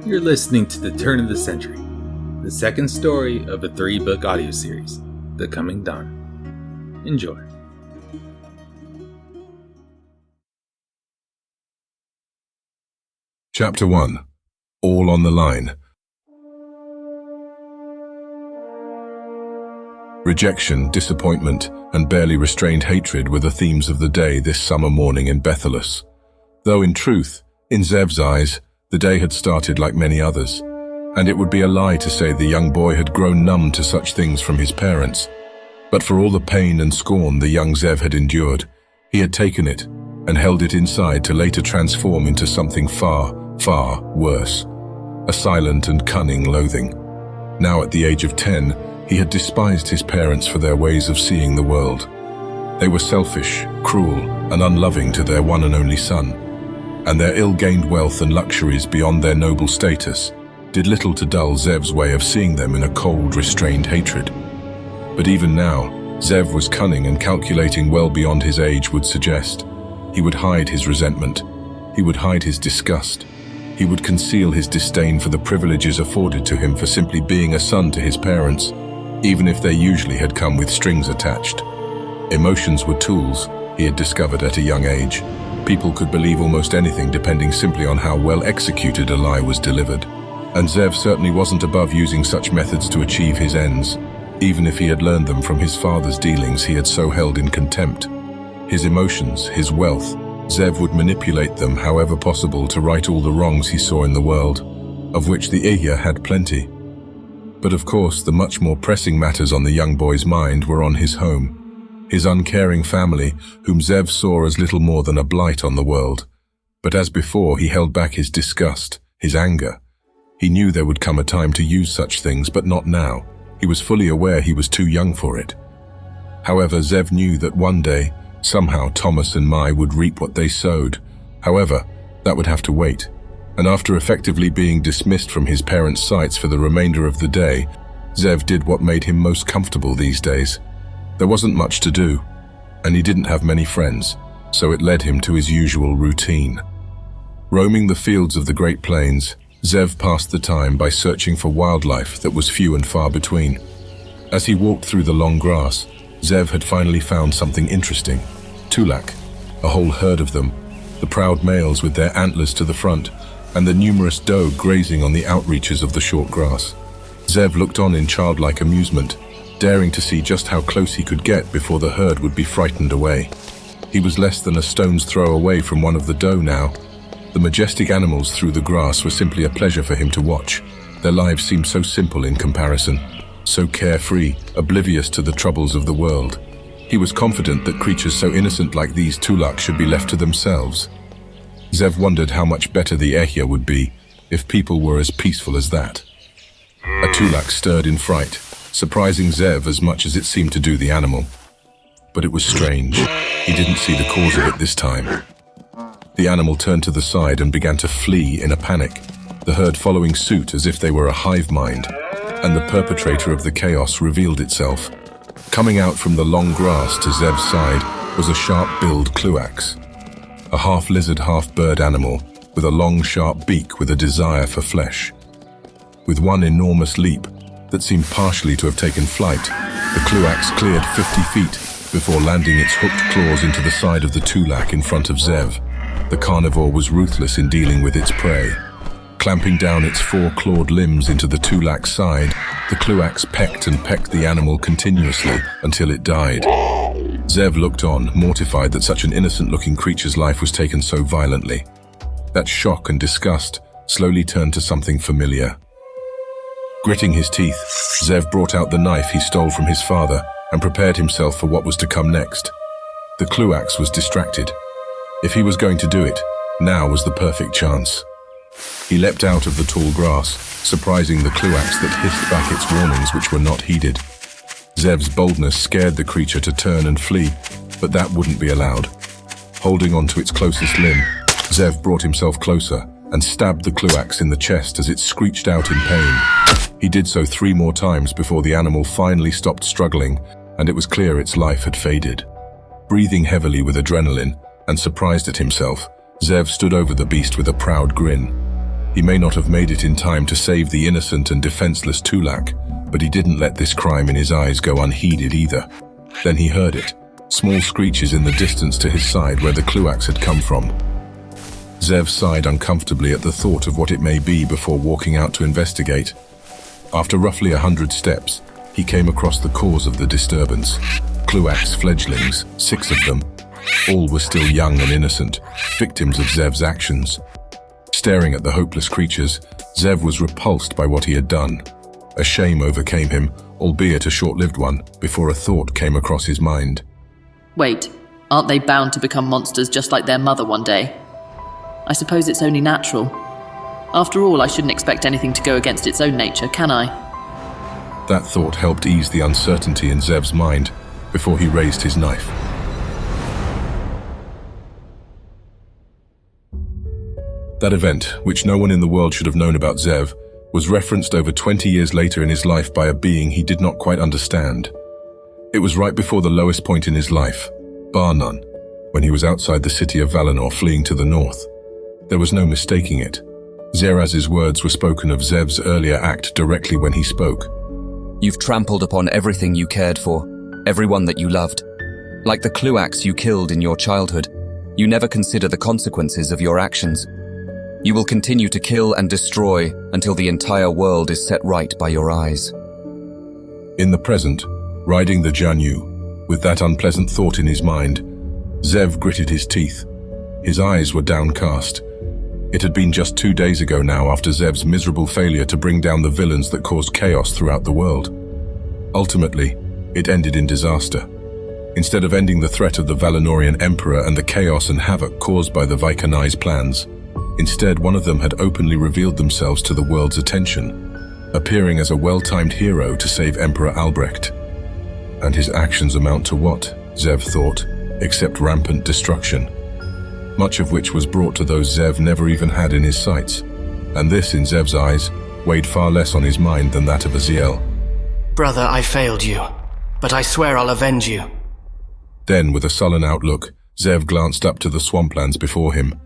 You're listening to The Turn of the Century, the second story of a 3-book audio series, The Coming Dawn. Enjoy. Chapter 1. All on the Line. Rejection, disappointment, and barely restrained hatred were the themes of the day this summer morning in Bethelus. Though in truth, in Zev's eyes, the day had started like many others, and it would be a lie to say the young boy had grown numb to such things from his parents. But for all the pain and scorn the young Zev had endured, he had taken it and held it inside to later transform into something far, far worse. A silent and cunning loathing. Now at the age of 10, he had despised his parents for their ways of seeing the world. They were selfish, cruel, and unloving to their one and only son, and their ill-gained wealth and luxuries beyond their noble status did little to dull Zev's way of seeing them in a cold, restrained hatred. But even now, Zev was cunning and calculating well beyond his age would suggest. He would hide his resentment. He would hide his disgust. He would conceal his disdain for the privileges afforded to him for simply being a son to his parents, even if they usually had come with strings attached. Emotions were tools, he had discovered at a young age. People could believe almost anything depending simply on how well executed a lie was delivered. And Zev certainly wasn't above using such methods to achieve his ends, even if he had learned them from his father's dealings he had so held in contempt. His emotions, his wealth, Zev would manipulate them however possible to right all the wrongs he saw in the world, of which the Iya had plenty. But of course, the much more pressing matters on the young boy's mind were on his home, his uncaring family, whom Zev saw as little more than a blight on the world. But as before, he held back his disgust, his anger. He knew there would come a time to use such things, but not now. He was fully aware he was too young for it. However, Zev knew that one day, somehow Thomas and Mai would reap what they sowed. However, that would have to wait. And after effectively being dismissed from his parents' sights for the remainder of the day, Zev did what made him most comfortable these days. There wasn't much to do, and he didn't have many friends, so it led him to his usual routine. Roaming the fields of the Great Plains, Zev passed the time by searching for wildlife that was few and far between. As he walked through the long grass, Zev had finally found something interesting. Tulak, a whole herd of them, the proud males with their antlers to the front, and the numerous doe grazing on the outreaches of the short grass. Zev looked on in childlike amusement, daring to see just how close he could get before the herd would be frightened away. He was less than a stone's throw away from one of the doe now. The majestic animals through the grass were simply a pleasure for him to watch. Their lives seemed so simple in comparison, so carefree, oblivious to the troubles of the world. He was confident that creatures so innocent like these Tulak should be left to themselves. Zev wondered how much better the Ehya would be if people were as peaceful as that. A Tulak stirred in fright, surprising Zev as much as it seemed to do the animal. But it was strange. He didn't see the cause of it this time. The animal turned to the side and began to flee in a panic, the herd following suit as if they were a hive mind, and the perpetrator of the chaos revealed itself. Coming out from the long grass to Zev's side was a sharp-billed cluax, a half-lizard, half-bird animal with a long, sharp beak with a desire for flesh. With one enormous leap that seemed partially to have taken flight, the cluax cleared 50 feet before landing its hooked claws into the side of the Tulak in front of Zev. The carnivore was ruthless in dealing with its prey. Clamping down its 4-clawed limbs into the Tulak's side, the cluax pecked and pecked the animal continuously until it died. Zev looked on, mortified that such an innocent-looking creature's life was taken so violently. That shock and disgust slowly turned to something familiar. Gritting his teeth, Zev brought out the knife he stole from his father and prepared himself for what was to come next. The cluax was distracted. If he was going to do it, now was the perfect chance. He leapt out of the tall grass, surprising the cluax that hissed back its warnings which were not heeded. Zev's boldness scared the creature to turn and flee, but that wouldn't be allowed. Holding on to its closest limb, Zev brought himself closer and stabbed the cluax in the chest as it screeched out in pain. He did so 3 more times before the animal finally stopped struggling, and it was clear its life had faded. Breathing heavily with adrenaline and surprised at himself, Zev stood over the beast with a proud grin. He may not have made it in time to save the innocent and defenseless Tulak, but he didn't let this crime in his eyes go unheeded either. Then he heard it, small screeches in the distance to his side where the Kluaks had come from. Zev sighed uncomfortably at the thought of what it may be before walking out to investigate. After roughly 100 steps, he came across the cause of the disturbance. Kluaks fledglings, 6 of them. All were still young and innocent, victims of Zev's actions. Staring at the hopeless creatures, Zev was repulsed by what he had done. A shame overcame him, albeit a short-lived one, before a thought came across his mind. Wait, aren't they bound to become monsters just like their mother one day? I suppose it's only natural. After all, I shouldn't expect anything to go against its own nature, can I? That thought helped ease the uncertainty in Zev's mind before he raised his knife. That event, which no one in the world should have known about Zev, was referenced over 20 years later in his life by a being he did not quite understand. It was right before the lowest point in his life, bar none, when he was outside the city of Valinor fleeing to the north. There was no mistaking it. Zeraz's words were spoken of Zev's earlier act directly when he spoke. You've trampled upon everything you cared for, everyone that you loved. Like the Kluaks you killed in your childhood, you never consider the consequences of your actions. You will continue to kill and destroy until the entire world is set right by your eyes. In the present, riding the Janyu, with that unpleasant thought in his mind, Zev gritted his teeth. His eyes were downcast. It had been just 2 days ago now after Zev's miserable failure to bring down the villains that caused chaos throughout the world. Ultimately, it ended in disaster. Instead of ending the threat of the Valinorian Emperor and the chaos and havoc caused by the Vaikanai's plans, instead one of them had openly revealed themselves to the world's attention, appearing as a well-timed hero to save Emperor Albrecht. And his actions amount to what, Zev thought, except rampant destruction, much of which was brought to those Zev never even had in his sights. And this, in Zev's eyes, weighed far less on his mind than that of Aziel. Brother, I failed you, but I swear I'll avenge you. Then, with a sullen outlook, Zev glanced up to the swamplands before him.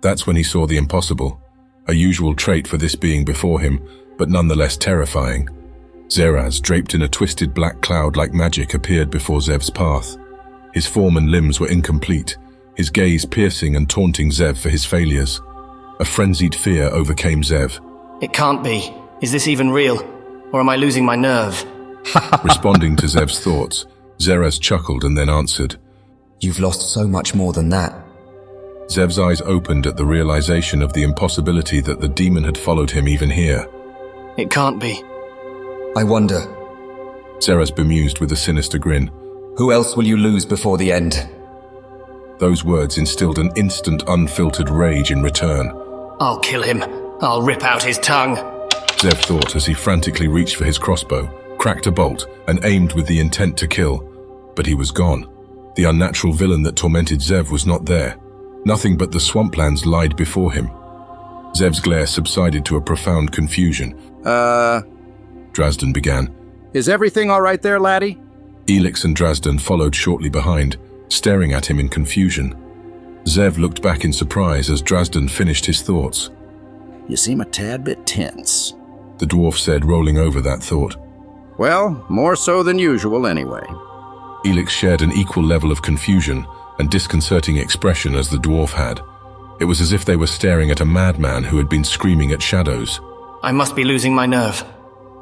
That's when he saw the impossible, a usual trait for this being before him, but nonetheless terrifying. Zeraz, draped in a twisted black cloud like magic, appeared before Zev's path. His form and limbs were incomplete, his gaze piercing and taunting Zev for his failures. A frenzied fear overcame Zev. It can't be. Is this even real? Or am I losing my nerve? Responding to Zev's thoughts, Zeraz chuckled and then answered. You've lost so much more than that. Zev's eyes opened at the realization of the impossibility that the demon had followed him even here. It can't be. I wonder, Zeraz bemused with a sinister grin. Who else will you lose before the end? Those words instilled an instant, unfiltered rage in return. I'll kill him. I'll rip out his tongue. Zev thought as he frantically reached for his crossbow, cracked a bolt, and aimed with the intent to kill. But he was gone. The unnatural villain that tormented Zev was not there. Nothing but the swamplands lied before him. Zev's glare subsided to a profound confusion. Drazdan began. Is everything all right there, laddie? Elix and Drazdan followed shortly behind, staring at him in confusion. Zev looked back in surprise as Drazdan finished his thoughts. You seem a tad bit tense, the dwarf said, rolling over that thought. Well, more so than usual anyway. Elix shared an equal level of confusion and disconcerting expression as the dwarf had. It was as if they were staring at a madman who had been screaming at shadows. I must be losing my nerve.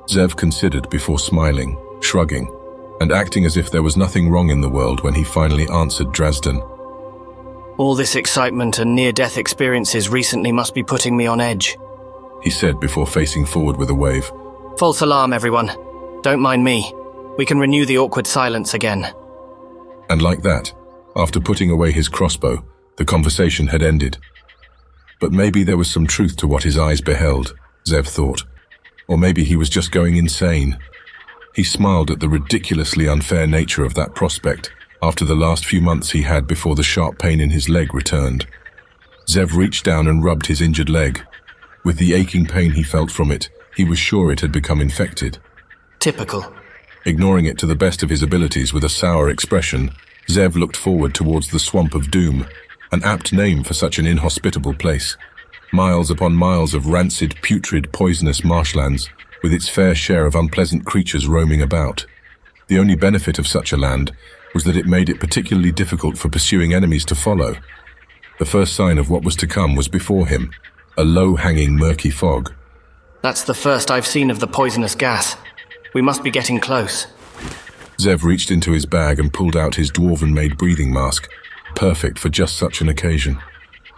Zev considered before smiling, shrugging, and acting as if there was nothing wrong in the world when he finally answered Drazdan. All this excitement and near-death experiences recently must be putting me on edge, he said before facing forward with a wave. False alarm, everyone. Don't mind me. We can renew the awkward silence again. And like that, after putting away his crossbow, the conversation had ended. But maybe there was some truth to what his eyes beheld, Zev thought. Or maybe he was just going insane. He smiled at the ridiculously unfair nature of that prospect after the last few months he had before the sharp pain in his leg returned. Zev reached down and rubbed his injured leg. With the aching pain he felt from it, he was sure it had become infected. Typical. Ignoring it to the best of his abilities with a sour expression, Zev looked forward towards the Swamp of Doom, an apt name for such an inhospitable place. Miles upon miles of rancid, putrid, poisonous marshlands, with its fair share of unpleasant creatures roaming about. The only benefit of such a land was that it made it particularly difficult for pursuing enemies to follow. The first sign of what was to come was before him, a low-hanging murky fog. That's the first I've seen of the poisonous gas. We must be getting close. Zev reached into his bag and pulled out his dwarven-made breathing mask, perfect for just such an occasion.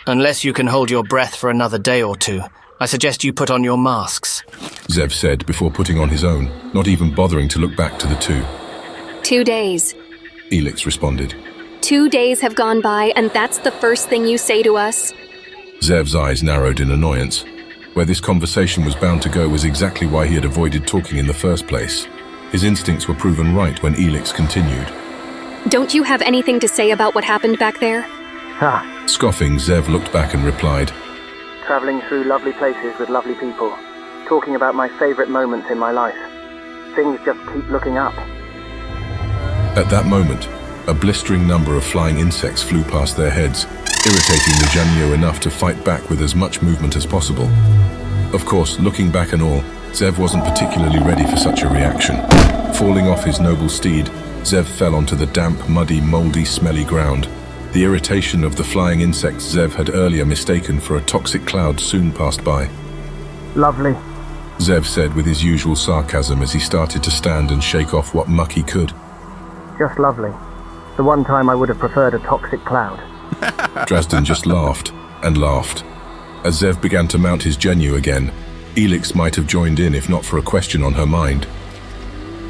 Unless you can hold your breath for another day or two, I suggest you put on your masks, Zev said before putting on his own, not even bothering to look back to the two. 2 days. Elix responded. 2 days have gone by, and that's the first thing you say to us? Zev's eyes narrowed in annoyance. Where this conversation was bound to go was exactly why he had avoided talking in the first place. His instincts were proven right when Elix continued. Don't you have anything to say about what happened back there? Scoffing, Zev looked back and replied, Traveling through lovely places with lovely people, talking about my favorite moments in my life. Things just keep looking up. At that moment, a blistering number of flying insects flew past their heads, irritating the Janyo enough to fight back with as much movement as possible. Of course, looking back and all, Zev wasn't particularly ready for such a reaction. Falling off his noble steed, Zev fell onto the damp, muddy, mouldy, smelly ground. The irritation of the flying insects Zev had earlier mistaken for a toxic cloud soon passed by. Lovely. Zev said with his usual sarcasm as he started to stand and shake off what muck he could. Just lovely. The one time I would have preferred a toxic cloud. Drazden just laughed and laughed. As Zev began to mount his Genu again, Elix might have joined in if not for a question on her mind.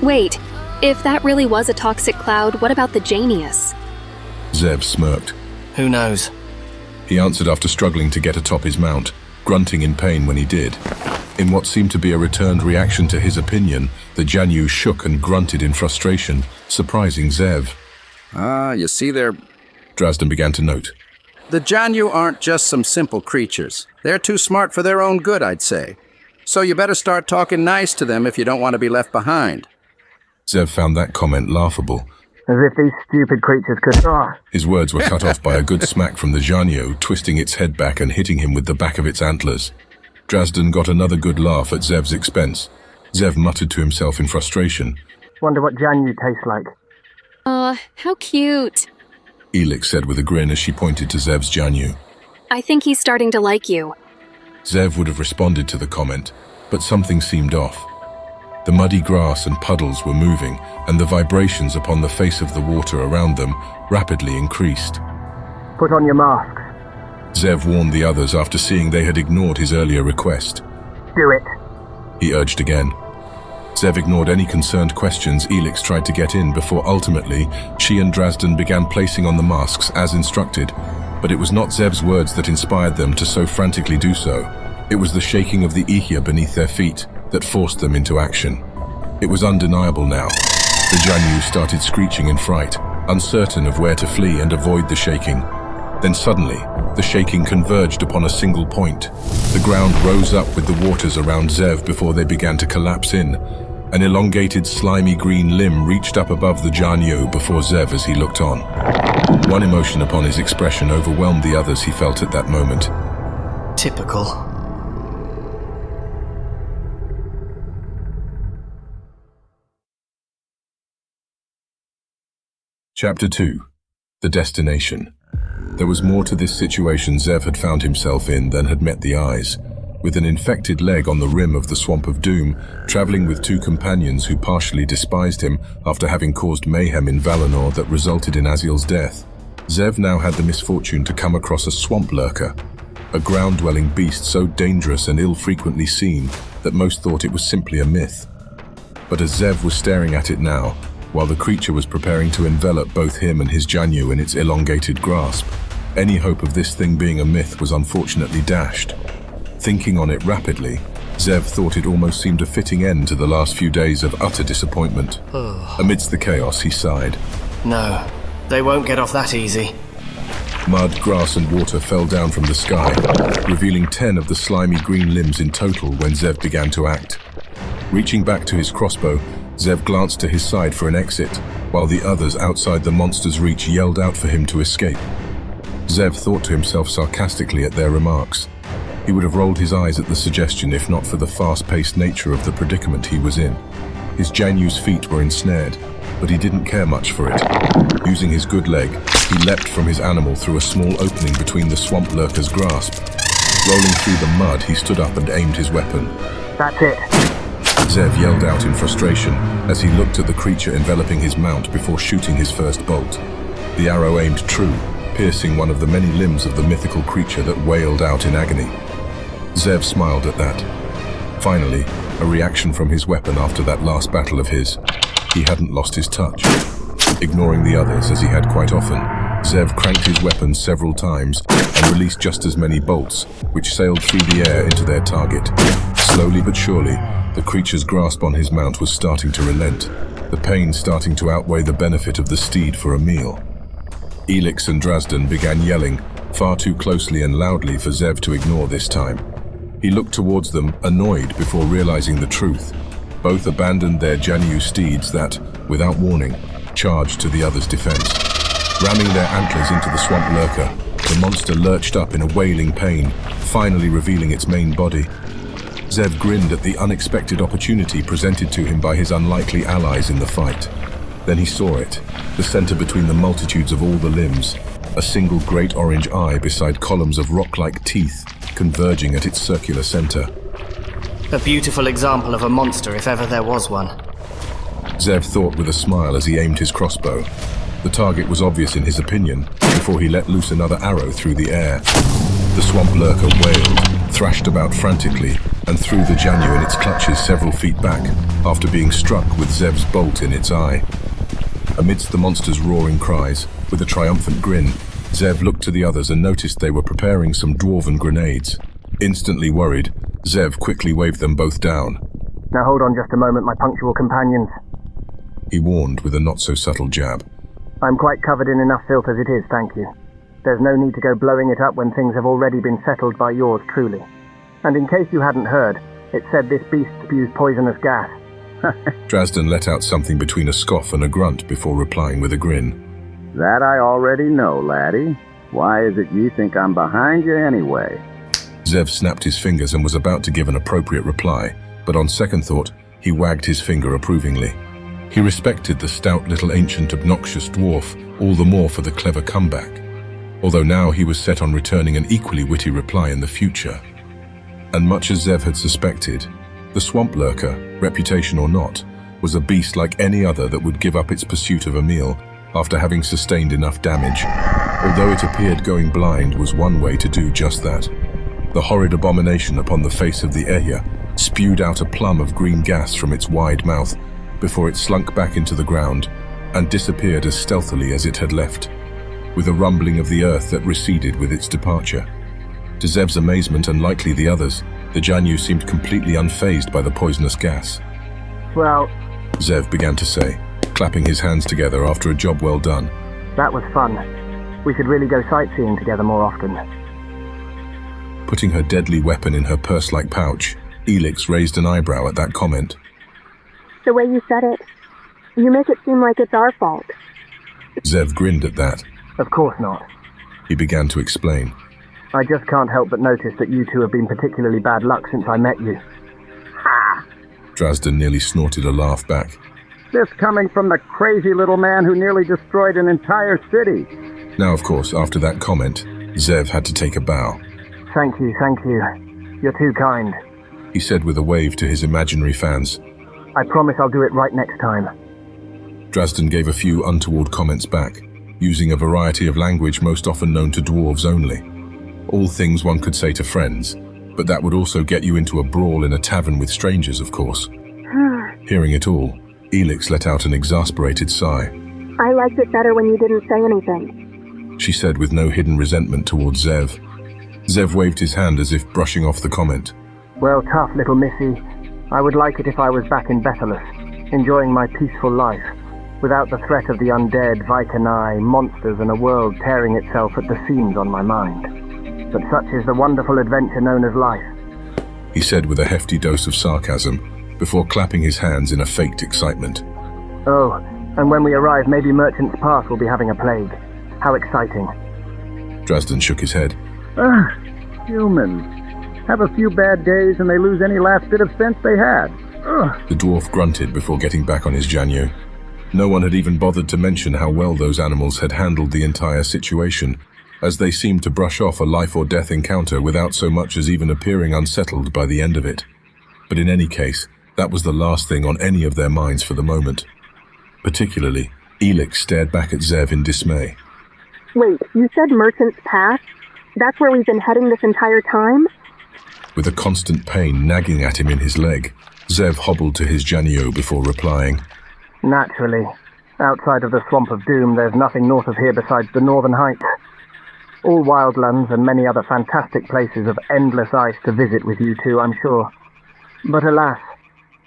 Wait, if that really was a toxic cloud, what about the Janius? Zev smirked. Who knows? He answered after struggling to get atop his mount, grunting in pain when he did. In what seemed to be a returned reaction to his opinion, the Janyu shook and grunted in frustration, surprising Zev. You see there, Drazden began to note. the Janyu aren't just some simple creatures. They're too smart for their own good, I'd say. So you better start talking nice to them if you don't want to be left behind. Zev found that comment laughable. As if these stupid creatures could... His words were cut off by a good smack from the Janyo, twisting its head back and hitting him with the back of its antlers. Drazden got another good laugh at Zev's expense. Zev muttered to himself in frustration. Wonder what Janyu tastes like. Aw, how cute. Elix said with a grin as she pointed to Zev's Janyu. I think he's starting to like you. Zev would have responded to the comment, but something seemed off. The muddy grass and puddles were moving, and the vibrations upon the face of the water around them rapidly increased. Put on your masks. Zev warned the others after seeing they had ignored his earlier request. Do it. He urged again. Zev ignored any concerned questions Elix tried to get in before ultimately she and Drazden began placing on the masks as instructed, but it was not Zev's words that inspired them to so frantically do so. It was the shaking of the ihya beneath their feet that forced them into action. It was undeniable now. The Janyu started screeching in fright, uncertain of where to flee and avoid the shaking. Then suddenly, the shaking converged upon a single point. The ground rose up with the waters around Zev before they began to collapse in. An elongated, slimy green limb reached up above the Janyu before Zev as he looked on. One emotion upon his expression overwhelmed the others he felt at that moment. Typical. Chapter 2. The Destination. There was more to this situation Zev had found himself in than had met the eyes. With an infected leg on the rim of the Swamp of Doom, traveling with two companions who partially despised him after having caused mayhem in Valinor that resulted in Aziel's death, Zev now had the misfortune to come across a swamp lurker, a ground-dwelling beast so dangerous and ill-frequently seen that most thought it was simply a myth. But as Zev was staring at it now, while the creature was preparing to envelop both him and his Janyu in its elongated grasp, any hope of this thing being a myth was unfortunately dashed. Thinking on it rapidly, Zev thought it almost seemed a fitting end to the last few days of utter disappointment. Amidst the chaos, he sighed. No, they won't get off that easy. Mud, grass and water fell down from the sky, revealing 10 of the slimy green limbs in total when Zev began to act. Reaching back to his crossbow, Zev glanced to his side for an exit, while the others outside the monster's reach yelled out for him to escape. Zev thought to himself sarcastically at their remarks. He would have rolled his eyes at the suggestion if not for the fast-paced nature of the predicament he was in. His Janu's feet were ensnared, but he didn't care much for it. Using his good leg, he leapt from his animal through a small opening between the swamp lurker's grasp. Rolling through the mud, he stood up and aimed his weapon. That's it. Zev yelled out in frustration as he looked at the creature enveloping his mount before shooting his first bolt. The arrow aimed true, piercing one of the many limbs of the mythical creature that wailed out in agony. Zev smiled at that. Finally, a reaction from his weapon after that last battle of his. He hadn't lost his touch. Ignoring the others, as he had quite often, Zev cranked his weapon several times and released just as many bolts, which sailed through the air into their target. Slowly but surely, the creature's grasp on his mount was starting to relent, the pain starting to outweigh the benefit of the steed for a meal. Elix and Drazdan began yelling, far too closely and loudly for Zev to ignore this time. He looked towards them, annoyed before realizing the truth. Both abandoned their Janu steeds that, without warning, charged to the other's defense. Ramming their antlers into the swamp lurker, the monster lurched up in a wailing pain, finally revealing its main body. Zev grinned at the unexpected opportunity presented to him by his unlikely allies in the fight. Then he saw it, the center between the multitudes of all the limbs, a single great orange eye beside columns of rock-like teeth converging at its circular center. A beautiful example of a monster if ever there was one. Zev thought with a smile as he aimed his crossbow. The target was obvious in his opinion before he let loose another arrow through the air. The swamp lurker wailed, thrashed about frantically, and threw the Janu in its clutches several feet back after being struck with Zev's bolt in its eye. Amidst the monster's roaring cries, with a triumphant grin, Zev looked to the others and noticed they were preparing some dwarven grenades. Instantly worried, Zev quickly waved them both down. Now hold on just a moment, my punctual companions. He warned with a not-so-subtle jab. I'm quite covered in enough filth as it is, thank you. There's no need to go blowing it up when things have already been settled by yours truly. And in case you hadn't heard, it said this beast spews poisonous gas. Drazdan let out something between a scoff and a grunt before replying with a grin. That I already know, laddie. Why is it you think I'm behind you anyway? Zev snapped his fingers and was about to give an appropriate reply, but on second thought, he wagged his finger approvingly. He respected the stout little ancient obnoxious dwarf all the more for the clever comeback, although now he was set on returning an equally witty reply in the future. And much as Zev had suspected, the swamp lurker, reputation or not, was a beast like any other that would give up its pursuit of a meal after having sustained enough damage. Although it appeared going blind was one way to do just that. The horrid abomination upon the face of the Eya spewed out a plum of green gas from its wide mouth before it slunk back into the ground and disappeared as stealthily as it had left, with a rumbling of the earth that receded with its departure. To Zev's amazement and likely the others, the Janu seemed completely unfazed by the poisonous gas. Well, Zev began to say, clapping his hands together after a job well done. That was fun. We should really go sightseeing together more often. Putting her deadly weapon in her purse-like pouch, Elix raised an eyebrow at that comment. The way you said it, you make it seem like it's our fault. Zev grinned at that. Of course not. He began to explain. I just can't help but notice that you two have been particularly bad luck since I met you. Ha! Drazdan nearly snorted a laugh back. This coming from the crazy little man who nearly destroyed an entire city. Now, of course, after that comment, Zev had to take a bow. Thank you. You're too kind. He said with a wave to his imaginary fans. I promise I'll do it right next time. Drazdan gave a few untoward comments back, using a variety of language most often known to dwarves only. All things one could say to friends, but that would also get you into a brawl in a tavern with strangers, of course. Hearing it all, Elix let out an exasperated sigh. I liked it better when you didn't say anything, she said with no hidden resentment towards Zev. Zev waved his hand as if brushing off the comment. Well, tough little missy. I would like it if I was back in Bethelus, enjoying my peaceful life, without the threat of the undead, Vikanai, monsters, and a world tearing itself at the seams on my mind. But such is the wonderful adventure known as life, he said with a hefty dose of sarcasm, before clapping his hands in a faked excitement. Oh, and when we arrive, maybe Merchant's Path will be having a plague. How exciting. Drazdan shook his head. Humans. have a few bad days and they lose any last bit of sense they had. Ugh. The dwarf grunted before getting back on his Janyo. No one had even bothered to mention how well those animals had handled the entire situation, as they seemed to brush off a life or death encounter without so much as even appearing unsettled by the end of it. But in any case, that was the last thing on any of their minds for the moment. Particularly, Elix stared back at Zev in dismay. Wait, you said Merchant's Pass? That's where we've been heading this entire time? With a constant pain nagging at him in his leg, Zev hobbled to his Janyo before replying. Naturally. Outside of the Swamp of Doom, there's nothing north of here besides the Northern Heights. All wildlands and many other fantastic places of endless ice to visit with you two, I'm sure. But alas,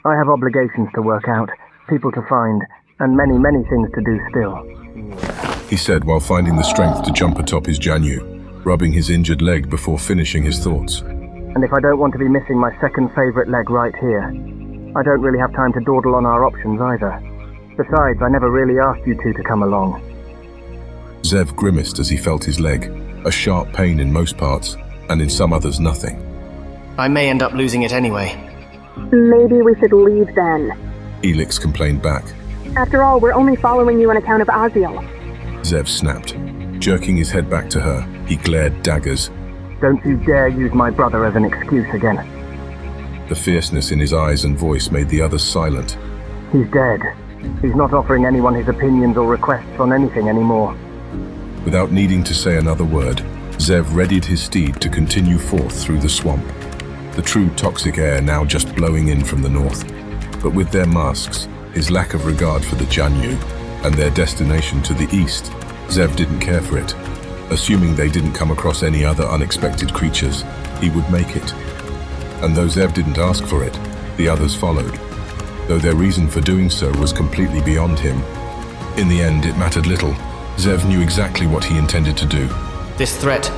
I have obligations to work out, people to find, and many, many things to do still. He said while finding the strength to jump atop his Janyo, rubbing his injured leg before finishing his thoughts. And if I don't want to be missing my second favorite leg right here, I don't really have time to dawdle on our options either. Besides, I never really asked you two to come along. Zev grimaced as he felt his leg, a sharp pain in most parts, and in some others nothing. I may end up losing it anyway. Maybe we should leave then. Elix complained back. After all, we're only following you on account of Aziel. Zev snapped. Jerking his head back to her, he glared daggers. Don't you dare use my brother as an excuse again. The fierceness in his eyes and voice made the others silent. He's dead. He's not offering anyone his opinions or requests on anything anymore. Without needing to say another word, Zev readied his steed to continue forth through the swamp. The true toxic air now just blowing in from the north. But with their masks, his lack of regard for the Janyu, and their destination to the east, Zev didn't care for it. Assuming they didn't come across any other unexpected creatures, he would make it. And though Zev didn't ask for it, the others followed. Though their reason for doing so was completely beyond him. In the end, it mattered little. Zev knew exactly what he intended to do. This threat,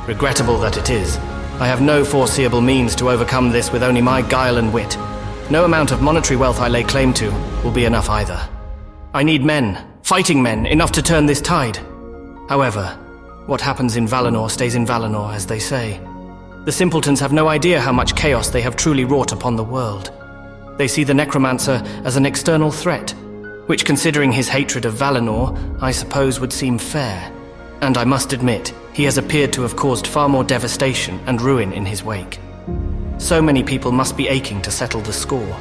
regrettable that it is, I have no foreseeable means to overcome this with only my guile and wit. No amount of monetary wealth I lay claim to will be enough either. I need men, fighting men, enough to turn this tide. However, what happens in Valinor stays in Valinor, as they say. The simpletons have no idea how much chaos they have truly wrought upon the world. They see the necromancer as an external threat, which, considering his hatred of Valinor, I suppose would seem fair. And I must admit, he has appeared to have caused far more devastation and ruin in his wake. So many people must be aching to settle the score.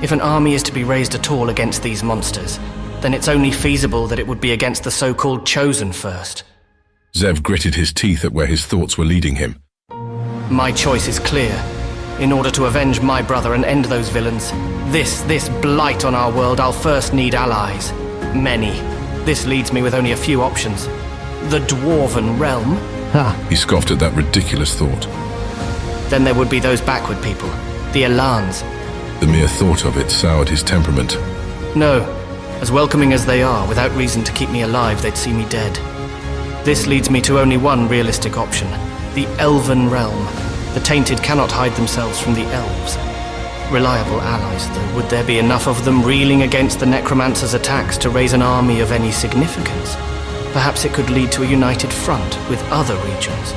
If an army is to be raised at all against these monsters, then it's only feasible that it would be against the so-called Chosen first. Zev gritted his teeth at where his thoughts were leading him. My choice is clear. In order to avenge my brother and end those villains, this blight on our world, I'll first need allies. Many. This leaves me with only a few options. The Dwarven Realm? He scoffed at that ridiculous thought. Then there would be those backward people, the Elans. The mere thought of it soured his temperament. No, as welcoming as they are, without reason to keep me alive, they'd see me dead. This leads me to only one realistic option, the Elven Realm. The tainted cannot hide themselves from the elves. Reliable allies, though. Would there be enough of them reeling against the necromancer's attacks to raise an army of any significance? Perhaps it could lead to a united front with other regions.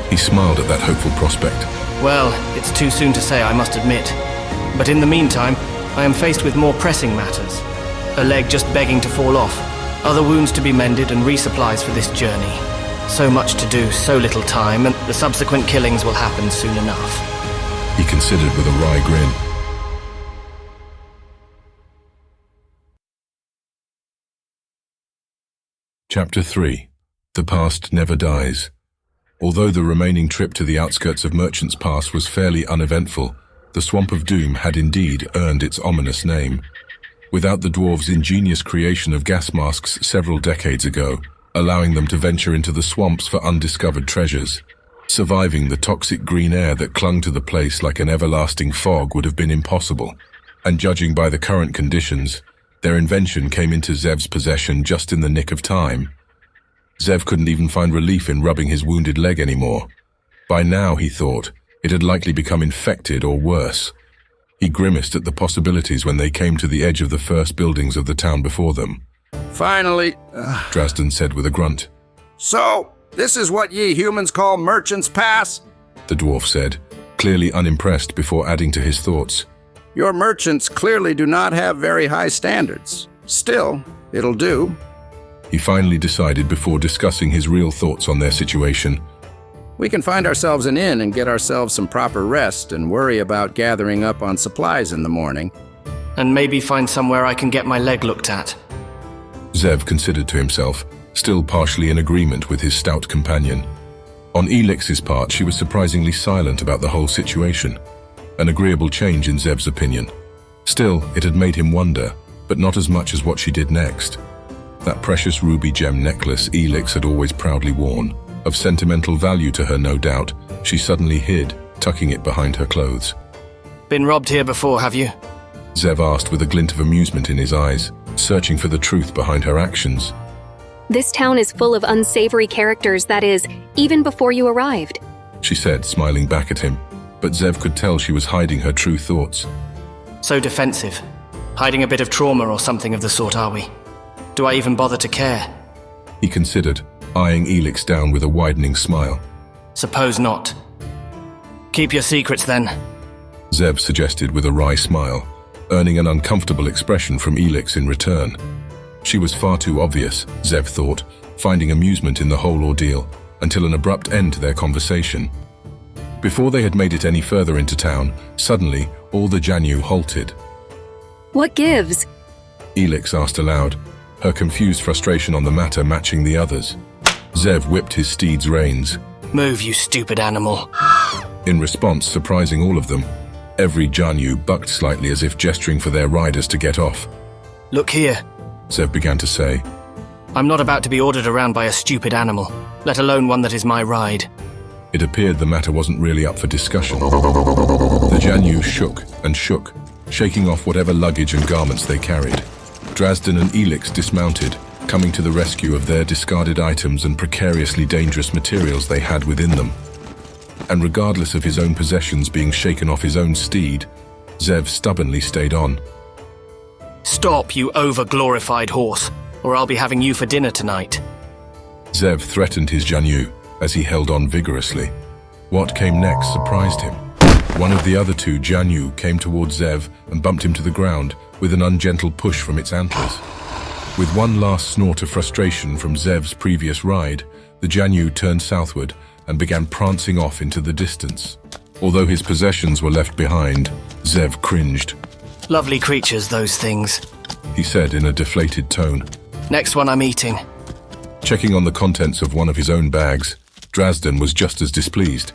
He smiled at that hopeful prospect. Well, it's too soon to say, I must admit. But in the meantime, I am faced with more pressing matters. A leg just begging to fall off, other wounds to be mended and resupplies for this journey. So much to do, so little time, and the subsequent killings will happen soon enough. He considered with a wry grin. Chapter 3. The Past Never Dies. Although the remaining trip to the outskirts of Merchant's Pass was fairly uneventful, the Swamp of Doom had indeed earned its ominous name. Without the dwarves' ingenious creation of gas masks several decades ago, allowing them to venture into the swamps for undiscovered treasures, surviving the toxic green air that clung to the place like an everlasting fog would have been impossible. And judging by the current conditions, their invention came into Zev's possession just in the nick of time. Zev couldn't even find relief in rubbing his wounded leg anymore. By now, he thought, it had likely become infected or worse. He grimaced at the possibilities when they came to the edge of the first buildings of the town before them. Finally, Drazden said with a grunt. So, this is what ye humans call Merchant's Pass? the dwarf said, clearly unimpressed before adding to his thoughts. Your merchants clearly do not have very high standards. Still, it'll do. He finally decided before discussing his real thoughts on their situation. We can find ourselves an inn and get ourselves some proper rest and worry about gathering up on supplies in the morning. And maybe find somewhere I can get my leg looked at. Zev considered to himself, still partially in agreement with his stout companion. On Elix's part, she was surprisingly silent about the whole situation. An agreeable change in Zev's opinion. Still, it had made him wonder, but not as much as what she did next. That precious ruby gem necklace Elix had always proudly worn, of sentimental value to her no doubt, she suddenly hid, tucking it behind her clothes. Been robbed here before, have you? Zev asked with a glint of amusement in his eyes, searching for the truth behind her actions. This town is full of unsavory characters, that is, even before you arrived. She said, smiling back at him, but Zev could tell she was hiding her true thoughts. So defensive. Hiding a bit of trauma or something of the sort, are we? Do I even bother to care? He considered, eyeing Elix down with a widening smile. Suppose not. Keep your secrets then. Zev suggested with a wry smile, earning an uncomfortable expression from Elix in return. She was far too obvious, Zev thought, finding amusement in the whole ordeal, until an abrupt end to their conversation. Before they had made it any further into town, suddenly, all the Janyu halted. What gives? Elix asked aloud, her confused frustration on the matter matching the others. Zev whipped his steed's reins. Move, you stupid animal. In response, surprising all of them, every Janyu bucked slightly as if gesturing for their riders to get off. Look here, Zev began to say. I'm not about to be ordered around by a stupid animal, let alone one that is my ride. It appeared the matter wasn't really up for discussion. The Janyu shook and shook, shaking off whatever luggage and garments they carried. Drazden and Elix dismounted, coming to the rescue of their discarded items and precariously dangerous materials they had within them. And regardless of his own possessions being shaken off his own steed, Zev stubbornly stayed on. Stop, you over-glorified horse, or I'll be having you for dinner tonight. Zev threatened his Janyu as he held on vigorously. What came next surprised him. One of the other two Janyu came towards Zev and bumped him to the ground with an ungentle push from its antlers. With one last snort of frustration from Zev's previous ride, the Janyu turned southward and began prancing off into the distance. Although his possessions were left behind, Zev cringed. Lovely creatures, those things, he said in a deflated tone. Next one I'm eating. Checking on the contents of one of his own bags, Drazden was just as displeased.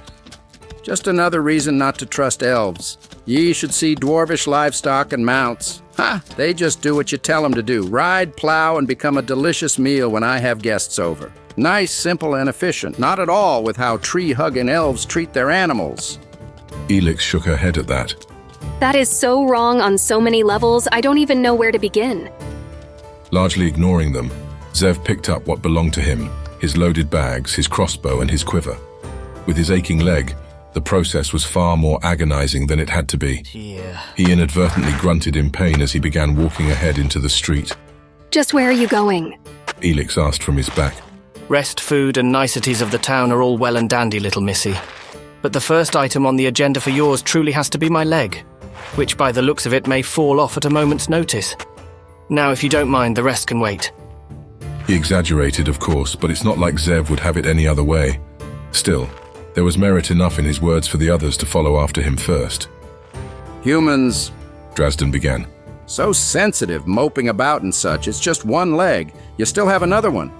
Just another reason not to trust elves. Ye should see dwarvish livestock and mounts. Ha! They just do what you tell them to do. Ride, plow, and become a delicious meal when I have guests over. Nice, simple, and efficient. Not at all with how tree-hugging elves treat their animals. Elix shook her head at that. That is so wrong on so many levels, I don't even know where to begin. Largely ignoring them, Zev picked up what belonged to him, his loaded bags, his crossbow, and his quiver. With his aching leg, the process was far more agonizing than it had to be. Yeah. He inadvertently grunted in pain as he began walking ahead into the street. Just where are you going? Elix asked from his back. Rest, food, and niceties of the town are all well and dandy, little missy. But the first item on the agenda for yours truly has to be my leg, which by the looks of it may fall off at a moment's notice. Now, if you don't mind, the rest can wait. He exaggerated, of course, but it's not like Zev would have it any other way. Still, there was merit enough in his words for the others to follow after him first. Humans, Drazden began. So sensitive, moping about and such. It's just one leg. You still have another one.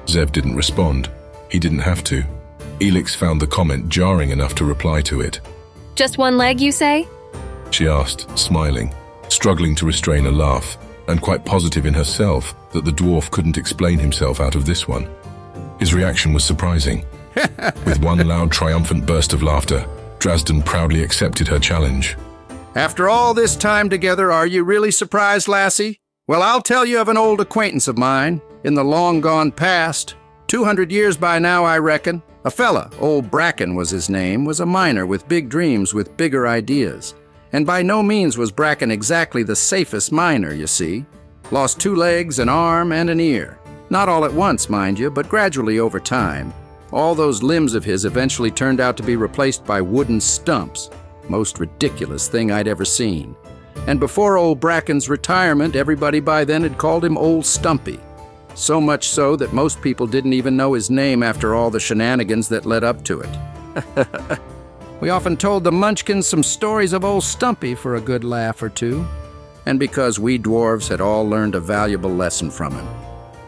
Zev didn't respond. He didn't have to. Elix found the comment jarring enough to reply to it. Just one leg, you say? She asked, smiling, struggling to restrain a laugh, and quite positive in herself that the dwarf couldn't explain himself out of this one. His reaction was surprising. With one loud, triumphant burst of laughter, Drazden proudly accepted her challenge. After all this time together, are you really surprised, lassie? Well, I'll tell you of an old acquaintance of mine, in the long-gone past. 200 years by now, I reckon. A fella, old Bracken was his name, was a miner with big dreams with bigger ideas. And by no means was Bracken exactly the safest miner, you see. Lost 2 legs, an arm, and an ear. Not all at once, mind you, but gradually over time. All those limbs of his eventually turned out to be replaced by wooden stumps. Most ridiculous thing I'd ever seen. And before old Bracken's retirement, everybody by then had called him Old Stumpy. So much so that most people didn't even know his name after all the shenanigans that led up to it. We often told the Munchkins some stories of Old Stumpy for a good laugh or two, and because we dwarves had all learned a valuable lesson from him.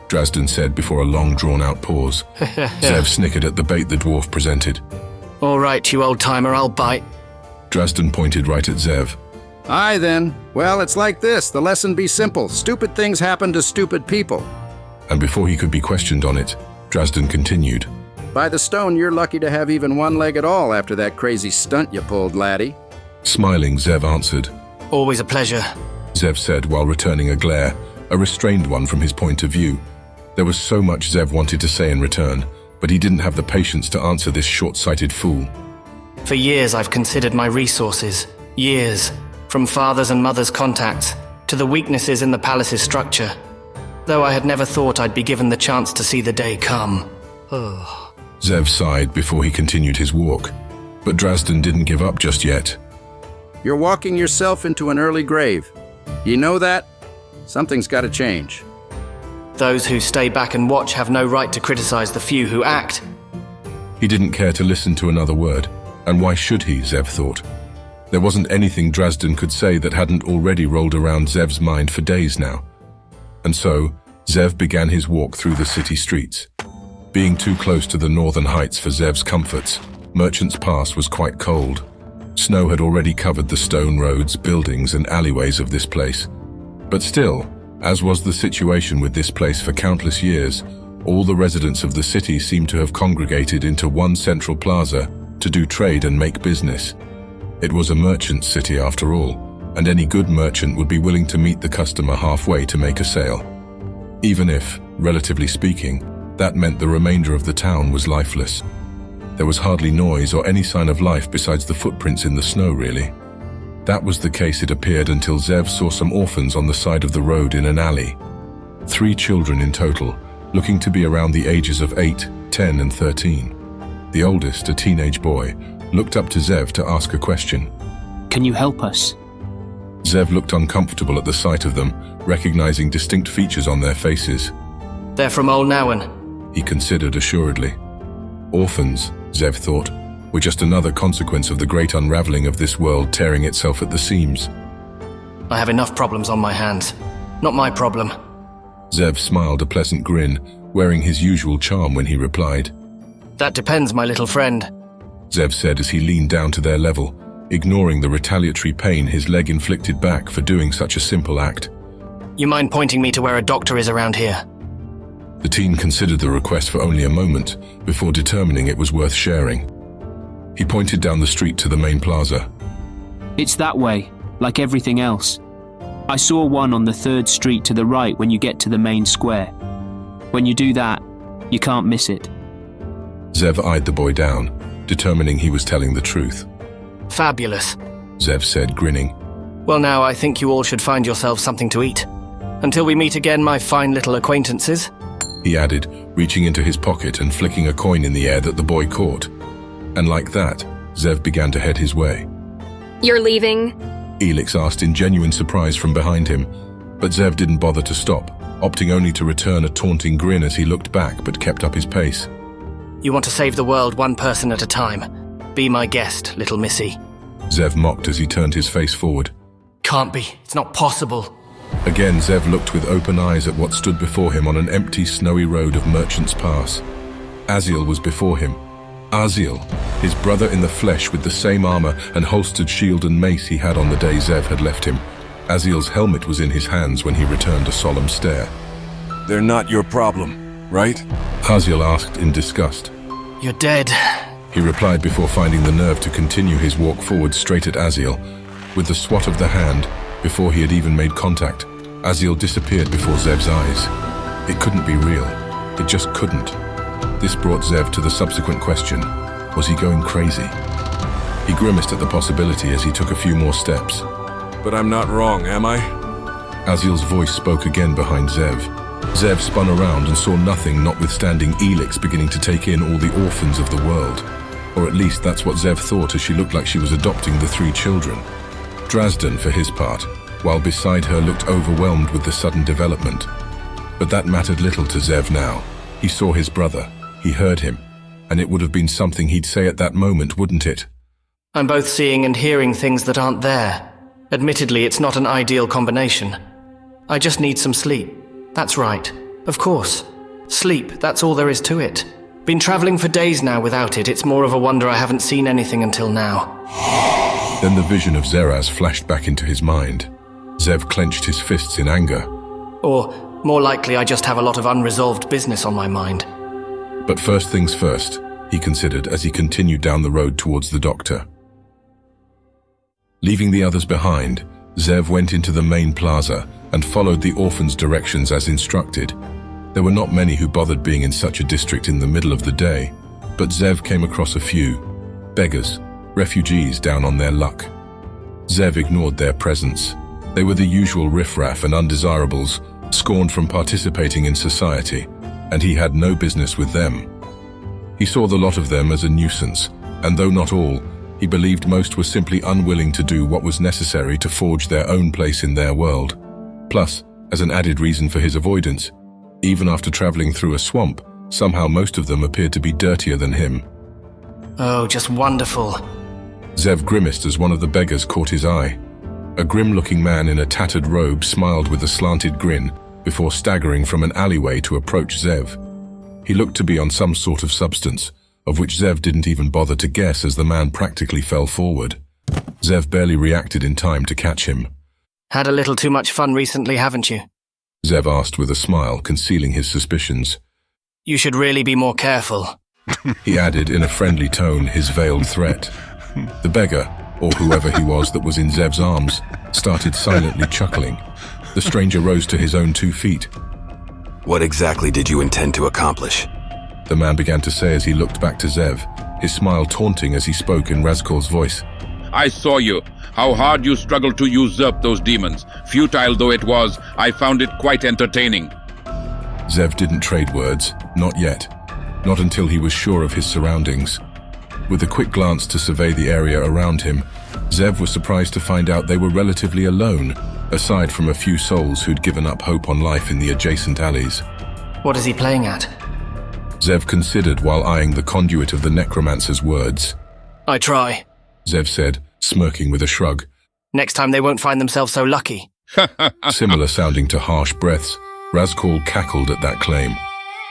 Drazden said before a long drawn-out pause. Zev snickered at the bait the dwarf presented. All right, you old-timer, I'll bite. Drazden pointed right at Zev. Aye then. Well, it's like this. The lesson be simple. Stupid things happen to stupid people. And before he could be questioned on it, Drazden continued. By the stone, you're lucky to have even one leg at all after that crazy stunt you pulled, laddie. Smiling, Zev answered. Always a pleasure, Zev said while returning a glare, a restrained one from his point of view. There was so much Zev wanted to say in return, but he didn't have the patience to answer this short-sighted fool. For years I've considered my resources. Years. From father's and mother's contacts, to the weaknesses in the palace's structure. Though I had never thought I'd be given the chance to see the day come. Zev sighed before he continued his walk. But Drazden didn't give up just yet. You're walking yourself into an early grave. You know that? Something's got to change. Those who stay back and watch have no right to criticize the few who act. He didn't care to listen to another word, and why should he, Zev thought. There wasn't anything Drazden could say that hadn't already rolled around Zev's mind for days now. And so, Zev began his walk through the city streets. Being too close to the northern heights for Zev's comforts, Merchant's Pass was quite cold. Snow had already covered the stone roads, buildings, and alleyways of this place. But still, as was the situation with this place for countless years, all the residents of the city seemed to have congregated into one central plaza to do trade and make business. It was a merchant's city after all, and any good merchant would be willing to meet the customer halfway to make a sale. Even if, relatively speaking, that meant the remainder of the town was lifeless. There was hardly noise or any sign of life besides the footprints in the snow, really. That was the case, it appeared, until Zev saw some orphans on the side of the road in an alley. 3 children in total, looking to be around the ages of 8, 10, and 13. The oldest, a teenage boy, looked up to Zev to ask a question. Can you help us? Zev looked uncomfortable at the sight of them, recognizing distinct features on their faces. They're from Old Nowen, he considered assuredly. Orphans, Zev thought, were just another consequence of the great unraveling of this world tearing itself at the seams. I have enough problems on my hands. Not my problem. Zev smiled a pleasant grin, wearing his usual charm when he replied. That depends, my little friend, Zev said as he leaned down to their level, ignoring the retaliatory pain his leg inflicted back for doing such a simple act. You mind pointing me to where a doctor is around here? The teen considered the request for only a moment before determining it was worth sharing. He pointed down the street to the main plaza. It's that way, like everything else. I saw one on the 3rd street to the right when you get to the main square. When you do that, you can't miss it. Zev eyed the boy down, determining he was telling the truth. Fabulous, Zev said, grinning. Well now, I think you all should find yourselves something to eat. Until we meet again, my fine little acquaintances, he added, reaching into his pocket and flicking a coin in the air that the boy caught. And like that, Zev began to head his way. You're leaving? Elix asked in genuine surprise from behind him, but Zev didn't bother to stop, opting only to return a taunting grin as he looked back but kept up his pace. You want to save the world one person at a time. Be my guest, little missy. Zev mocked as he turned his face forward. Can't be. It's not possible. Again, Zev looked with open eyes at what stood before him on an empty, snowy road of Merchant's Pass. Aziel was before him. Aziel, his brother in the flesh with the same armor and holstered shield and mace he had on the day Zev had left him. Aziel's helmet was in his hands when he returned a solemn stare. They're not your problem, right? Aziel asked in disgust. You're dead, he replied before finding the nerve to continue his walk forward straight at Aziel. With the swat of the hand, before he had even made contact, Aziel disappeared before Zev's eyes. It couldn't be real. It just couldn't. This brought Zev to the subsequent question. Was he going crazy? He grimaced at the possibility as he took a few more steps. But I'm not wrong, am I? Aziel's voice spoke again behind Zev. Zev spun around and saw nothing notwithstanding Elix beginning to take in all the orphans of the world. Or at least that's what Zev thought as she looked like she was adopting the 3 children. Drazdan, for his part, while beside her, looked overwhelmed with the sudden development. But that mattered little to Zev now. He saw his brother, he heard him, and it would have been something he'd say at that moment, wouldn't it? I'm both seeing and hearing things that aren't there. Admittedly, it's not an ideal combination. I just need some sleep. That's right. Of course. Sleep, that's all there is to it. Been traveling for days now without it. It's more of a wonder I haven't seen anything until now. Then the vision of Zeraz flashed back into his mind. Zev clenched his fists in anger. Or, more likely, I just have a lot of unresolved business on my mind. But first things first, he considered as he continued down the road towards the doctor. Leaving the others behind, Zev went into the main plaza and followed the orphans' directions as instructed. There were not many who bothered being in such a district in the middle of the day, but Zev came across a few. Beggars, refugees down on their luck. Zev ignored their presence. They were the usual riffraff and undesirables, scorned from participating in society, and he had no business with them. He saw the lot of them as a nuisance, and though not all, he believed most were simply unwilling to do what was necessary to forge their own place in their world. Plus, as an added reason for his avoidance, even after traveling through a swamp, somehow most of them appeared to be dirtier than him. Oh, just wonderful. Zev grimaced as one of the beggars caught his eye. A grim-looking man in a tattered robe smiled with a slanted grin before staggering from an alleyway to approach Zev. He looked to be on some sort of substance, of which Zev didn't even bother to guess as the man practically fell forward. Zev barely reacted in time to catch him. Had a little too much fun recently, haven't you? Zev asked with a smile, concealing his suspicions. You should really be more careful. He added in a friendly tone his veiled threat. The beggar, or whoever he was that was in Zev's arms, started silently chuckling. The stranger rose to his own 2 feet. What exactly did you intend to accomplish? The man began to say as he looked back to Zev, his smile taunting as he spoke in Razkol's voice. I saw you. How hard you struggled to usurp those demons. Futile though it was, I found it quite entertaining. Zev didn't trade words, not yet. Not until he was sure of his surroundings. With a quick glance to survey the area around him, Zev was surprised to find out they were relatively alone, aside from a few souls who'd given up hope on life in the adjacent alleys. What is he playing at? Zev considered while eyeing the conduit of the necromancer's words. I try, Zev said, smirking with a shrug. Next time they won't find themselves so lucky. Similar sounding to harsh breaths, Razkol cackled at that claim.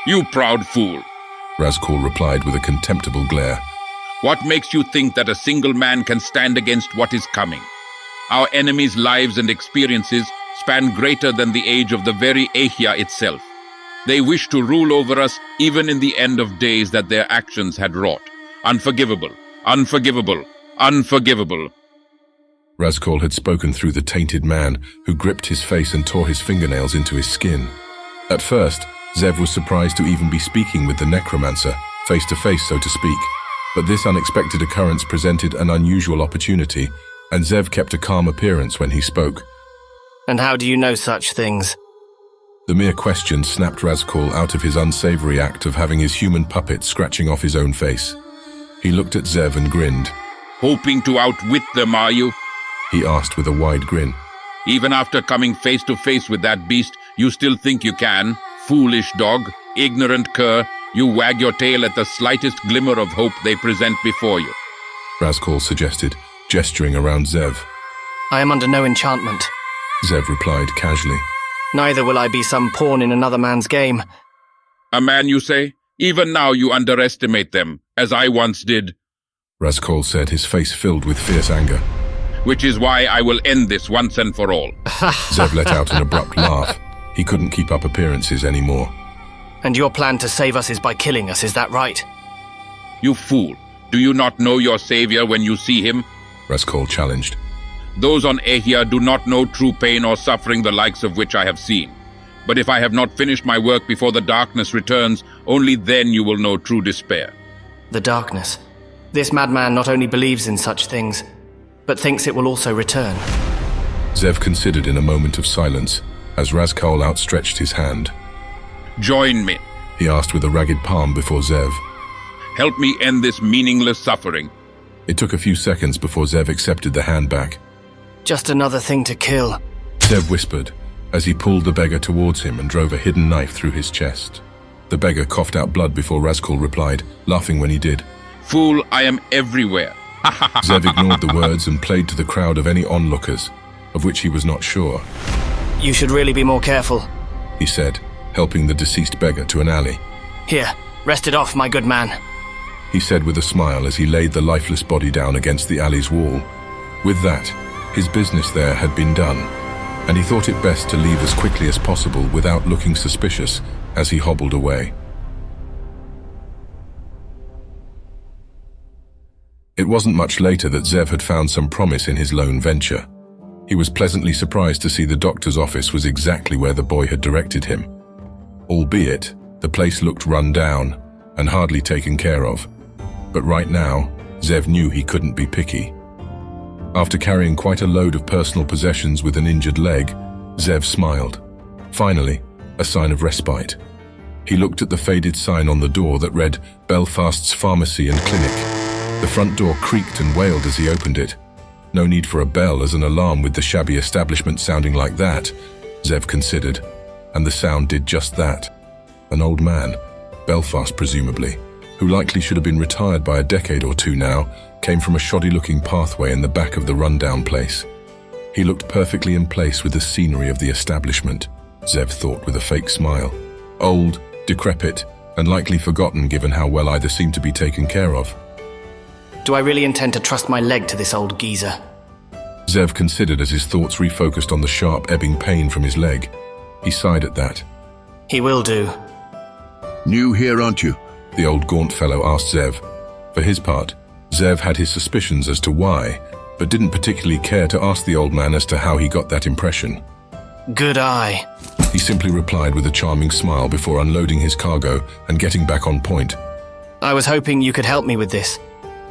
You proud fool, Razkol replied with a contemptible glare. What makes you think that a single man can stand against what is coming? Our enemies' lives and experiences span greater than the age of the very Ahia itself. They wish to rule over us even in the end of days that their actions had wrought. Unforgivable, unforgivable, unforgivable. Razkol had spoken through the tainted man, who gripped his face and tore his fingernails into his skin. At first, Zev was surprised to even be speaking with the necromancer, face to face, so to speak. But this unexpected occurrence presented an unusual opportunity, and Zev kept a calm appearance when he spoke. And how do you know such things? The mere question snapped Razkol out of his unsavory act of having his human puppet scratching off his own face. He looked at Zev and grinned. Hoping to outwit them, are you? He asked with a wide grin. Even after coming face to face with that beast, you still think you can? Foolish dog, ignorant cur, you wag your tail at the slightest glimmer of hope they present before you. Razkol suggested, gesturing around Zev. I am under no enchantment, Zev replied casually. Neither will I be some pawn in another man's game. A man, you say? Even now you underestimate them, as I once did. Razkol said, his face filled with fierce anger. Which is why I will end this once and for all. Zev let out an abrupt laugh. He couldn't keep up appearances anymore. And your plan to save us is by killing us, is that right? You fool. Do you not know your savior when you see him? Razkol challenged. Those on Ahia do not know true pain or suffering the likes of which I have seen. But if I have not finished my work before the darkness returns, only then you will know true despair. The darkness. This madman not only believes in such things, but thinks it will also return. Zev considered in a moment of silence, as Razkol outstretched his hand. Join me. He asked with a ragged palm before Zev. Help me end this meaningless suffering. It took a few seconds before Zev accepted the hand back. Just another thing to kill, Zev whispered as he pulled the beggar towards him and drove a hidden knife through his chest. The beggar coughed out blood before Razkul replied, laughing when he did. Fool, I am everywhere. Zev ignored the words and played to the crowd of any onlookers, of which he was not sure. You should really be more careful, he said, helping the deceased beggar to an alley. Here, rest it off, my good man, he said with a smile as he laid the lifeless body down against the alley's wall. With that, his business there had been done, and he thought it best to leave as quickly as possible without looking suspicious as he hobbled away. It wasn't much later that Zev had found some promise in his lone venture. He was pleasantly surprised to see the doctor's office was exactly where the boy had directed him. Albeit, the place looked run down and hardly taken care of. But right now, Zev knew he couldn't be picky. After carrying quite a load of personal possessions with an injured leg, Zev smiled. Finally, a sign of respite. He looked at the faded sign on the door that read Belfast's Pharmacy and Clinic. The front door creaked and wailed as he opened it. No need for a bell as an alarm with the shabby establishment sounding like that, Zev considered, and the sound did just that. An old man, Belfast presumably, who likely should have been retired by a decade or two now, came from a shoddy-looking pathway in the back of the rundown place. He looked perfectly in place with the scenery of the establishment, Zev thought with a fake smile. Old, decrepit, and likely forgotten given how well either seemed to be taken care of. Do I really intend to trust my leg to this old geezer? Zev considered as his thoughts refocused on the sharp, ebbing pain from his leg. He sighed at that. He will do. New here, aren't you? The old gaunt fellow asked Zev. For his part, Zev had his suspicions as to why, but didn't particularly care to ask the old man as to how he got that impression. Good eye, he simply replied with a charming smile before unloading his cargo and getting back on point. I was hoping you could help me with this.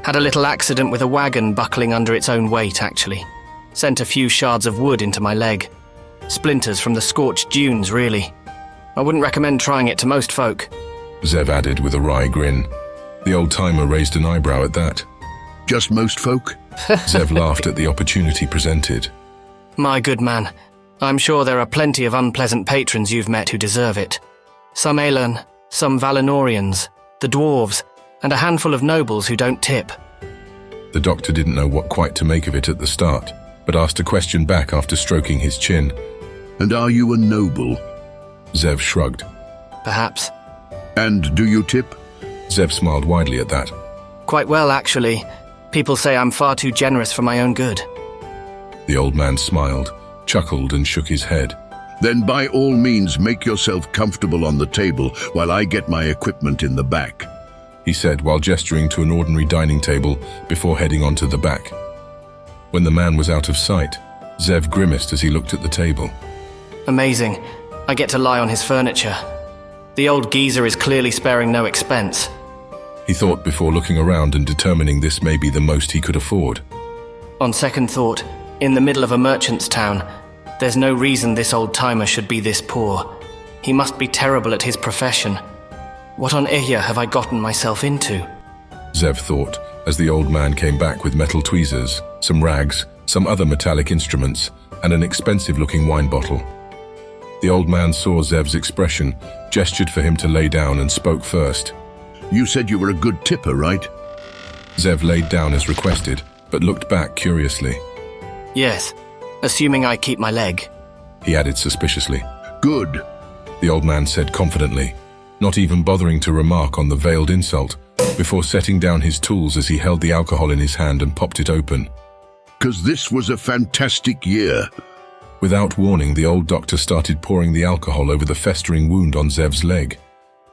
Had a little accident with a wagon buckling under its own weight, actually. Sent a few shards of wood into my leg. Splinters from the scorched dunes, really. I wouldn't recommend trying it to most folk, Zev added with a wry grin. The old-timer raised an eyebrow at that. Just most folk? Zev laughed at the opportunity presented. My good man, I'm sure there are plenty of unpleasant patrons you've met who deserve it. Some E.C.E.N, some Valinorians, the dwarves, and a handful of nobles who don't tip. The doctor didn't know what quite to make of it at the start, but asked a question back after stroking his chin. And are you a noble? Zev shrugged. Perhaps. And do you tip? Zev smiled widely at that. Quite well, actually. People say I'm far too generous for my own good. The old man smiled, chuckled and shook his head. Then by all means make yourself comfortable on the table while I get my equipment in the back, he said while gesturing to an ordinary dining table before heading onto the back. When the man was out of sight, Zev grimaced as he looked at the table. Amazing. I get to lie on his furniture. The old geezer is clearly sparing no expense. He thought before looking around and determining this may be the most he could afford. On second thought, in the middle of a merchant's town, there's no reason this old-timer should be this poor. He must be terrible at his profession. What on Ihya have I gotten myself into? Zev thought, as the old man came back with metal tweezers, some rags, some other metallic instruments, and an expensive-looking wine bottle. The old man saw Zev's expression, gestured for him to lay down and spoke first. You said you were a good tipper, right? Zev laid down as requested, but looked back curiously. Yes, assuming I keep my leg, he added suspiciously. Good, the old man said confidently, not even bothering to remark on the veiled insult, before setting down his tools as he held the alcohol in his hand and popped it open. 'Cause this was a fantastic year. Without warning, the old doctor started pouring the alcohol over the festering wound on Zev's leg.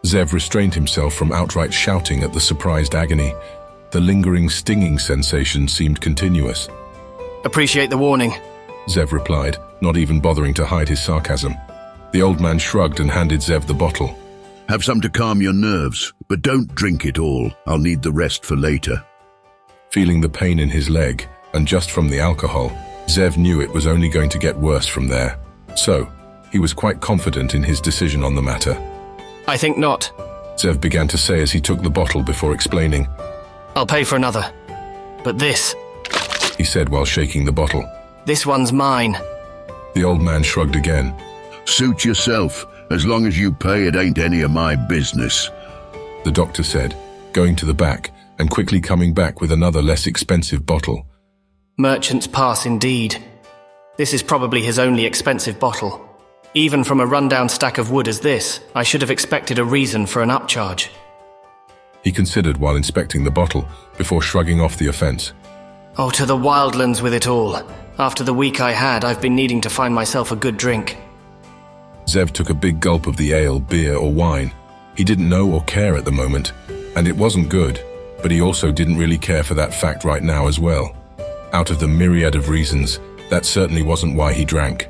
Zev restrained himself from outright shouting at the surprised agony. The lingering, stinging sensation seemed continuous. Appreciate the warning, Zev replied, not even bothering to hide his sarcasm. The old man shrugged and handed Zev the bottle. Have some to calm your nerves, but don't drink it all. I'll need the rest for later. Feeling the pain in his leg, and just from the alcohol, Zev knew it was only going to get worse from there. So, he was quite confident in his decision on the matter. I think not. Zev began to say as he took the bottle before explaining. I'll pay for another. But this, he said while shaking the bottle. This one's mine. The old man shrugged again. Suit yourself. As long as you pay, it ain't any of my business, the doctor said, going to the back and quickly coming back with another less expensive bottle. Merchant's Pass indeed. This is probably his only expensive bottle. Even from a rundown stack of wood as this, I should have expected a reason for an upcharge. He considered while inspecting the bottle before shrugging off the offence. Oh, to the wildlands with it all. After the week I had, I've been needing to find myself a good drink. Zev took a big gulp of the ale, beer or wine. He didn't know or care at the moment, and it wasn't good, but he also didn't really care for that fact right now as well. Out of the myriad of reasons, that certainly wasn't why he drank.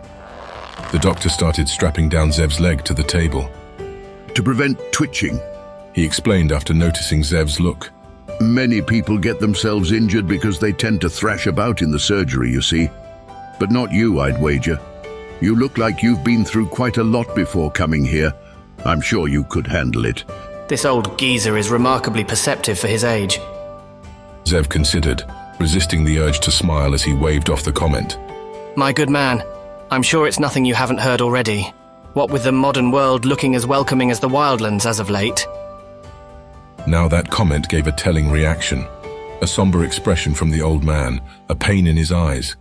The doctor started strapping down Zev's leg to the table. To prevent twitching, he explained after noticing Zev's look. Many people get themselves injured because they tend to thrash about in the surgery, you see. But not you, I'd wager. You look like you've been through quite a lot before coming here. I'm sure you could handle it. This old geezer is remarkably perceptive for his age. Zev considered, resisting the urge to smile as he waved off the comment. My good man, I'm sure it's nothing you haven't heard already. What with the modern world looking as welcoming as the wildlands as of late. Now that comment gave a telling reaction. A somber expression from the old man, a pain in his eyes.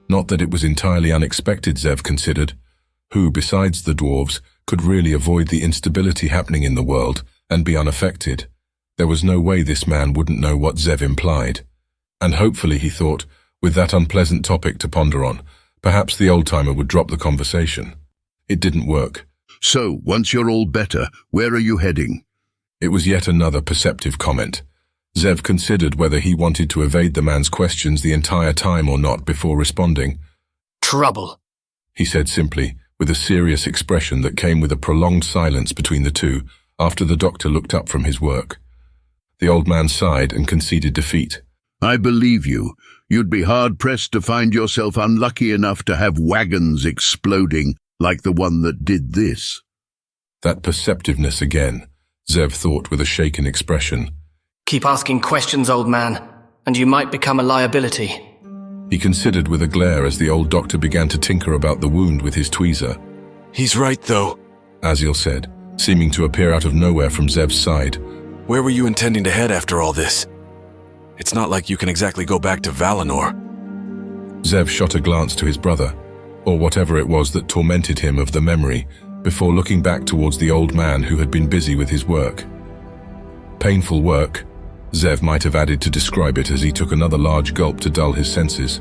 Not that it was entirely unexpected, Zev considered. Who, besides the dwarves, could really avoid the instability happening in the world and be unaffected? There was no way this man wouldn't know what Zev implied. And hopefully, he thought, with that unpleasant topic to ponder on, perhaps the old-timer would drop the conversation. It didn't work. So, once you're all better, where are you heading? It was yet another perceptive comment. Zev considered whether he wanted to evade the man's questions the entire time or not before responding. Trouble, he said simply, with a serious expression that came with a prolonged silence between the two after the doctor looked up from his work. The old man sighed and conceded defeat. I believe you. You'd be hard-pressed to find yourself unlucky enough to have wagons exploding like the one that did this. That perceptiveness again, Zev thought with a shaken expression. Keep asking questions, old man, and you might become a liability. He considered with a glare as the old doctor began to tinker about the wound with his tweezer. He's right, though, Aziel said, seeming to appear out of nowhere from Zev's side. Where were you intending to head after all this? It's not like you can exactly go back to Valinor. Zev shot a glance to his brother, or whatever it was that tormented him of the memory, before looking back towards the old man who had been busy with his work. Painful work, Zev might have added to describe it as he took another large gulp to dull his senses.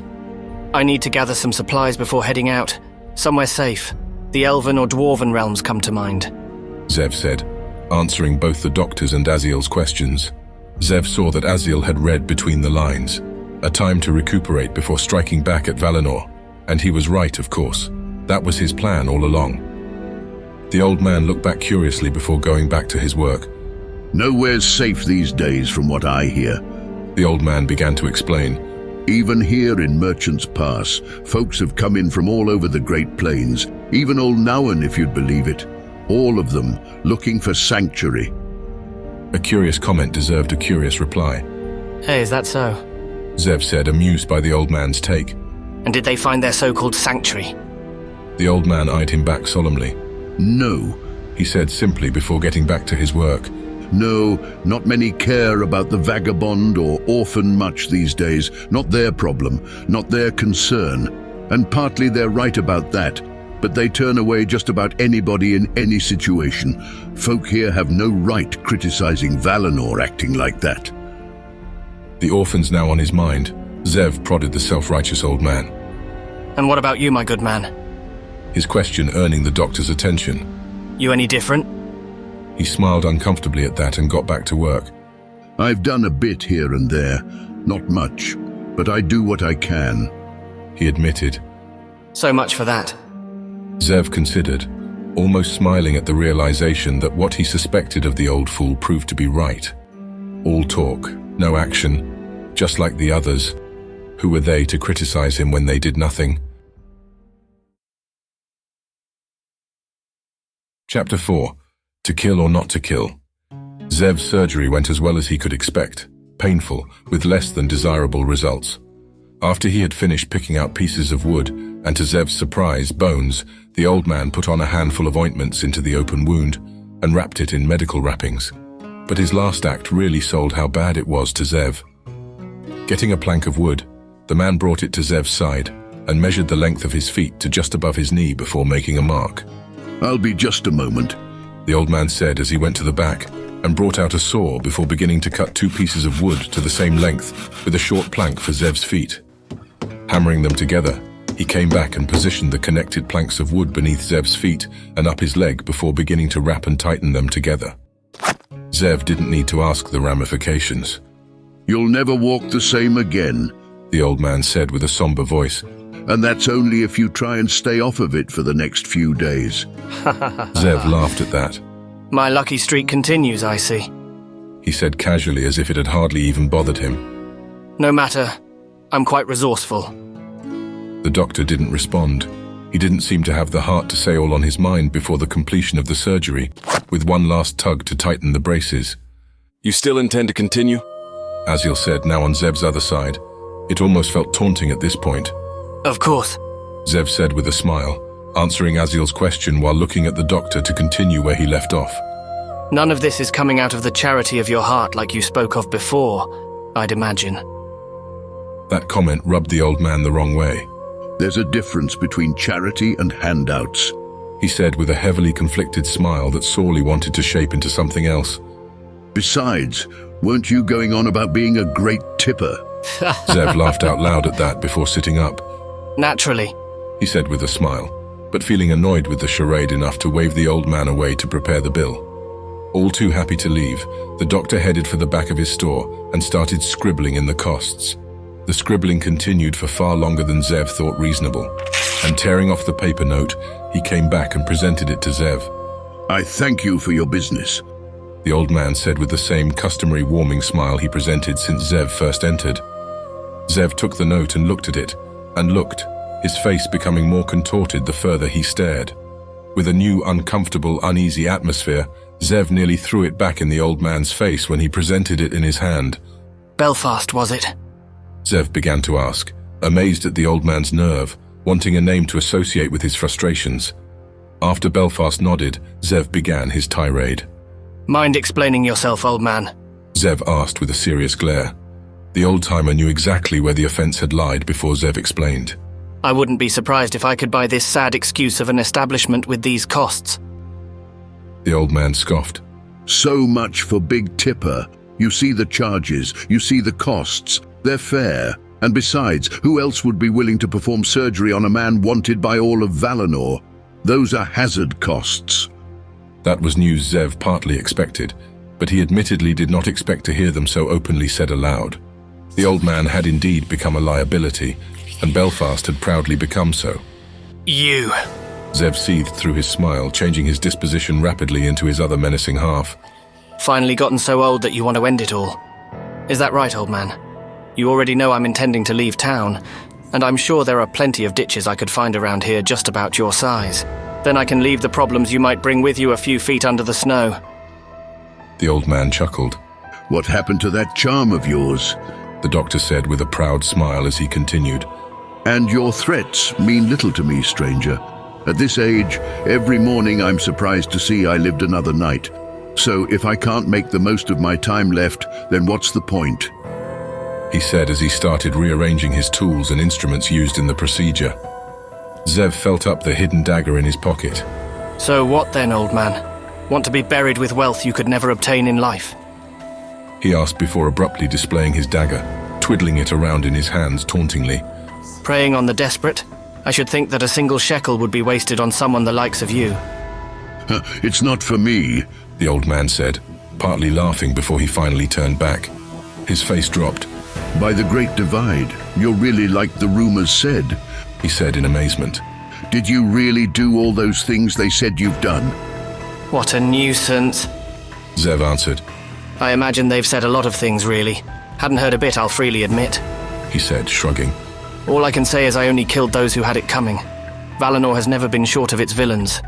I need to gather some supplies before heading out. Somewhere safe. The elven or dwarven realms come to mind, Zev said, answering both the doctor's and Aziel's questions. Zev saw that Aziel had read between the lines, a time to recuperate before striking back at Valinor, and he was right, of course. That was his plan all along. The old man looked back curiously before going back to his work. Nowhere's safe these days from what I hear, the old man began to explain. Even here in Merchant's Pass, folks have come in from all over the Great Plains, even old Nowan, if you'd believe it. All of them looking for sanctuary. A curious comment deserved a curious reply. Hey, is that so? Zev said, amused by the old man's take. And did they find their so-called sanctuary? The old man eyed him back solemnly. No, he said simply before getting back to his work. No, not many care about the vagabond or orphan much these days. Not their problem, not their concern. And partly they're right about that, but they turn away just about anybody in any situation. Folk here have no right criticizing Valinor acting like that. The orphan's now on his mind. Zev prodded the self-righteous old man. And what about you, my good man? His question earning the doctor's attention. You any different? He smiled uncomfortably at that and got back to work. I've done a bit here and there, not much, but I do what I can, he admitted. So much for that. Zev considered, almost smiling at the realization that what he suspected of the old fool proved to be right. All talk, no action, just like the others. Who were they to criticize him when they did nothing? Chapter 4. To kill or not to kill? Zev's surgery went as well as he could expect, painful, with less than desirable results. After he had finished picking out pieces of wood, and to Zev's surprise, bones, the old man put on a handful of ointments into the open wound and wrapped it in medical wrappings. But his last act really sold how bad it was to Zev. Getting a plank of wood, the man brought it to Zev's side and measured the length of his feet to just above his knee before making a mark. "I'll be just a moment," the old man said as he went to the back and brought out a saw before beginning to cut 2 pieces of wood to the same length with a short plank for Zev's feet. Hammering them together, he came back and positioned the connected planks of wood beneath Zev's feet and up his leg before beginning to wrap and tighten them together. Zev didn't need to ask the ramifications. "You'll never walk the same again," the old man said with a somber voice. "And that's only if you try and stay off of it for the next few days." Zev laughed at that. My lucky streak continues, I see. He said casually as if it had hardly even bothered him. No matter, I'm quite resourceful. The doctor didn't respond. He didn't seem to have the heart to say all on his mind before the completion of the surgery, with one last tug to tighten the braces. "You still intend to continue?" Aziel said, now on Zev's other side. It almost felt taunting at this point. Of course, Zev said with a smile, answering Aziel's question while looking at the doctor to continue where he left off. None of this is coming out of the charity of your heart like you spoke of before, I'd imagine. That comment rubbed the old man the wrong way. "There's a difference between charity and handouts," he said with a heavily conflicted smile that sorely wanted to shape into something else. "Besides, weren't you going on about being a great tipper?" Zev laughed out loud at that before sitting up. Naturally, he said with a smile, but feeling annoyed with the charade enough to wave the old man away to prepare the bill. All too happy to leave, the doctor headed for the back of his store and started scribbling in the costs. The scribbling continued for far longer than Zev thought reasonable, and tearing off the paper note, he came back and presented it to Zev. "I thank you for your business," the old man said with the same customary warming smile he presented since Zev first entered. Zev took the note and looked at it, and looked, his face becoming more contorted the further he stared. With a new uncomfortable, uneasy atmosphere, Zev nearly threw it back in the old man's face when he presented it in his hand. Belfast, was it? Zev began to ask, amazed at the old man's nerve, wanting a name to associate with his frustrations. After Belfast nodded, Zev began his tirade. Mind explaining yourself, old man? Zev asked with a serious glare. The old-timer knew exactly where the offense had lied before Zev explained. I wouldn't be surprised if I could buy this sad excuse of an establishment with these costs. The old man scoffed. "So much for Big Tipper. You see the charges, you see the costs. They're fair. And besides, who else would be willing to perform surgery on a man wanted by all of Valinor? Those are hazard costs." That was news Zev partly expected, but he admittedly did not expect to hear them so openly said aloud. The old man had indeed become a liability, and Belfast had proudly become so. You! Zev seethed through his smile, changing his disposition rapidly into his other menacing half. Finally gotten so old that you want to end it all. Is that right, old man? You already know I'm intending to leave town, and I'm sure there are plenty of ditches I could find around here just about your size. Then I can leave the problems you might bring with you a few feet under the snow. The old man chuckled. "What happened to that charm of yours?" the doctor said with a proud smile as he continued. "And your threats mean little to me, stranger. At this age, every morning I'm surprised to see I lived another night. So if I can't make the most of my time left, then what's the point?" he said as he started rearranging his tools and instruments used in the procedure. Zev felt up the hidden dagger in his pocket. So what then, old man? Want to be buried with wealth you could never obtain in life? He asked before abruptly displaying his dagger, twiddling it around in his hands tauntingly. Preying on the desperate? I should think that a single shekel would be wasted on someone the likes of you. "It's not for me," the old man said, partly laughing before he finally turned back. His face dropped. "By the Great Divide, you're really like the rumors said," he said in amazement. "Did you really do all those things they said you've done?" What a nuisance, Zev answered. I imagine they've said a lot of things, really. Hadn't heard a bit, I'll freely admit, he said, shrugging. All I can say is I only killed those who had it coming. Valinor has never been short of its villains.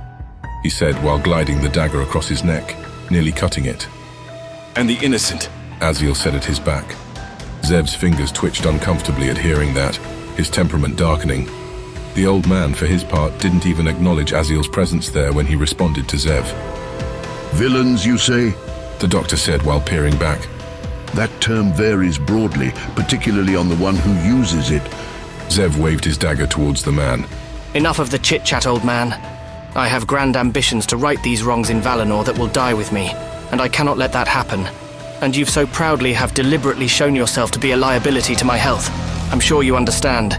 he said while gliding the dagger across his neck, nearly cutting it. And the innocent, Aziel said at his back. Zev's fingers twitched uncomfortably at hearing that, his temperament darkening. The old man, for his part, didn't even acknowledge Aziel's presence there when he responded to Zev. Villains, you say? The doctor said while peering back. That term varies broadly, particularly on the one who uses it. Zev waved his dagger towards the man. Enough of the chit-chat, old man. I have grand ambitions to right these wrongs in Valinor that will die with me, and I cannot let that happen. And you've so proudly have deliberately shown yourself to be a liability to my health. I'm sure you understand.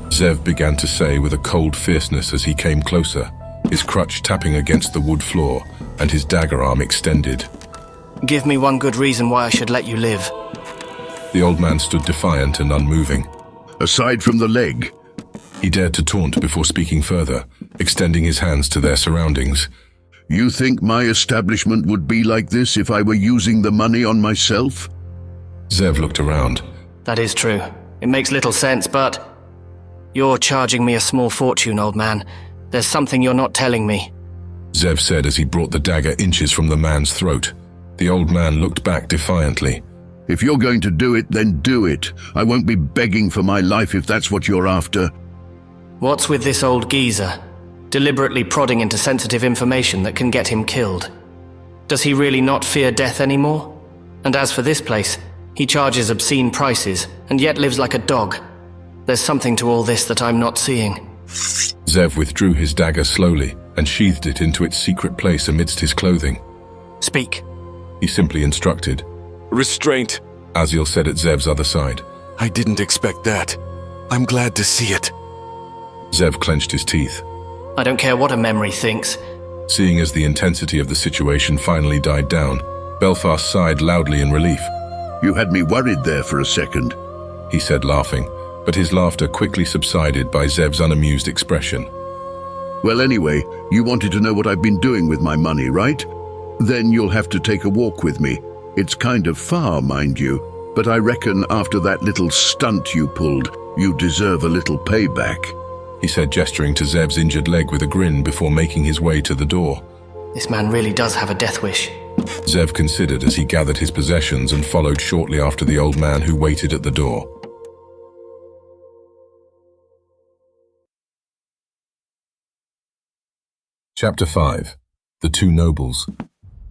Zev began to say with a cold fierceness as he came closer, his crutch tapping against the wood floor and his dagger arm extended. Give me one good reason why I should let you live. The old man stood defiant and unmoving. Aside from the leg. He dared to taunt before speaking further, extending his hands to their surroundings. You think my establishment would be like this if I were using the money on myself? Zev looked around. That is true. It makes little sense, but... You're charging me a small fortune, old man. There's something you're not telling me. Zev said as he brought the dagger inches from the man's throat. The old man looked back defiantly. If you're going to do it, then do it. I won't be begging for my life if that's what you're after. What's with this old geezer? Deliberately prodding into sensitive information that can get him killed. Does he really not fear death anymore? And as for this place, he charges obscene prices, and yet lives like a dog. There's something to all this that I'm not seeing. Zev withdrew his dagger slowly and sheathed it into its secret place amidst his clothing. Speak, he simply instructed. Restraint, Aziel said at Zev's other side. I didn't expect that. I'm glad to see it. Zev clenched his teeth. I don't care what a memory thinks. Seeing as the intensity of the situation finally died down, Belfast sighed loudly in relief. You had me worried there for a second, he said, laughing, but his laughter quickly subsided by Zev's unamused expression. Well, anyway, you wanted to know what I've been doing with my money, right? Then you'll have to take a walk with me. It's kind of far, mind you, but I reckon after that little stunt you pulled, you deserve a little payback, he said, gesturing to Zev's injured leg with a grin before making his way to the door. This man really does have a death wish. Zev considered as he gathered his possessions and followed shortly after the old man who waited at the door. Chapter 5. The Two Nobles.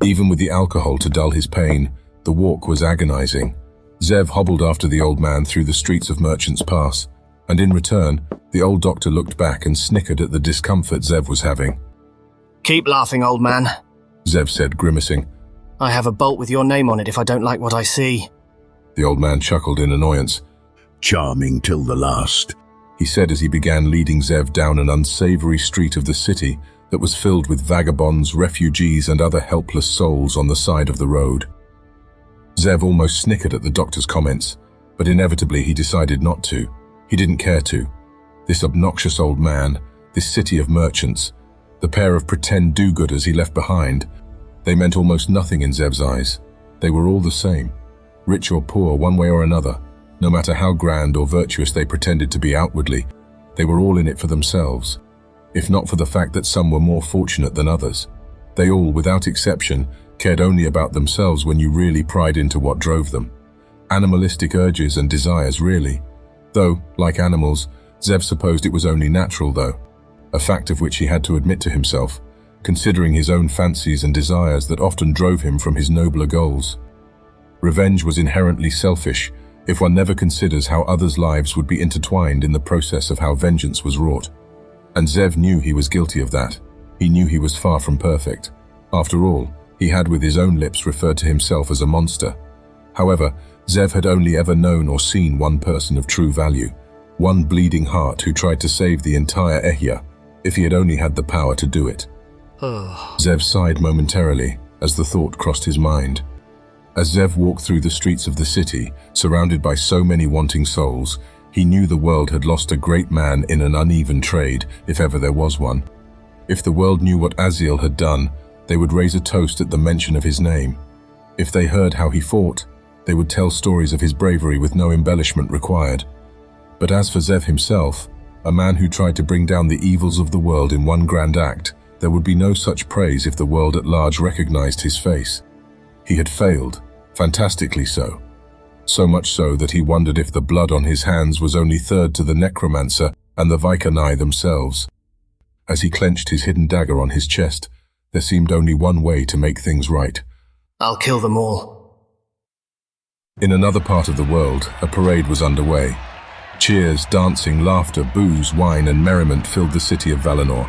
Even with the alcohol to dull his pain, the walk was agonizing. Zev hobbled after the old man through the streets of Merchant's Pass, and in return, the old doctor looked back and snickered at the discomfort Zev was having. Keep laughing, old man, Zev said, grimacing. I have a bolt with your name on it if I don't like what I see. The old man chuckled in annoyance. Charming till the last, he said as he began leading Zev down an unsavory street of the city that was filled with vagabonds, refugees, and other helpless souls on the side of the road. Zev almost snickered at the doctor's comments, but inevitably he decided not to. He didn't care to. This obnoxious old man, this city of merchants, the pair of pretend do-gooders he left behind, they meant almost nothing in Zev's eyes. They were all the same, rich or poor, one way or another. No matter how grand or virtuous they pretended to be outwardly, they were all in it for themselves. If not for the fact that some were more fortunate than others. They all, without exception, cared only about themselves when you really pried into what drove them. Animalistic urges and desires, really. Though, like animals, Zev supposed it was only natural, though. A fact of which he had to admit to himself, considering his own fancies and desires that often drove him from his nobler goals. Revenge was inherently selfish, if one never considers how others' lives would be intertwined in the process of how vengeance was wrought. And Zev knew he was guilty of that. He knew he was far from perfect. After all, he had with his own lips referred to himself as a monster. However, Zev had only ever known or seen one person of true value, one bleeding heart who tried to save the entire Ehya, if he had only had the power to do it. Zev sighed momentarily as the thought crossed his mind. As Zev walked through the streets of the city, surrounded by so many wanting souls, he knew the world had lost a great man in an uneven trade, if ever there was one. If the world knew what Aziel had done, they would raise a toast at the mention of his name. If they heard how he fought, they would tell stories of his bravery with no embellishment required. But as for Zev himself, a man who tried to bring down the evils of the world in one grand act, There would be no such praise if the world at large recognized his face. He had failed, fantastically so. So much so that he wondered if the blood on his hands was only third to the necromancer and the Vaikanai themselves. As he clenched his hidden dagger on his chest, there seemed only one way to make things right. I'll kill them all. In another part of the world, a parade was underway. Cheers, dancing, laughter, booze, wine, and merriment filled the city of Valinor.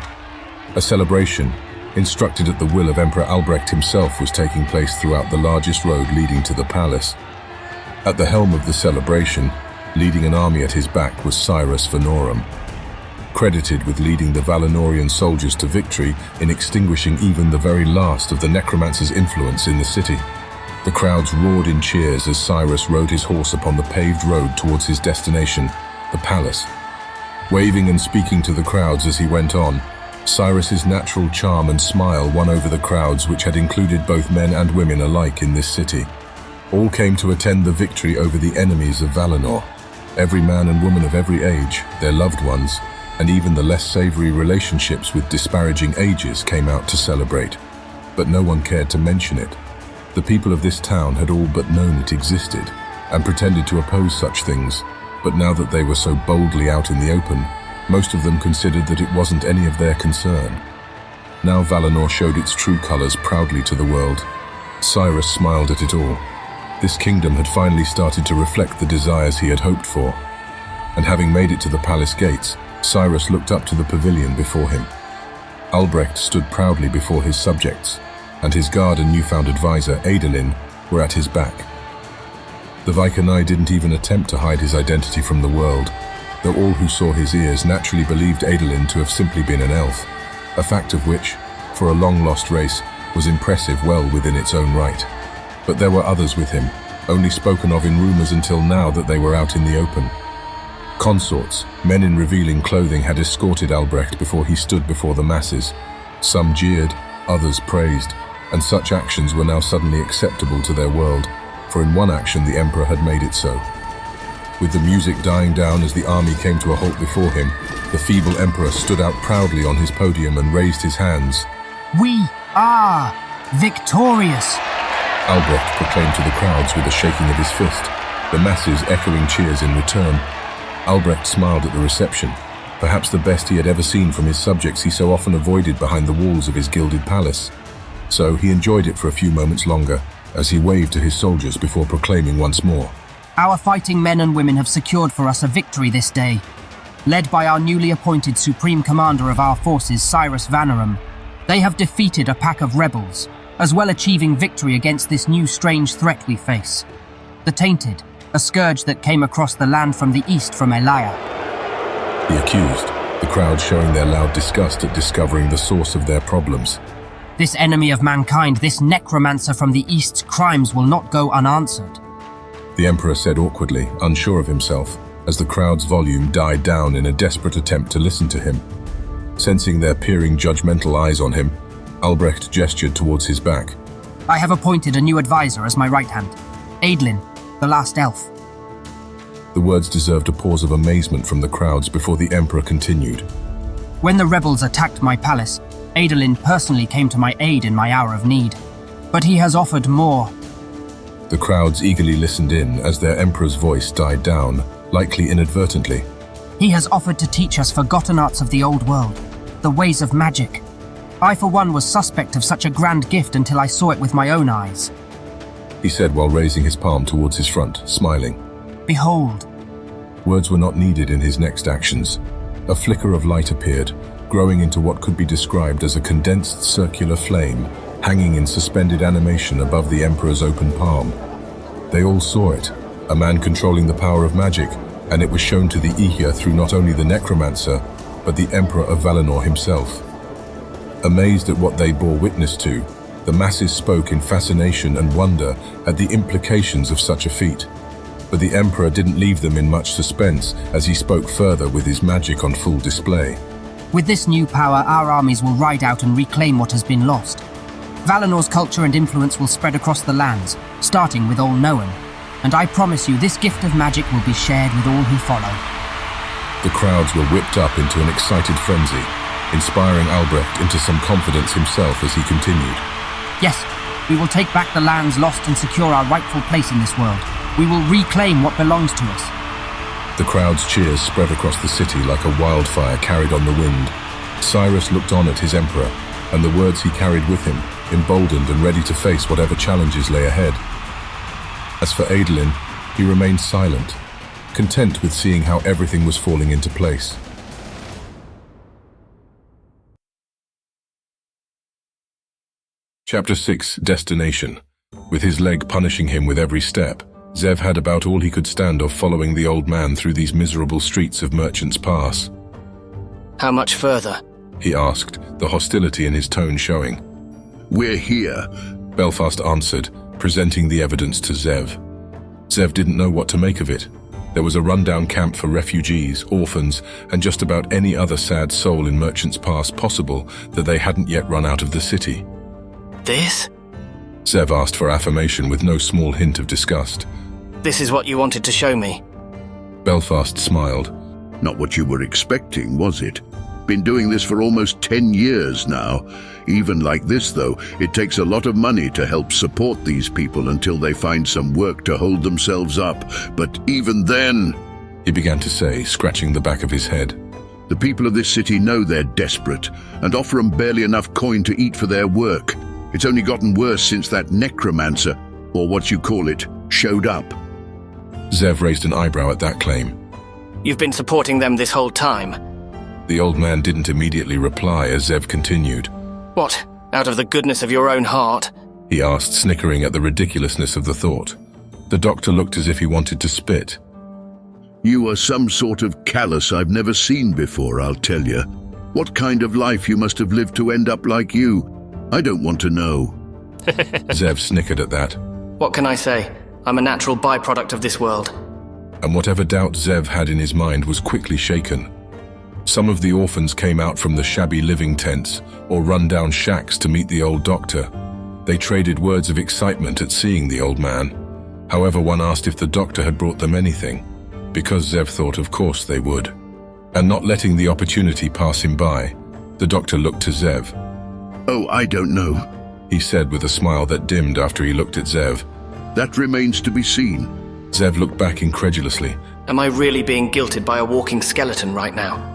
A celebration, instructed at the will of Emperor Albrecht himself, was taking place throughout the largest road leading to the palace. At the helm of the celebration, leading an army at his back, was Cyrus Vanorum. Credited with leading the Valinorian soldiers to victory in extinguishing even the very last of the necromancer's influence in the city. The crowds roared in cheers as Cyrus rode his horse upon the paved road towards his destination, the palace. Waving and speaking to the crowds as he went on, Cyrus's natural charm and smile won over the crowds, which had included both men and women alike in this city. All came to attend the victory over the enemies of Valinor. Every man and woman of every age, their loved ones, and even the less savory relationships with disparaging ages came out to celebrate. But no one cared to mention it. The people of this town had all but known it existed, and pretended to oppose such things, but now that they were so boldly out in the open, most of them considered that it wasn't any of their concern. Now Valinor showed its true colors proudly to the world. Cyrus smiled at it all. This kingdom had finally started to reflect the desires he had hoped for. And having made it to the palace gates, Cyrus looked up to the pavilion before him. Albrecht stood proudly before his subjects, and his guard and newfound advisor, Adolin, were at his back. The Vaikanai didn't even attempt to hide his identity from the world, though all who saw his ears naturally believed Adolin to have simply been an elf, a fact of which, for a long-lost race, was impressive well within its own right. But there were others with him, only spoken of in rumors until now that they were out in the open. Consorts, men in revealing clothing, had escorted Albrecht before he stood before the masses. Some jeered, others praised, and such actions were now suddenly acceptable to their world, for in one action the Emperor had made it so. With the music dying down as the army came to a halt before him, the feeble Emperor stood out proudly on his podium and raised his hands. "We are victorious!" Albrecht proclaimed to the crowds with a shaking of his fist, the masses echoing cheers in return. Albrecht smiled at the reception, perhaps the best he had ever seen from his subjects he so often avoided behind the walls of his gilded palace. So he enjoyed it for a few moments longer, as he waved to his soldiers before proclaiming once more. "Our fighting men and women have secured for us a victory this day. Led by our newly appointed Supreme Commander of our forces, Cyrus Vanorum, they have defeated a pack of rebels, as well achieving victory against this new strange threat we face. The Tainted, a scourge that came across the land from the east from Elia." He accused, the crowd showing their loud disgust at discovering the source of their problems. "This enemy of mankind, this necromancer from the east's crimes will not go unanswered." The Emperor said awkwardly, unsure of himself, as the crowd's volume died down in a desperate attempt to listen to him. Sensing their peering, judgmental eyes on him, Albrecht gestured towards his back. "I have appointed a new advisor as my right hand, Adolin, the last elf." The words deserved a pause of amazement from the crowds before the Emperor continued. "When the rebels attacked my palace, Adolin personally came to my aid in my hour of need. But he has offered more." The crowds eagerly listened in as their Emperor's voice died down, likely inadvertently. "He has offered to teach us forgotten arts of the old world, the ways of magic. I, for one, was suspect of such a grand gift until I saw it with my own eyes," he said while raising his palm towards his front, smiling. "Behold." Words were not needed in his next actions. A flicker of light appeared, growing into what could be described as a condensed circular flame, hanging in suspended animation above the Emperor's open palm. They all saw it, a man controlling the power of magic, and it was shown to the eager through not only the necromancer, but the Emperor of Valinor himself. Amazed at what they bore witness to, the masses spoke in fascination and wonder at the implications of such a feat. But the Emperor didn't leave them in much suspense as he spoke further with his magic on full display. "With this new power, our armies will ride out and reclaim what has been lost. Valinor's culture and influence will spread across the lands, starting with all known. And I promise you, this gift of magic will be shared with all who follow." The crowds were whipped up into an excited frenzy. inspiring Albrecht into some confidence himself as he continued. Yes, we will take back the lands lost and secure our rightful place in this world. We will reclaim what belongs to us. The crowd's cheers spread across the city like a wildfire carried on the wind. Cyrus looked on at his emperor, and the words he carried with him, emboldened and ready to face whatever challenges lay ahead. As for Adolin, he remained silent, content with seeing how everything was falling into place. Chapter 6, Destination. With his leg punishing him with every step, Zev had about all he could stand of following the old man through these miserable streets of Merchant's Pass. How much further? He asked, the hostility in his tone showing. We're here, Belfast answered, presenting the evidence to Zev. Zev didn't know what to make of it. There was a rundown camp for refugees, orphans, and just about any other sad soul in Merchant's Pass possible that they hadn't yet run out of the city. This? Zev asked for affirmation with no small hint of disgust. This is what you wanted to show me? Belfast smiled. Not what you were expecting, was it? Been doing this for almost 10 years now. Even like this, though, it takes a lot of money to help support these people until they find some work to hold themselves up. But even then, he began to say, scratching the back of his head, the people of this city know they're desperate and offer them barely enough coin to eat for their work. It's only gotten worse since that necromancer, or what you call it, showed up. Zev raised an eyebrow at that claim. You've been supporting them this whole time? The old man didn't immediately reply as Zev continued. What, out of the goodness of your own heart? He asked, snickering at the ridiculousness of the thought. The doctor looked as if he wanted to spit. You are some sort of callous I've never seen before, I'll tell you. What kind of life you must have lived to end up like you? I don't want to know. Zev snickered at that. What can I say? I'm a natural byproduct of this world. And whatever doubt Zev had in his mind was quickly shaken. Some of the orphans came out from the shabby living tents or run-down shacks to meet the old doctor. They traded words of excitement at seeing the old man. However, one asked if the doctor had brought them anything, because Zev thought of course they would. And not letting the opportunity pass him by, the doctor looked to Zev. Oh, I don't know, he said with a smile that dimmed after he looked at Zev. That remains to be seen. Zev looked back incredulously. Am I really being guilted by a walking skeleton right now?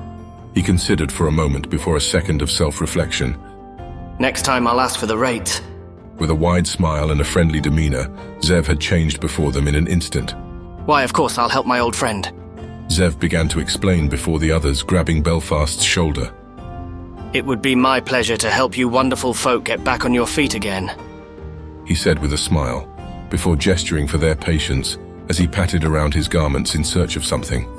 He considered for a moment before a second of self-reflection. Next time I'll ask for the rates. With a wide smile and a friendly demeanor, Zev had changed before them in an instant. Why, of course, I'll help my old friend. Zev began to explain before the others, grabbing Belfast's shoulder. It would be my pleasure to help you wonderful folk get back on your feet again, he said with a smile, before gesturing for their patience as he patted around his garments in search of something.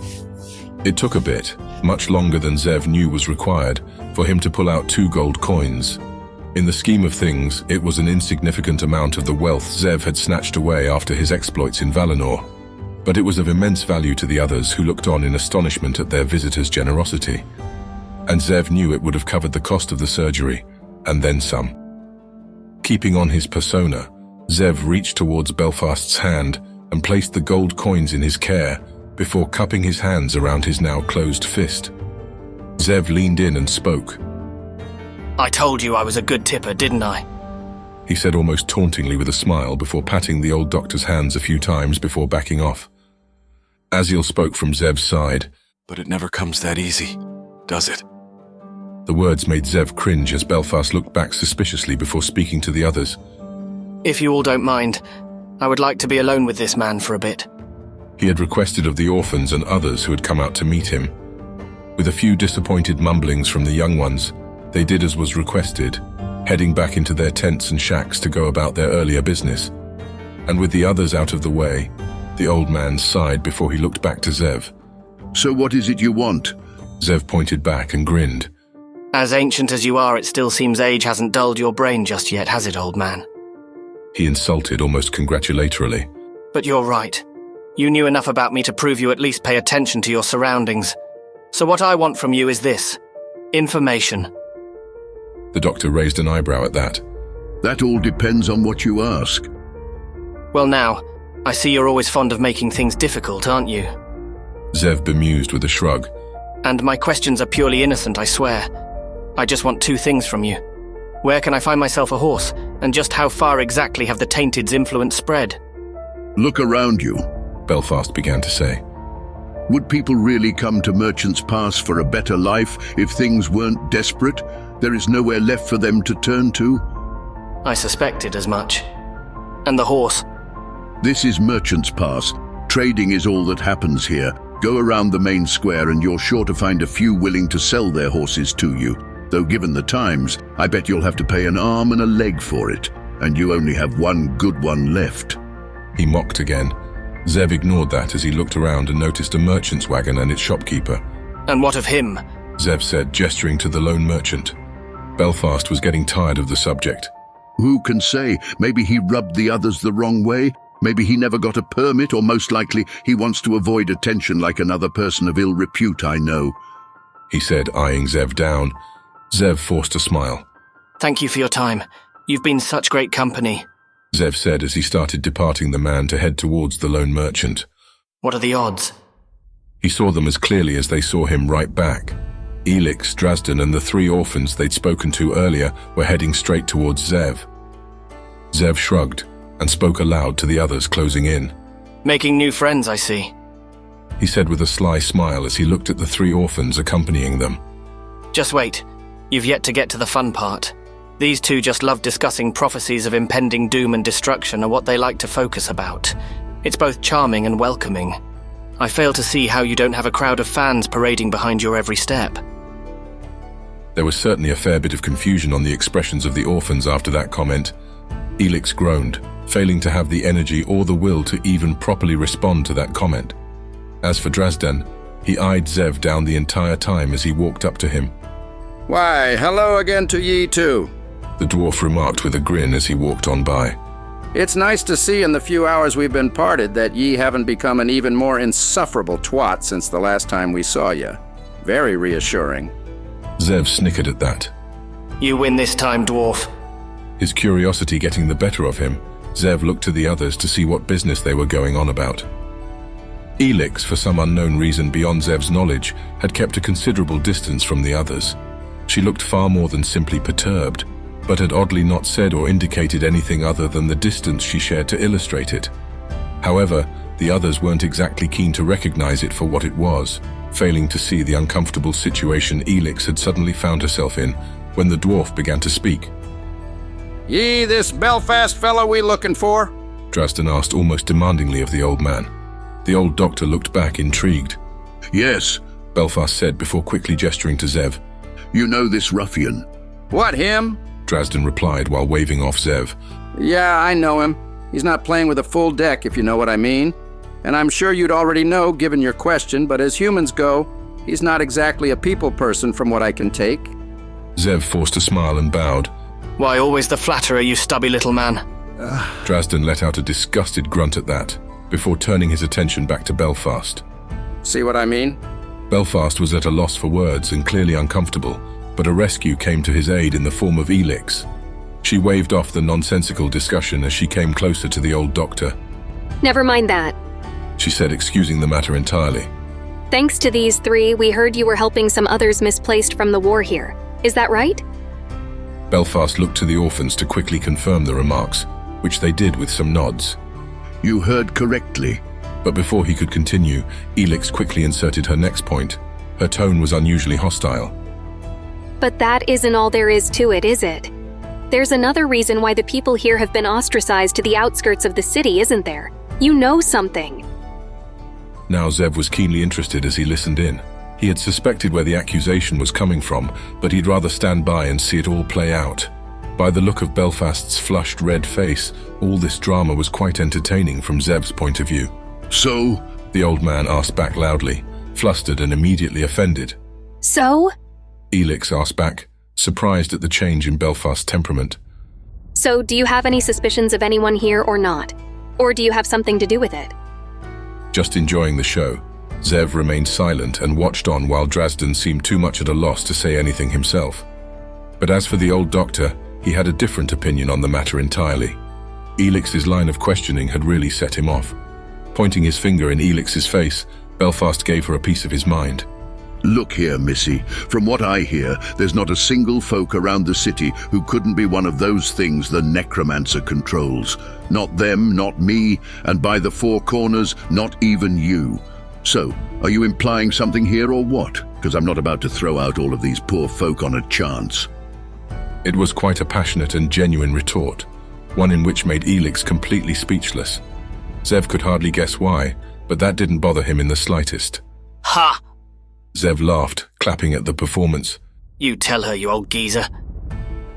It took a bit, much longer than Zev knew was required, for him to pull out 2 gold coins. In the scheme of things, it was an insignificant amount of the wealth Zev had snatched away after his exploits in Valinor, but it was of immense value to the others who looked on in astonishment at their visitor's generosity. And Zev knew it would have covered the cost of the surgery, and then some. Keeping on his persona, Zev reached towards Belfast's hand and placed the gold coins in his care before cupping his hands around his now closed fist. Zev leaned in and spoke. I told you I was a good tipper, didn't I? He said almost tauntingly with a smile before patting the old doctor's hands a few times before backing off. Aziel spoke from Zev's side. But it never comes that easy, does it? The words made Zev cringe as Belfast looked back suspiciously before speaking to the others. If you all don't mind, I would like to be alone with this man for a bit. He had requested of the orphans and others who had come out to meet him. With a few disappointed mumblings from the young ones, they did as was requested, heading back into their tents and shacks to go about their earlier business. And with the others out of the way, the old man sighed before he looked back to Zev. So what is it you want? Zev pointed back and grinned. As ancient as you are, it still seems age hasn't dulled your brain just yet, has it, old man? He insulted almost congratulatorily. But you're right. You knew enough about me to prove you at least pay attention to your surroundings. So what I want from you is this. Information. The doctor raised an eyebrow at that. That all depends on what you ask. Well now, I see you're always fond of making things difficult, aren't you? Zev bemused with a shrug. And my questions are purely innocent, I swear. I just want two things from you. Where can I find myself a horse, and just how far exactly have the Tainted's influence spread? Look around you, Belfast began to say. Would people really come to Merchant's Pass for a better life if things weren't desperate? There is nowhere left for them to turn to? I suspected as much. And the horse? This is Merchant's Pass. Trading is all that happens here. Go around the main square and you're sure to find a few willing to sell their horses to you. Though given the times, I bet you'll have to pay an arm and a leg for it. And you only have one good one left. He mocked again. Zev ignored that as he looked around and noticed a merchant's wagon and its shopkeeper. And what of him? Zev said, gesturing to the lone merchant. Belfast was getting tired of the subject. Who can say? Maybe he rubbed the others the wrong way. Maybe he never got a permit, or most likely he wants to avoid attention like another person of ill repute I know. He said, eyeing Zev down. Zev forced a smile. Thank you for your time. You've been such great company. Zev said as he started departing the man to head towards the lone merchant. What are the odds? He saw them as clearly as they saw him right back. Elix, Drazden, and the three orphans they'd spoken to earlier were heading straight towards Zev. Zev shrugged and spoke aloud to the others closing in. Making new friends, I see. He said with a sly smile as he looked at the three orphans accompanying them. Just wait. You've yet to get to the fun part. These two just love discussing prophecies of impending doom and destruction and what they like to focus about. It's both charming and welcoming. I fail to see how you don't have a crowd of fans parading behind your every step. There was certainly a fair bit of confusion on the expressions of the orphans after that comment. Elix groaned, failing to have the energy or the will to even properly respond to that comment. As for Drazden, he eyed Zev down the entire time as he walked up to him. Why, hello again to ye too, the dwarf remarked with a grin as he walked on by. It's nice to see in the few hours we've been parted that ye haven't become an even more insufferable twat since the last time we saw ye. Very reassuring. Zev snickered at that. You win this time, dwarf. His curiosity getting the better of him, Zev looked to the others to see what business they were going on about. Elix, for some unknown reason beyond Zev's knowledge, had kept a considerable distance from the others. She looked far more than simply perturbed, but had oddly not said or indicated anything other than the distance she shared to illustrate it. However, the others weren't exactly keen to recognize it for what it was, failing to see the uncomfortable situation Elix had suddenly found herself in when the dwarf began to speak. Ye this Belfast fellow we looking for? Drazden asked almost demandingly of the old man. The old doctor looked back, intrigued. Yes, Belfast said before quickly gesturing to Zev. You know this ruffian? What, him? Drazden replied while waving off Zev. Yeah, I know him. He's not playing with a full deck, if you know what I mean. And I'm sure you'd already know, given your question, but as humans go, he's not exactly a people person from what I can take. Zev forced a smile and bowed. Why always the flatterer, you stubby little man? Drazden let out a disgusted grunt at that, before turning his attention back to Belfast. See what I mean? Belfast was at a loss for words and clearly uncomfortable, but a rescue came to his aid in the form of Elix. She waved off the nonsensical discussion as she came closer to the old doctor. Never mind that, she said, excusing the matter entirely. Thanks to these three, we heard you were helping some others misplaced from the war here. Is that right? Belfast looked to the orphans to quickly confirm the remarks, which they did with some nods. You heard correctly. But before he could continue, Elix quickly inserted her next point. Her tone was unusually hostile. But that isn't all there is to it, is it? There's another reason why the people here have been ostracized to the outskirts of the city, isn't there? You know something. Now Zev was keenly interested as he listened in. He had suspected where the accusation was coming from, but he'd rather stand by and see it all play out. By the look of Belfast's flushed red face, all this drama was quite entertaining from Zev's point of view. So? The old man asked back loudly, flustered and immediately offended. So? Elix asked back, surprised at the change in Belfast's temperament. So, do you have any suspicions of anyone here or not? Or do you have something to do with it? Just enjoying the show, Zev remained silent and watched on while Drazden seemed too much at a loss to say anything himself. But as for the old doctor, he had a different opinion on the matter entirely. Elix's line of questioning had really set him off. Pointing his finger in Elix's face, Belfast gave her a piece of his mind. Look here, Missy. From what I hear, there's not a single folk around the city who couldn't be one of those things the necromancer controls. Not them, not me, and by the four corners, not even you. So, are you implying something here or what? Because I'm not about to throw out all of these poor folk on a chance. It was quite a passionate and genuine retort, one in which made Elix completely speechless. Zev could hardly guess why, but that didn't bother him in the slightest. Ha! Zev laughed, clapping at the performance. You tell her, you old geezer.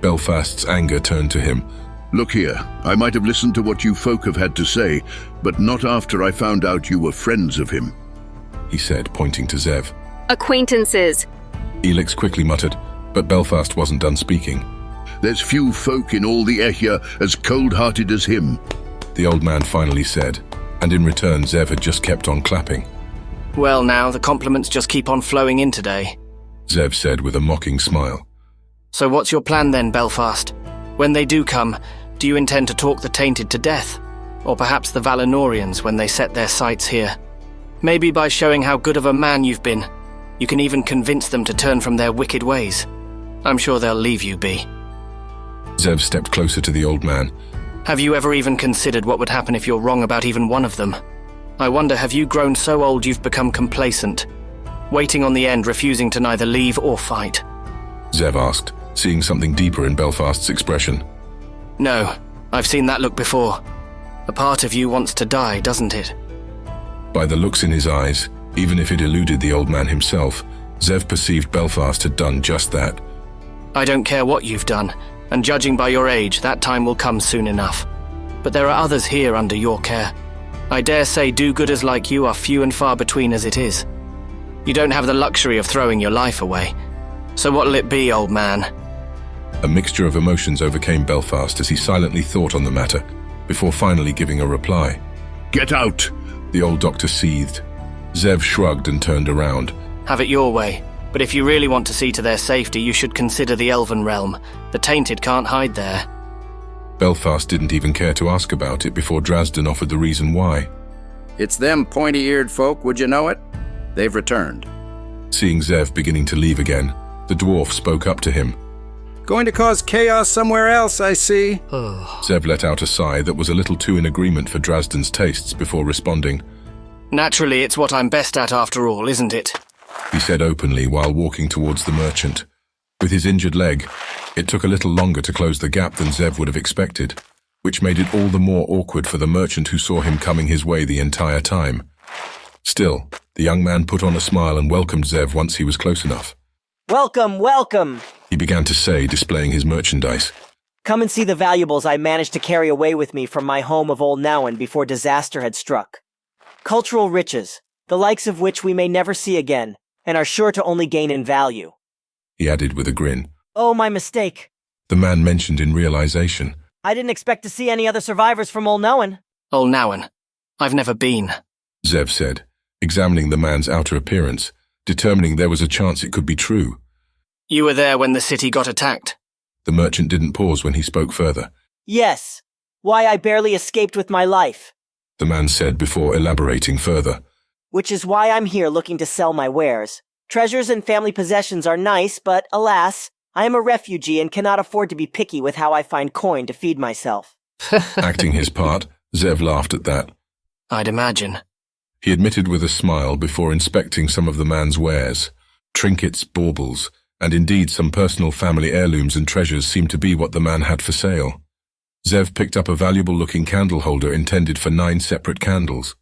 Belfast's anger turned to him. Look here, I might have listened to what you folk have had to say, but not after I found out you were friends of him, he said, pointing to Zev. Acquaintances. Elix quickly muttered, but Belfast wasn't done speaking. There's few folk in all the Ehia as cold-hearted as him, the old man finally said, and in return Zev had just kept on clapping. Well now, the compliments just keep on flowing in today, Zev said with a mocking smile. So what's your plan then, Belfast? When they do come, do you intend to talk the Tainted to death? Or perhaps the Valinorians when they set their sights here? Maybe by showing how good of a man you've been, you can even convince them to turn from their wicked ways. I'm sure they'll leave you be. Zev stepped closer to the old man. Have you ever even considered what would happen if you're wrong about even one of them? I wonder, have you grown so old you've become complacent, waiting on the end, refusing to neither leave or fight? Zev asked, seeing something deeper in Belfast's expression. No, I've seen that look before. A part of you wants to die, doesn't it? By the looks in his eyes, even if it eluded the old man himself, Zev perceived Belfast had done just that. I don't care what you've done, and judging by your age, that time will come soon enough. But there are others here under your care. I dare say do-gooders like you are few and far between as it is. You don't have the luxury of throwing your life away. So what'll it be, old man? A mixture of emotions overcame Belfast as he silently thought on the matter, before finally giving a reply. Get out! The old doctor seethed. Zev shrugged and turned around. Have it your way, but if you really want to see to their safety, you should consider the Elven realm. The Tainted can't hide there. Belfast didn't even care to ask about it before Drazden offered the reason why. It's them pointy-eared folk, would you know it? They've returned. Seeing Zev beginning to leave again, the dwarf spoke up to him. Going to cause chaos somewhere else, I see. Zev let out a sigh that was a little too in agreement for Drazden's tastes before responding. Naturally, it's what I'm best at after all, isn't it? He said openly while walking towards the merchant. With his injured leg, it took a little longer to close the gap than Zev would have expected, which made it all the more awkward for the merchant who saw him coming his way the entire time. Still, the young man put on a smile and welcomed Zev once he was close enough. Welcome, welcome, he began to say, displaying his merchandise. Come and see the valuables I managed to carry away with me from my home of Old Nowen before disaster had struck. Cultural riches, the likes of which we may never see again, and are sure to only gain in value, he added with a grin. Oh, my mistake, the man mentioned in realization. I didn't expect to see any other survivors from Old Nowen. Old Nowen? I've never been, Zev said, examining the man's outer appearance, determining there was a chance it could be true. You were there when the city got attacked? The merchant didn't pause when he spoke further. Yes. Why I barely escaped with my life, the man said before elaborating further. Which is why I'm here looking to sell my wares. Treasures and family possessions are nice, but alas, I am a refugee and cannot afford to be picky with how I find coin to feed myself. Acting his part, Zev laughed at that. I'd imagine. He admitted with a smile before inspecting some of the man's wares. Trinkets, baubles, and indeed some personal family heirlooms and treasures seemed to be what the man had for sale. Zev picked up a valuable-looking candle holder intended for 9 separate candles,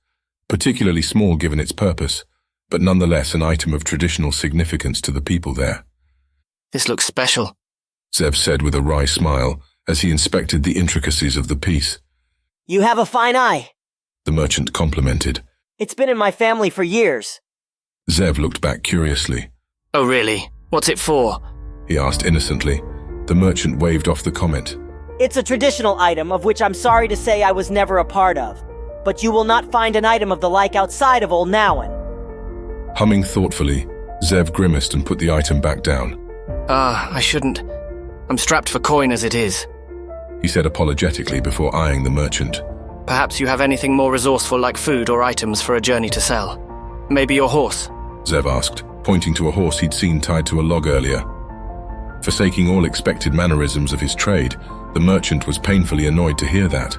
particularly small given its purpose, but nonetheless an item of traditional significance to the people there. This looks special, Zev said with a wry smile as he inspected the intricacies of the piece. You have a fine eye, the merchant complimented. It's been in my family for years. Zev looked back curiously. Oh really? What's it for? He asked innocently. The merchant waved off the comment. It's a traditional item of which I'm sorry to say I was never a part of, but you will not find an item of the like outside of Old Nowen. Humming thoughtfully, Zev grimaced and put the item back down. I shouldn't. I'm strapped for coin as it is, he said apologetically before eyeing the merchant. Perhaps you have anything more resourceful like food or items for a journey to sell. Maybe your horse? Zev asked, pointing to a horse he'd seen tied to a log earlier. Forsaking all expected mannerisms of his trade, the merchant was painfully annoyed to hear that.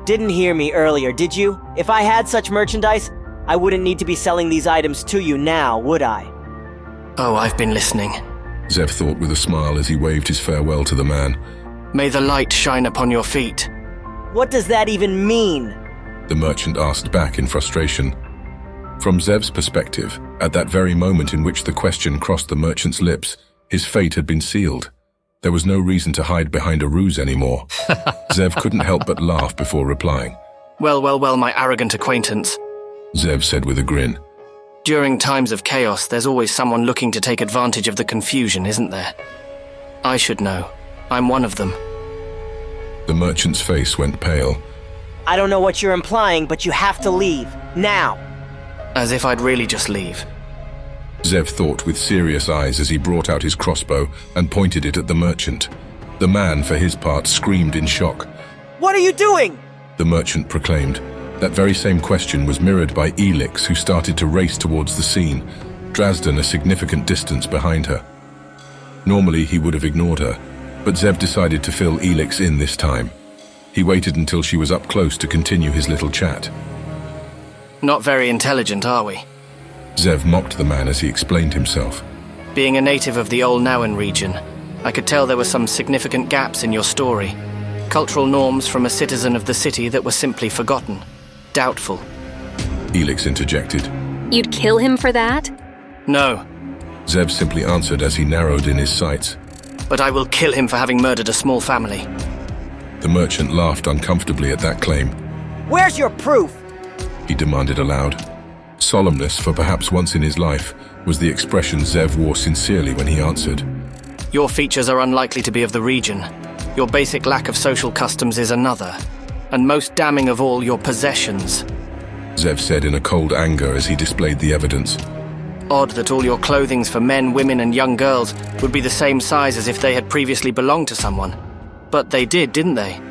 Didn't hear me earlier, did you? If I had such merchandise, I wouldn't need to be selling these items to you now, would I? Oh, I've been listening. Zev thought with a smile as he waved his farewell to the man. May the light shine upon your feet. What does that even mean? The merchant asked back in frustration. From Zev's perspective, at that very moment in which the question crossed the merchant's lips, his fate had been sealed. There was no reason to hide behind a ruse anymore. Zev couldn't help but laugh before replying. Well, my arrogant acquaintance. Zev said with a grin. During times of chaos, there's always someone looking to take advantage of the confusion, isn't there? I should know. I'm one of them. The merchant's face went pale. I don't know what you're implying, but you have to leave. Now! As if I'd really just leave. Zev thought with serious eyes as he brought out his crossbow and pointed it at the merchant. The man, for his part, screamed in shock. What are you doing? The merchant proclaimed. That very same question was mirrored by Elix, who started to race towards the scene, Drazdan a significant distance behind her. Normally, he would have ignored her, but Zev decided to fill Elix in this time. He waited until she was up close to continue his little chat. Not very intelligent, are we? Zev mocked the man as he explained himself. Being a native of the Old Nauen region, I could tell there were some significant gaps in your story. Cultural norms from a citizen of the city that were simply forgotten. Doubtful. Elix interjected. You'd kill him for that? No. Zev simply answered as he narrowed in his sights. But I will kill him for having murdered a small family. The merchant laughed uncomfortably at that claim. Where's your proof? He demanded aloud. Solemnness, for perhaps once in his life, was the expression Zev wore sincerely when he answered. Your features are unlikely to be of the region. Your basic lack of social customs is another. And most damning of all, your possessions. Zev said in a cold anger as he displayed the evidence. Odd that all your clothings for men, women, and young girls would be the same size as if they had previously belonged to someone. But they did, didn't they?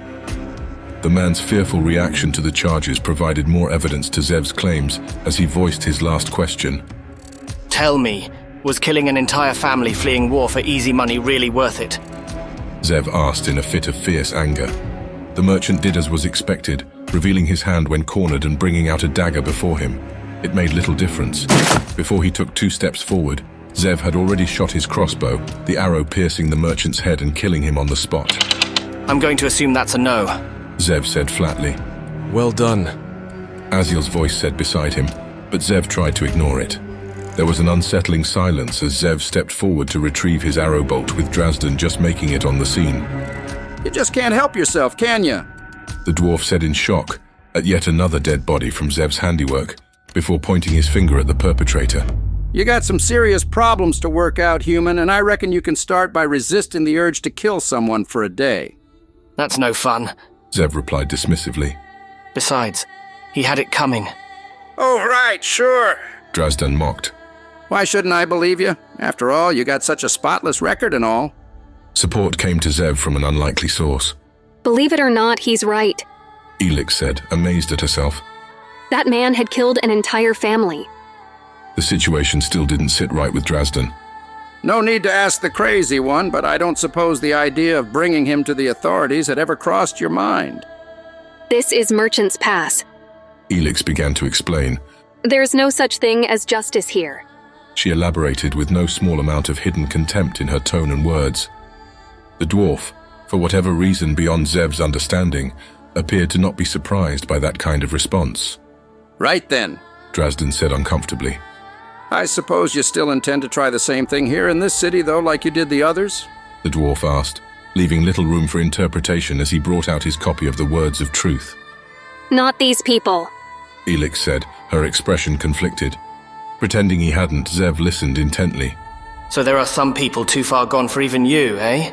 The man's fearful reaction to the charges provided more evidence to Zev's claims as he voiced his last question. Tell me, was killing an entire family fleeing war for easy money really worth it? Zev asked in a fit of fierce anger. The merchant did as was expected, revealing his hand when cornered and bringing out a dagger before him. It made little difference. Before he took 2 steps forward, Zev had already shot his crossbow, the arrow piercing the merchant's head and killing him on the spot. I'm going to assume that's a no, Zev said flatly. Well done, Aziel's voice said beside him, but Zev tried to ignore it. There was an unsettling silence as Zev stepped forward to retrieve his arrow bolt, with Drazdan just making it on the scene. You just can't help yourself, can you? The dwarf said in shock at yet another dead body from Zev's handiwork, before pointing his finger at the perpetrator. You got some serious problems to work out, human, and I reckon you can start by resisting the urge to kill someone for a day. That's no fun, Zev replied dismissively. Besides, he had it coming. Oh, right, sure, Drazdan mocked. Why shouldn't I believe you? After all, you got such a spotless record and all. Support came to Zev from an unlikely source. Believe it or not, he's right. Elix said, amazed at herself. That man had killed an entire family. The situation still didn't sit right with Drazdan. No need to ask the crazy one, but I don't suppose the idea of bringing him to the authorities had ever crossed your mind. This is Merchant's Pass. Elix began to explain. There's no such thing as justice here. She elaborated with no small amount of hidden contempt in her tone and words. The dwarf, for whatever reason beyond Zev's understanding, appeared to not be surprised by that kind of response. Right then, Drazdan said uncomfortably. I suppose you still intend to try the same thing here in this city, though, like you did the others? The dwarf asked, leaving little room for interpretation as he brought out his copy of the Words of Truth. Not these people, Elix said, her expression conflicted. Pretending he hadn't, Zev listened intently. So there are some people too far gone for even you, eh?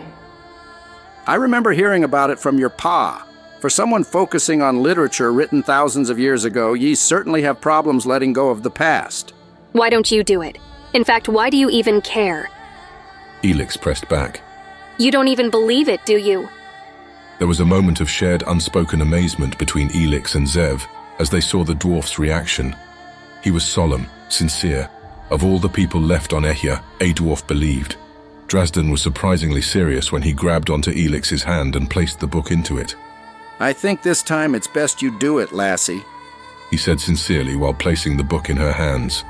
I remember hearing about it from your pa. For someone focusing on literature written thousands of years ago, ye certainly have problems letting go of the past. Why don't you do it? In fact, why do you even care? Elix pressed back. You don't even believe it, do you? There was a moment of shared unspoken amazement between Elix and Zev as they saw the dwarf's reaction. He was solemn, sincere, Of all the people left on Ehya, a dwarf believed. Drazdan was surprisingly serious when he grabbed onto Elix's hand and placed the book into it. I think this time it's best you do it, lassie, he said sincerely while placing the book in her hands.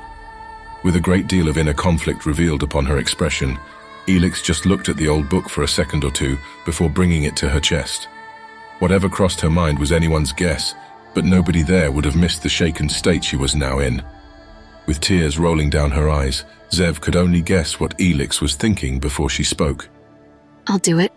With a great deal of inner conflict revealed upon her expression, Elix just looked at the old book for a second or two before bringing it to her chest. Whatever crossed her mind was anyone's guess, but nobody there would have missed the shaken state she was now in. With tears rolling down her eyes, Zev could only guess what Elix was thinking before she spoke. I'll do it.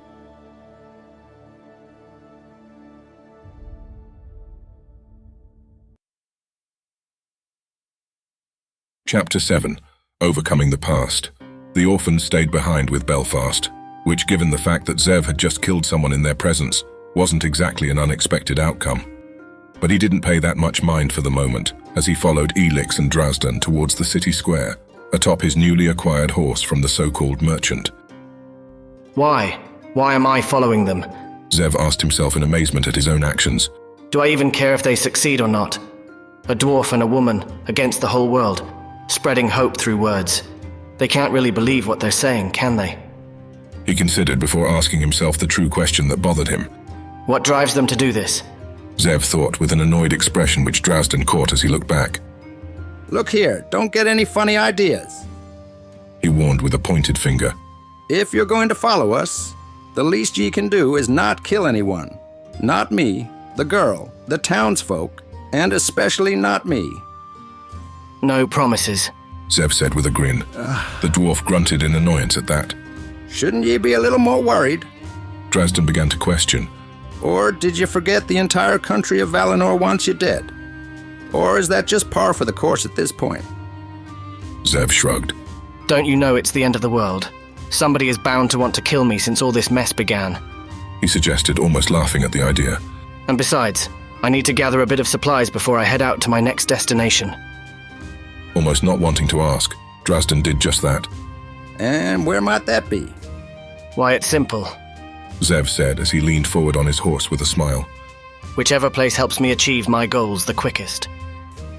Chapter 7. Overcoming the Past. The orphans stayed behind with Belfast, which, given the fact that Zev had just killed someone in their presence, wasn't exactly an unexpected outcome. But he didn't pay that much mind for the moment, as he followed Elix and Drazdan towards the city square, atop his newly acquired horse from the so-called merchant. Why? Why am I following them? Zev asked himself in amazement at his own actions. Do I even care if they succeed or not? A dwarf and a woman against the whole world, spreading hope through words. They can't really believe what they're saying, can they? He considered before asking himself the true question that bothered him. What drives them to do this? Zev thought with an annoyed expression which Drazdan caught as he looked back. Look here, don't get any funny ideas, he warned with a pointed finger. If you're going to follow us, the least ye can do is not kill anyone. Not me, the girl, the townsfolk, and especially not me. No promises, Zev said with a grin. The dwarf grunted in annoyance at that. Shouldn't ye be a little more worried? Drazdan began to question. Or did you forget the entire country of Valinor wants you dead? Or is that just par for the course at this point? Zev shrugged. Don't you know it's the end of the world? Somebody is bound to want to kill me since all this mess began, he suggested, almost laughing at the idea. And besides, I need to gather a bit of supplies before I head out to my next destination. Almost not wanting to ask, Drazdan did just that. And where might that be? Why, it's simple, Zev said as he leaned forward on his horse with a smile. Whichever place helps me achieve my goals the quickest.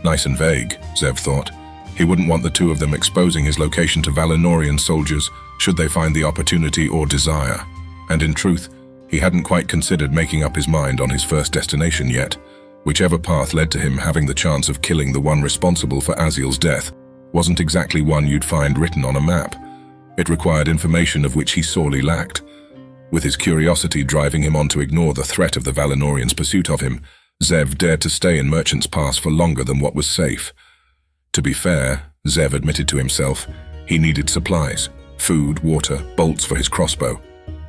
Nice and vague, Zev thought. He wouldn't want the two of them exposing his location to Valinorian soldiers should they find the opportunity or desire. And in truth, he hadn't quite considered making up his mind on his first destination yet. Whichever path led to him having the chance of killing the one responsible for Aziel's death wasn't exactly one you'd find written on a map. It required information of which he sorely lacked. With his curiosity driving him on to ignore the threat of the Valinorians' pursuit of him, Zev dared to stay in Merchant's Pass for longer than what was safe. To be fair, Zev admitted to himself, he needed supplies, food, water, bolts for his crossbow,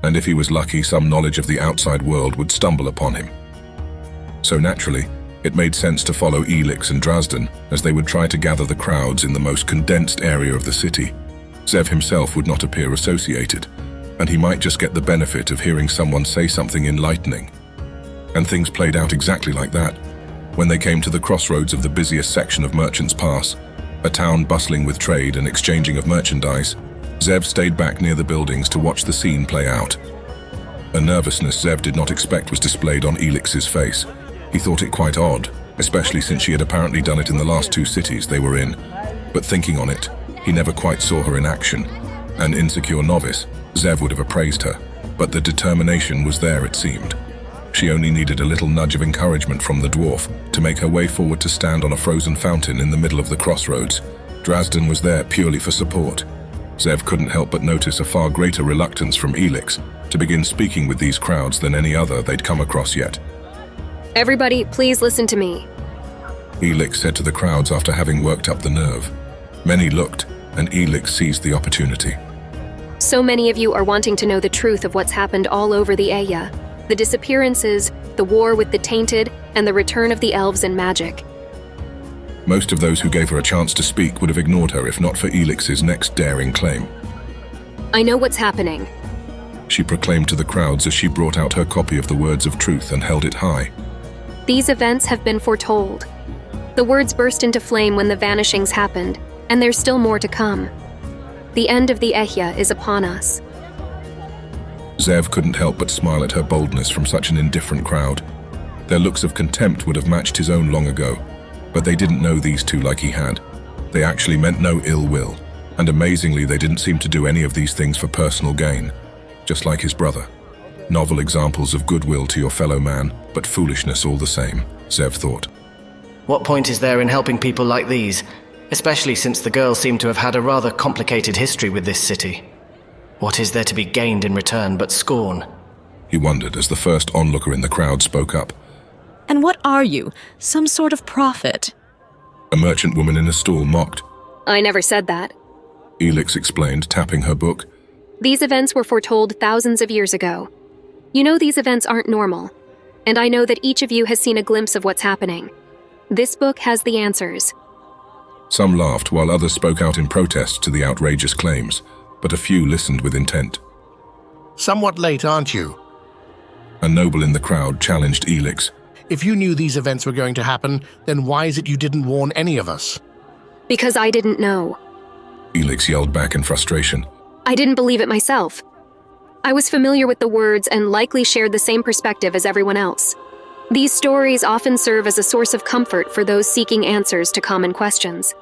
and if he was lucky, some knowledge of the outside world would stumble upon him. So naturally, it made sense to follow Elix and Drazdan as they would try to gather the crowds in the most condensed area of the city. Zev himself would not appear associated, and he might just get the benefit of hearing someone say something enlightening. And things played out exactly like that. When they came to the crossroads of the busiest section of Merchant's Pass, a town bustling with trade and exchanging of merchandise, Zev stayed back near the buildings to watch the scene play out. A nervousness Zev did not expect was displayed on Elix's face. He thought it quite odd, especially since she had apparently done it in the last two cities they were in. But thinking on it, he never quite saw her in action. An insecure novice, Zev would have appraised her, but the determination was there, it seemed. She only needed a little nudge of encouragement from the dwarf to make her way forward to stand on a frozen fountain in the middle of the crossroads. Drazdan was there purely for support. Zev couldn't help but notice a far greater reluctance from Elix to begin speaking with these crowds than any other they'd come across yet. Everybody, please listen to me. Elix said to the crowds after having worked up the nerve. Many looked, and Elix seized the opportunity. So many of you are wanting to know the truth of what's happened all over the Ehya. The disappearances, the war with the Tainted, and the return of the elves and magic. Most of those who gave her a chance to speak would have ignored her if not for Elix's next daring claim. I know what's happening, she proclaimed to the crowds as she brought out her copy of the Words of Truth and held it high. These events have been foretold. The words burst into flame when the vanishings happened, and there's still more to come. The end of the Ehya is upon us. Zev couldn't help but smile at her boldness from such an indifferent crowd. Their looks of contempt would have matched his own long ago, but they didn't know these two like he had. They actually meant no ill will, and amazingly they didn't seem to do any of these things for personal gain, just like his brother. Novel examples of goodwill to your fellow man, but foolishness all the same, Zev thought. What point is there in helping people like these, especially since the girls seem to have had a rather complicated history with this city? What is there to be gained in return but scorn? He wondered as the first onlooker in the crowd spoke up. And what are you? Some sort of prophet? A merchant woman in a stall mocked. I never said that. Elix explained, tapping her book. These events were foretold thousands of years ago. You know these events aren't normal, and I know that each of you has seen a glimpse of what's happening. This book has the answers. Some laughed while others spoke out in protest to the outrageous claims, but a few listened with intent. Somewhat late, aren't you? A noble in the crowd challenged Elix. If you knew these events were going to happen, then why is it you didn't warn any of us? Because I didn't know. Elix yelled back in frustration. I didn't believe it myself. I was familiar with the words and likely shared the same perspective as everyone else. These stories often serve as a source of comfort for those seeking answers to common questions.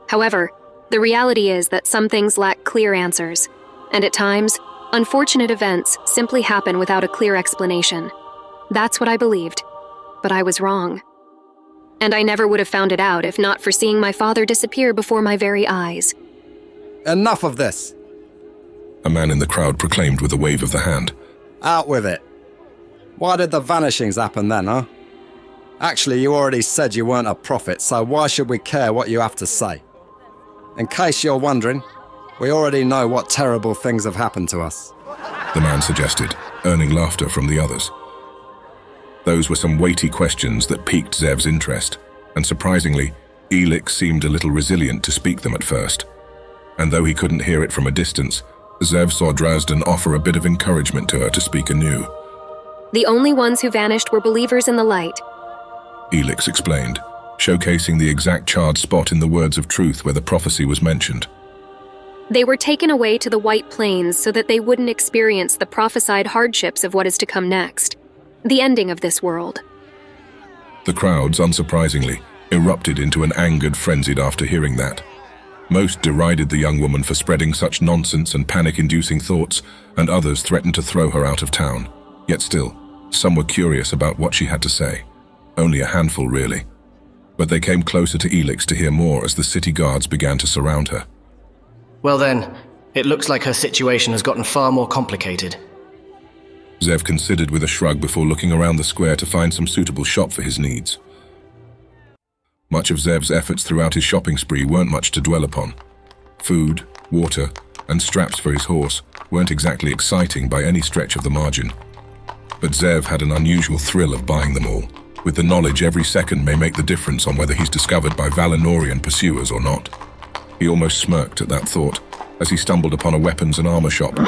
However, the reality is that some things lack clear answers, and at times, unfortunate events simply happen without a clear explanation. That's what I believed, but I was wrong. And I never would have found it out if not for seeing my father disappear before my very eyes. Enough of this! A man in the crowd proclaimed with a wave of the hand. Out with it. Why did the vanishings happen then, huh? Actually, you already said you weren't a prophet, so why should we care what you have to say? In case you're wondering, we already know what terrible things have happened to us. The man suggested, earning laughter from the others. Those were some weighty questions that piqued Zev's interest, and surprisingly, Elix seemed a little resilient to speak them at first. And though he couldn't hear it from a distance, Zev saw Drazdan offer a bit of encouragement to her to speak anew. The only ones who vanished were believers in the light. Elix explained, showcasing the exact charred spot in the words of truth where the prophecy was mentioned. They were taken away to the White Plains so that they wouldn't experience the prophesied hardships of what is to come next, the ending of this world. The crowds, unsurprisingly, erupted into an angered frenzy after hearing that. Most derided the young woman for spreading such nonsense and panic-inducing thoughts, and others threatened to throw her out of town. Yet still, some were curious about what she had to say. Only a handful, really. But they came closer to Elix to hear more as the city guards began to surround her. Well then, it looks like her situation has gotten far more complicated. Zev considered with a shrug before looking around the square to find some suitable shop for his needs. Much of Zev's efforts throughout his shopping spree weren't much to dwell upon. Food, water, and straps for his horse weren't exactly exciting by any stretch of the margin. But Zev had an unusual thrill of buying them all, with the knowledge every second may make the difference on whether he's discovered by Valinorian pursuers or not. He almost smirked at that thought, as he stumbled upon a weapons and armor shop.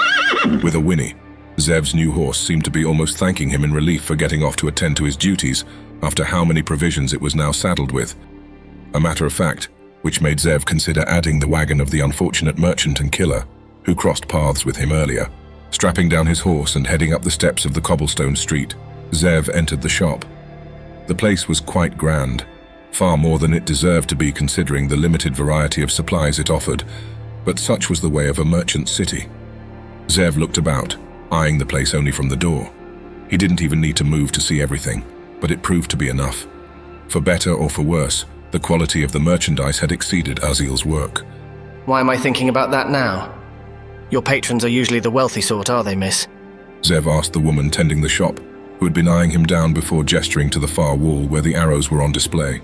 With a whinny, Zev's new horse seemed to be almost thanking him in relief for getting off to attend to his duties after how many provisions it was now saddled with. A matter of fact, which made Zev consider adding the wagon of the unfortunate merchant and killer, who crossed paths with him earlier. Strapping down his horse and heading up the steps of the cobblestone street, Zev entered the shop. The place was quite grand, far more than it deserved to be considering the limited variety of supplies it offered, but such was the way of a merchant city. Zev looked about, eyeing the place only from the door. He didn't even need to move to see everything, but it proved to be enough. For better or for worse, the quality of the merchandise had exceeded Azil's work. Why am I thinking about that now? Your patrons are usually the wealthy sort, are they, miss? Zev asked the woman tending the shop, who had been eyeing him down before gesturing to the far wall where the arrows were on display.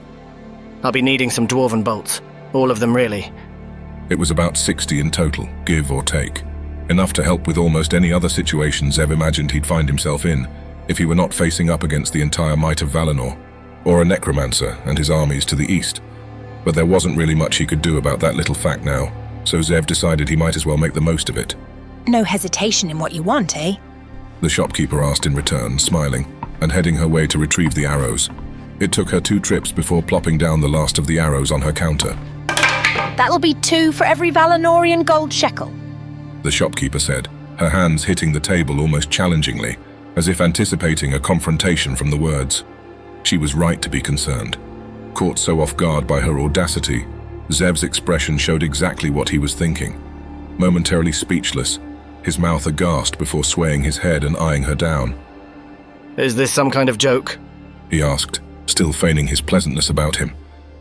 I'll be needing some dwarven bolts. All of them, really. It was about 60 in total, give or take. Enough to help with almost any other situation Zev imagined he'd find himself in, if he were not facing up against the entire might of Valinor, or a necromancer and his armies to the east. But there wasn't really much he could do about that little fact now, so Zev decided he might as well make the most of it. No hesitation in what you want, eh? The shopkeeper asked in return, smiling, and heading her way to retrieve the arrows. It took her 2 trips before plopping down the last of the arrows on her counter. That'll be 2 for every Valinorian gold shekel, the shopkeeper said, her hands hitting the table almost challengingly, as if anticipating a confrontation from the words. She was right to be concerned. Caught so off guard by her audacity, Zev's expression showed exactly what he was thinking. Momentarily speechless, his mouth aghast before swaying his head and eyeing her down. Is this some kind of joke? He asked, still feigning his pleasantness about him.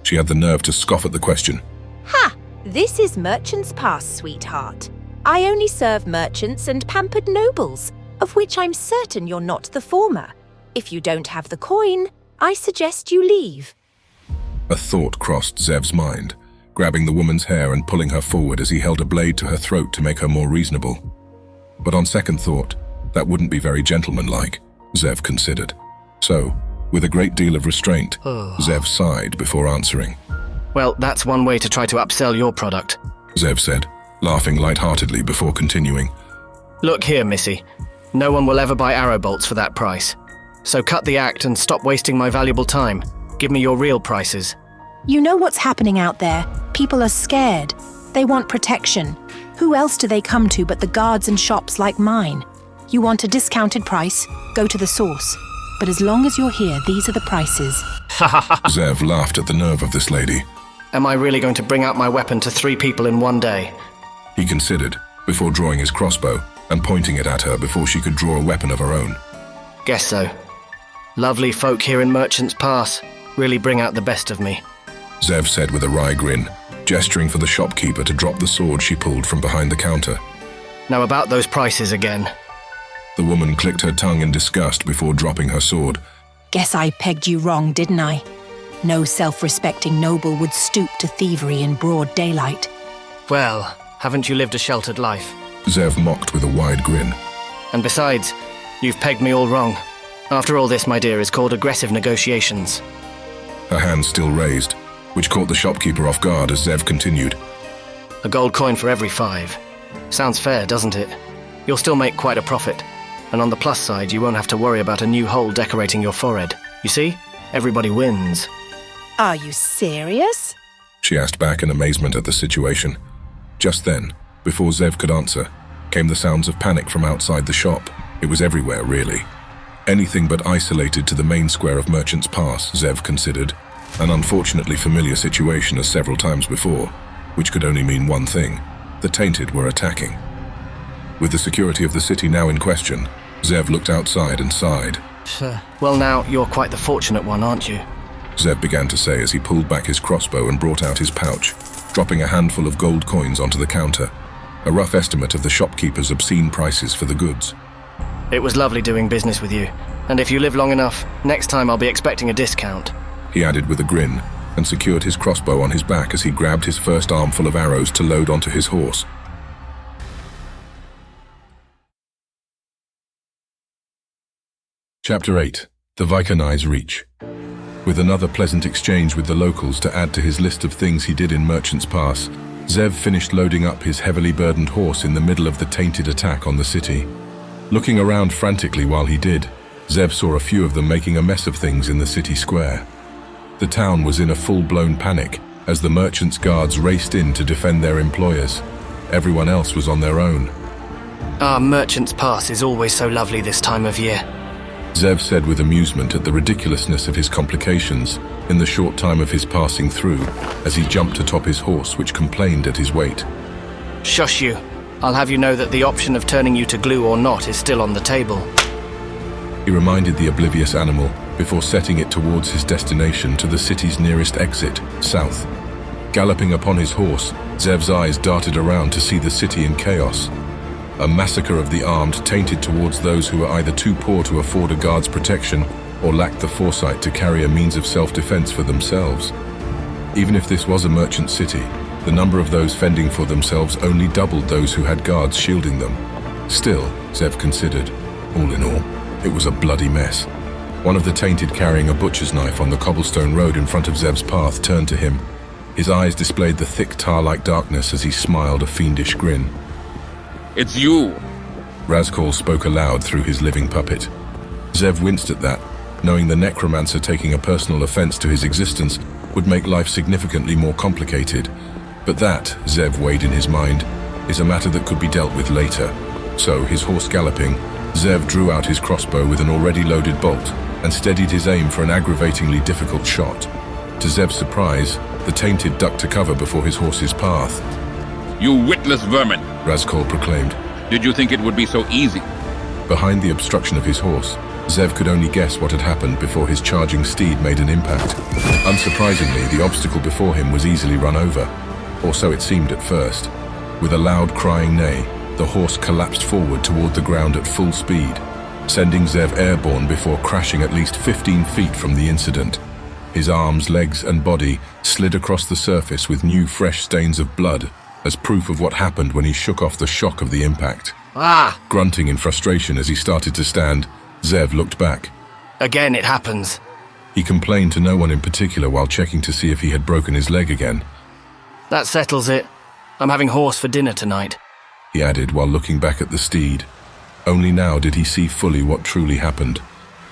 She had the nerve to scoff at the question. Ha! This is Merchant's Pass, sweetheart. I only serve merchants and pampered nobles, of which I'm certain you're not the former. If you don't have the coin, I suggest you leave. A thought crossed Zev's mind, grabbing the woman's hair and pulling her forward as he held a blade to her throat to make her more reasonable. But on second thought, that wouldn't be very gentlemanlike, Zev considered. So, with a great deal of restraint, Zev sighed before answering. Well, that's one way to try to upsell your product, Zev said, laughing lightheartedly before continuing. Look here, Missy. No one will ever buy arrow bolts for that price. So cut the act and stop wasting my valuable time. Give me your real prices. You know what's happening out there. People are scared. They want protection. Who else do they come to but the guards and shops like mine? You want a discounted price? Go to the source. But as long as you're here, these are the prices. Zev laughed at the nerve of this lady. Am I really going to bring out my weapon to 3 people in one day? He considered, before drawing his crossbow and pointing it at her before she could draw a weapon of her own. Guess so. Lovely folk here in Merchant's Pass really bring out the best of me, Zev said with a wry grin, gesturing for the shopkeeper to drop the sword she pulled from behind the counter. Now about those prices again. The woman clicked her tongue in disgust before dropping her sword. Guess I pegged you wrong, didn't I? No self-respecting noble would stoop to thievery in broad daylight. Well, haven't you lived a sheltered life? Zev mocked with a wide grin. And besides, you've pegged me all wrong. After all, this, my dear, is called aggressive negotiations. Her hand still raised, which caught the shopkeeper off guard as Zev continued. A gold coin for every 5. Sounds fair, doesn't it? You'll still make quite a profit. And on the plus side, you won't have to worry about a new hole decorating your forehead. You see? Everybody wins. Are you serious? She asked back in amazement at the situation. Just then, before Zev could answer, came the sounds of panic from outside the shop. It was everywhere, really. Anything but isolated to the main square of Merchant's Pass, Zev considered. An unfortunately familiar situation as several times before, which could only mean one thing. The Tainted were attacking. With the security of the city now in question, Zev looked outside and sighed. Well now, you're quite the fortunate one, aren't you? Zev began to say as he pulled back his crossbow and brought out his pouch, dropping a handful of gold coins onto the counter, a rough estimate of the shopkeeper's obscene prices for the goods. It was lovely doing business with you, and if you live long enough, next time I'll be expecting a discount, he added with a grin, and secured his crossbow on his back as he grabbed his first armful of arrows to load onto his horse. Chapter 8. The Vaikanai's Reach. With another pleasant exchange with the locals to add to his list of things he did in Merchant's Pass, Zev finished loading up his heavily burdened horse in the middle of the Tainted attack on the city. Looking around frantically while he did, Zev saw a few of them making a mess of things in the city square. The town was in a full-blown panic as the merchants' guards raced in to defend their employers. Everyone else was on their own. Merchant's Pass is always so lovely this time of year, Zev said with amusement at the ridiculousness of his complications in the short time of his passing through as he jumped atop his horse, which complained at his weight. Shush you. I'll have you know that the option of turning you to glue or not is still on the table. He reminded the oblivious animal before setting it towards his destination to the city's nearest exit, south. Galloping upon his horse, Zev's eyes darted around to see the city in chaos. A massacre of the armed tainted towards those who were either too poor to afford a guard's protection or lacked the foresight to carry a means of self-defense for themselves. Even if this was a merchant city, the number of those fending for themselves only doubled those who had guards shielding them. Still, Zev considered, all in all, it was a bloody mess. One of the tainted carrying a butcher's knife on the cobblestone road in front of Zev's path turned to him. His eyes displayed the thick tar-like darkness as he smiled a fiendish grin. It's you! Razkol spoke aloud through his living puppet. Zev winced at that, knowing the necromancer taking a personal offense to his existence would make life significantly more complicated. But that, Zev weighed in his mind, is a matter that could be dealt with later. So, his horse galloping, Zev drew out his crossbow with an already loaded bolt and steadied his aim for an aggravatingly difficult shot. To Zev's surprise, The tainted ducked to cover before his horse's path. You witless vermin! Razkol proclaimed. Did you think it would be so easy? Behind the obstruction of his horse, Zev could only guess what had happened before his charging steed made an impact. Unsurprisingly, the obstacle before him was easily run over, or so it seemed at first. With a loud crying neigh, the horse collapsed forward toward the ground at full speed, sending Zev airborne before crashing at least 15 feet from the incident. His arms, legs, and body slid across the surface with new fresh stains of blood, as proof of what happened when he shook off the shock of the impact. Ah! Grunting in frustration as he started to stand, Zev looked back. Again it happens. He complained to no one in particular while checking to see if he had broken his leg again. That settles it. I'm having horse for dinner tonight, he added while looking back at the steed. Only now did he see fully what truly happened.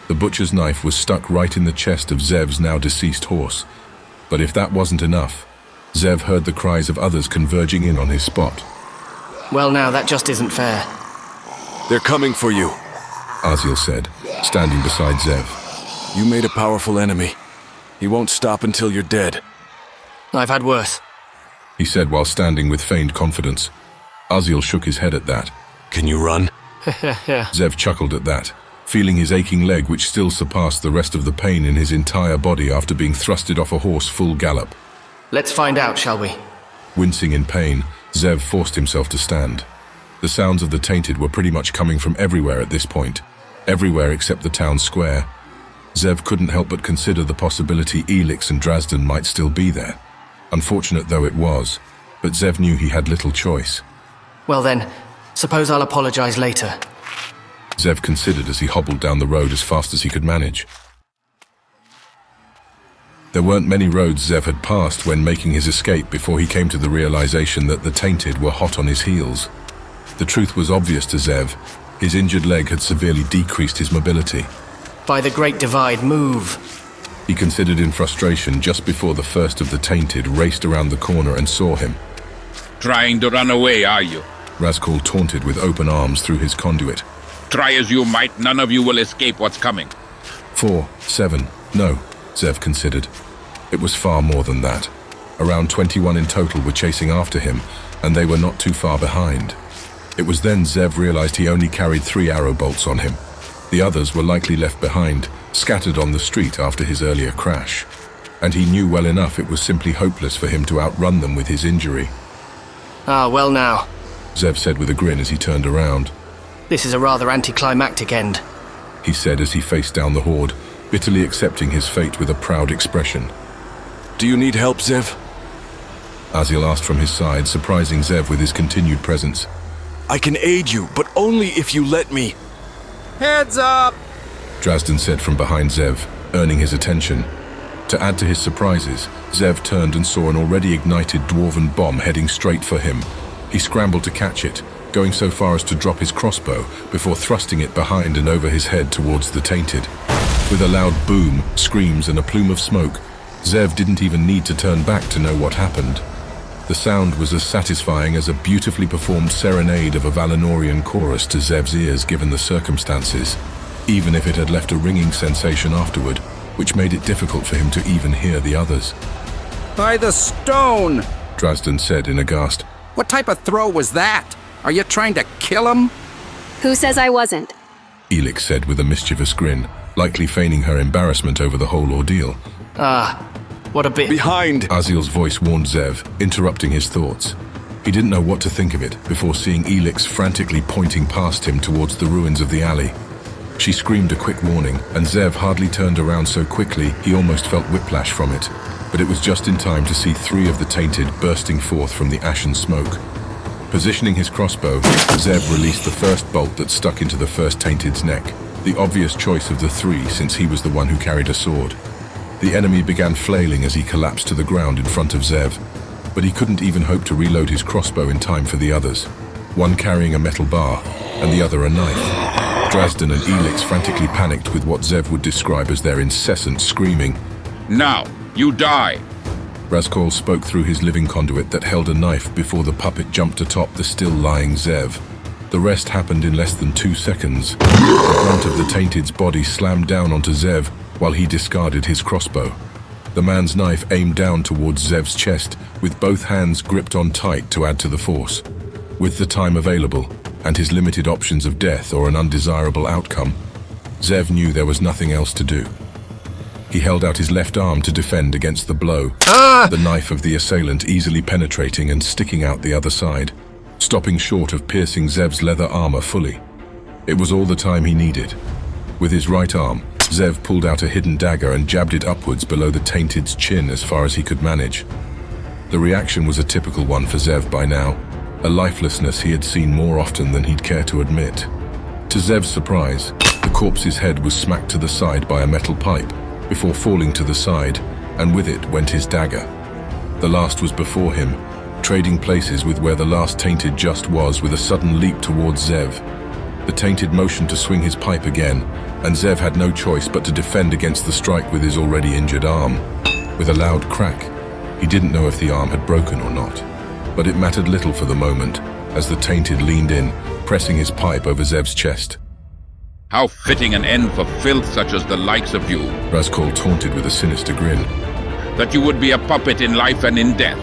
The butcher's knife was stuck right in the chest of Zev's now deceased horse. But if that wasn't enough, Zev heard the cries of others converging in on his spot. Well now, that just isn't fair. They're coming for you, Aziel said, standing beside Zev. You made a powerful enemy. He won't stop until you're dead. I've had worse, he said while standing with feigned confidence. Aziel shook his head at that. Can you run? Zev chuckled at that, feeling his aching leg which still surpassed the rest of the pain in his entire body after being thrusted off a horse full gallop. Let's find out, shall we? Wincing in pain, Zev forced himself to stand. The sounds of the tainted were pretty much coming from everywhere at this point. Everywhere except the town square. Zev couldn't help but consider the possibility Elix and Drazden might still be there. Unfortunate though it was, but Zev knew he had little choice. Well then, suppose I'll apologize later. Zev considered as he hobbled down the road as fast as he could manage. There weren't many roads Zev had passed when making his escape before he came to the realization that the tainted were hot on his heels. The truth was obvious to Zev. His injured leg had severely decreased his mobility. By the Great Divide, move! He considered in frustration just before the first of the tainted raced around the corner and saw him. Trying to run away, are you? Razkol taunted with open arms through his conduit. Try as you might, none of you will escape what's coming. 4, 7, no, Zev considered. It was far more than that. Around 21 in total were chasing after him, and they were not too far behind. It was then Zev realized he only carried 3 arrow bolts on him. The others were likely left behind, scattered on the street after his earlier crash. And he knew well enough it was simply hopeless for him to outrun them with his injury. Ah, well now, Zev said with a grin as he turned around. This is a rather anticlimactic end, he said as he faced down the horde, bitterly accepting his fate with a proud expression. Do you need help, Zev? Aziel asked from his side, surprising Zev with his continued presence. I can aid you, but only if you let me. Heads up! Drazden said from behind Zev, earning his attention. To add to his surprises, Zev turned and saw an already ignited dwarven bomb heading straight for him. He scrambled to catch it, going so far as to drop his crossbow before thrusting it behind and over his head towards the tainted. With a loud boom, screams, and a plume of smoke, Zev didn't even need to turn back to know what happened. The sound was as satisfying as a beautifully performed serenade of a Valinorian chorus to Zev's ears given the circumstances, even if it had left a ringing sensation afterward, which made it difficult for him to even hear the others. By the stone! Drazden said in aghast. What type of throw was that? Are you trying to kill him? Who says I wasn't? Elix said with a mischievous grin, likely feigning her embarrassment over the whole ordeal. Ah, what a bit. Behind! Aziel's voice warned Zev, interrupting his thoughts. He didn't know what to think of it before seeing Elix frantically pointing past him towards the ruins of the alley. She screamed a quick warning, and Zev hardly turned around so quickly he almost felt whiplash from it. But it was just in time to see 3 of the tainted bursting forth from the ashen smoke. Positioning his crossbow, Zev released the first bolt that stuck into the first tainted's neck, the obvious choice of the 3 since he was the one who carried a sword. The enemy began flailing as he collapsed to the ground in front of Zev, but he couldn't even hope to reload his crossbow in time for the others, one carrying a metal bar and the other a knife. Drazden and Elix frantically panicked with what Zev would describe as their incessant screaming. Now, you die! Razkol spoke through his living conduit that held a knife before the puppet jumped atop the still lying Zev. The rest happened in less than 2 seconds. The brunt of the tainted's body slammed down onto Zev while he discarded his crossbow. The man's knife aimed down towards Zev's chest, with both hands gripped on tight to add to the force. With the time available, and his limited options of death or an undesirable outcome, Zev knew there was nothing else to do. He held out his left arm to defend against the blow, the knife of the assailant easily penetrating and sticking out the other side, stopping short of piercing Zev's leather armor fully. It was all the time he needed. With his right arm, Zev pulled out a hidden dagger and jabbed it upwards below the Tainted's chin as far as he could manage. The reaction was a typical one for Zev by now, a lifelessness he had seen more often than he'd care to admit. To Zev's surprise, the corpse's head was smacked to the side by a metal pipe, before falling to the side, and with it went his dagger. The last was before him, trading places with where the last Tainted just was with a sudden leap towards Zev. The Tainted motioned to swing his pipe again, and Zev had no choice but to defend against the strike with his already injured arm. With a loud crack, he didn't know if the arm had broken or not, but it mattered little for the moment, as the Tainted leaned in, pressing his pipe over Zev's chest. How fitting an end for filth such as the likes of you, Razkol taunted with a sinister grin. That you would be a puppet in life and in death.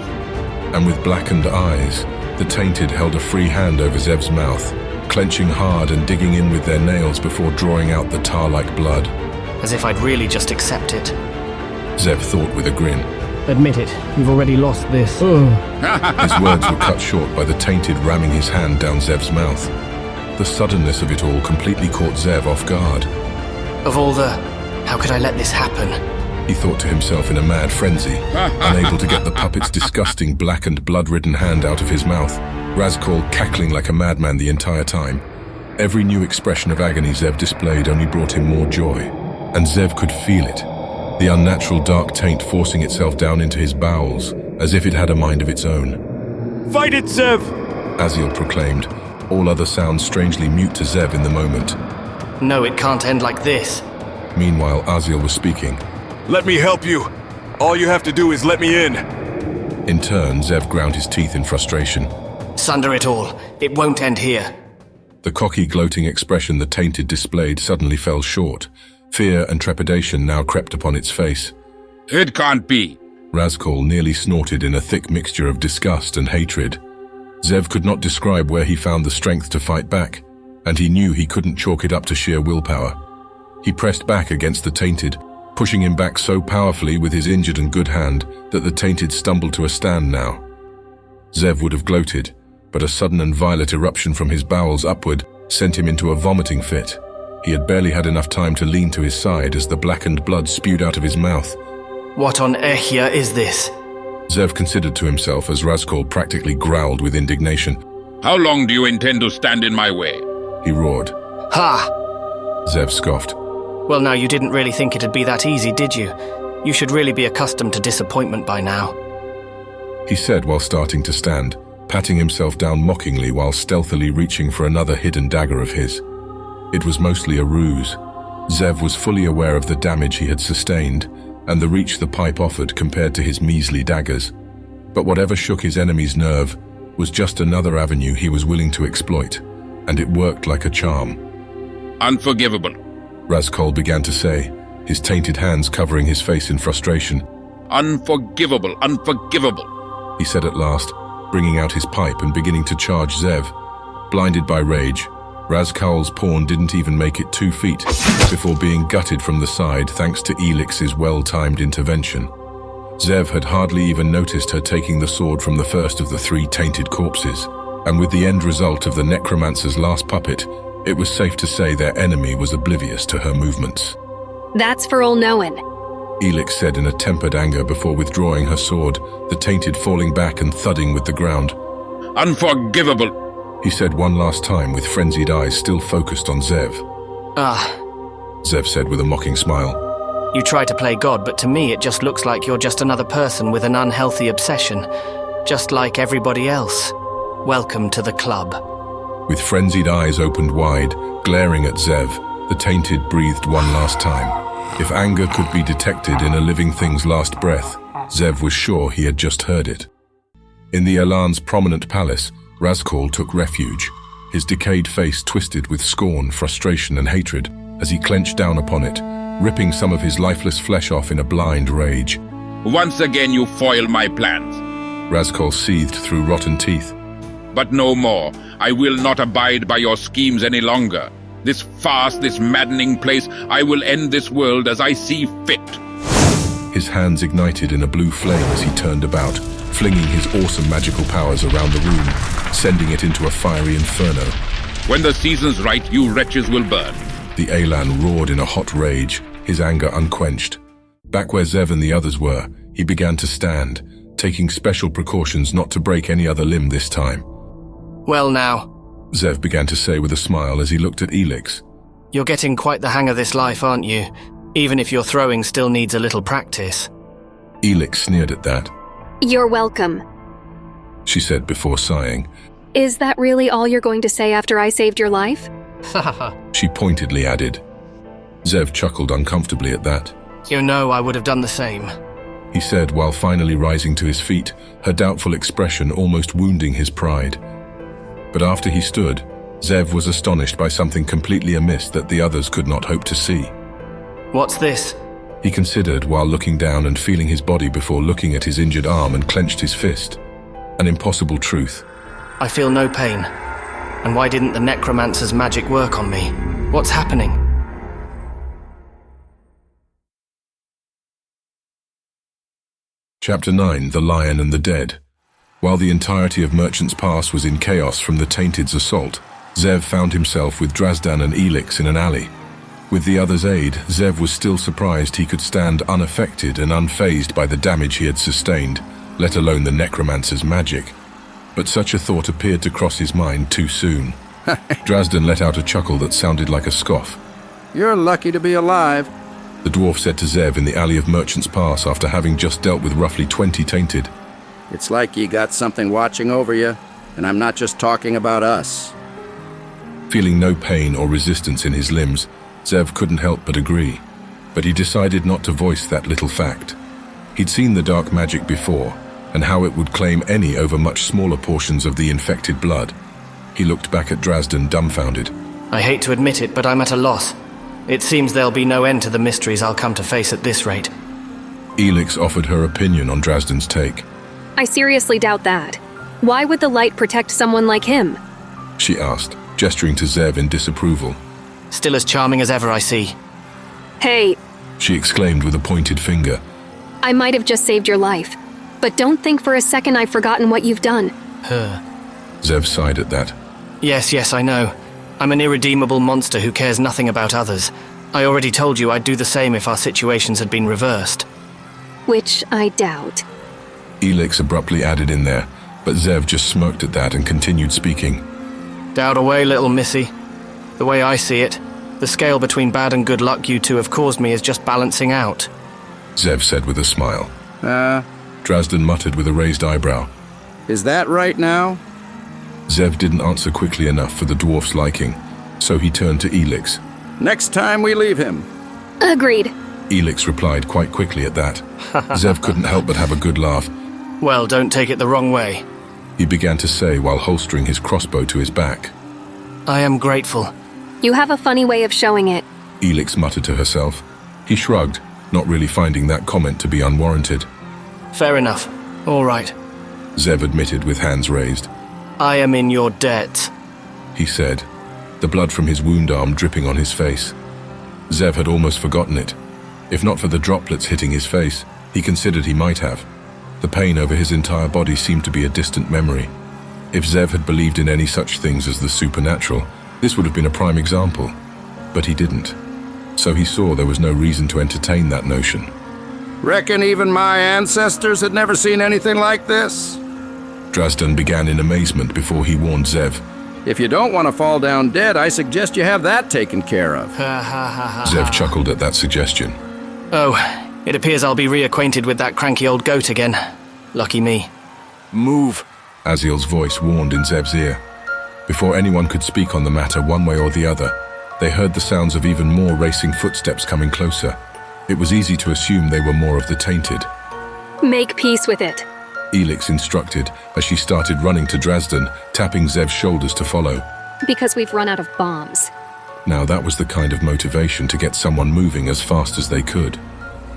And with blackened eyes, the Tainted held a free hand over Zev's mouth, clenching hard and digging in with their nails before drawing out the tar-like blood. As if I'd really just accept it. Zev thought with a grin. Admit it, you've already lost this. His words were cut short by the Tainted ramming his hand down Zev's mouth. The suddenness of it all completely caught Zev off guard. Of all the... how could I let this happen? He thought to himself in a mad frenzy, unable to get the puppet's disgusting blackened, blood-ridden hand out of his mouth, Razkol cackling like a madman the entire time. Every new expression of agony Zev displayed only brought him more joy, and Zev could feel it, the unnatural dark taint forcing itself down into his bowels, as if it had a mind of its own. Fight it, Zev! Aziel proclaimed, all other sounds strangely mute to Zev in the moment. No, it can't end like this. Meanwhile, Aziel was speaking. Let me help you. All you have to do is let me in. In turn, Zev ground his teeth in frustration. Sunder it all. It won't end here. The cocky, gloating expression the Tainted displayed suddenly fell short. Fear and trepidation now crept upon its face. It can't be. Razkol nearly snorted in a thick mixture of disgust and hatred. Zev could not describe where he found the strength to fight back, and he knew he couldn't chalk it up to sheer willpower. He pressed back against the Tainted, pushing him back so powerfully with his injured and good hand that the Tainted stumbled to a stand now. Zev would have gloated, but a sudden and violent eruption from his bowels upward sent him into a vomiting fit. He had barely had enough time to lean to his side as the blackened blood spewed out of his mouth. What on Ehya is this? Zev considered to himself as Razkol practically growled with indignation. How long do you intend to stand in my way? He roared. Ha! Zev scoffed. Well, now you didn't really think it'd be that easy, did you? You should really be accustomed to disappointment by now. He said while starting to stand, patting himself down mockingly while stealthily reaching for another hidden dagger of his. It was mostly a ruse. Zev was fully aware of the damage he had sustained, and the reach the pipe offered compared to his measly daggers. But whatever shook his enemy's nerve was just another avenue he was willing to exploit, and it worked like a charm. Unforgivable, Razkol began to say, his tainted hands covering his face in frustration. Unforgivable, unforgivable, he said at last, bringing out his pipe and beginning to charge Zev. Blinded by rage, Razkol's pawn didn't even make it 2 feet before being gutted from the side thanks to Elix's well-timed intervention. Zev had hardly even noticed her taking the sword from the first of the 3 tainted corpses, and with the end result of the necromancer's last puppet, it was safe to say their enemy was oblivious to her movements. That's for all knowing, Elix said in a tempered anger before withdrawing her sword, the tainted falling back and thudding with the ground. Unforgivable, he said one last time with frenzied eyes still focused on Zev. Zev said with a mocking smile. You try to play God, but to me it just looks like you're just another person with an unhealthy obsession, just like everybody else. Welcome to the club. With frenzied eyes opened wide, glaring at Zev, the tainted breathed one last time. If anger could be detected in a living thing's last breath, Zev was sure he had just heard it. In the Elan's prominent palace, Razkol took refuge, his decayed face twisted with scorn, frustration, and hatred as he clenched down upon it, ripping some of his lifeless flesh off in a blind rage. Once again you foil my plans. Razkol seethed through rotten teeth. But no more. I will not abide by your schemes any longer. This farce, this maddening place, I will end this world as I see fit. His hands ignited in a blue flame as he turned about, flinging his awesome magical powers around the room, sending it into a fiery inferno. When the season's right, you wretches will burn. The Elan roared in a hot rage, his anger unquenched. Back where Zev and the others were, he began to stand, taking special precautions not to break any other limb this time. Well now, Zev began to say with a smile as he looked at Elix. You're getting quite the hang of this life, aren't you? Even if your throwing still needs a little practice. Elix sneered at that. You're welcome, she said before sighing. Is that really all you're going to say after I saved your life? She pointedly added. Zev chuckled uncomfortably at that. You know I would have done the same, he said while finally rising to his feet, her doubtful expression almost wounding his pride. But after he stood, Zev was astonished by something completely amiss that the others could not hope to see. What's this? He considered while looking down and feeling his body before looking at his injured arm and clenched his fist. An impossible truth. I feel no pain. And why didn't the necromancer's magic work on me? What's happening? Chapter 9, The Lion and the Dead. While the entirety of Merchant's Pass was in chaos from the Tainted's assault, Zev found himself with Drazdan and Elix in an alley. With the others' aid, Zev was still surprised he could stand unaffected and unfazed by the damage he had sustained, let alone the necromancer's magic. But such a thought appeared to cross his mind too soon. Drazdan let out a chuckle that sounded like a scoff. You're lucky to be alive, the dwarf said to Zev in the alley of Merchant's Pass after having just dealt with roughly 20 Tainted. It's like you got something watching over you, and I'm not just talking about us. Feeling no pain or resistance in his limbs, Zev couldn't help but agree, but he decided not to voice that little fact. He'd seen the dark magic before, and how it would claim any over much smaller portions of the infected blood. He looked back at Drazdan dumbfounded. I hate to admit it, but I'm at a loss. It seems there'll be no end to the mysteries I'll come to face at this rate. Elix offered her opinion on Drazdan's take. I seriously doubt that. Why would the light protect someone like him? She asked, gesturing to Zev in disapproval. Still as charming as ever, I see. Hey, she exclaimed with a pointed finger. I might have just saved your life, but don't think for a second I've forgotten what you've done. Zev sighed at that. Yes, I know. I'm an irredeemable monster who cares nothing about others. I already told you I'd do the same if our situations had been reversed. Which I doubt. Elix abruptly added in there, but Zev just smirked at that and continued speaking. Doubt away, little missy. The way I see it, the scale between bad and good luck you two have caused me is just balancing out. Zev said with a smile. Drazdan muttered with a raised eyebrow. Is that right now? Zev didn't answer quickly enough for the dwarf's liking, so he turned to Elix. Next time we leave him. Agreed. Elix replied quite quickly at that. Zev couldn't help but have a good laugh. Well, don't take it the wrong way, he began to say while holstering his crossbow to his back. I am grateful. You have a funny way of showing it, Elix muttered to herself. He shrugged, not really finding that comment to be unwarranted. Fair enough. All right, Zev admitted with hands raised. I am in your debt, he said, the blood from his wound arm dripping on his face. Zev had almost forgotten it. If not for the droplets hitting his face, he considered he might have. The pain over his entire body seemed to be a distant memory. If Zev had believed in any such things as the supernatural, this would have been a prime example. But he didn't. So he saw there was no reason to entertain that notion. Reckon even my ancestors had never seen anything like this? Drazdan began in amazement before he warned Zev. If you don't want to fall down dead, I suggest you have that taken care of. Zev chuckled at that suggestion. Oh, it appears I'll be reacquainted with that cranky old goat again. Lucky me. Move, Aziel's voice warned in Zev's ear. Before anyone could speak on the matter one way or the other, they heard the sounds of even more racing footsteps coming closer. It was easy to assume they were more of the Tainted. Make peace with it, Elix instructed as she started running to Drazdan, tapping Zev's shoulders to follow. because we've run out of bombs. Now that was the kind of motivation to get someone moving as fast as they could.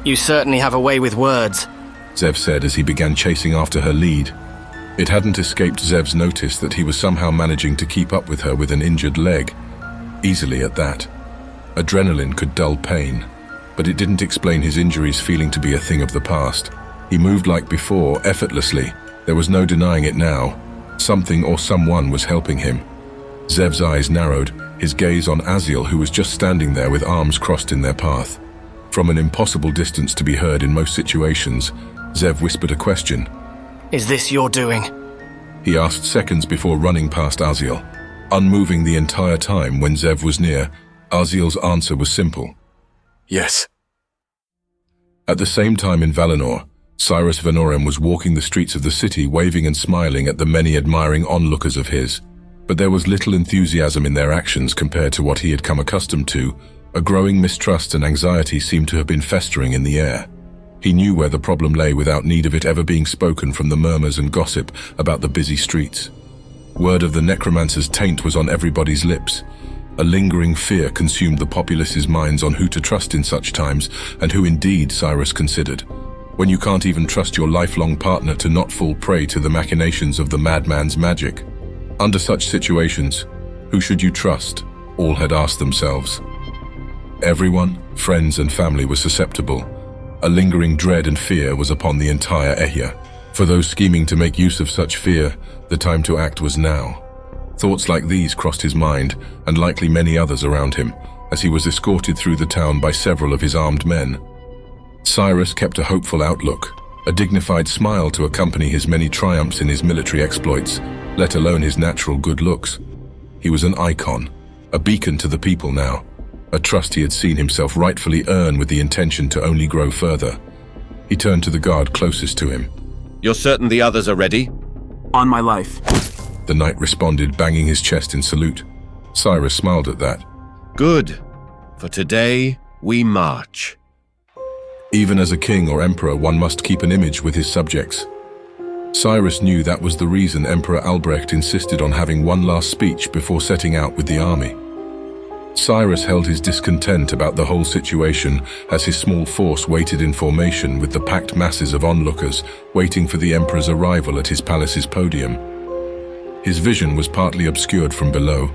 You certainly have a way with words. Zev said as he began chasing after her lead. It hadn't escaped Zev's notice that he was somehow managing to keep up with her with an injured leg. Easily at that. Adrenaline could dull pain, but it didn't explain his injuries feeling to be a thing of the past. He moved like before, effortlessly. There was no denying it now. Something or someone was helping him. Zev's eyes narrowed, his gaze on Aziel, who was just standing there with arms crossed in their path. From an impossible distance to be heard in most situations, Zev whispered a question. Is this your doing? He asked seconds before running past Aziel. Unmoving the entire time when Zev was near, Aziel's answer was simple. Yes. At the same time in Valinor, Cyrus Vanorum was walking the streets of the city waving and smiling at the many admiring onlookers of his. But there was little enthusiasm in their actions compared to what he had come accustomed to. A growing mistrust and anxiety seemed to have been festering in the air. He knew where the problem lay without need of it ever being spoken from the murmurs and gossip about the busy streets. Word of the necromancer's taint was on everybody's lips. A lingering fear consumed the populace's minds on who to trust in such times, and who indeed Cyrus considered. When you can't even trust your lifelong partner to not fall prey to the machinations of the madman's magic. Under such situations, who should you trust? All had asked themselves. Everyone, friends and family, were susceptible. A lingering dread and fear was upon the entire Ehya. For those scheming to make use of such fear, the time to act was now. Thoughts like these crossed his mind, and likely many others around him, as he was escorted through the town by several of his armed men. Cyrus kept a hopeful outlook, a dignified smile to accompany his many triumphs in his military exploits, let alone his natural good looks. He was an icon, a beacon to the people now. A trust he had seen himself rightfully earn with the intention to only grow further. He turned to the guard closest to him. You're certain the others are ready? On my life. The knight responded, banging his chest in salute. Cyrus smiled at that. Good. For today, we march. Even as a king or emperor, one must keep an image with his subjects. Cyrus knew that was the reason Emperor Albrecht insisted on having one last speech before setting out with the army. Cyrus held his discontent about the whole situation as his small force waited in formation with the packed masses of onlookers waiting for the emperor's arrival at his palace's podium. His vision was partly obscured from below.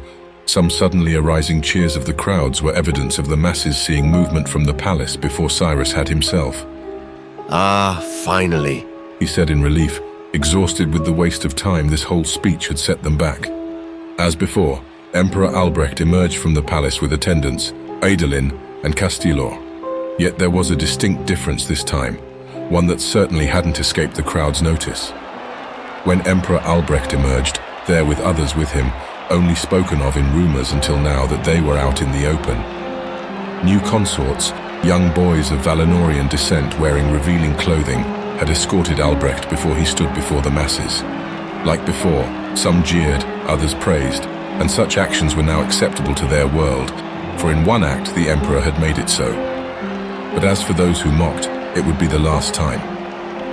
Some suddenly arising cheers of the crowds were evidence of the masses seeing movement from the palace before Cyrus had himself. Ah, finally, he said in relief, exhausted with the waste of time this whole speech had set them back. As before, Emperor Albrecht emerged from the palace with attendants, Adolin and Castilor. Yet there was a distinct difference this time, one that certainly hadn't escaped the crowd's notice. When Emperor Albrecht emerged, there with others with him, only spoken of in rumors until now that they were out in the open. New consorts, young boys of Valinorian descent wearing revealing clothing, had escorted Albrecht before he stood before the masses. Like before, some jeered, others praised, and such actions were now acceptable to their world, for in one act the Emperor had made it so. But as for those who mocked, it would be the last time.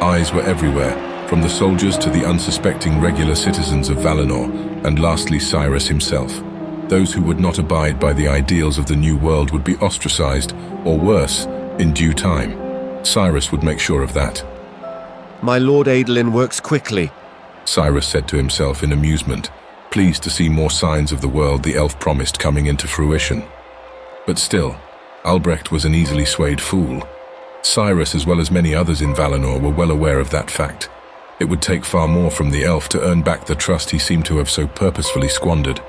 Eyes were everywhere, from the soldiers to the unsuspecting regular citizens of Valinor, and lastly Cyrus himself. Those who would not abide by the ideals of the new world would be ostracized, or worse, in due time. Cyrus would make sure of that. My Lord Adolin works quickly, Cyrus said to himself in amusement, pleased to see more signs of the world the elf promised coming into fruition. But still, Albrecht was an easily swayed fool. Cyrus, as well as many others in Valinor, were well aware of that fact. It would take far more from the elf to earn back the trust he seemed to have so purposefully squandered.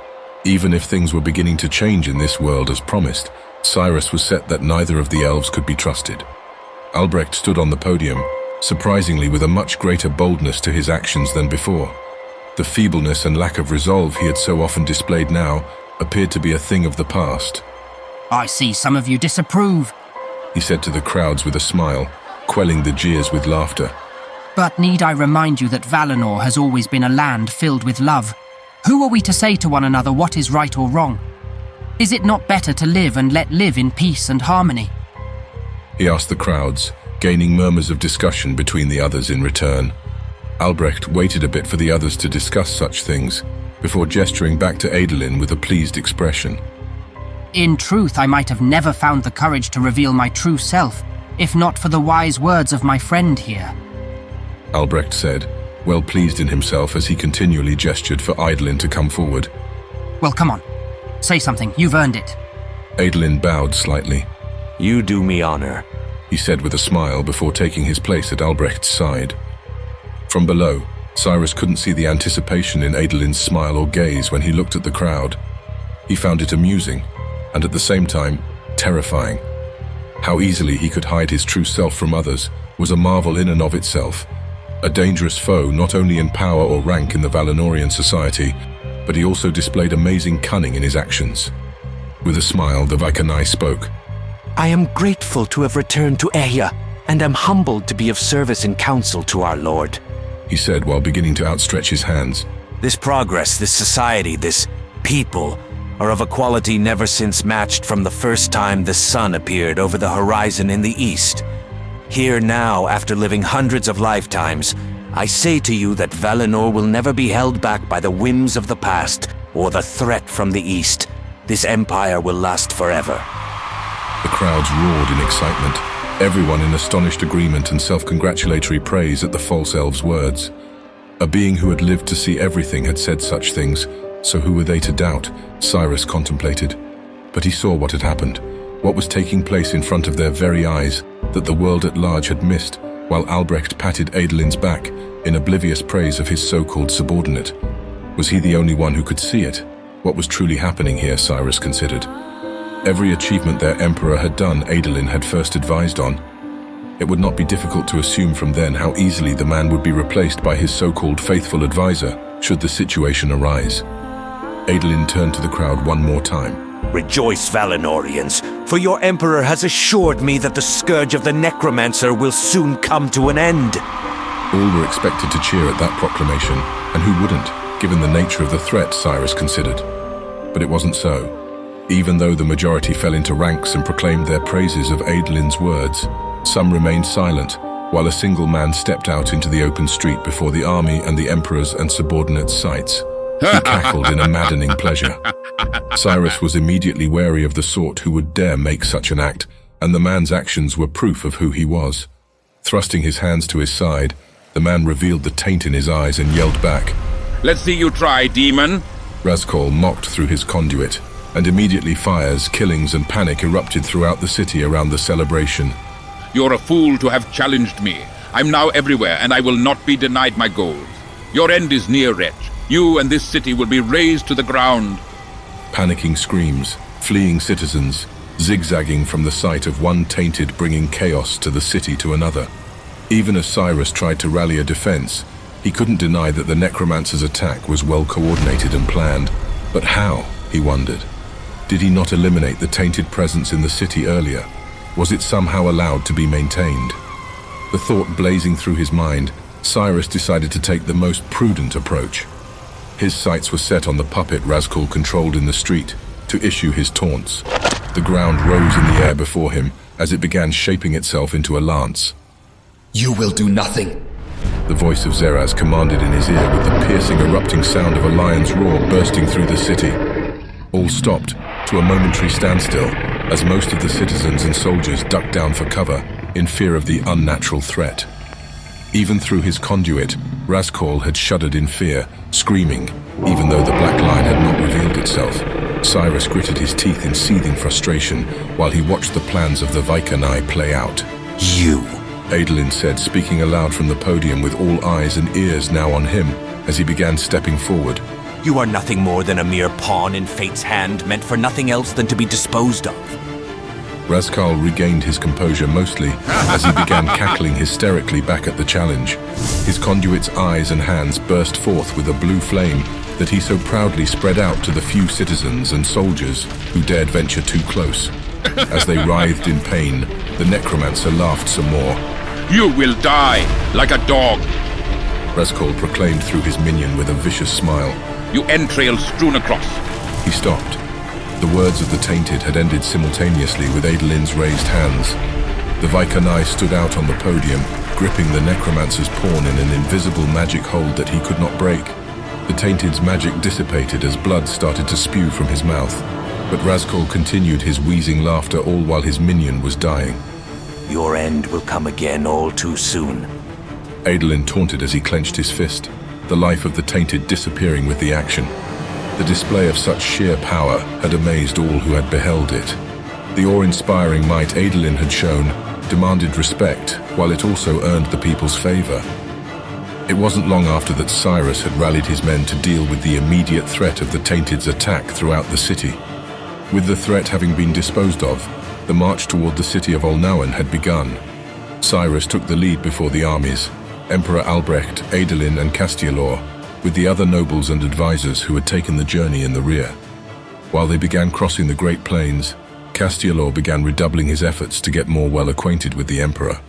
Even if things were beginning to change in this world as promised, Cyrus was set that neither of the elves could be trusted. Albrecht stood on the podium, surprisingly with a much greater boldness to his actions than before. The feebleness and lack of resolve he had so often displayed now appeared to be a thing of the past. I see some of you disapprove, he said to the crowds with a smile, quelling the jeers with laughter. But need I remind you that Valinor has always been a land filled with love? Who are we to say to one another what is right or wrong? Is it not better to live and let live in peace and harmony? He asked the crowds, gaining murmurs of discussion between the others in return. Albrecht waited a bit for the others to discuss such things, before gesturing back to Adolin with a pleased expression. In truth, I might have never found the courage to reveal my true self, if not for the wise words of my friend here. Albrecht said, well pleased in himself as he continually gestured for Adelin to come forward. Well, come on. Say something. You've earned it. Adelin bowed slightly. You do me honor, he said with a smile before taking his place at Albrecht's side. From below, Cyrus couldn't see the anticipation in Adelin's smile or gaze when he looked at the crowd. He found it amusing, and at the same time, terrifying. How easily he could hide his true self from others was a marvel in and of itself. A dangerous foe not only in power or rank in the Valinorian society, but he also displayed amazing cunning in his actions. With a smile, the Vaikanai spoke. I am grateful to have returned to Eia, and am humbled to be of service in council to our lord, he said while beginning to outstretch his hands. This progress, this society, this people are of a quality never since matched from the first time the sun appeared over the horizon in the east. Here now, after living hundreds of lifetimes, I say to you that Valinor will never be held back by the whims of the past or the threat from the east. This empire will last forever. The crowds roared in excitement, everyone in astonished agreement and self-congratulatory praise at the false elf's words. A being who had lived to see everything had said such things, so who were they to doubt? Cyrus contemplated. But he saw what had happened, what was taking place in front of their very eyes, that the world at large had missed, while Albrecht patted Adelin's back in oblivious praise of his so-called subordinate. Was he the only one who could see it? What was truly happening here, Cyrus considered. Every achievement their emperor had done, Adelin had first advised on. It would not be difficult to assume from then how easily the man would be replaced by his so-called faithful advisor, should the situation arise. Adelin turned to the crowd one more time. Rejoice, Valinorians, for your emperor has assured me that the scourge of the necromancer will soon come to an end. All were expected to cheer at that proclamation, and who wouldn't, given the nature of the threat, Cyrus considered. But it wasn't so. Even though the majority fell into ranks and proclaimed their praises of Adelin's words, some remained silent, while a single man stepped out into the open street before the army and the emperor's and subordinates' sights. He cackled in a maddening pleasure. Cyrus was immediately wary of the sort who would dare make such an act, and the man's actions were proof of who he was. Thrusting his hands to his side, the man revealed the taint in his eyes and yelled back. Let's see you try, demon. Razkol mocked through his conduit, and immediately fires, killings, and panic erupted throughout the city around the celebration. You're a fool to have challenged me. I'm now everywhere, and I will not be denied my goals. Your end is near, wretch. You and this city will be razed to the ground. Panicking screams, fleeing citizens, zigzagging from the sight of one tainted bringing chaos to the city to another. Even as Cyrus tried to rally a defense, he couldn't deny that the necromancer's attack was well coordinated and planned. But how, he wondered? Did he not eliminate the tainted presence in the city earlier? Was it somehow allowed to be maintained? The thought blazing through his mind, Cyrus decided to take the most prudent approach. His sights were set on the puppet Razkol controlled in the street to issue his taunts. The ground rose in the air before him as it began shaping itself into a lance. You will do nothing. The voice of Zeraz commanded in his ear with the piercing, erupting sound of a lion's roar bursting through the city. All stopped to a momentary standstill as most of the citizens and soldiers ducked down for cover in fear of the unnatural threat. Even through his conduit, Razkol had shuddered in fear, screaming, even though the black line had not revealed itself. Cyrus gritted his teeth in seething frustration while he watched the plans of the Vaikanai play out. You, Adelin said, speaking aloud from the podium with all eyes and ears now on him as he began stepping forward. You are nothing more than a mere pawn in fate's hand, meant for nothing else than to be disposed of. Razkol regained his composure mostly as he began cackling hysterically back at the challenge. His conduit's eyes and hands burst forth with a blue flame that he so proudly spread out to the few citizens and soldiers who dared venture too close. As they writhed in pain, the necromancer laughed some more. You will die like a dog, Razkol proclaimed through his minion with a vicious smile. You entrails strewn across. He stopped. The words of the tainted had ended simultaneously with Adelin's raised hands. The Vaikanai stood out on the podium, gripping the necromancer's pawn in an invisible magic hold that he could not break. The tainted's magic dissipated as blood started to spew from his mouth, but Razkol continued his wheezing laughter all while his minion was dying. Your end will come again all too soon. Adolin taunted as he clenched his fist, the life of the tainted disappearing with the action. The display of such sheer power had amazed all who had beheld it. The awe-inspiring might Adolin had shown demanded respect, while it also earned the people's favor. It wasn't long after that Cyrus had rallied his men to deal with the immediate threat of the Tainted's attack throughout the city. With the threat having been disposed of, the march toward the city of Olnauen had begun. Cyrus took the lead before the armies, Emperor Albrecht, Adolin and Castielor, with the other nobles and advisors who had taken the journey in the rear. While they began crossing the Great Plains, Castielor began redoubling his efforts to get more well acquainted with the Emperor.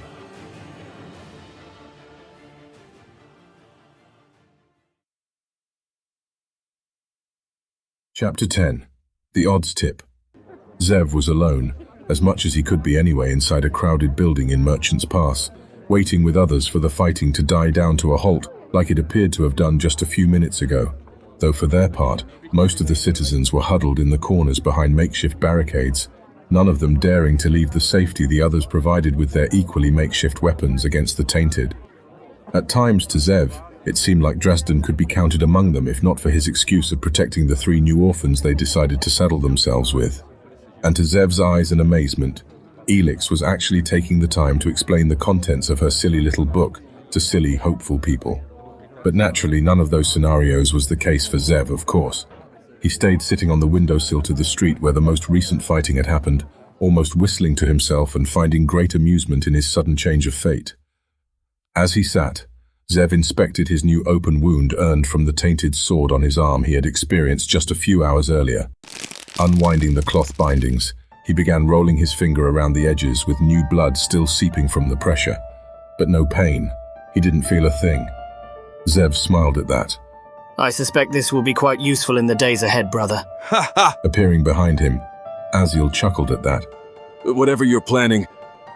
Chapter 10. The Odds Tip. Zev was alone, as much as he could be anyway, inside a crowded building in Merchant's Pass, waiting with others for the fighting to die down to a halt like it appeared to have done just a few minutes ago. Though for their part, most of the citizens were huddled in the corners behind makeshift barricades, none of them daring to leave the safety the others provided with their equally makeshift weapons against the Tainted. At times to Zev, it seemed like Dresden could be counted among them if not for his excuse of protecting the 3 new orphans they decided to saddle themselves with. And to Zev's eyes and amazement, Elix was actually taking the time to explain the contents of her silly little book to silly, hopeful people. But naturally, none of those scenarios was the case for Zev, of course. He stayed sitting on the windowsill to the street where the most recent fighting had happened, almost whistling to himself and finding great amusement in his sudden change of fate. As he sat, Zev inspected his new open wound earned from the tainted sword on his arm he had experienced just a few hours earlier. Unwinding the cloth bindings, he began rolling his finger around the edges with new blood still seeping from the pressure. But no pain. He didn't feel a thing. Zev smiled at that. I suspect this will be quite useful in the days ahead, brother. Ha ha! Appearing behind him, Aziel chuckled at that. Whatever you're planning,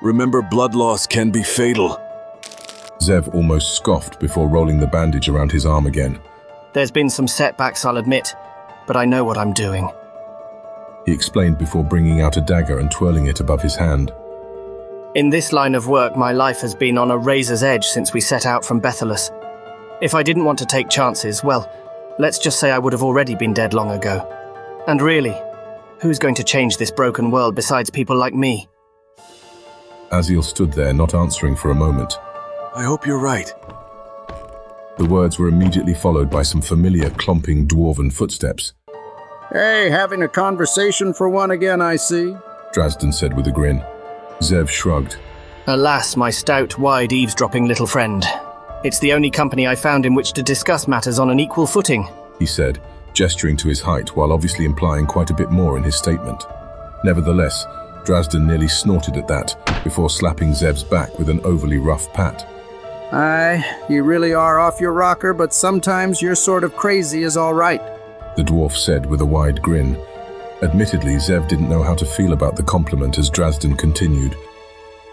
remember blood loss can be fatal. Zev almost scoffed before rolling the bandage around his arm again. There's been some setbacks, I'll admit, but I know what I'm doing. He explained before bringing out a dagger and twirling it above his hand. In this line of work, my life has been on a razor's edge since we set out from Bethelus. If I didn't want to take chances, well, let's just say I would have already been dead long ago. And really, who's going to change this broken world besides people like me? Aziel stood there, not answering for a moment. I hope you're right. The words were immediately followed by some familiar clomping dwarven footsteps. Hey, having a conversation for one again, I see, Dresden said with a grin. Zev shrugged. Alas, my stout, wide, eavesdropping little friend. It's the only company I found in which to discuss matters on an equal footing, he said, gesturing to his height while obviously implying quite a bit more in his statement. Nevertheless, Dresden nearly snorted at that before slapping Zev's back with an overly rough pat. Aye, you really are off your rocker, but sometimes your sort of crazy is all right, the dwarf said with a wide grin. Admittedly, Zev didn't know how to feel about the compliment as Dresden continued.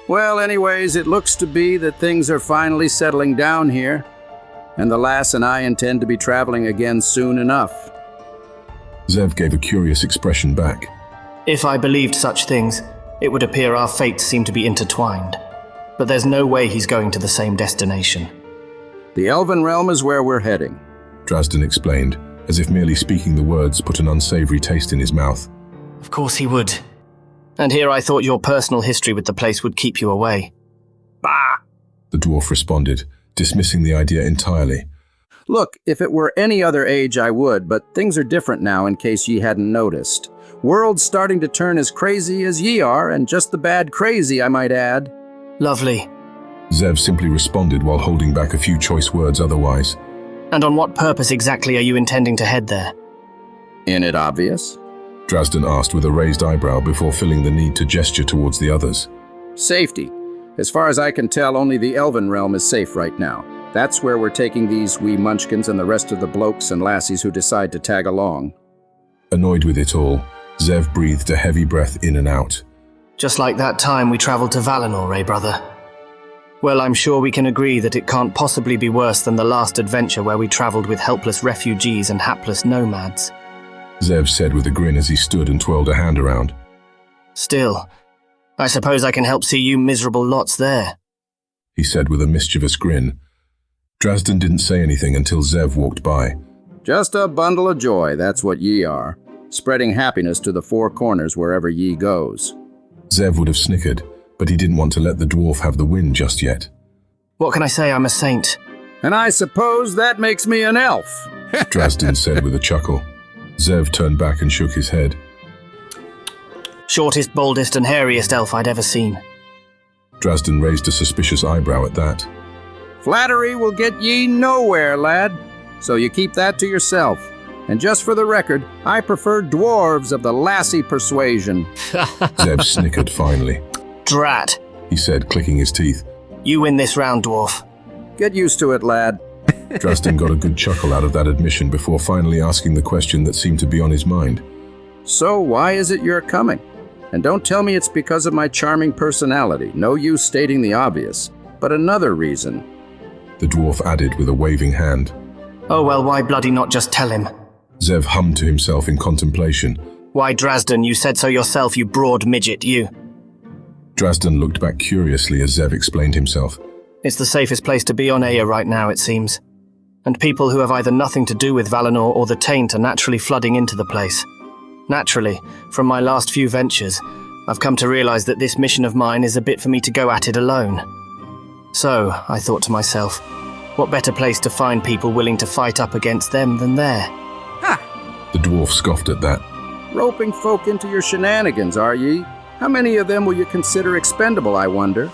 Well, anyways, it looks to be that things are finally settling down here, and the lass and I intend to be traveling again soon enough. Zev gave a curious expression back. If I believed such things, it would appear our fates seem to be intertwined. But there's no way he's going to the same destination. The Elven Realm is where we're heading, Dresden explained, as if merely speaking the words put an unsavory taste in his mouth. Of course he would. And here I thought your personal history with the place would keep you away. Bah! The dwarf responded, dismissing the idea entirely. Look, if it were any other age I would, but things are different now in case ye hadn't noticed. World's starting to turn as crazy as ye are, and just the bad crazy, I might add. Lovely. Zev simply responded while holding back a few choice words otherwise. And on what purpose exactly are you intending to head there? Isn't it obvious? Dresden asked with a raised eyebrow before feeling the need to gesture towards the others. Safety. As far as I can tell, only the Elven Realm is safe right now. That's where we're taking these wee munchkins and the rest of the blokes and lassies who decide to tag along. Annoyed with it all, Zev breathed a heavy breath in and out. Just like that time we travelled to Valinor, eh, brother? Well, I'm sure we can agree that it can't possibly be worse than the last adventure where we travelled with helpless refugees and hapless nomads. Zev said with a grin as he stood and twirled a hand around. Still, I suppose I can help see you miserable lots there, he said with a mischievous grin, Drazden didn't say anything until Zev walked by. Just a bundle of joy, that's what ye are. Spreading happiness to the four corners wherever ye goes. Zev would have snickered, but he didn't want to let the dwarf have the win just yet. What can I say? I'm a saint. And I suppose that makes me an elf. Drazden said with a chuckle. Zev turned back and shook his head. Shortest, boldest, and hairiest elf I'd ever seen. Drazden raised a suspicious eyebrow at that. Flattery will get ye nowhere, lad. So you keep that to yourself. And just for the record, I prefer dwarves of the lassie persuasion. Zev snickered finally. Drat, he said, clicking his teeth. You win this round, dwarf. Get used to it, lad. Drazden got a good chuckle out of that admission before finally asking the question that seemed to be on his mind. So why is it you're coming? And don't tell me it's because of my charming personality. No use stating the obvious. But another reason. The dwarf added with a waving hand. Oh well, why bloody not just tell him? Zev hummed to himself in contemplation. Why, Drazden, you said so yourself, you broad midget, you. Drazden looked back curiously as Zev explained himself. It's the safest place to be on Aya right now, it seems. And people who have either nothing to do with Valinor or the Taint are naturally flooding into the place. Naturally, from my last few ventures, I've come to realize that this mission of mine is a bit for me to go at it alone. So, I thought to myself, what better place to find people willing to fight up against them than there? Ha! The dwarf scoffed at that. Roping folk into your shenanigans, are ye? How many of them will you consider expendable, I wonder?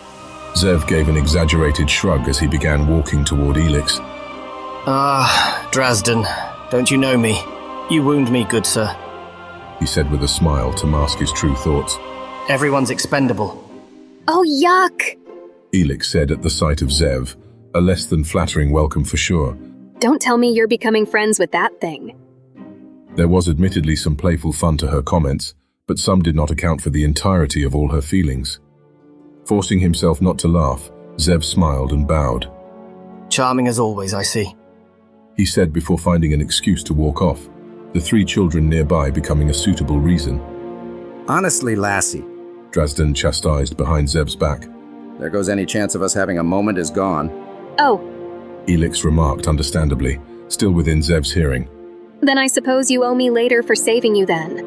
Zev gave an exaggerated shrug as he began walking toward Elix. Ah, Drazden, don't you know me? You wound me, good sir. He said with a smile to mask his true thoughts. Everyone's expendable. Oh, yuck! Elix said at the sight of Zev, a less than flattering welcome for sure. Don't tell me you're becoming friends with that thing. There was admittedly some playful fun to her comments, but some did not account for the entirety of all her feelings. Forcing himself not to laugh, Zev smiled and bowed. Charming as always, I see. He said before finding an excuse to walk off, the three children nearby becoming a suitable reason. Honestly, lassie, Drazden chastised behind Zev's back. There goes any chance of us having a moment is gone. Oh. Elix remarked understandably, still within Zev's hearing. Then I suppose you owe me later for saving you then.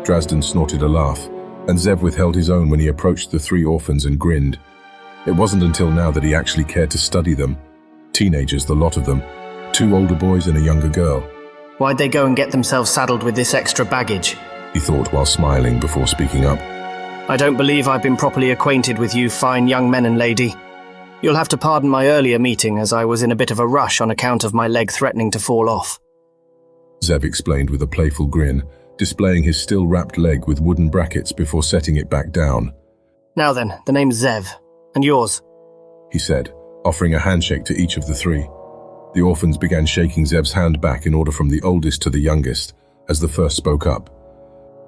Drazden snorted a laugh, and Zev withheld his own when he approached the three orphans and grinned. It wasn't until now that he actually cared to study them. Teenagers, the lot of them. 2 older boys and a younger girl. Why'd they go and get themselves saddled with this extra baggage? He thought while smiling before speaking up. I don't believe I've been properly acquainted with you fine young men and lady. You'll have to pardon my earlier meeting as I was in a bit of a rush on account of my leg threatening to fall off. Zev explained with a playful grin, displaying his still wrapped leg with wooden brackets before setting it back down. Now then, the name's Zev. And yours? He said, offering a handshake to each of the three. The orphans began shaking Zev's hand back in order from the oldest to the youngest, as the first spoke up.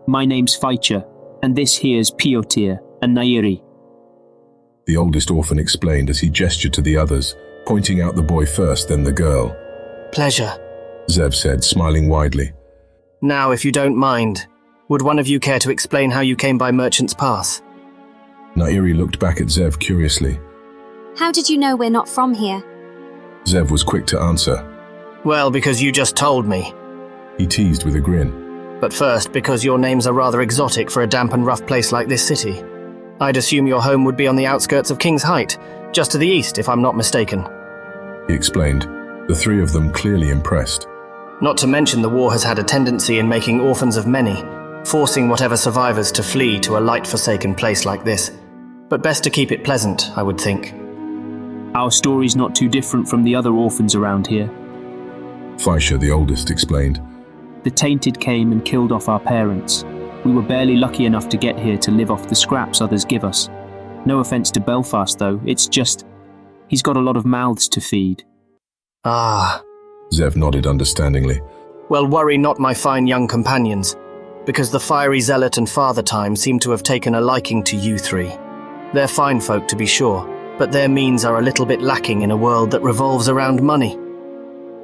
My name's Faicha, and this here's Piotir and Nairi. The oldest orphan explained as he gestured to the others, pointing out the boy first, then the girl. Pleasure, Zev said, smiling widely. Now, if you don't mind, would one of you care to explain how you came by Merchant's Pass? Nairi looked back at Zev curiously. How did you know we're not from here? Zev was quick to answer. Well, because you just told me. He teased with a grin. But first, because your names are rather exotic for a damp and rough place like this city. I'd assume your home would be on the outskirts of King's Height, just to the east, if I'm not mistaken. He explained, the three of them clearly impressed. Not to mention the war has had a tendency in making orphans of many, forcing whatever survivors to flee to a light-forsaken place like this. But best to keep it pleasant, I would think. Our story's not too different from the other orphans around here. Faicha, the oldest, explained. The Tainted came and killed off our parents. We were barely lucky enough to get here to live off the scraps others give us. No offense to Belfast, though, it's just... he's got a lot of mouths to feed. Ah. Zev nodded understandingly. Well, worry not, my fine young companions, because the fiery zealot and Father Time seem to have taken a liking to you three. They're fine folk, to be sure, but their means are a little bit lacking in a world that revolves around money.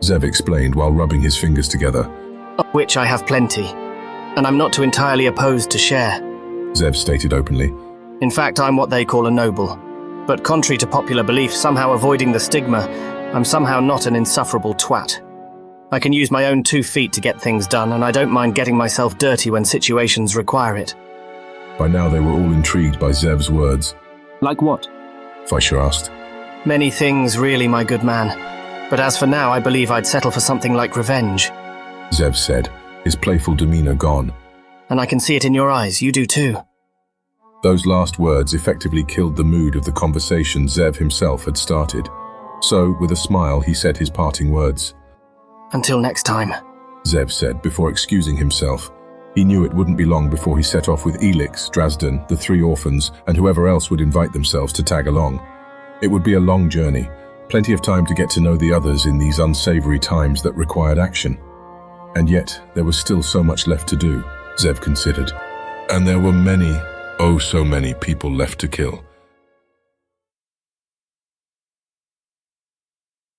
Zev explained while rubbing his fingers together. Of which I have plenty, and I'm not too entirely opposed to share. Zev stated openly. In fact, I'm what they call a noble. But contrary to popular belief, somehow avoiding the stigma, I'm somehow not an insufferable twat. I can use my own 2 feet to get things done, and I don't mind getting myself dirty when situations require it. By now they were all intrigued by Zev's words. Like what? Fisher asked. Many things, really, my good man. But as for now, I believe I'd settle for something like revenge. Zev said, his playful demeanor gone. And I can see it in your eyes, you do too. Those last words effectively killed the mood of the conversation Zev himself had started. So, with a smile, he said his parting words. Until next time, Zev said before excusing himself. He knew it wouldn't be long before he set off with Elix, Drazdan, the 3 orphans, and whoever else would invite themselves to tag along. It would be a long journey, plenty of time to get to know the others in these unsavory times that required action. And yet, there was still so much left to do, Zev considered. And there were many, oh so many people left to kill.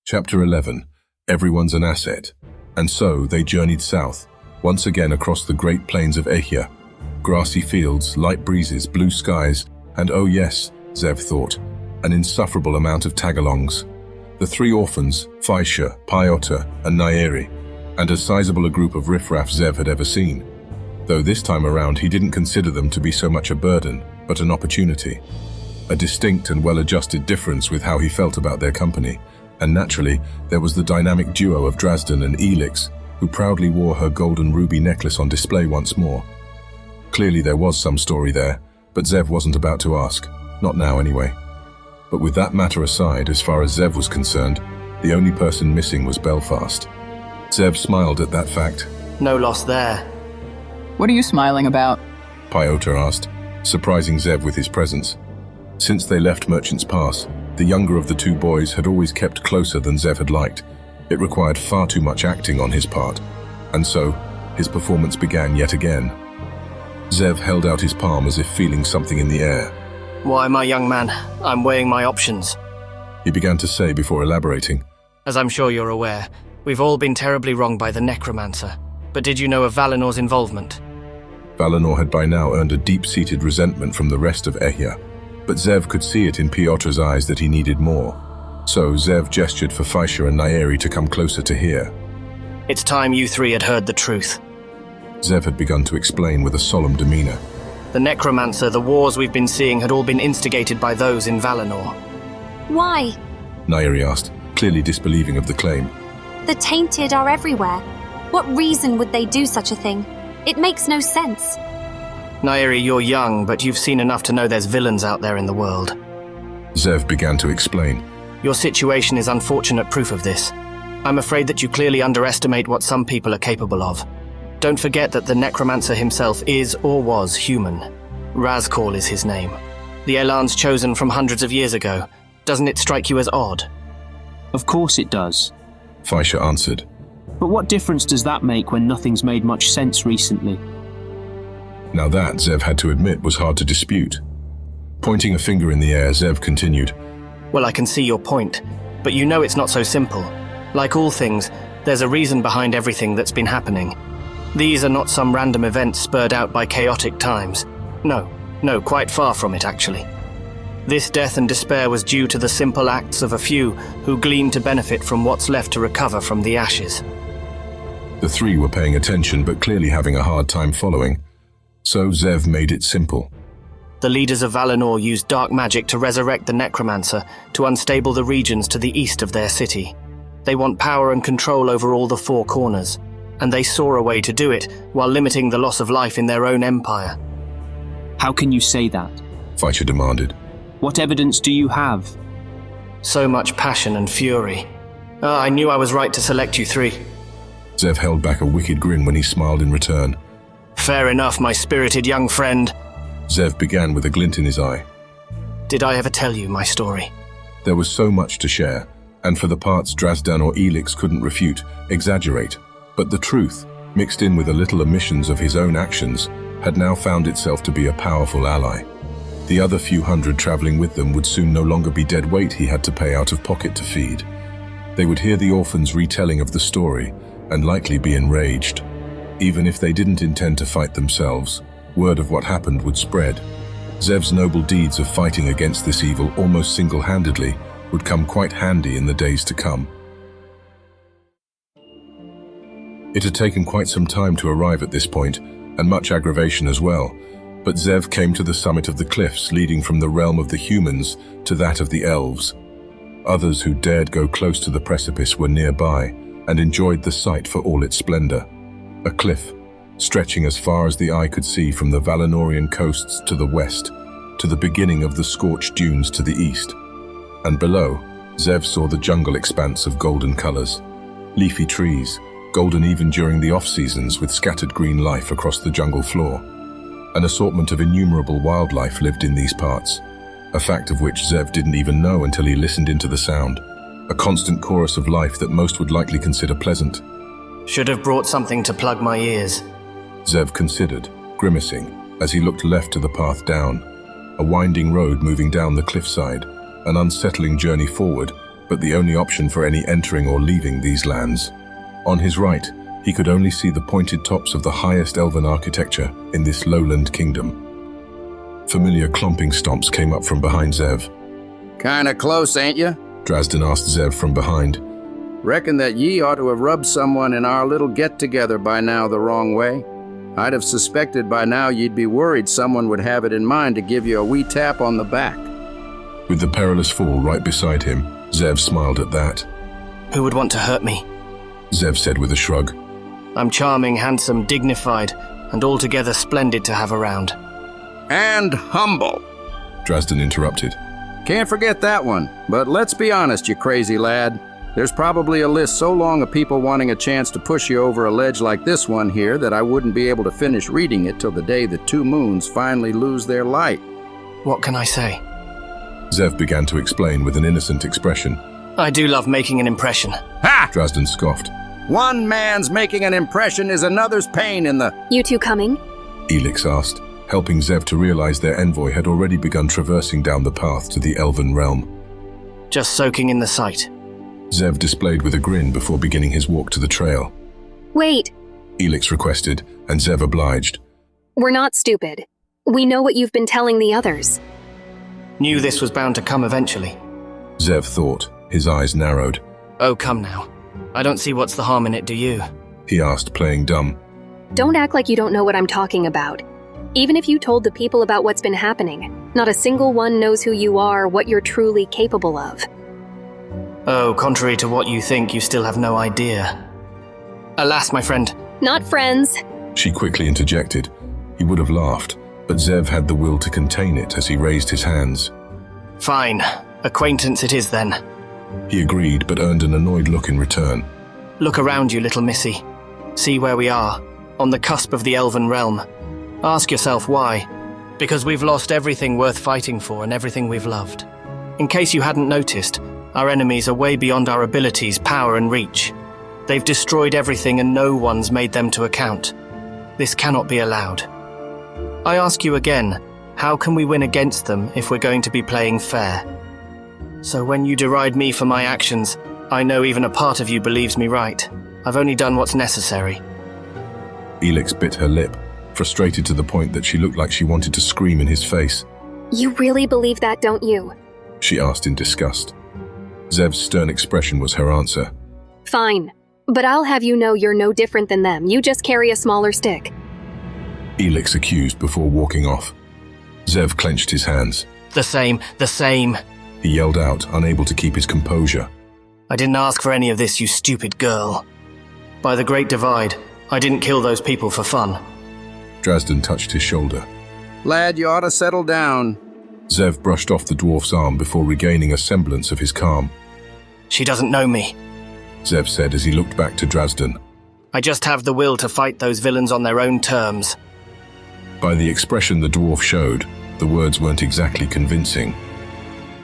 Chapter 11. Everyone's an asset. And so they journeyed south, once again across the great plains of Ehia. Grassy fields, light breezes, blue skies, and oh yes, Zev thought, an insufferable amount of tagalongs. The 3 orphans, Faisha, Pyotr, and Nairi, and as sizable a group of riffraff Zev had ever seen. Though this time around he didn't consider them to be so much a burden, but an opportunity. A distinct and well-adjusted difference with how he felt about their company. And naturally, there was the dynamic duo of Drazdan and Elix, who proudly wore her golden ruby necklace on display once more. Clearly there was some story there, but Zev wasn't about to ask, not now anyway. But with that matter aside, as far as Zev was concerned, the only person missing was Belfast. Zev smiled at that fact. No loss there. What are you smiling about? Pyotr asked, surprising Zev with his presence. Since they left Merchant's Pass, the younger of the 2 boys had always kept closer than Zev had liked. It required far too much acting on his part, and so his performance began yet again. Zev held out his palm as if feeling something in the air. Why, my young man, I'm weighing my options, he began to say before elaborating. As I'm sure you're aware, we've all been terribly wronged by the Necromancer. But did you know of Valinor's involvement? Valinor had by now earned a deep-seated resentment from the rest of Ehia, but Zev could see it in Piotr's eyes that he needed more. So Zev gestured for Faisha and Nairi to come closer to hear. It's time you 3 had heard the truth. Zev had begun to explain with a solemn demeanor. The Necromancer, the wars we've been seeing had all been instigated by those in Valinor. Why? Nairi asked, clearly disbelieving of the claim. The tainted are everywhere. What reason would they do such a thing? It makes no sense. Nairi, you're young, but you've seen enough to know there's villains out there in the world. Zev began to explain. Your situation is unfortunate proof of this. I'm afraid that you clearly underestimate what some people are capable of. Don't forget that the Necromancer himself is or was human. Razkal is his name. The Elan's chosen from hundreds of years ago. Doesn't it strike you as odd? Of course it does, Faisha answered. But what difference does that make when nothing's made much sense recently? Now that, Zev had to admit, was hard to dispute. Pointing a finger in the air, Zev continued. Well, I can see your point, but you know it's not so simple. Like all things, there's a reason behind everything that's been happening. These are not some random events spurred out by chaotic times. No, quite far from it, actually. This death and despair was due to the simple acts of a few who gleaned to benefit from what's left to recover from the ashes. The 3 were paying attention, but clearly having a hard time following. So Zev made it simple. The leaders of Valinor used dark magic to resurrect the Necromancer to unstable the regions to the east of their city. They want power and control over all the 4 corners, and they saw a way to do it while limiting the loss of life in their own empire. How can you say that? Faisha demanded. What evidence do you have? So much passion and fury. I knew I was right to select you 3. Zev held back a wicked grin when he smiled in return. Fair enough, my spirited young friend. Zev began with a glint in his eye. Did I ever tell you my story? There was so much to share, and for the parts Drazdan or Elix couldn't refute, exaggerate. But the truth, mixed in with a little omissions of his own actions, had now found itself to be a powerful ally. The other few hundred traveling with them would soon no longer be dead weight he had to pay out of pocket to feed. They would hear the orphans' retelling of the story, and likely be enraged. Even if they didn't intend to fight themselves, word of what happened would spread. Zev's noble deeds of fighting against this evil almost single-handedly would come quite handy in the days to come. It had taken quite some time to arrive at this point, and much aggravation as well, but Zev came to the summit of the cliffs leading from the realm of the humans to that of the elves. Others who dared go close to the precipice were nearby and enjoyed the sight for all its splendor. A cliff, stretching as far as the eye could see from the Valinorian coasts to the west, to the beginning of the scorched dunes to the east. And below, Zev saw the jungle expanse of golden colors. Leafy trees, golden even during the off-seasons with scattered green life across the jungle floor. An assortment of innumerable wildlife lived in these parts, a fact of which Zev didn't even know until he listened into the sound. A constant chorus of life that most would likely consider pleasant. Should have brought something to plug my ears. Zev considered, grimacing, as he looked left to the path down. A winding road moving down the cliffside, an unsettling journey forward, but the only option for any entering or leaving these lands. On his right, he could only see the pointed tops of the highest elven architecture in this lowland kingdom. Familiar clomping stomps came up from behind Zev. Kinda close, ain't you? Drazden asked Zev from behind. Reckon that ye ought to have rubbed someone in our little get-together by now the wrong way. I'd have suspected by now you'd be worried someone would have it in mind to give you a wee tap on the back. With the perilous fool right beside him, Zev smiled at that. Who would want to hurt me? Zev said with a shrug. I'm charming, handsome, dignified, and altogether splendid to have around. And humble, Drazden interrupted. Can't forget that one, but let's be honest, you crazy lad. There's probably a list so long of people wanting a chance to push you over a ledge like this one here that I wouldn't be able to finish reading it till the day the two moons finally lose their light. What can I say? Zev began to explain with an innocent expression. I do love making an impression. Ha! Drazden scoffed. One man's making an impression is another's pain in the... You two coming? Elix asked, helping Zev to realize their envoy had already begun traversing down the path to the elven realm. Just soaking in the sight. Zev displayed with a grin before beginning his walk to the trail. Wait, Elix requested, and Zev obliged. We're not stupid. We know what you've been telling the others. Knew this was bound to come eventually. Zev thought, his eyes narrowed. Oh, come now. I don't see what's the harm in it, do you? He asked, playing dumb. Don't act like you don't know what I'm talking about. Even if you told the people about what's been happening, not a single one knows who you are or what you're truly capable of. Oh, contrary to what you think, you still have no idea. Alas, my friend. Not friends. She quickly interjected. He would have laughed, but Zev had the will to contain it as he raised his hands. Fine. Acquaintance it is then. He agreed, but earned an annoyed look in return. Look around you, little missy. See where we are, on the cusp of the elven realm. Ask yourself why. Because we've lost everything worth fighting for and everything we've loved. In case you hadn't noticed, our enemies are way beyond our abilities, power and reach. They've destroyed everything and no one's made them to account. This cannot be allowed. I ask you again, how can we win against them if we're going to be playing fair? So when you deride me for my actions, I know even a part of you believes me right. I've only done what's necessary. Elix bit her lip, frustrated to the point that she looked like she wanted to scream in his face. You really believe that, don't you? She asked in disgust. Zev's stern expression was her answer. Fine, but I'll have you know you're no different than them. You just carry a smaller stick. Elix accused before walking off. Zev clenched his hands. The same. He yelled out, unable to keep his composure. I didn't ask for any of this, you stupid girl. By the Great Divide, I didn't kill those people for fun. Drazden touched his shoulder. Lad, you ought to settle down. Zev brushed off the dwarf's arm before regaining a semblance of his calm. She doesn't know me, Zev said as he looked back to Drazden. I just have the will to fight those villains on their own terms. By the expression the dwarf showed, the words weren't exactly convincing.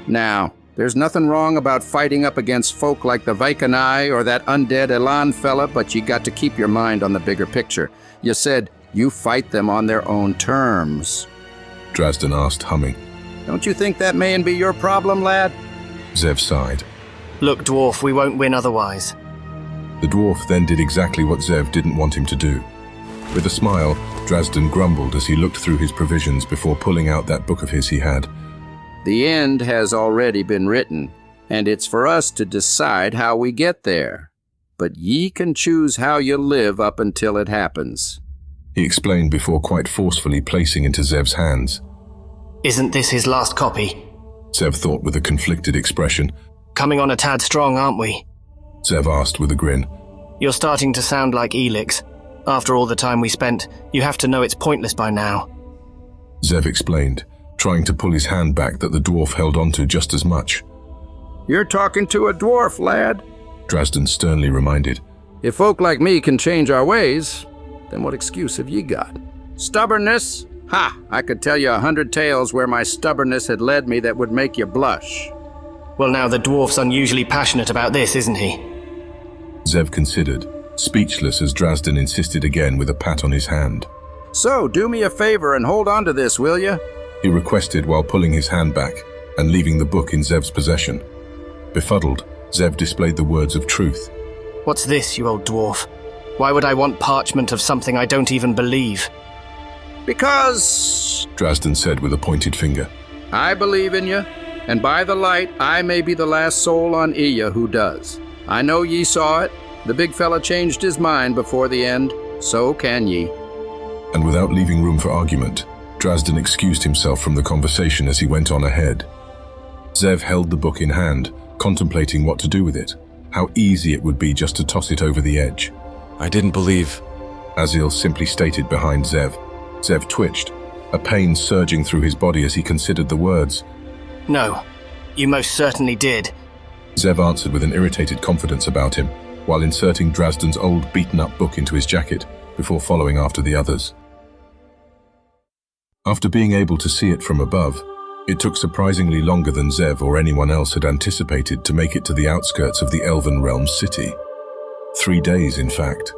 Now, there's nothing wrong about fighting up against folk like the Vaikanai or that undead Elan fella, but you got to keep your mind on the bigger picture. You said you fight them on their own terms. Drazden asked, humming. Don't you think that mayn't be your problem, lad? Zev sighed. Look, dwarf, we won't win otherwise. The dwarf then did exactly what Zev didn't want him to do. With a smile, Drazden grumbled as he looked through his provisions before pulling out that book of his he had. The end has already been written. And it's for us to decide how we get there. But ye can choose how you live up until it happens. He explained before quite forcefully placing into Zev's hands. Isn't this his last copy? Zev thought with a conflicted expression. Coming on a tad strong, aren't we? Zev asked with a grin. You're starting to sound like Elix. After all the time we spent, you have to know it's pointless by now. Zev explained, trying to pull his hand back that the dwarf held onto just as much. You're talking to a dwarf, lad, Drazden sternly reminded. If folk like me can change our ways, then what excuse have ye got? Stubbornness? Ha! I could tell you 100 tales where my stubbornness had led me that would make you blush. Well, now the dwarf's unusually passionate about this, isn't he? Zev considered, speechless as Drazden insisted again with a pat on his hand. So, do me a favor and hold on to this, will you? He requested while pulling his hand back and leaving the book in Zev's possession. Befuddled, Zev displayed the words of truth. What's this, you old dwarf? Why would I want parchment of something I don't even believe? Because, Drazden said with a pointed finger, I believe in you, and by the light I may be the last soul on Iya who does. I know ye saw it. The big fella changed his mind before the end, so can ye. And without leaving room for argument, Drazden excused himself from the conversation as he went on ahead. Zev held the book in hand, contemplating what to do with it, how easy it would be just to toss it over the edge. I didn't believe... Azil simply stated behind Zev. Zev twitched, a pain surging through his body as he considered the words. No, you most certainly did. Zev answered with an irritated confidence about him, while inserting Drazden's old beaten-up book into his jacket, before following after the others. After being able to see it from above, it took surprisingly longer than Zev or anyone else had anticipated to make it to the outskirts of the Elven Realm city. 3 days, in fact.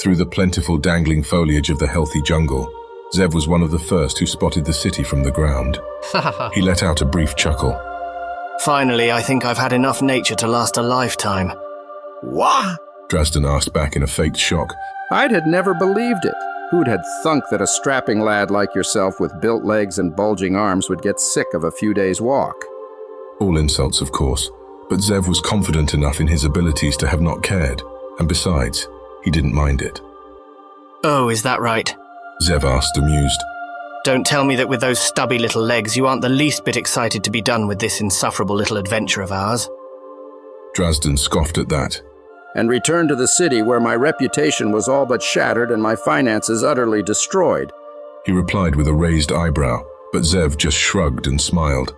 Through the plentiful dangling foliage of the healthy jungle, Zev was one of the first who spotted the city from the ground. He let out a brief chuckle. Finally, I think I've had enough nature to last a lifetime. What? Drazden asked back in a faked shock. I'd had never believed it. Who'd had thunk that a strapping lad like yourself with built legs and bulging arms would get sick of a few days' walk? All insults, of course, but Zev was confident enough in his abilities to have not cared, and besides, he didn't mind it. Oh, is that right? Zev asked, amused. Don't tell me that with those stubby little legs you aren't the least bit excited to be done with this insufferable little adventure of ours. Drazden scoffed at that. And return to the city where my reputation was all but shattered and my finances utterly destroyed. He replied with a raised eyebrow, but Zev just shrugged and smiled.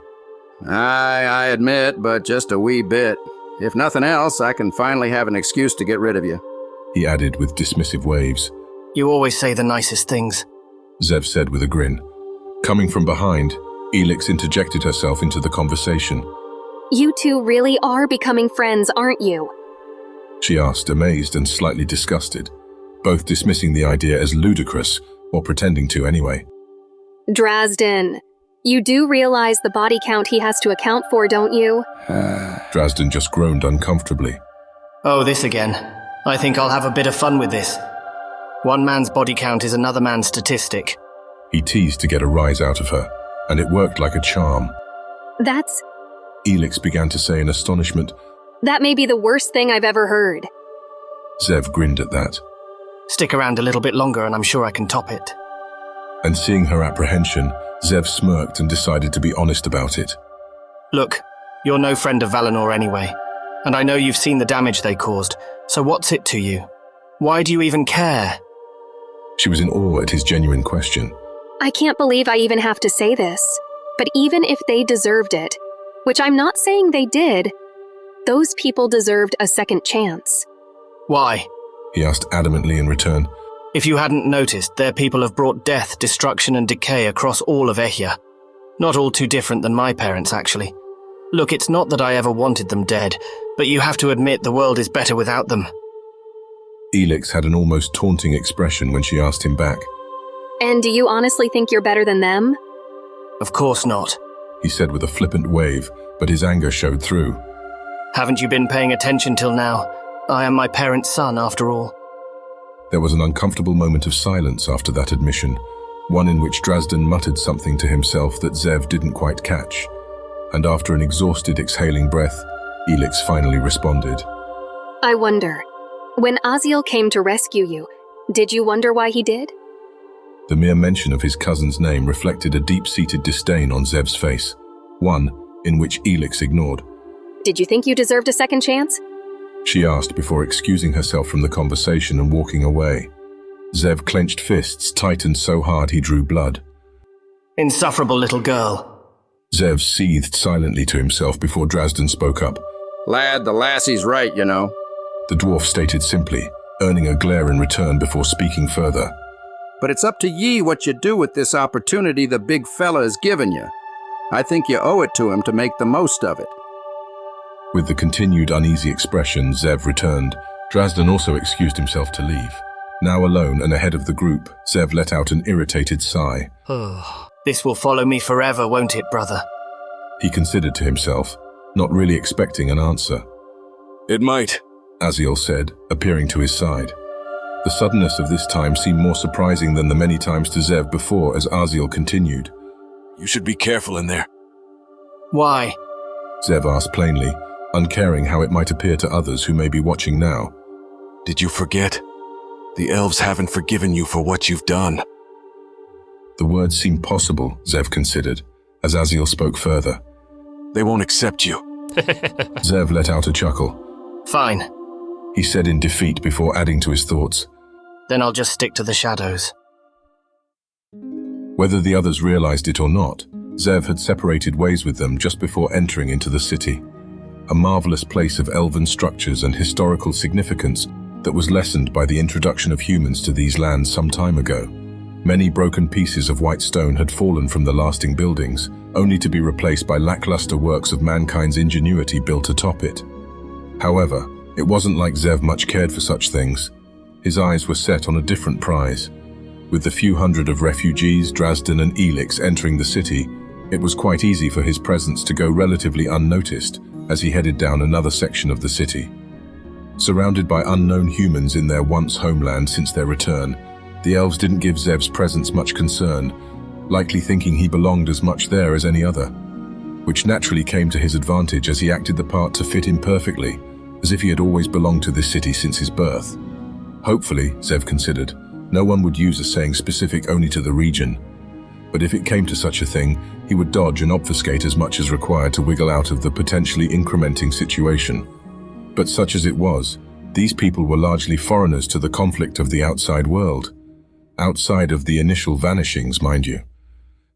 I admit, but just a wee bit. If nothing else, I can finally have an excuse to get rid of you. He added with dismissive waves. You always say the nicest things, Zev said with a grin. Coming from behind, Elix interjected herself into the conversation. You two really are becoming friends, aren't you? She asked, amazed and slightly disgusted, both dismissing the idea as ludicrous, or pretending to anyway. Drazden, you do realize the body count he has to account for, don't you? Drazden just groaned uncomfortably. Oh, this again. I think I'll have a bit of fun with this. One man's body count is another man's statistic. He teased to get a rise out of her, and it worked like a charm. That's... Elix began to say in astonishment. That may be the worst thing I've ever heard. Zev grinned at that. Stick around a little bit longer and I'm sure I can top it. And seeing her apprehension, Zev smirked and decided to be honest about it. Look, you're no friend of Valinor anyway, and I know you've seen the damage they caused, so what's it to you? Why do you even care? She was in awe at his genuine question. I can't believe I even have to say this, but even if they deserved it, which I'm not saying they did, those people deserved a second chance. Why? He asked adamantly in return. If you hadn't noticed, their people have brought death, destruction and decay across all of Ehya. Not all too different than my parents, actually. Look, it's not that I ever wanted them dead, but you have to admit the world is better without them. Elix had an almost taunting expression when she asked him back. And do you honestly think you're better than them? Of course not, he said with a flippant wave, but his anger showed through. Haven't you been paying attention till now? I am my parents' son, after all. There was an uncomfortable moment of silence after that admission, one in which Drazden muttered something to himself that Zev didn't quite catch. and after an exhausted exhaling breath, Elix finally responded. I wonder, when Aziel came to rescue you, did you wonder why he did? The mere mention of his cousin's name reflected a deep-seated disdain on Zev's face, one in which Elix ignored. Did you think you deserved a second chance? She asked before excusing herself from the conversation and walking away. Zev clenched fists tightened so hard he drew blood. Insufferable little girl. Zev seethed silently to himself before Drazden spoke up. Lad, the lassie's right, you know. The dwarf stated simply, earning a glare in return before speaking further. But it's up to ye what you do with this opportunity the big fella has given you. I think you owe it to him to make the most of it. With the continued uneasy expression, Zev returned. Drazden also excused himself to leave. Now alone and ahead of the group, Zev let out an irritated sigh. This will follow me forever, won't it, brother? He considered to himself, not really expecting an answer. It might, Aziel said, appearing to his side. The suddenness of this time seemed more surprising than the many times to Zev before as Aziel continued. You should be careful in there. Why? Zev asked plainly, uncaring how it might appear to others who may be watching now. Did you forget? The elves haven't forgiven you for what you've done. The words seemed possible, Zev considered, as Aziel spoke further. They won't accept you. Zev let out a chuckle. Fine, he said in defeat before adding to his thoughts. Then I'll just stick to the shadows. Whether the others realized it or not, Zev had separated ways with them just before entering into the city. A marvelous place of elven structures and historical significance that was lessened by the introduction of humans to these lands some time ago. Many broken pieces of white stone had fallen from the lasting buildings, only to be replaced by lackluster works of mankind's ingenuity built atop it. However, it wasn't like Zev much cared for such things. His eyes were set on a different prize. With the few hundred of refugees, Drazden and Elix entering the city, it was quite easy for his presence to go relatively unnoticed as he headed down another section of the city. Surrounded by unknown humans in their once homeland since their return, the elves didn't give Zev's presence much concern, likely thinking he belonged as much there as any other, which naturally came to his advantage as he acted the part to fit in perfectly, as if he had always belonged to this city since his birth. Hopefully, Zev considered, no one would use a saying specific only to the region. But if it came to such a thing, he would dodge and obfuscate as much as required to wiggle out of the potentially incrementing situation. But such as it was, these people were largely foreigners to the conflict of the outside world. Outside of the initial vanishings, mind you.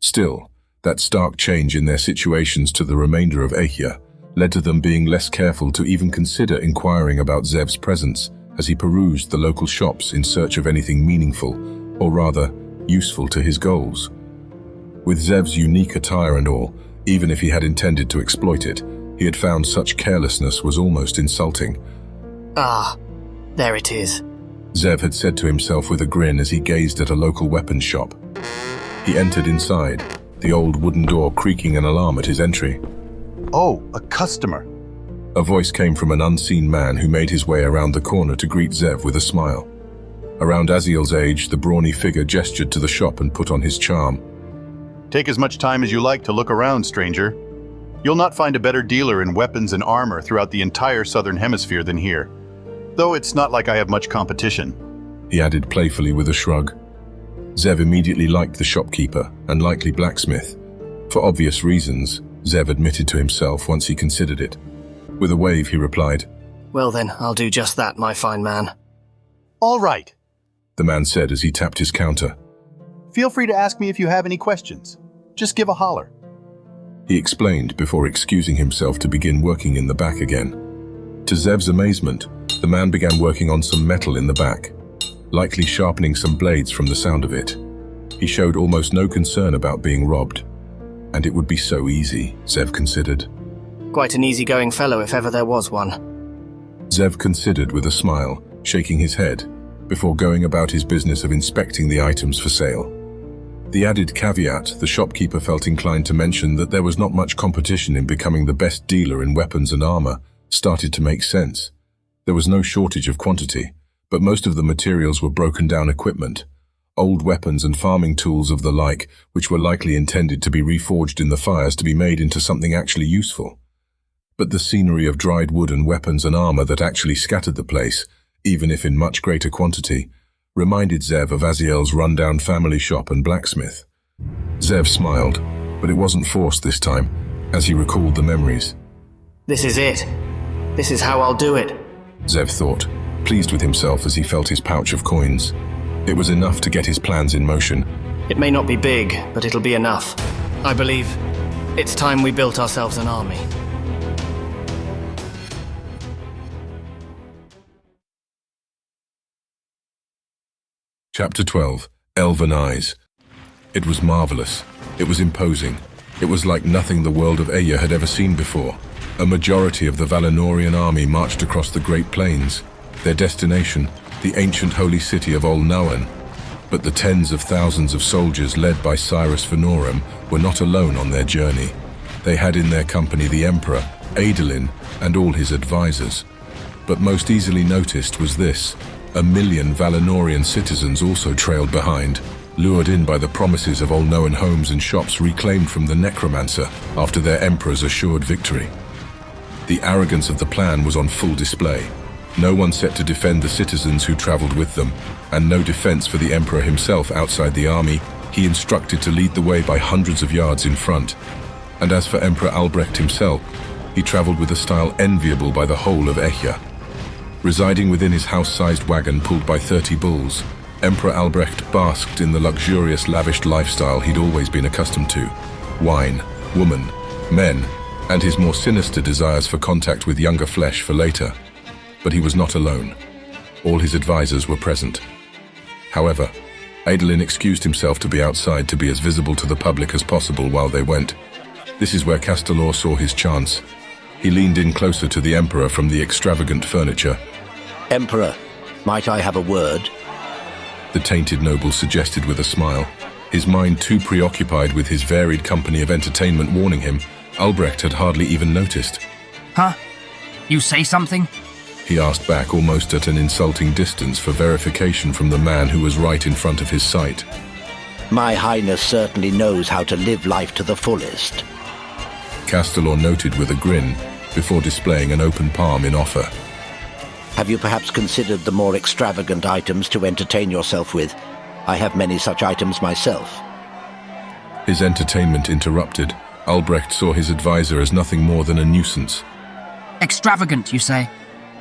Still, that stark change in their situations to the remainder of Asia led to them being less careful to even consider inquiring about Zev's presence as he perused the local shops in search of anything meaningful, or rather, useful to his goals. With Zev's unique attire and all, even if he had intended to exploit it, he had found such carelessness was almost insulting. Ah, there it is. Zev had said to himself with a grin as he gazed at a local weapons shop. He entered inside, the old wooden door creaking an alarm at his entry. Oh, a customer. A voice came from an unseen man who made his way around the corner to greet Zev with a smile. Around Aziel's age, the brawny figure gestured to the shop and put on his charm. Take as much time as you like to look around, stranger. You'll not find a better dealer in weapons and armor throughout the entire southern hemisphere than here. Though it's not like I have much competition. He added playfully with a shrug. Zev immediately liked the shopkeeper and likely blacksmith. For obvious reasons, Zev admitted to himself once he considered it. With a wave, he replied, Well then, I'll do just that, my fine man. All right, the man said as he tapped his counter. Feel free to ask me if you have any questions. Just give a holler. He explained before excusing himself to begin working in the back again. To Zev's amazement, the man began working on some metal in the back, likely sharpening some blades from the sound of it. He showed almost no concern about being robbed. And it would be so easy, Zev considered. Quite an easygoing fellow if ever there was one. Zev considered with a smile, shaking his head, before going about his business of inspecting the items for sale. The added caveat, the shopkeeper felt inclined to mention that there was not much competition in becoming the best dealer in weapons and armor, started to make sense. There was no shortage of quantity, but most of the materials were broken down equipment, old weapons and farming tools of the like, which were likely intended to be reforged in the fires to be made into something actually useful. But the scenery of dried wood and weapons and armor that actually scattered the place, even if in much greater quantity, reminded Zev of Aziel's rundown family shop and blacksmith. Zev smiled, but it wasn't forced this time, as he recalled the memories. This is it. This is how I'll do it. Zev thought, pleased with himself as he felt his pouch of coins. It was enough to get his plans in motion. It may not be big, but it'll be enough. I believe it's time we built ourselves an army. Chapter 12. Elven Eyes. It was marvelous. It was imposing. It was like nothing the world of Eya had ever seen before. A majority of the Valinorian army marched across the Great Plains, their destination, the ancient holy city of Olnauen. But the tens of thousands of soldiers led by Cyrus Vanorum were not alone on their journey. They had in their company the Emperor, Adolin, and all his advisors. But most easily noticed was this: 1 million Valinorian citizens also trailed behind, lured in by the promises of Olnauen homes and shops reclaimed from the necromancer after their emperor's assured victory. The arrogance of the plan was on full display. No one set to defend the citizens who traveled with them, and no defense for the emperor himself outside the army. He instructed to lead the way by hundreds of yards in front. And as for Emperor Albrecht himself, he traveled with a style enviable by the whole of Eya. Residing within his house-sized wagon pulled by 30 bulls, Emperor Albrecht basked in the luxurious, lavish lifestyle he'd always been accustomed to. Wine, woman, men, and his more sinister desires for contact with younger flesh for later. But he was not alone. All his advisors were present. However, Adolin excused himself to be outside to be as visible to the public as possible while they went. This is where Castelor saw his chance. He leaned in closer to the Emperor from the extravagant furniture. Emperor, might I have a word? The tainted noble suggested with a smile. His mind too preoccupied with his varied company of entertainment warning him, Albrecht had hardly even noticed. Huh? You say something? He asked back almost at an insulting distance for verification from the man who was right in front of his sight. My Highness certainly knows how to live life to the fullest. Castelor noted with a grin, before displaying an open palm in offer. Have you perhaps considered the more extravagant items to entertain yourself with? I have many such items myself. His entertainment interrupted. Albrecht saw his advisor as nothing more than a nuisance. Extravagant, you say?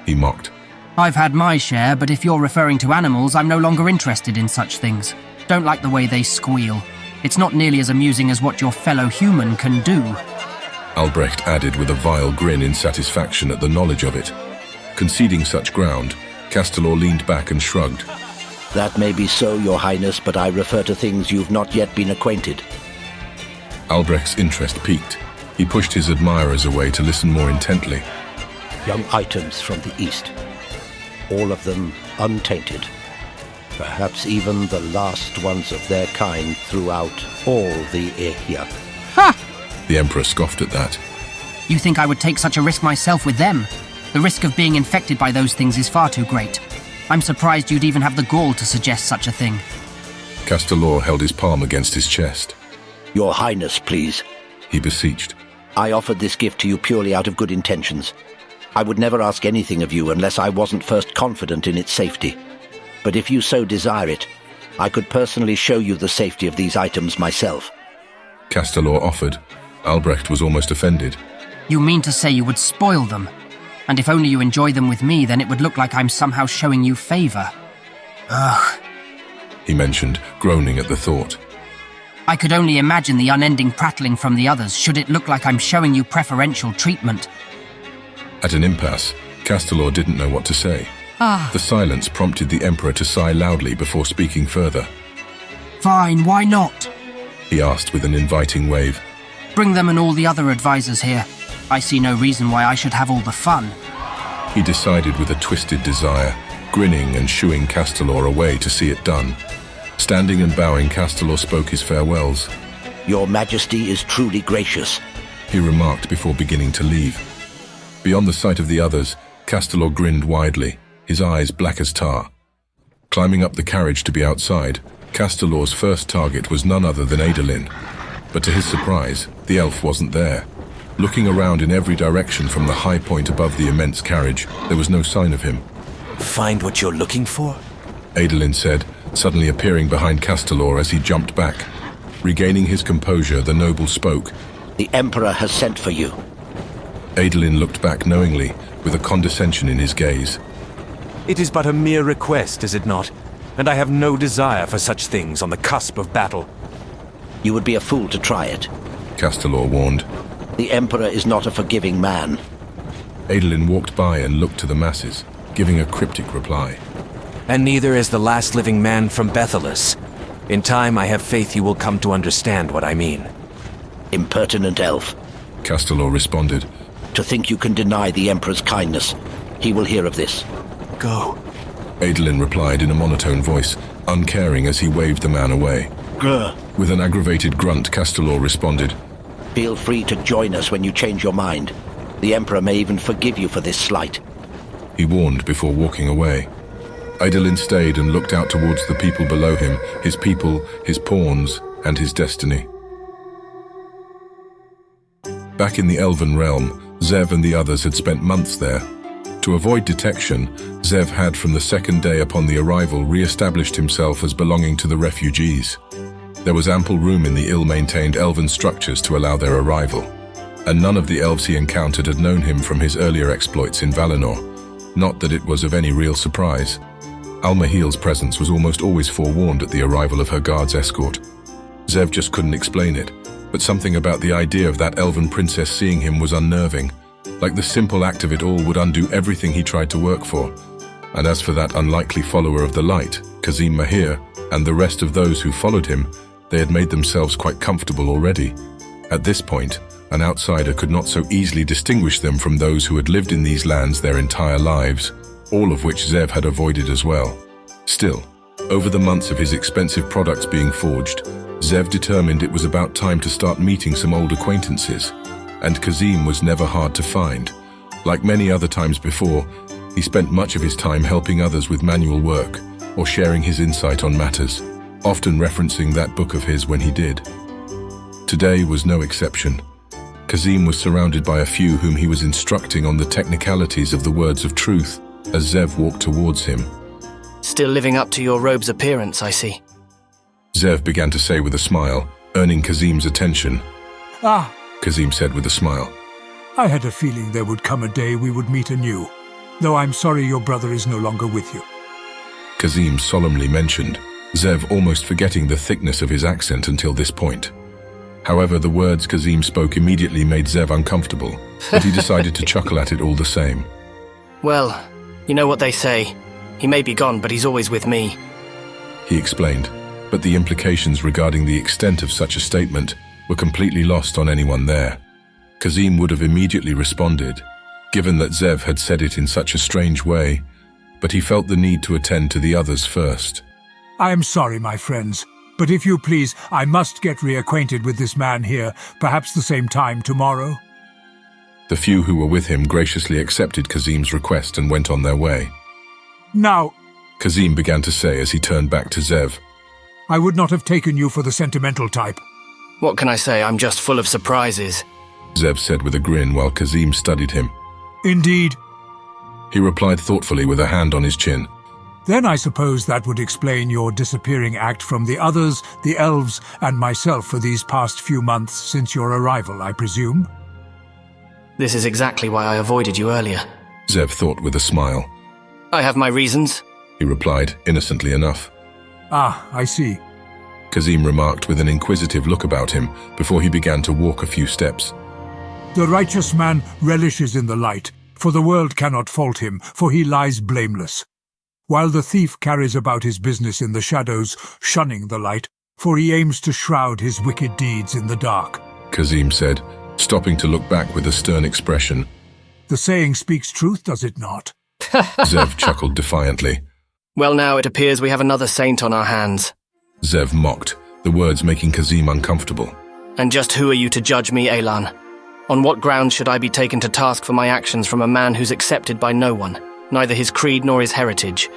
He mocked. I've had my share, but if you're referring to animals, I'm no longer interested in such things. Don't like the way they squeal. It's not nearly as amusing as what your fellow human can do. Albrecht added with a vile grin in satisfaction at the knowledge of it. Conceding such ground, Castelor leaned back and shrugged. That may be so, Your Highness, but I refer to things you've not yet been acquainted. Albrecht's interest piqued. He pushed his admirers away to listen more intently. Young items from the East. All of them untainted. Perhaps even the last ones of their kind throughout all the Eya. Ha! The Emperor scoffed at that. You think I would take such a risk myself with them? The risk of being infected by those things is far too great. I'm surprised you'd even have the gall to suggest such a thing. Castelor held his palm against his chest. Your Highness, please. He beseeched. I offered this gift to you purely out of good intentions. I would never ask anything of you unless I wasn't first confident in its safety. But if you so desire it, I could personally show you the safety of these items myself. Castelor offered. Albrecht was almost offended. You mean to say you would spoil them? And if only you enjoy them with me, then it would look like I'm somehow showing you favor. Ugh. He mentioned, groaning at the thought. I could only imagine the unending prattling from the others should it look like I'm showing you preferential treatment. At an impasse, Castelor didn't know what to say. The silence prompted the Emperor to sigh loudly before speaking further. Fine, why not? He asked with an inviting wave. Bring them and all the other advisors here. I see no reason why I should have all the fun. He decided with a twisted desire, grinning and shooing Castelor away to see it done. Standing and bowing, Castelor spoke his farewells. Your Majesty is truly gracious, he remarked before beginning to leave. Beyond the sight of the others, Castelor grinned widely, his eyes black as tar. Climbing up the carriage to be outside, Castelor's first target was none other than Adolin, but to his surprise, the elf wasn't there. Looking around in every direction from the high point above the immense carriage, there was no sign of him. Find what you're looking for? Adolin said, suddenly appearing behind Castelor as he jumped back. Regaining his composure, the noble spoke. The Emperor has sent for you. Adolin looked back knowingly, with a condescension in his gaze. It is but a mere request, is it not? And I have no desire for such things on the cusp of battle. You would be a fool to try it. Castelor warned. The Emperor is not a forgiving man. Adolin walked by and looked to the masses, giving a cryptic reply. And neither is the last living man from Bethelus. In time, I have faith you will come to understand what I mean. Impertinent elf, Castelor responded. To think you can deny the Emperor's kindness. He will hear of this. Go. Adolin replied in a monotone voice, uncaring as he waved the man away. Grr. With an aggravated grunt, Castelor responded. Feel free to join us when you change your mind. The Emperor may even forgive you for this slight. He warned before walking away. Adolin stayed and looked out towards the people below him, his people, his pawns, and his destiny. Back in the Elven realm, Zev and the others had spent months there. To avoid detection, Zev had from the second day upon the arrival re-established himself as belonging to the refugees. There was ample room in the ill-maintained elven structures to allow their arrival, and none of the elves he encountered had known him from his earlier exploits in Valinor. Not that it was of any real surprise. Almahiel's presence was almost always forewarned at the arrival of her guard's escort. Zev just couldn't explain it, but something about the idea of that elven princess seeing him was unnerving. Like the simple act of it all would undo everything he tried to work for. And as for that unlikely follower of the light, Kazim Mahir, and the rest of those who followed him, they had made themselves quite comfortable already. At this point, an outsider could not so easily distinguish them from those who had lived in these lands their entire lives, all of which Zev had avoided as well. Still, over the months of his expensive products being forged, Zev determined it was about time to start meeting some old acquaintances, and Kazim was never hard to find. Like many other times before, he spent much of his time helping others with manual work, or sharing his insight on matters, often referencing that book of his when he did. Today was no exception. Kazim was surrounded by a few whom he was instructing on the technicalities of the words of truth as Zev walked towards him. Still living up to your robe's appearance, I see. Zev began to say with a smile, earning Kazim's attention. Ah, Kazim said with a smile. I had a feeling there would come a day we would meet anew, though I'm sorry your brother is no longer with you. Kazim solemnly mentioned, Zev almost forgetting the thickness of his accent until this point. However, the words Kazim spoke immediately made Zev uncomfortable, but he decided to chuckle at it all the same. Well, you know what they say. He may be gone, but he's always with me. He explained, but the implications regarding the extent of such a statement were completely lost on anyone there. Kazim would have immediately responded, given that Zev had said it in such a strange way, but he felt the need to attend to the others first. I am sorry, my friends, but if you please, I must get reacquainted with this man here, perhaps the same time tomorrow. The few who were with him graciously accepted Kazim's request and went on their way. Now, Kazim began to say as he turned back to Zev, I would not have taken you for the sentimental type. What can I say? I'm just full of surprises. Zev said with a grin while Kazim studied him. Indeed. He replied thoughtfully with a hand on his chin. Then I suppose that would explain your disappearing act from the others, the elves, and myself for these past few months since your arrival, I presume? This is exactly why I avoided you earlier. Zev thought with a smile. I have my reasons, he replied, innocently enough. Ah, I see. Kazim remarked with an inquisitive look about him before he began to walk a few steps. The righteous man relishes in the light, for the world cannot fault him, for he lies blameless. While the thief carries about his business in the shadows, shunning the light, for he aims to shroud his wicked deeds in the dark. Kazim said, stopping to look back with a stern expression. The saying speaks truth, does it not? Zev chuckled defiantly. Well, now it appears we have another saint on our hands. Zev mocked, the words making Kazim uncomfortable. And just who are you to judge me, Elan? On what grounds should I be taken to task for my actions from a man who's accepted by no one, neither his creed nor his heritage?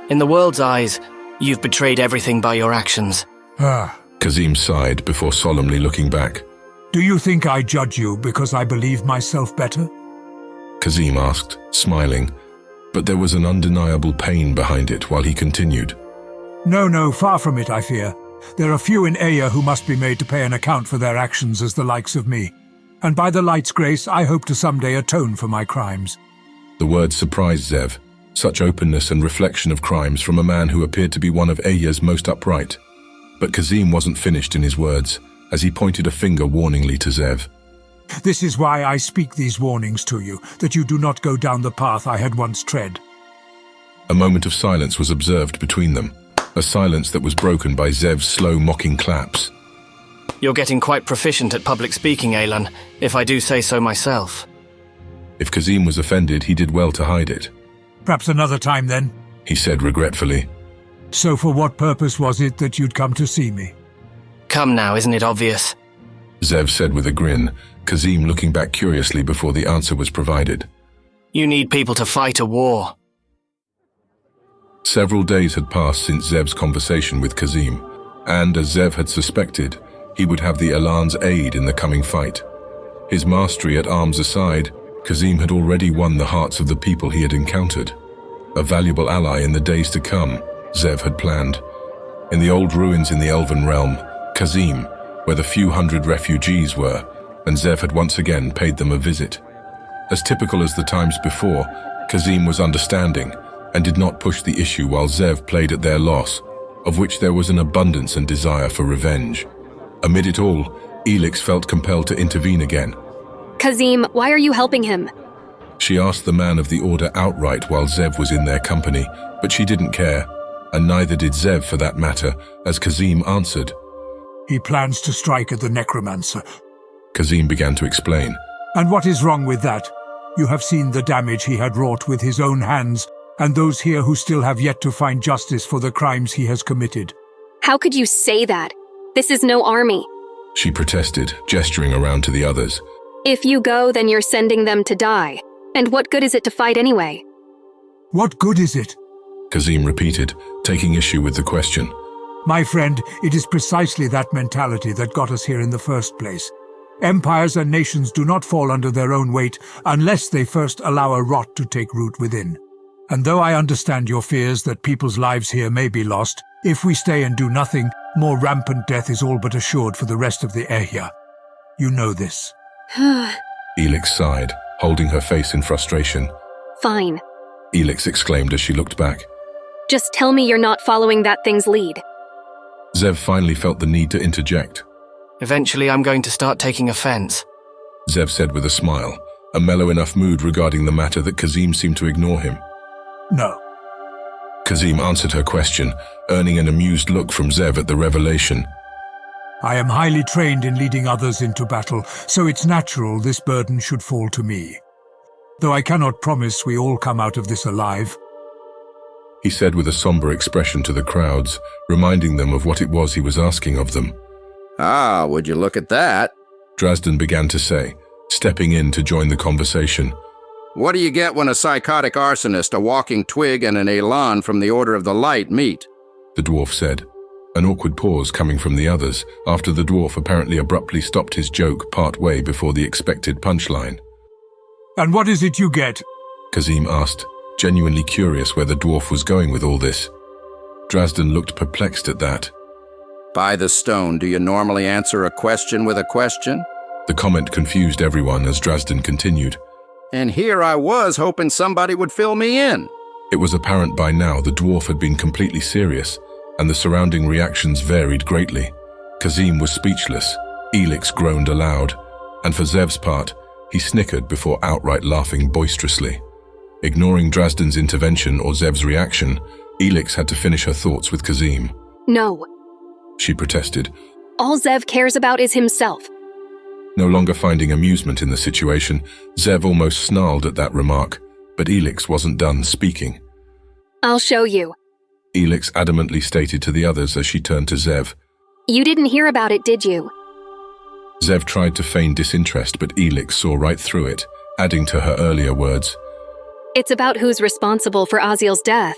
In the world's eyes, You've betrayed everything by your actions. Kazim sighed before solemnly looking back. Do you think I judge you because I believe myself better? Kazim asked, smiling, but there was an undeniable pain behind it while he continued. No, far from it, I fear. There are few in Aya who must be made to pay an account for their actions as the likes of me. And by the light's grace, I hope to someday atone for my crimes. The words surprised Zev, such openness and reflection of crimes from a man who appeared to be one of Aya's most upright. But Kazim wasn't finished in his words, as he pointed a finger warningly to Zev. This is why I speak these warnings to you, that you do not go down the path I had once tread. A moment of silence was observed between them, a silence that was broken by Zev's slow, mocking claps. You're getting quite proficient at public speaking, Alan, if I do say so myself. If Kazim was offended, he did well to hide it. Perhaps another time then, he said regretfully. So for what purpose was it that you'd come to see me? Come now, isn't it obvious? Zev said with a grin, Kazim looking back curiously before the answer was provided. You need people to fight a war. Several days had passed since Zev's conversation with Kazim, and as Zev had suspected, he would have the Elan's aid in the coming fight. His mastery at arms aside, Kazim had already won the hearts of the people he had encountered. A valuable ally in the days to come, Zev had planned. In the old ruins in the Elven realm, Kazim, where the few hundred refugees were, and Zev had once again paid them a visit. As typical as the times before, Kazim was understanding and did not push the issue while Zev played at their loss, of which there was an abundance and desire for revenge. Amid it all, Elix felt compelled to intervene again. Kazim, why are you helping him? She asked the man of the order outright while Zev was in their company, but she didn't care, and neither did Zev for that matter, as Kazim answered. He plans to strike at the necromancer. Kazim began to explain. And what is wrong with that? You have seen the damage he had wrought with his own hands, and those here who still have yet to find justice for the crimes he has committed. How could you say that? This is no army. She protested, gesturing around to the others. If you go, then you're sending them to die. And what good is it to fight anyway? What good is it? Kazim repeated, taking issue with the question. My friend, it is precisely that mentality that got us here in the first place. Empires and nations do not fall under their own weight unless they first allow a rot to take root within. And though I understand your fears that people's lives here may be lost, if we stay and do nothing, more rampant death is all but assured for the rest of the area. You know this. Elix sighed, holding her face in frustration. Fine. Elix exclaimed as she looked back. Just tell me you're not following that thing's lead. Zev finally felt the need to interject. Eventually I'm going to start taking offense. Zev said with a smile, a mellow enough mood regarding the matter that Kazim seemed to ignore him. No. Kazim answered her question, earning an amused look from Zev at the revelation. I am highly trained in leading others into battle, so it's natural this burden should fall to me. Though I cannot promise we all come out of this alive. He said with a somber expression to the crowds, reminding them of what it was he was asking of them. Ah, would you look at that? Drazden began to say, stepping in to join the conversation. What do you get when a psychotic arsonist, a walking twig, and an Elan from the Order of the Light meet? The dwarf said, an awkward pause coming from the others after the dwarf apparently abruptly stopped his joke part way before the expected punchline. And what is it you get? Kazim asked, genuinely curious where the dwarf was going with all this. Drazden looked perplexed at that. By the stone, do you normally answer a question with a question? The comment confused everyone as Drazden continued. And here I was hoping somebody would fill me in. It was apparent by now the dwarf had been completely serious, and the surrounding reactions varied greatly. Kazim was speechless, Elix groaned aloud, and for Zev's part, he snickered before outright laughing boisterously. Ignoring Drazden's intervention or Zev's reaction, Elix had to finish her thoughts with Kazim. No. She protested. All Zev cares about is himself. No longer finding amusement in the situation, Zev almost snarled at that remark, but Elix wasn't done speaking. I'll show you. Elix adamantly stated to the others as she turned to Zev. You didn't hear about it, did you? Zev tried to feign disinterest, but Elix saw right through it, adding to her earlier words. It's about who's responsible for Aziel's death.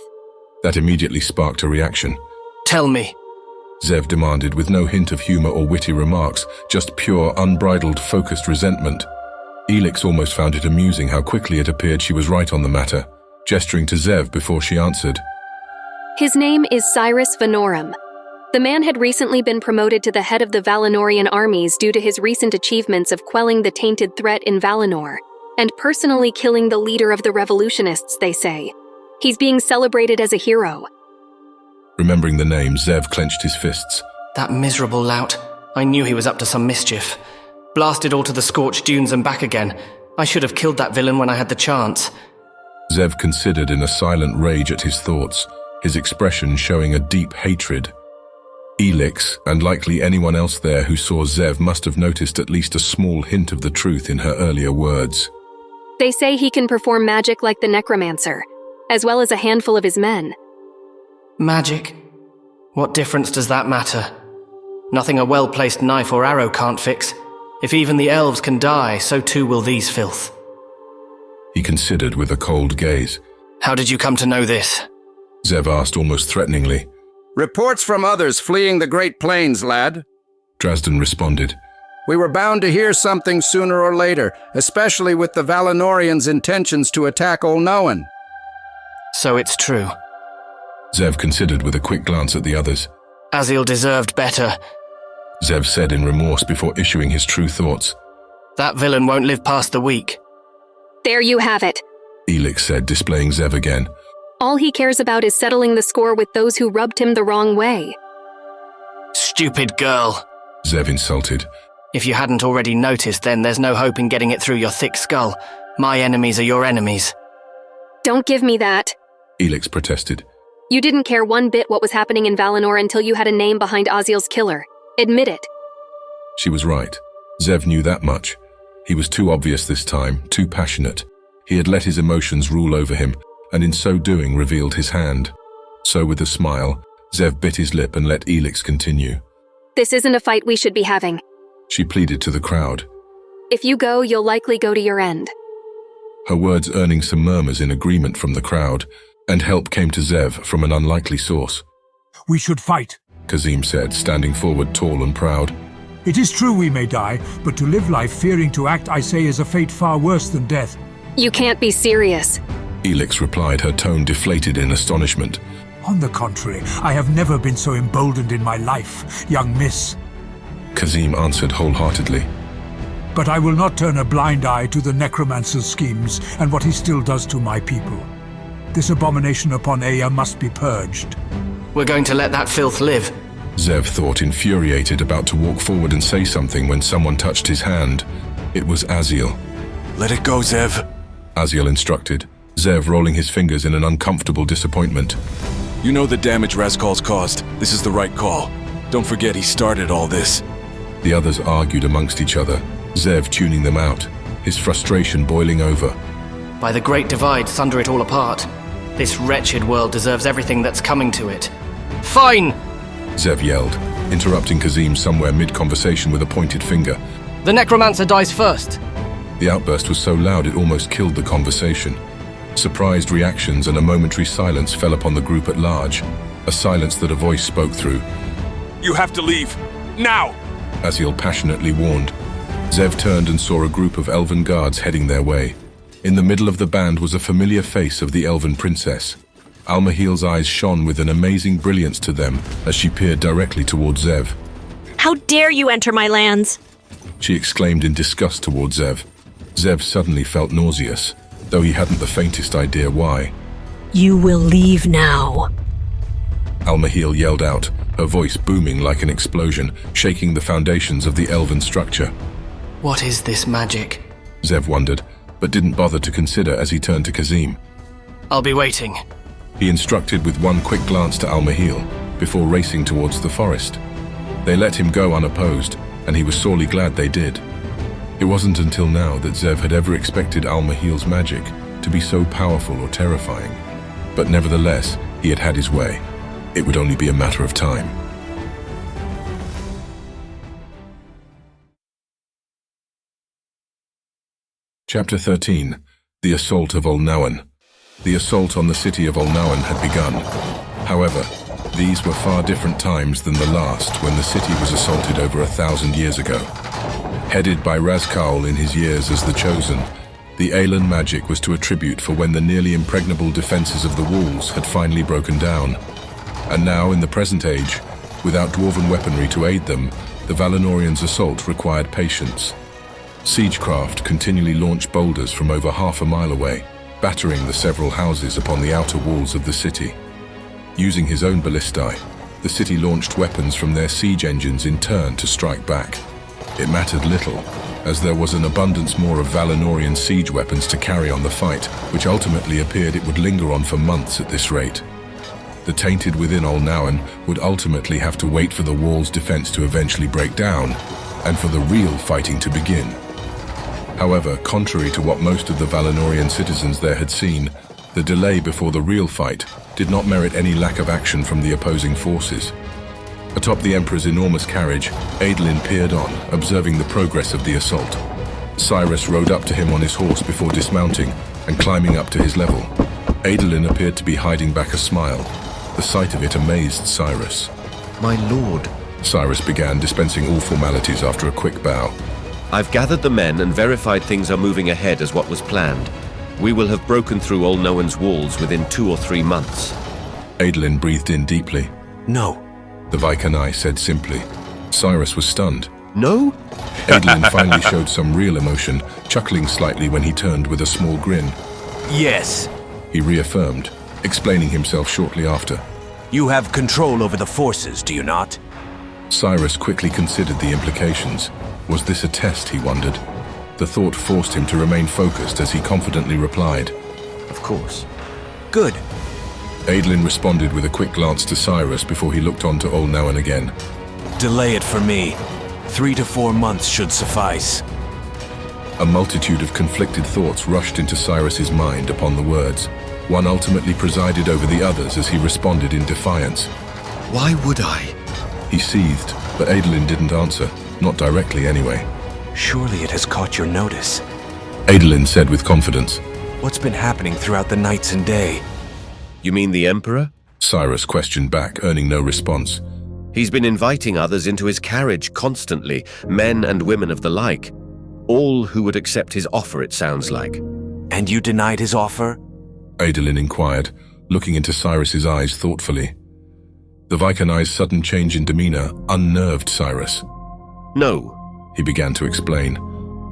That immediately sparked a reaction. Tell me. Zev demanded with no hint of humor or witty remarks, just pure, unbridled, focused resentment. Elix almost found it amusing how quickly it appeared she was right on the matter, gesturing to Zev before she answered. His name is Cyrus Vanorum. The man had recently been promoted to the head of the Valinorian armies due to his recent achievements of quelling the tainted threat in Valinor, and personally killing the leader of the revolutionists, they say. He's being celebrated as a hero. Remembering the name, Zev clenched his fists. That miserable lout. I knew he was up to some mischief. Blasted all to the scorched dunes and back again. I should have killed that villain when I had the chance. Zev considered in a silent rage at his thoughts, his expression showing a deep hatred. Elix, and likely anyone else there who saw Zev, must have noticed at least a small hint of the truth in her earlier words. They say he can perform magic like the necromancer, as well as a handful of his men. Magic? What difference does that matter? Nothing a well-placed knife or arrow can't fix. If even the elves can die, so too will these filth. He considered with a cold gaze. How did you come to know this? Zev asked almost threateningly. Reports from others fleeing the Great Plains, lad. Drasden responded. We were bound to hear something sooner or later, especially with the Valinorians' intentions to attack Olnoan. So it's true. Zev considered with a quick glance at the others. Azil deserved better, Zev said in remorse before issuing his true thoughts. That villain won't live past the week. There you have it, Elix said, displaying Zev again. All he cares about is settling the score with those who rubbed him the wrong way. Stupid girl, Zev insulted. If you hadn't already noticed, then there's no hope in getting it through your thick skull. My enemies are your enemies. Don't give me that, Elix protested. You didn't care one bit what was happening in Valinor until you had a name behind Azil's killer. Admit it. She was right. Zev knew that much. He was too obvious this time, too passionate. He had let his emotions rule over him, and in so doing revealed his hand. So with a smile, Zev bit his lip and let Elix continue. This isn't a fight we should be having. She pleaded to the crowd. If you go, you'll likely go to your end. Her words earning some murmurs in agreement from the crowd, and help came to Zev from an unlikely source. We should fight, Kazim said, standing forward tall and proud. It is true we may die, but to live life fearing to act, I say, is a fate far worse than death. You can't be serious. Elix replied, her tone deflated in astonishment. On the contrary, I have never been so emboldened in my life, young miss. Kazim answered wholeheartedly. But I will not turn a blind eye to the necromancer's schemes and what he still does to my people. This abomination upon Aya must be purged. We're going to let that filth live, Zev thought, infuriated, about to walk forward and say something when someone touched his hand. It was Azil. Let it go, Zev, Azil instructed, Zev rolling his fingers in an uncomfortable disappointment. You know the damage Raskol's caused. This is the right call. Don't forget he started all this. The others argued amongst each other, Zev tuning them out, his frustration boiling over. By the Great Divide, sunder it all apart. This wretched world deserves everything that's coming to it. Fine! Zev yelled, interrupting Kazim somewhere mid-conversation with a pointed finger. The necromancer dies first. The outburst was so loud it almost killed the conversation. Surprised reactions and a momentary silence fell upon the group at large, a silence that a voice spoke through. You have to leave. Now! Azil passionately warned. Zev turned and saw a group of elven guards heading their way. In the middle of the band was a familiar face of the elven princess. Almahil's eyes shone with an amazing brilliance to them as she peered directly towards Zev. How dare you enter my lands? She exclaimed in disgust towards Zev. Zev suddenly felt nauseous, though he hadn't the faintest idea why. You will leave now. Almahil yelled out, her voice booming like an explosion, shaking the foundations of the elven structure. What is this magic? Zev wondered, but didn't bother to consider as he turned to Kazim. I'll be waiting. He instructed with one quick glance to Almahil, before racing towards the forest. They let him go unopposed, and he was sorely glad they did. It wasn't until now that Zev had ever expected Almahil's magic to be so powerful or terrifying. But nevertheless, he had had his way. It would only be a matter of time. Chapter 13. The Assault of Olnoan. The assault on the city of Olnoan had begun. However, These were far different times than the last, when the city was assaulted over 1,000 years ago. Headed by Razkaul in his years as the Chosen, the E.C.E.N magic was to attribute for when the nearly impregnable defenses of the walls had finally broken down. And now, in the present age, without dwarven weaponry to aid them, the Valinorians' assault required patience. Siegecraft continually launched boulders from over half a mile away, battering the several houses upon the outer walls of the city. Using his own ballistae, the city launched weapons from their siege engines in turn to strike back. It mattered little, as there was an abundance more of Valinorian siege weapons to carry on the fight, which ultimately appeared it would linger on for months at this rate. The tainted within Olnauen would ultimately have to wait for the wall's defense to eventually break down, and for the real fighting to begin. However, contrary to what most of the Valinorian citizens there had seen, the delay before the real fight did not merit any lack of action from the opposing forces. Atop the Emperor's enormous carriage, Adolin peered on, observing the progress of the assault. Cyrus rode up to him on his horse before dismounting and climbing up to his level. Adolin appeared to be hiding back a smile. The sight of it amazed Cyrus. My lord, Cyrus began, dispensing all formalities after a quick bow. I've gathered the men and verified things are moving ahead as what was planned. We will have broken through Olnowen's walls within 2 or 3 months. Adolin breathed in deeply. No, the Vaikanai said simply. Cyrus was stunned. No? Adolin finally showed some real emotion, chuckling slightly when he turned with a small grin. Yes, he reaffirmed, explaining himself shortly after. You have control over the forces, do you not? Cyrus quickly considered the implications. Was this a test, he wondered? The thought forced him to remain focused as he confidently replied. Of course. Good. Adolin responded with a quick glance to Cyrus before he looked on to Olnowen again. Delay it for me. 3 to 4 months should suffice. A multitude of conflicted thoughts rushed into Cyrus's mind upon the words. One ultimately presided over the others as he responded in defiance. Why would I? He seethed, but Adolin didn't answer, not directly anyway. Surely it has caught your notice, Adolin said with confidence. What's been happening throughout the nights and day? You mean the Emperor? Cyrus questioned back, earning no response. He's been inviting others into his carriage constantly, men and women of the like. All who would accept his offer, it sounds like. And you denied his offer? Adolin inquired, looking into Cyrus's eyes thoughtfully. The Vaikanai's sudden change in demeanor unnerved Cyrus. No, he began to explain.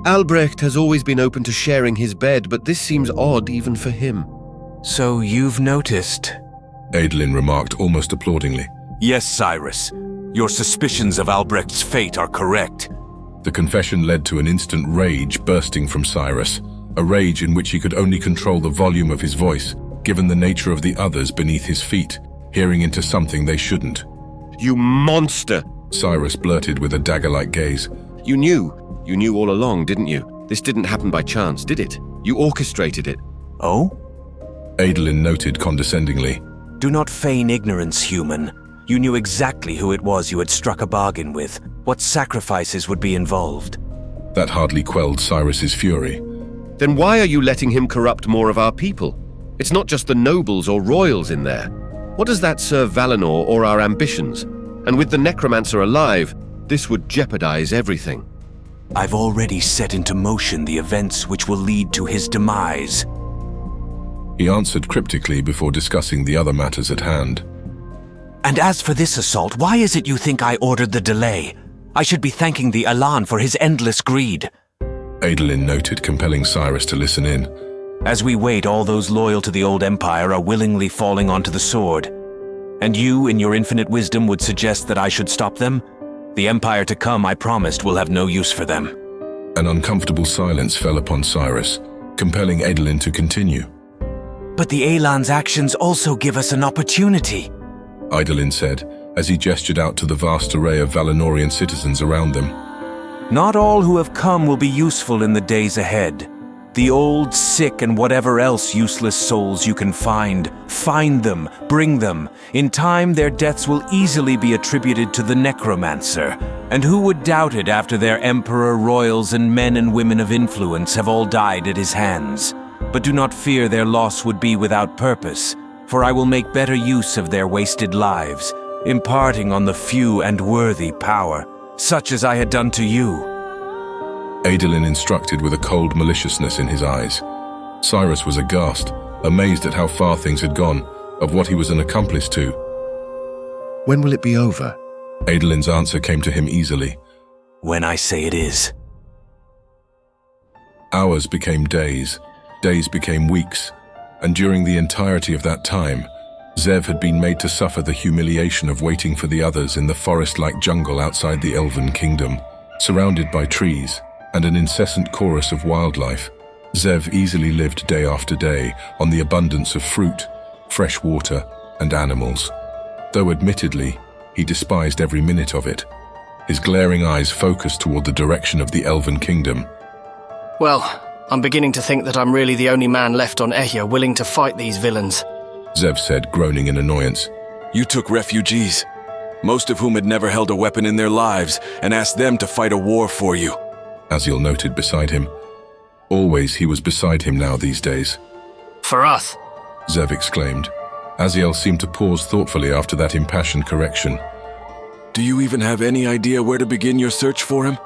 Albrecht has always been open to sharing his bed, but this seems odd even for him. So you've noticed? Adolin remarked almost applaudingly. Yes, Cyrus. Your suspicions of Albrecht's fate are correct. The confession led to an instant rage bursting from Cyrus, a rage in which he could only control the volume of his voice, given the nature of the others beneath his feet, hearing into something they shouldn't. You monster! Cyrus blurted with a dagger-like gaze. You knew all along, didn't you? This didn't happen by chance, did it? You orchestrated it. Oh? Adolin noted condescendingly. Do not feign ignorance, human. You knew exactly who it was you had struck a bargain with, what sacrifices would be involved. That hardly quelled Cyrus's fury. Then why are you letting him corrupt more of our people? It's not just the nobles or royals in there. What does that serve Valinor or our ambitions? And with the necromancer alive, this would jeopardize everything. I've already set into motion the events which will lead to his demise. He answered cryptically before discussing the other matters at hand. And as for this assault, why is it you think I ordered the delay? I should be thanking the Elan for his endless greed. Adolin noted, compelling Cyrus to listen in. As we wait, all those loyal to the old empire are willingly falling onto the sword. And you, in your infinite wisdom, would suggest that I should stop them? The empire to come, I promised, will have no use for them. An uncomfortable silence fell upon Cyrus, compelling Adolin to continue. But the Elan's actions also give us an opportunity, Adolin said, as he gestured out to the vast array of Valinorian citizens around them. Not all who have come will be useful in the days ahead. The old, sick, and whatever else useless souls you can find them, bring them. In time, their deaths will easily be attributed to the necromancer. And who would doubt it after their emperor, royals, and men and women of influence have all died at his hands? But do not fear their loss would be without purpose. for I will make better use of their wasted lives, imparting on the few and worthy power, such as I had done to you." Adolin instructed with a cold maliciousness in his eyes. Cyrus was aghast, amazed at how far things had gone, of what he was an accomplice to. "When will it be over?" Adolin's answer came to him easily. "When I say it is." Hours became days, days became weeks, and during the entirety of that time, Zev had been made to suffer the humiliation of waiting for the others in the forest-like jungle outside the Elven Kingdom, surrounded by trees and an incessant chorus of wildlife. Zev easily lived day after day on the abundance of fruit, fresh water, and animals. Though admittedly, he despised every minute of it. His glaring eyes focused toward the direction of the Elven Kingdom. Well, I'm beginning to think that I'm really the only man left on Ehya willing to fight these villains, Zev said, groaning in annoyance. "You took refugees, most of whom had never held a weapon in their lives, and asked them to fight a war for you," Aziel noted beside him. Always he was beside him now these days. "For us," Zev exclaimed. Aziel seemed to pause thoughtfully after that impassioned correction. "Do you even have any idea where to begin your search for him?"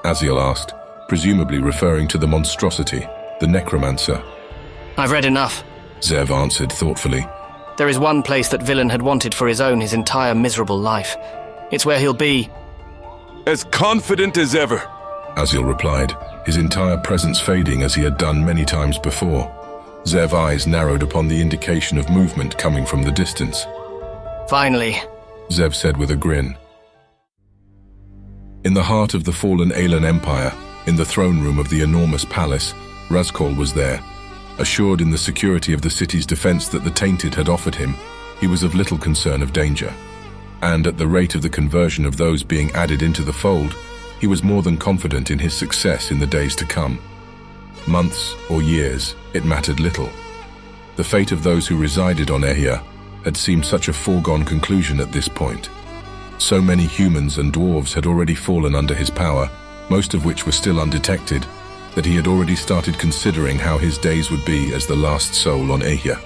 Aziel asked, presumably referring to the monstrosity, the necromancer. "I've read enough," Zev answered thoughtfully. "There is one place that villain had wanted for his own his entire miserable life. It's where he'll be." "As confident as ever," Aziel replied, his entire presence fading as he had done many times before. Zev's eyes narrowed upon the indication of movement coming from the distance. "Finally," Zev said with a grin. In the heart of the fallen Aelan Empire, in the throne room of the enormous palace, Razkol was there. Assured in the security of the city's defense that the Tainted had offered him, he was of little concern of danger. And at the rate of the conversion of those being added into the fold, he was more than confident in his success in the days to come. Months or years, it mattered little. The fate of those who resided on Ehya had seemed such a foregone conclusion at this point. So many humans and dwarves had already fallen under his power, most of which were still undetected, that he had already started considering how his days would be as the last soul on Ehya.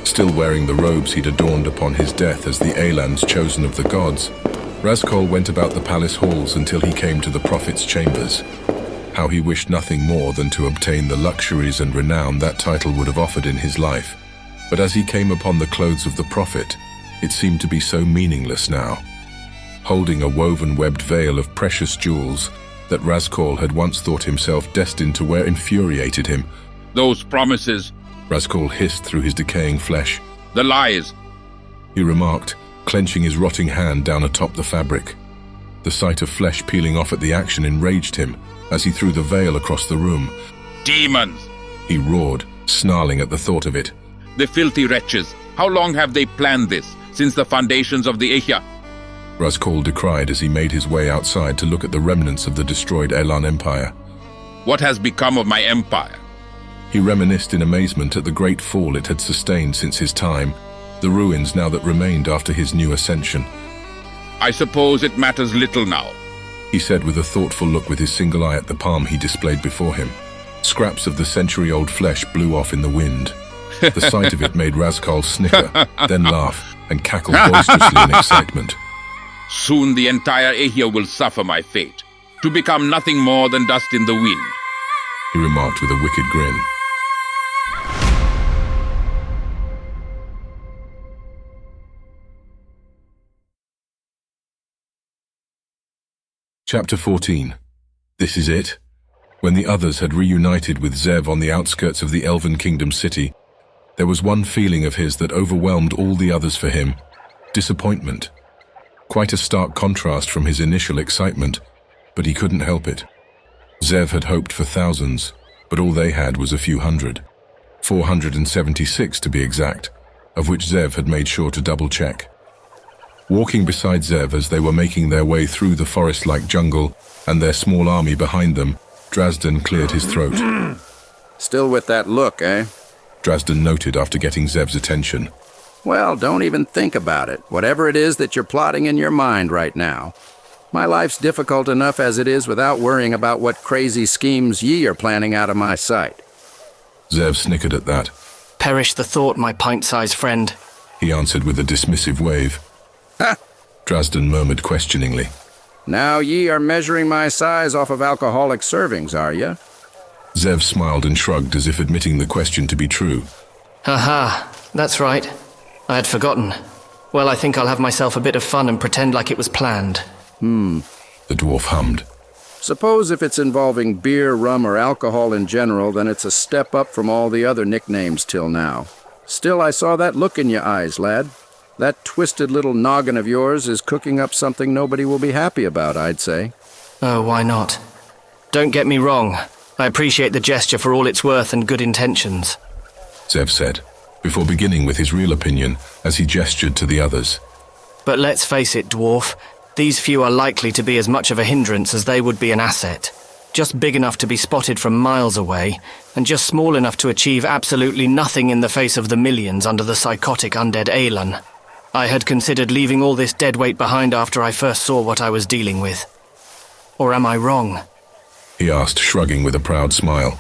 Still wearing the robes he'd adorned upon his death as the Aelan's chosen of the gods, Razkol went about the palace halls until he came to the prophet's chambers. How he wished nothing more than to obtain the luxuries and renown that title would have offered in his life. But as he came upon the clothes of the prophet, it seemed to be so meaningless now. Holding a woven webbed veil of precious jewels that Razkol had once thought himself destined to wear infuriated him. "Those promises," Razkol hissed through his decaying flesh. "The lies," he remarked, clenching his rotting hand down atop the fabric. The sight of flesh peeling off at the action enraged him as he threw the veil across the room. "Demons!" he roared, snarling at the thought of it. "The filthy wretches! How long have they planned this? Since the foundations of the Ehya?" Razkol decried as he made his way outside to look at the remnants of the destroyed Aelan Empire. "What has become of my empire?" He reminisced in amazement at the great fall it had sustained since his time, the ruins now that remained after his new ascension. "I suppose it matters little now," he said with a thoughtful look with his single eye at the palm he displayed before him. Scraps of the century-old flesh blew off in the wind. The sight of it made Razkol snicker, then laugh, and cackle boisterously in excitement. "Soon the entire Ehya will suffer my fate, to become nothing more than dust in the wind," he remarked with a wicked grin. Chapter 14. This is it. When the others had reunited with Zev on the outskirts of the Elven Kingdom city, there was one feeling of his that overwhelmed all the others for him: disappointment. Quite a stark contrast from his initial excitement, but he couldn't help it. Zev had hoped for thousands, but all they had was a few hundred. 476 to be exact, of which Zev had made sure to double-check. Walking beside Zev as they were making their way through the forest-like jungle and their small army behind them, Drazdan cleared his throat. "Still with that look, eh?" Drazdan noted after getting Zev's attention. "Well, don't even think about it, whatever it is that you're plotting in your mind right now. My life's difficult enough as it is without worrying about what crazy schemes ye are planning out of my sight." Zev snickered at that. Perish the thought, my pint-sized friend. He answered with a dismissive wave. Ha! Drasden murmured questioningly. Now ye are measuring my size off of alcoholic servings, are ye? Zev smiled and shrugged as if admitting the question to be true. Aha, that's right. I had forgotten. Well, I think I'll have myself a bit of fun and pretend like it was planned. The dwarf hummed. Suppose if it's involving beer, rum, or alcohol in general, then it's a step up from all the other nicknames till now. Still, I saw that look in your eyes, lad. That twisted little noggin of yours is cooking up something nobody will be happy about, I'd say. Oh, why not? Don't get me wrong. I appreciate the gesture for all it's worth and good intentions. Zev said, before beginning with his real opinion as he gestured to the others. But let's face it, dwarf. These few are likely to be as much of a hindrance as they would be an asset. Just big enough to be spotted from miles away, and just small enough to achieve absolutely nothing in the face of the millions under the psychotic undead E.C.E.N. I had considered leaving all this deadweight behind after I first saw what I was dealing with. Or am I wrong? He asked, shrugging with a proud smile.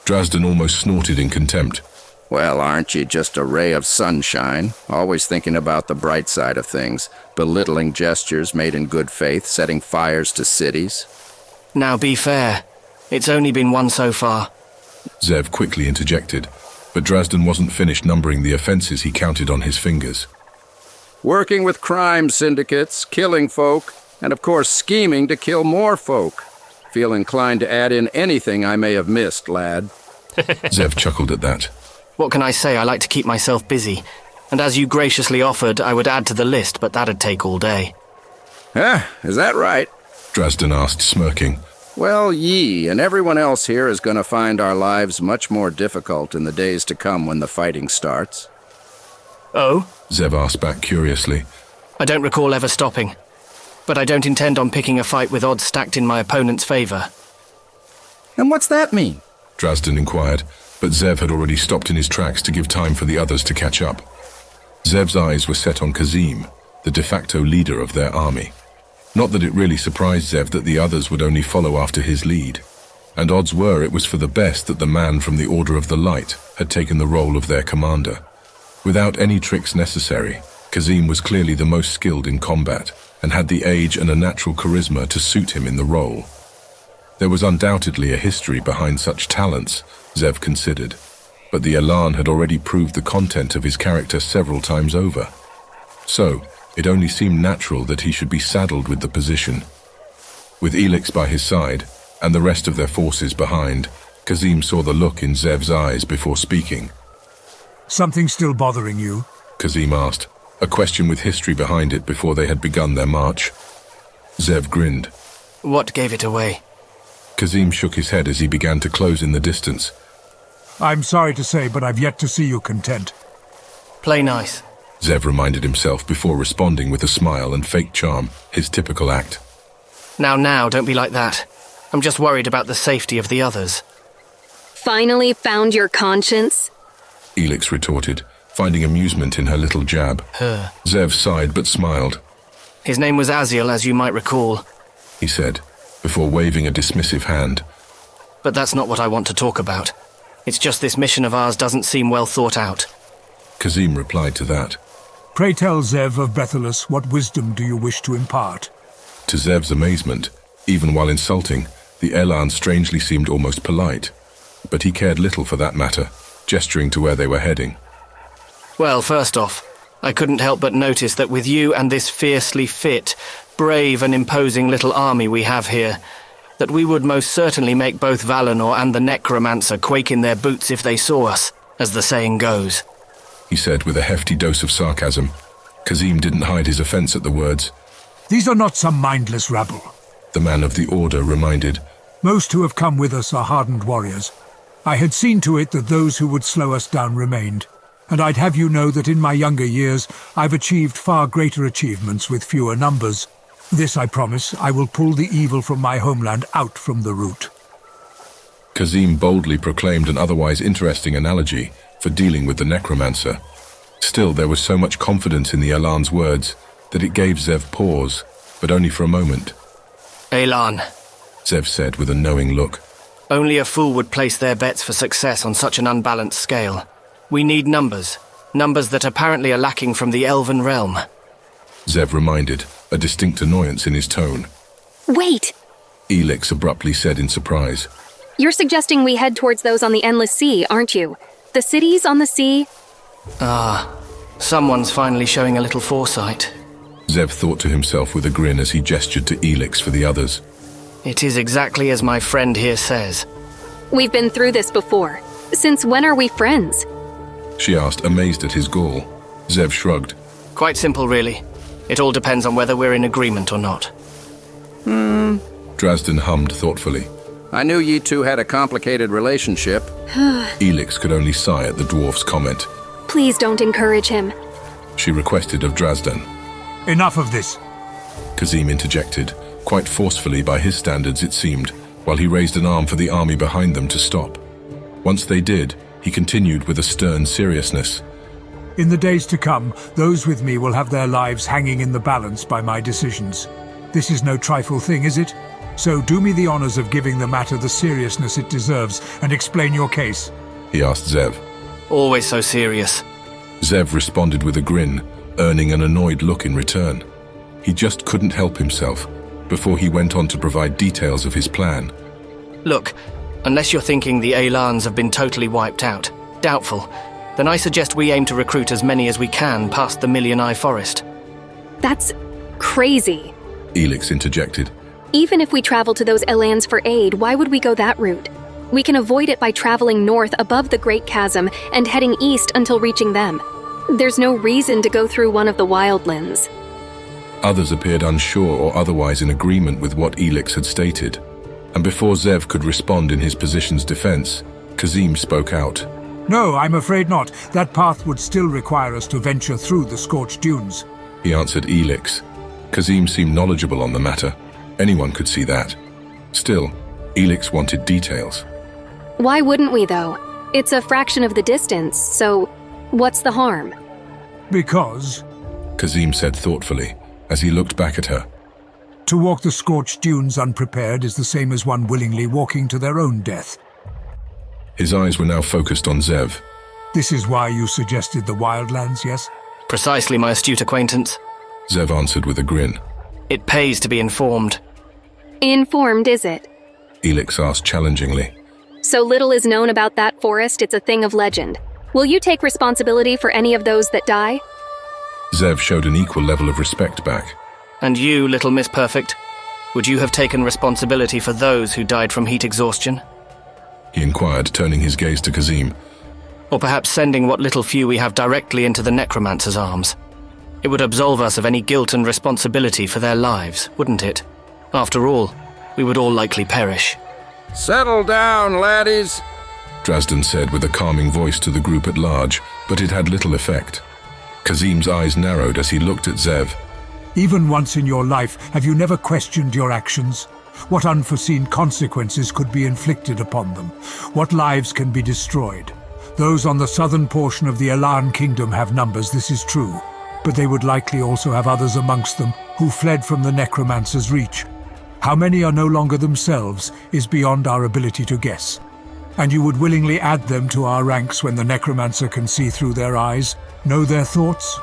Drasden almost snorted in contempt. Well, aren't you just a ray of sunshine, always thinking about the bright side of things, belittling gestures made in good faith, setting fires to cities? Now be fair. It's only been one so far. Zev quickly interjected, but Drasden wasn't finished numbering the offences he counted on his fingers. Working with crime syndicates, killing folk, and of course scheming to kill more folk. Feel inclined to add in anything I may have missed, lad. Zev chuckled at that. What can I say? I like to keep myself busy. And as you graciously offered, I would add to the list, but that'd take all day. Is that right? Drasden asked, smirking. Well, ye and everyone else here is going to find our lives much more difficult in the days to come when the fighting starts. Oh? Zev asked back curiously. I don't recall ever stopping. But I don't intend on picking a fight with odds stacked in my opponent's favor. And what's that mean? Drasden inquired, but Zev had already stopped in his tracks to give time for the others to catch up. Zev's eyes were set on Kazim, the de facto leader of their army. Not that it really surprised Zev that the others would only follow after his lead, and odds were it was for the best that the man from the Order of the Light had taken the role of their commander. Without any tricks necessary, Kazim was clearly the most skilled in combat, and had the age and a natural charisma to suit him in the role. There was undoubtedly a history behind such talents, Zev considered, but the Elan had already proved the content of his character several times over. So, it only seemed natural that he should be saddled with the position. With Elix by his side, and the rest of their forces behind, Kazim saw the look in Zev's eyes before speaking. Something still bothering you? Kazim asked, a question with history behind it before they had begun their march. Zev grinned. What gave it away? Kazim shook his head as he began to close in the distance. I'm sorry to say, but I've yet to see you content. Play nice. Zev reminded himself before responding with a smile and fake charm, his typical act. Now, don't be like that. I'm just worried about the safety of the others. Finally found your conscience? Elix retorted, finding amusement in her little jab. Zev sighed but smiled. His name was Aziel, as you might recall, he said, before waving a dismissive hand. But that's not what I want to talk about. It's just this mission of ours doesn't seem well thought out. Kazim replied to that. Pray tell Zev of Bethelus, what wisdom do you wish to impart? To Zev's amazement, even while insulting, the Elan strangely seemed almost polite. But he cared little for that matter, gesturing to where they were heading. Well, first off, I couldn't help but notice that with you and this fiercely fit, brave and imposing little army we have here, that we would most certainly make both Valinor and the Necromancer quake in their boots if they saw us, as the saying goes. He said with a hefty dose of sarcasm. Kazim didn't hide his offense at the words. These are not some mindless rabble, the man of the Order reminded. Most who have come with us are hardened warriors. I had seen to it that those who would slow us down remained, and I'd have you know that in my younger years I've achieved far greater achievements with fewer numbers. This, I promise, I will pull the evil from my homeland out from the root. Kazim boldly proclaimed an otherwise interesting analogy for dealing with the Necromancer. Still, there was so much confidence in the Elan's words that it gave Zev pause, but only for a moment. Elan, Zev said with a knowing look. Only a fool would place their bets for success on such an unbalanced scale. We need numbers. Numbers that apparently are lacking from the Elven realm. Zev reminded, a distinct annoyance in his tone. Wait! Elix abruptly said in surprise. You're suggesting we head towards those on the Endless Sea, aren't you? The cities on the sea? Someone's finally showing a little foresight. Zev thought to himself with a grin as he gestured to Elix for the others. It is exactly as my friend here says. We've been through this before. Since when are we friends? She asked, amazed at his gall. Zev shrugged. Quite simple, really. It all depends on whether we're in agreement or not. Drazden hummed thoughtfully. I knew ye two had a complicated relationship. Elix could only sigh at the dwarf's comment. Please don't encourage him. She requested of Drazden. Enough of this. Kazim interjected, quite forcefully by his standards it seemed, while he raised an arm for the army behind them to stop. Once they did, he continued with a stern seriousness. In the days to come, those with me will have their lives hanging in the balance by my decisions. This is no trifle thing, is it? So do me the honors of giving the matter the seriousness it deserves and explain your case. He asked Zev. Always so serious. Zev responded with a grin, earning an annoyed look in return. He just couldn't help himself, before he went on to provide details of his plan. Look, unless you're thinking the Elans have been totally wiped out, doubtful, then I suggest we aim to recruit as many as we can past the Million Eye Forest. That's crazy. Elix interjected. Even if we travel to those Elans for aid, why would we go that route? We can avoid it by traveling north above the Great Chasm and heading east until reaching them. There's no reason to go through one of the wildlands. Others appeared unsure or otherwise in agreement with what Elix had stated. And before Zev could respond in his position's defense, Kazim spoke out. No, I'm afraid not. That path would still require us to venture through the scorched dunes. He answered Elix. Kazim seemed knowledgeable on the matter. Anyone could see that. Still, Elix wanted details. Why wouldn't we, though? It's a fraction of the distance, so what's the harm? Because, Kazim said thoughtfully, as he looked back at her. To walk the scorched dunes unprepared is the same as one willingly walking to their own death. His eyes were now focused on Zev. This is why you suggested the wildlands, yes? Precisely, my astute acquaintance. Zev answered with a grin. It pays to be informed. Informed, is it? Elix asked challengingly. So little is known about that forest, it's a thing of legend. Will you take responsibility for any of those that die? Zev showed an equal level of respect back. And you, little Miss Perfect, would you have taken responsibility for those who died from heat exhaustion? He inquired, turning his gaze to Kazim. Or perhaps sending what little few we have directly into the necromancer's arms. It would absolve us of any guilt and responsibility for their lives, wouldn't it? After all, we would all likely perish. Settle down, laddies, Drazden said with a calming voice to the group at large, but it had little effect. Kazim's eyes narrowed as he looked at Zev. Even once in your life, have you never questioned your actions? What unforeseen consequences could be inflicted upon them? What lives can be destroyed? Those on the southern portion of the Elan kingdom have numbers, this is true. But they would likely also have others amongst them who fled from the necromancer's reach. How many are no longer themselves is beyond our ability to guess. And you would willingly add them to our ranks when the necromancer can see through their eyes, know their thoughts?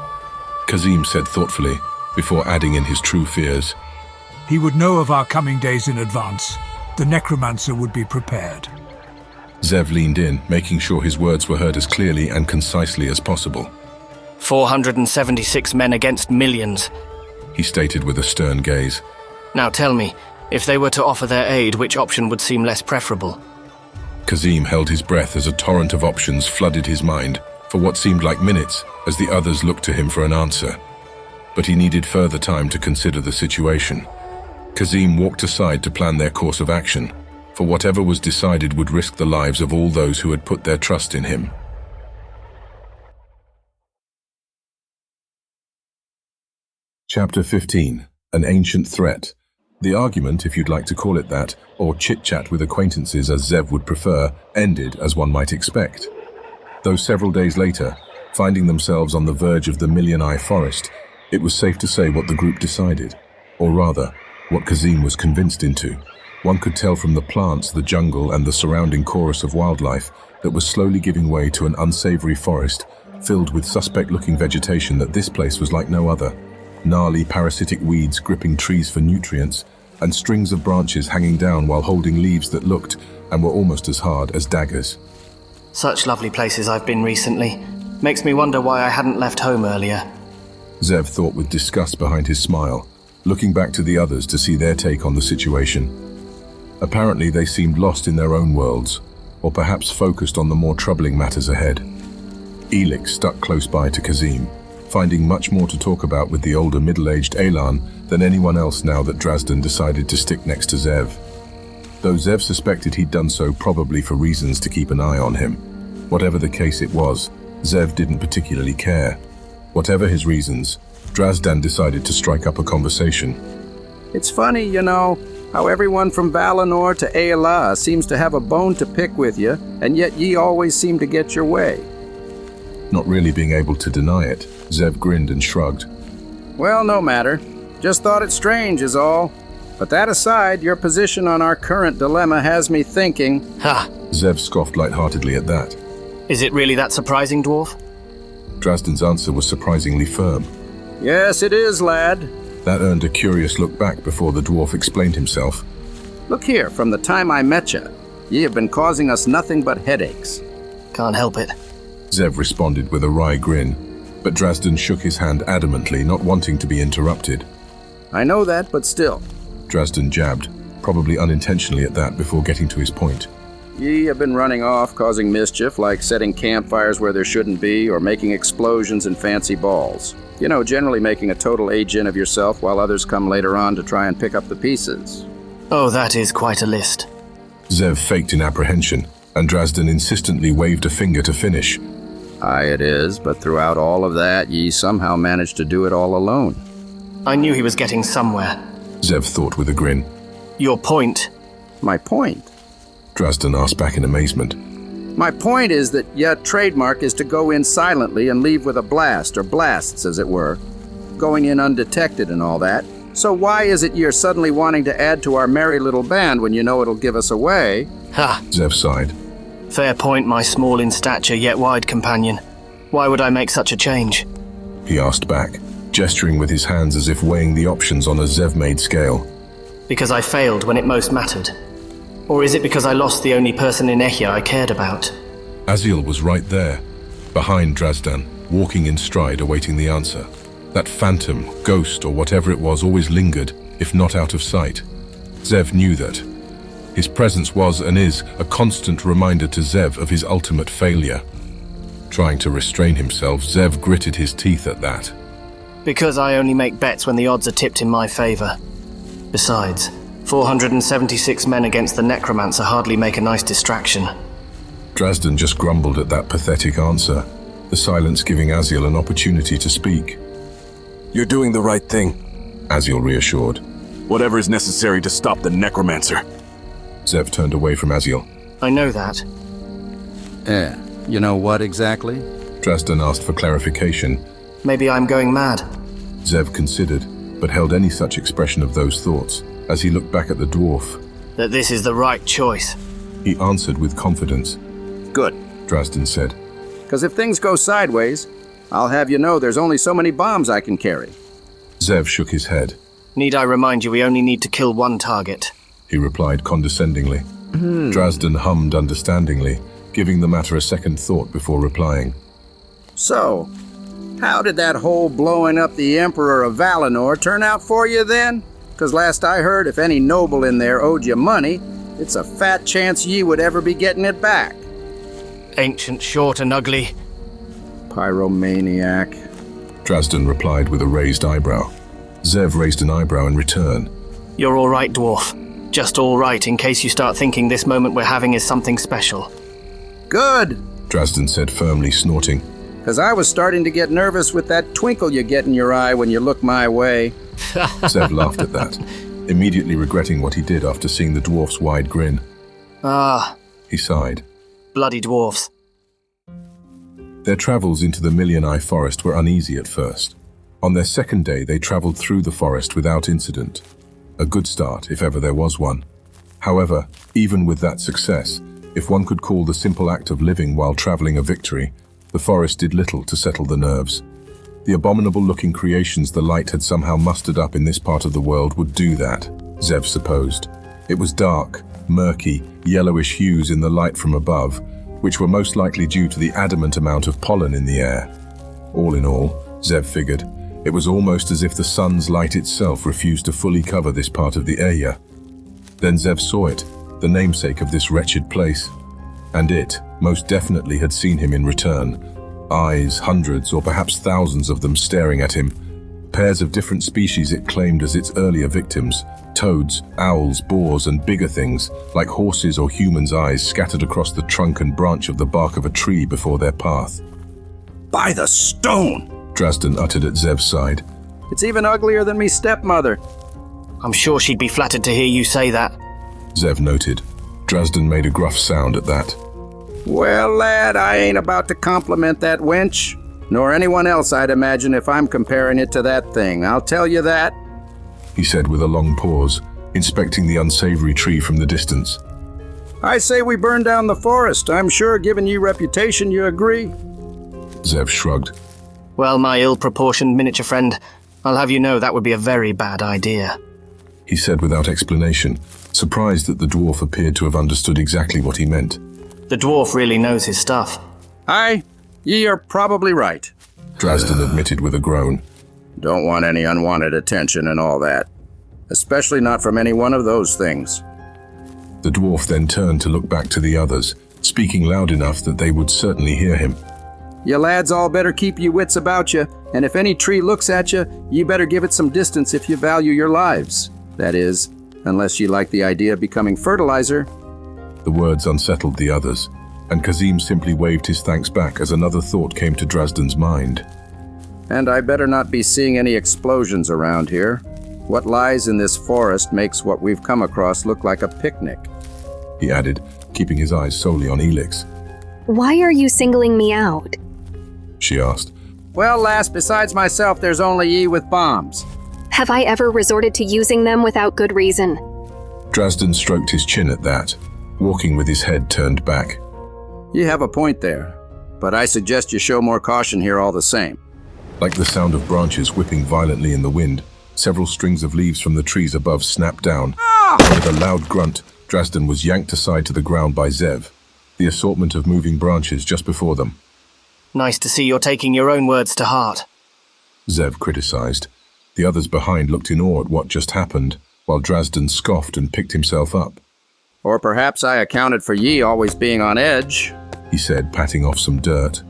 Kazim said thoughtfully, before adding in his true fears. He would know of our coming days in advance. The necromancer would be prepared. Zev leaned in, making sure his words were heard as clearly and concisely as possible. 476 men against millions, he stated with a stern gaze. Now tell me, if they were to offer their aid, which option would seem less preferable? Kazim held his breath as a torrent of options flooded his mind for what seemed like minutes as the others looked to him for an answer. But he needed further time to consider the situation. Kazim walked aside to plan their course of action, for whatever was decided would risk the lives of all those who had put their trust in him. Chapter 15. An Ancient Threat. The argument, if you'd like to call it that, or chit-chat with acquaintances as Zev would prefer, ended as one might expect. Though several days later, finding themselves on the verge of the Million Eye Forest, it was safe to say what the group decided, or rather, what Kazim was convinced into. One could tell from the plants, the jungle, and the surrounding chorus of wildlife that was slowly giving way to an unsavory forest filled with suspect-looking vegetation that this place was like no other. Gnarly, parasitic weeds gripping trees for nutrients, and strings of branches hanging down while holding leaves that looked and were almost as hard as daggers. Such lovely places I've been recently. Makes me wonder why I hadn't left home earlier. Zev thought with disgust behind his smile, looking back to the others to see their take on the situation. Apparently they seemed lost in their own worlds, or perhaps focused on the more troubling matters ahead. Elix stuck close by to Kazim, finding much more to talk about with the older middle-aged Elan than anyone else now that Drazdan decided to stick next to Zev. Though Zev suspected he'd done so probably for reasons to keep an eye on him. Whatever the case it was, Zev didn't particularly care. Whatever his reasons, Drazdan decided to strike up a conversation. It's funny, you know, how everyone from Valinor to Aela seems to have a bone to pick with you, and yet ye always seem to get your way. Not really being able to deny it, Zev grinned and shrugged. Well, no matter. Just thought it strange is all. But that aside, your position on our current dilemma has me thinking... Ha! Zev scoffed lightheartedly at that. Is it really that surprising, Dwarf? Drazdan's answer was surprisingly firm. Yes, it is, lad. That earned a curious look back before the dwarf explained himself. Look here, from the time I met you, ye have been causing us nothing but headaches. Can't help it. Zev responded with a wry grin, but Drazdan shook his hand adamantly, not wanting to be interrupted. I know that, but still. Drazdan jabbed, probably unintentionally at that before getting to his point. Ye have been running off, causing mischief, like setting campfires where there shouldn't be, or making explosions and fancy balls. You know, generally making a total agent of yourself while others come later on to try and pick up the pieces. Oh, that is quite a list. Zev faked in apprehension, and Drazdan insistently waved a finger to finish. Aye, it is, but throughout all of that, ye somehow managed to do it all alone. I knew he was getting somewhere. Zev thought with a grin. Your point? My point? Drazdan asked back in amazement. My point is that your trademark is to go in silently and leave with a blast, or blasts as it were. Going in undetected and all that. So why is it you're suddenly wanting to add to our merry little band when you know it'll give us away? Ha! Zev sighed. Fair point, my small in stature yet wide companion. Why would I make such a change? He asked back, gesturing with his hands as if weighing the options on a Zev-made scale. Because I failed when it most mattered? Or is it because I lost the only person in Ehya I cared about? Aziel was right there, behind Drazdan, walking in stride awaiting the answer. That phantom, ghost, or whatever it was always lingered, if not out of sight. Zev knew that. His presence was and is a constant reminder to Zev of his ultimate failure. Trying to restrain himself, Zev gritted his teeth at that. Because I only make bets when the odds are tipped in my favor. Besides, 476 men against the necromancer hardly make a nice distraction. Drazdan just grumbled at that pathetic answer, the silence giving Aziel an opportunity to speak. You're doing the right thing, Aziel reassured. Whatever is necessary to stop the necromancer. Zev turned away from Aziel. I know that. You know what exactly? Drazdan asked for clarification. Maybe I'm going mad. Zev considered, but held any such expression of those thoughts as he looked back at the dwarf. That this is the right choice. He answered with confidence. Good, Drazdan said. Because if things go sideways, I'll have you know there's only so many bombs I can carry. Zev shook his head. Need I remind you we only need to kill one target? He replied condescendingly. Drazdan hummed understandingly, giving the matter a second thought before replying. So, how did that whole blowing up the Emperor of Valinor turn out for you then? Because last I heard, if any noble in there owed you money, it's a fat chance ye would ever be getting it back. Ancient, short and ugly. Pyromaniac. Drazdan replied with a raised eyebrow. Zev raised an eyebrow in return. You're all right, dwarf. Just all right in case you start thinking this moment we're having is something special. Good, Drazdan said firmly, snorting. Because I was starting to get nervous with that twinkle you get in your eye when you look my way. Zev laughed at that, immediately regretting what he did after seeing the dwarf's wide grin. Ah. He sighed. Bloody dwarfs. Their travels into the Million Eye Forest were uneasy at first. On their second day, they traveled through the forest without incident. A good start, if ever there was one. However, even with that success, if one could call the simple act of living while traveling a victory, the forest did little to settle the nerves. The abominable-looking creations the light had somehow mustered up in this part of the world would do that, Zev supposed. It was dark, murky, yellowish hues in the light from above, which were most likely due to the adamant amount of pollen in the air. All in all, Zev figured, it was almost as if the sun's light itself refused to fully cover this part of the area. Then Zev saw it, the namesake of this wretched place. And it, most definitely, had seen him in return. Eyes, hundreds or perhaps thousands of them staring at him. Pairs of different species it claimed as its earlier victims. Toads, owls, boars and bigger things, like horses or humans' eyes scattered across the trunk and branch of the bark of a tree before their path. By the stone! Drazden uttered at Zev's side. It's even uglier than me stepmother. I'm sure she'd be flattered to hear you say that. Zev noted. Drazden made a gruff sound at that. Well, lad, I ain't about to compliment that wench, nor anyone else, I'd imagine, if I'm comparing it to that thing. I'll tell you that, he said with a long pause, inspecting the unsavory tree from the distance. I say we burn down the forest. I'm sure, given you reputation, you agree. Zev shrugged. Well, my ill-proportioned miniature friend, I'll have you know that would be a very bad idea, he said without explanation, surprised that the dwarf appeared to have understood exactly what he meant. The dwarf really knows his stuff. Aye, ye are probably right, Drazden admitted with a groan. Don't want any unwanted attention and all that. Especially not from any one of those things. The dwarf then turned to look back to the others, speaking loud enough that they would certainly hear him. You lads all better keep your wits about you, and if any tree looks at you, you better give it some distance if you value your lives. That is, unless you like the idea of becoming fertilizer. The words unsettled the others, and Kazim simply waved his thanks back as another thought came to Drazden's mind. And I better not be seeing any explosions around here. What lies in this forest makes what we've come across look like a picnic, he added, keeping his eyes solely on Elix. Why are you singling me out? She asked. Well, lass, besides myself, there's only ye with bombs. Have I ever resorted to using them without good reason? Drazden stroked his chin at that, walking with his head turned back. You have a point there, but I suggest you show more caution here all the same. Like the sound of branches whipping violently in the wind, several strings of leaves from the trees above snapped down. With a loud grunt, Drazden was yanked aside to the ground by Zev, the assortment of moving branches just before them. Nice to see you're taking your own words to heart, Zev criticized. The others behind looked in awe at what just happened, while Drazden scoffed and picked himself up. Or perhaps I accounted for ye always being on edge, he said, patting off some dirt.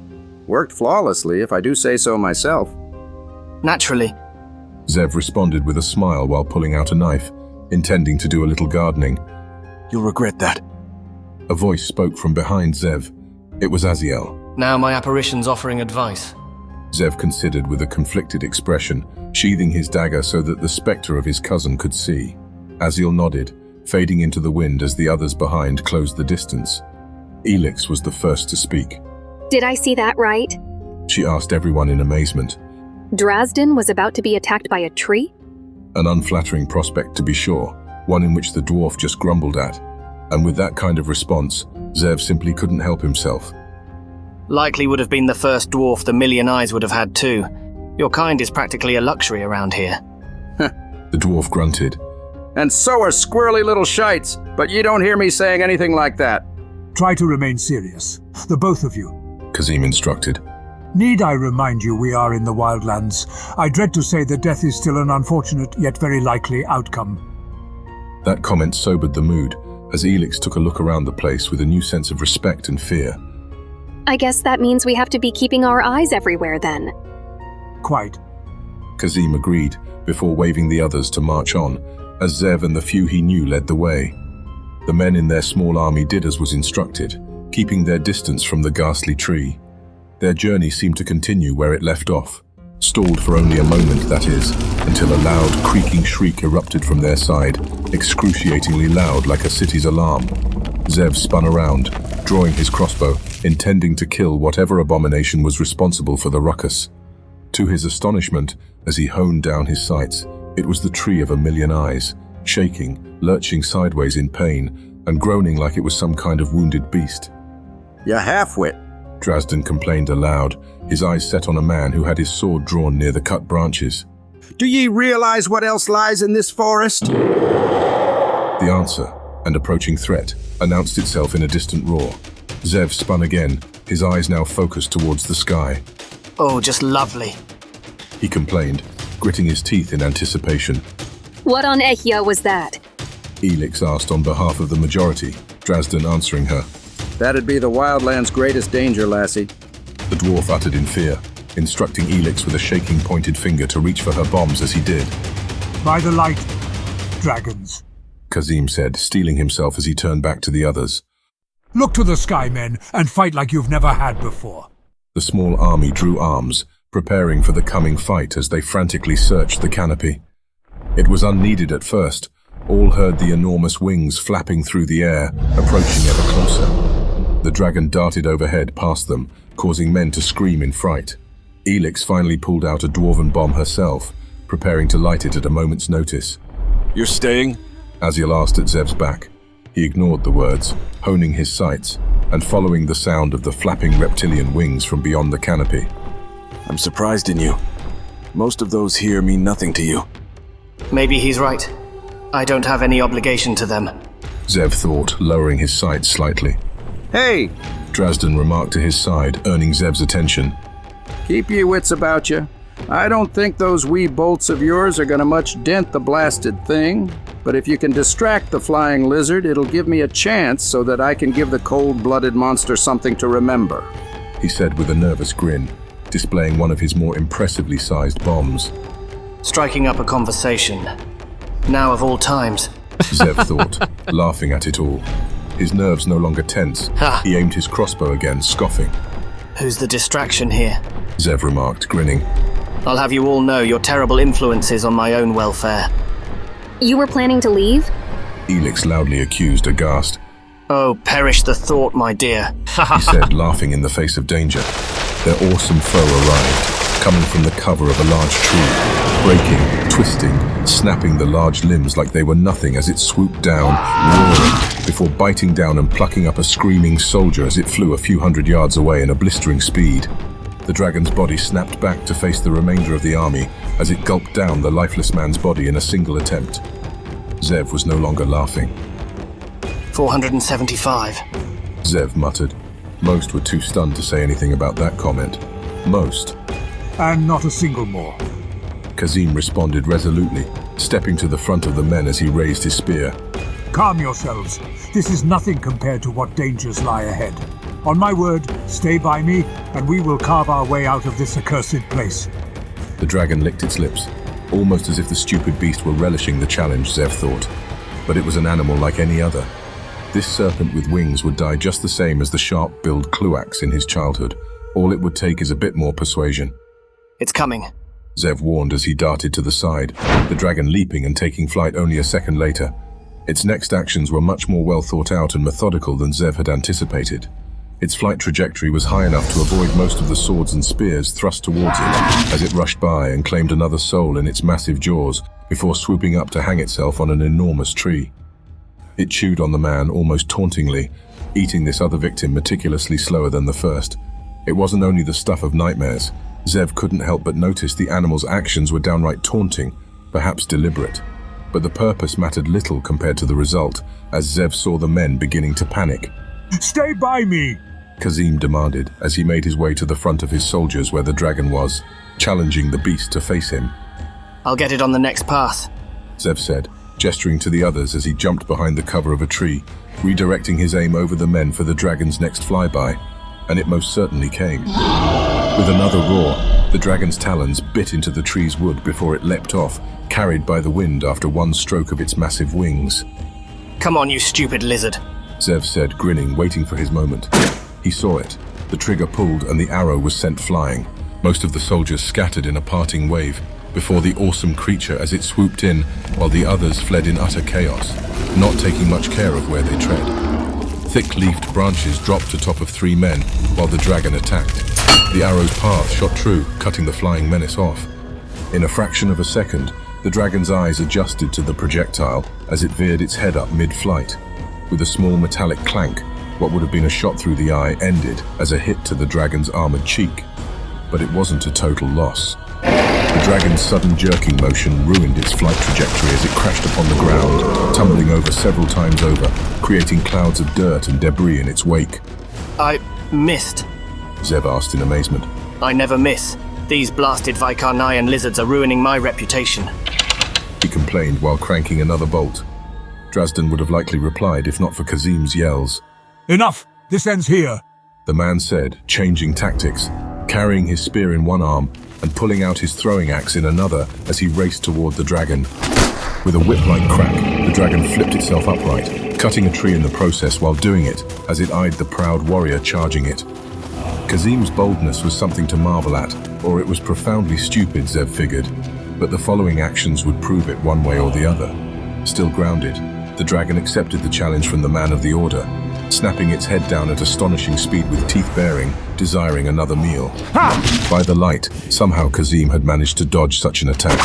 Worked flawlessly, if I do say so myself. Naturally, Zev responded with a smile while pulling out a knife, intending to do a little gardening. You'll regret that. A voice spoke from behind Zev. It was Aziel. Now my apparition's offering advice. Zev considered with a conflicted expression, sheathing his dagger so that the spectre of his cousin could see. Aziel nodded, fading into the wind as the others behind closed the distance. Elix was the first to speak. Did I see that right? She asked everyone in amazement. Drazden was about to be attacked by a tree? An unflattering prospect, to be sure, one in which the dwarf just grumbled at. And with that kind of response, Zev simply couldn't help himself. Likely would have been the first dwarf the Million Eyes would have had too. Your kind is practically a luxury around here. The dwarf grunted. And so are squirrely little shites, but you don't hear me saying anything like that. Try to remain serious, the both of you, Kazim instructed. Need I remind you we are in the wildlands? I dread to say that death is still an unfortunate yet very likely outcome. That comment sobered the mood, as Elix took a look around the place with a new sense of respect and fear. I guess that means we have to be keeping our eyes everywhere then. Quite. Kazim agreed, before waving the others to march on, as Zev and the few he knew led the way. The men in their small army did as was instructed, keeping their distance from the ghastly tree. Their journey seemed to continue where it left off, stalled for only a moment, that is, until a loud, creaking shriek erupted from their side, excruciatingly loud like a city's alarm. Zev spun around, drawing his crossbow, intending to kill whatever abomination was responsible for the ruckus. To his astonishment, as he honed down his sights, it was the tree of a million eyes, shaking, lurching sideways in pain, and groaning like it was some kind of wounded beast. "You half-wit," Drazdan complained aloud, his eyes set on a man who had his sword drawn near the cut branches. "Do ye realize what else lies in this forest?" The answer, and approaching threat, announced itself in a distant roar. Zev spun again, his eyes now focused towards the sky. Oh, just lovely. He complained, gritting his teeth in anticipation. What on Ehya was that? Elix asked on behalf of the majority, Drazdan answering her. "That'd be the wildland's greatest danger, lassie." The dwarf uttered in fear, instructing Elix with a shaking pointed finger to reach for her bombs as he did. "By the light, dragons," Kazim said, steeling himself as he turned back to the others. "Look to the sky, men, and fight like you've never had before." The small army drew arms, preparing for the coming fight as they frantically searched the canopy. It was unneeded at first. All heard the enormous wings flapping through the air, approaching ever closer. The dragon darted overhead past them, causing men to scream in fright. Elix finally pulled out a dwarven bomb herself, preparing to light it at a moment's notice. "You're staying?" Aziel asked at Zev's back. He ignored the words, honing his sights, and following the sound of the flapping reptilian wings from beyond the canopy. "I'm surprised in you. Most of those here mean nothing to you." Maybe he's right. I don't have any obligation to them. Zev thought, lowering his sights slightly. "Hey!" Drazdan remarked to his side, earning Zev's attention. "Keep your wits about you. I don't think those wee bolts of yours are gonna much dent the blasted thing, but if you can distract the flying lizard, it'll give me a chance so that I can give the cold-blooded monster something to remember," he said with a nervous grin, displaying one of his more impressively sized bombs. Striking up a conversation. Now of all times. Zev thought, laughing at it all. His nerves no longer tense, he aimed his crossbow again, scoffing. Who's the distraction here? Zev remarked, grinning. I'll have you all know your terrible influences on my own welfare. You were planning to leave? Elix loudly accused, aghast. Oh, perish the thought, my dear. He said, laughing in the face of danger. Their awesome foe arrived, coming from the cover of a large tree, breaking, twisting, snapping the large limbs like they were nothing as it swooped down, roaring, before biting down and plucking up a screaming soldier as it flew a few hundred yards away in a blistering speed. The dragon's body snapped back to face the remainder of the army as it gulped down the lifeless man's body in a single attempt. Zev was no longer laughing. 475. Zev muttered. Most were too stunned to say anything about that comment. Most. "And not a single more." Kazim responded resolutely, stepping to the front of the men as he raised his spear. "Calm yourselves. This is nothing compared to what dangers lie ahead. On my word, stay by me, and we will carve our way out of this accursed place." The dragon licked its lips, almost as if the stupid beast were relishing the challenge, Zev thought. But it was an animal like any other. This serpent with wings would die just the same as the sharp-billed Cluax in his childhood. All it would take is a bit more persuasion. It's coming, Zev warned as he darted to the side, the dragon leaping and taking flight only a second later. Its next actions were much more well thought out and methodical than Zev had anticipated. Its flight trajectory was high enough to avoid most of the swords and spears thrust towards it as it rushed by and claimed another soul in its massive jaws before swooping up to hang itself on an enormous tree. It chewed on the man almost tauntingly, eating this other victim meticulously slower than the first. It wasn't only the stuff of nightmares. Zev couldn't help but notice the animal's actions were downright taunting, perhaps deliberate. But the purpose mattered little compared to the result, as Zev saw the men beginning to panic. "Stay by me!" Kazim demanded as he made his way to the front of his soldiers where the dragon was, challenging the beast to face him. I'll get it on the next pass, Zev said, gesturing to the others as he jumped behind the cover of a tree, redirecting his aim over the men for the dragon's next flyby, and it most certainly came. With another roar, the dragon's talons bit into the tree's wood before it leapt off, carried by the wind after one stroke of its massive wings. Come on, you stupid lizard, Zev said, grinning, waiting for his moment. He saw it. The trigger pulled and the arrow was sent flying. Most of the soldiers scattered in a parting wave before the awesome creature as it swooped in, while the others fled in utter chaos, not taking much care of where they tread. Thick-leafed branches dropped atop of 3 men while the dragon attacked. The arrow's path shot true, cutting the flying menace off. In a fraction of a second, The dragon's eyes adjusted to the projectile as it veered its head up mid-flight. With a small metallic clank, what would have been a shot through the eye ended as a hit to the dragon's armored cheek. But it wasn't a total loss. The dragon's sudden jerking motion ruined its flight trajectory as it crashed upon the ground, tumbling over several times over, creating clouds of dirt and debris in its wake. I missed. Zev asked in amazement. I never miss. These blasted Vaikarnayan lizards are ruining my reputation. He complained while cranking another bolt. Drazdan would have likely replied if not for Kazim's yells. Enough! This ends here! The man said, changing tactics, carrying his spear in one arm and pulling out his throwing axe in another as he raced toward the dragon. With a whip-like crack, the dragon flipped itself upright, cutting a tree in the process while doing it as it eyed the proud warrior charging it. Kazim's boldness was something to marvel at, or it was profoundly stupid, Zev figured, but the following actions would prove it one way or the other. Still grounded, the dragon accepted the challenge from the man of the order, snapping its head down at astonishing speed with teeth baring, desiring another meal. By the light, somehow Kazim had managed to dodge such an attack,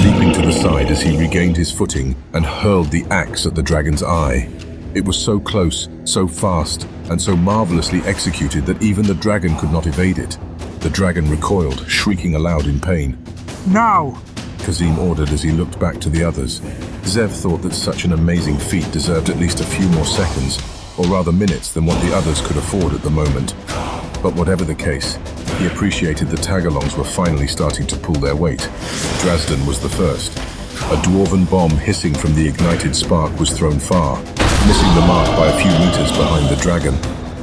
leaping to the side as he regained his footing and hurled the axe at the dragon's eye. It was so close, so fast, and so marvelously executed that even the dragon could not evade it. The dragon recoiled, shrieking aloud in pain. Now! Kazim ordered as he looked back to the others. Zev thought that such an amazing feat deserved at least a few more seconds, or rather minutes, than what the others could afford at the moment. But whatever the case, he appreciated the tagalongs were finally starting to pull their weight. Drazdan was the first. A dwarven bomb hissing from the ignited spark was thrown far, missing the mark by a few meters behind the dragon,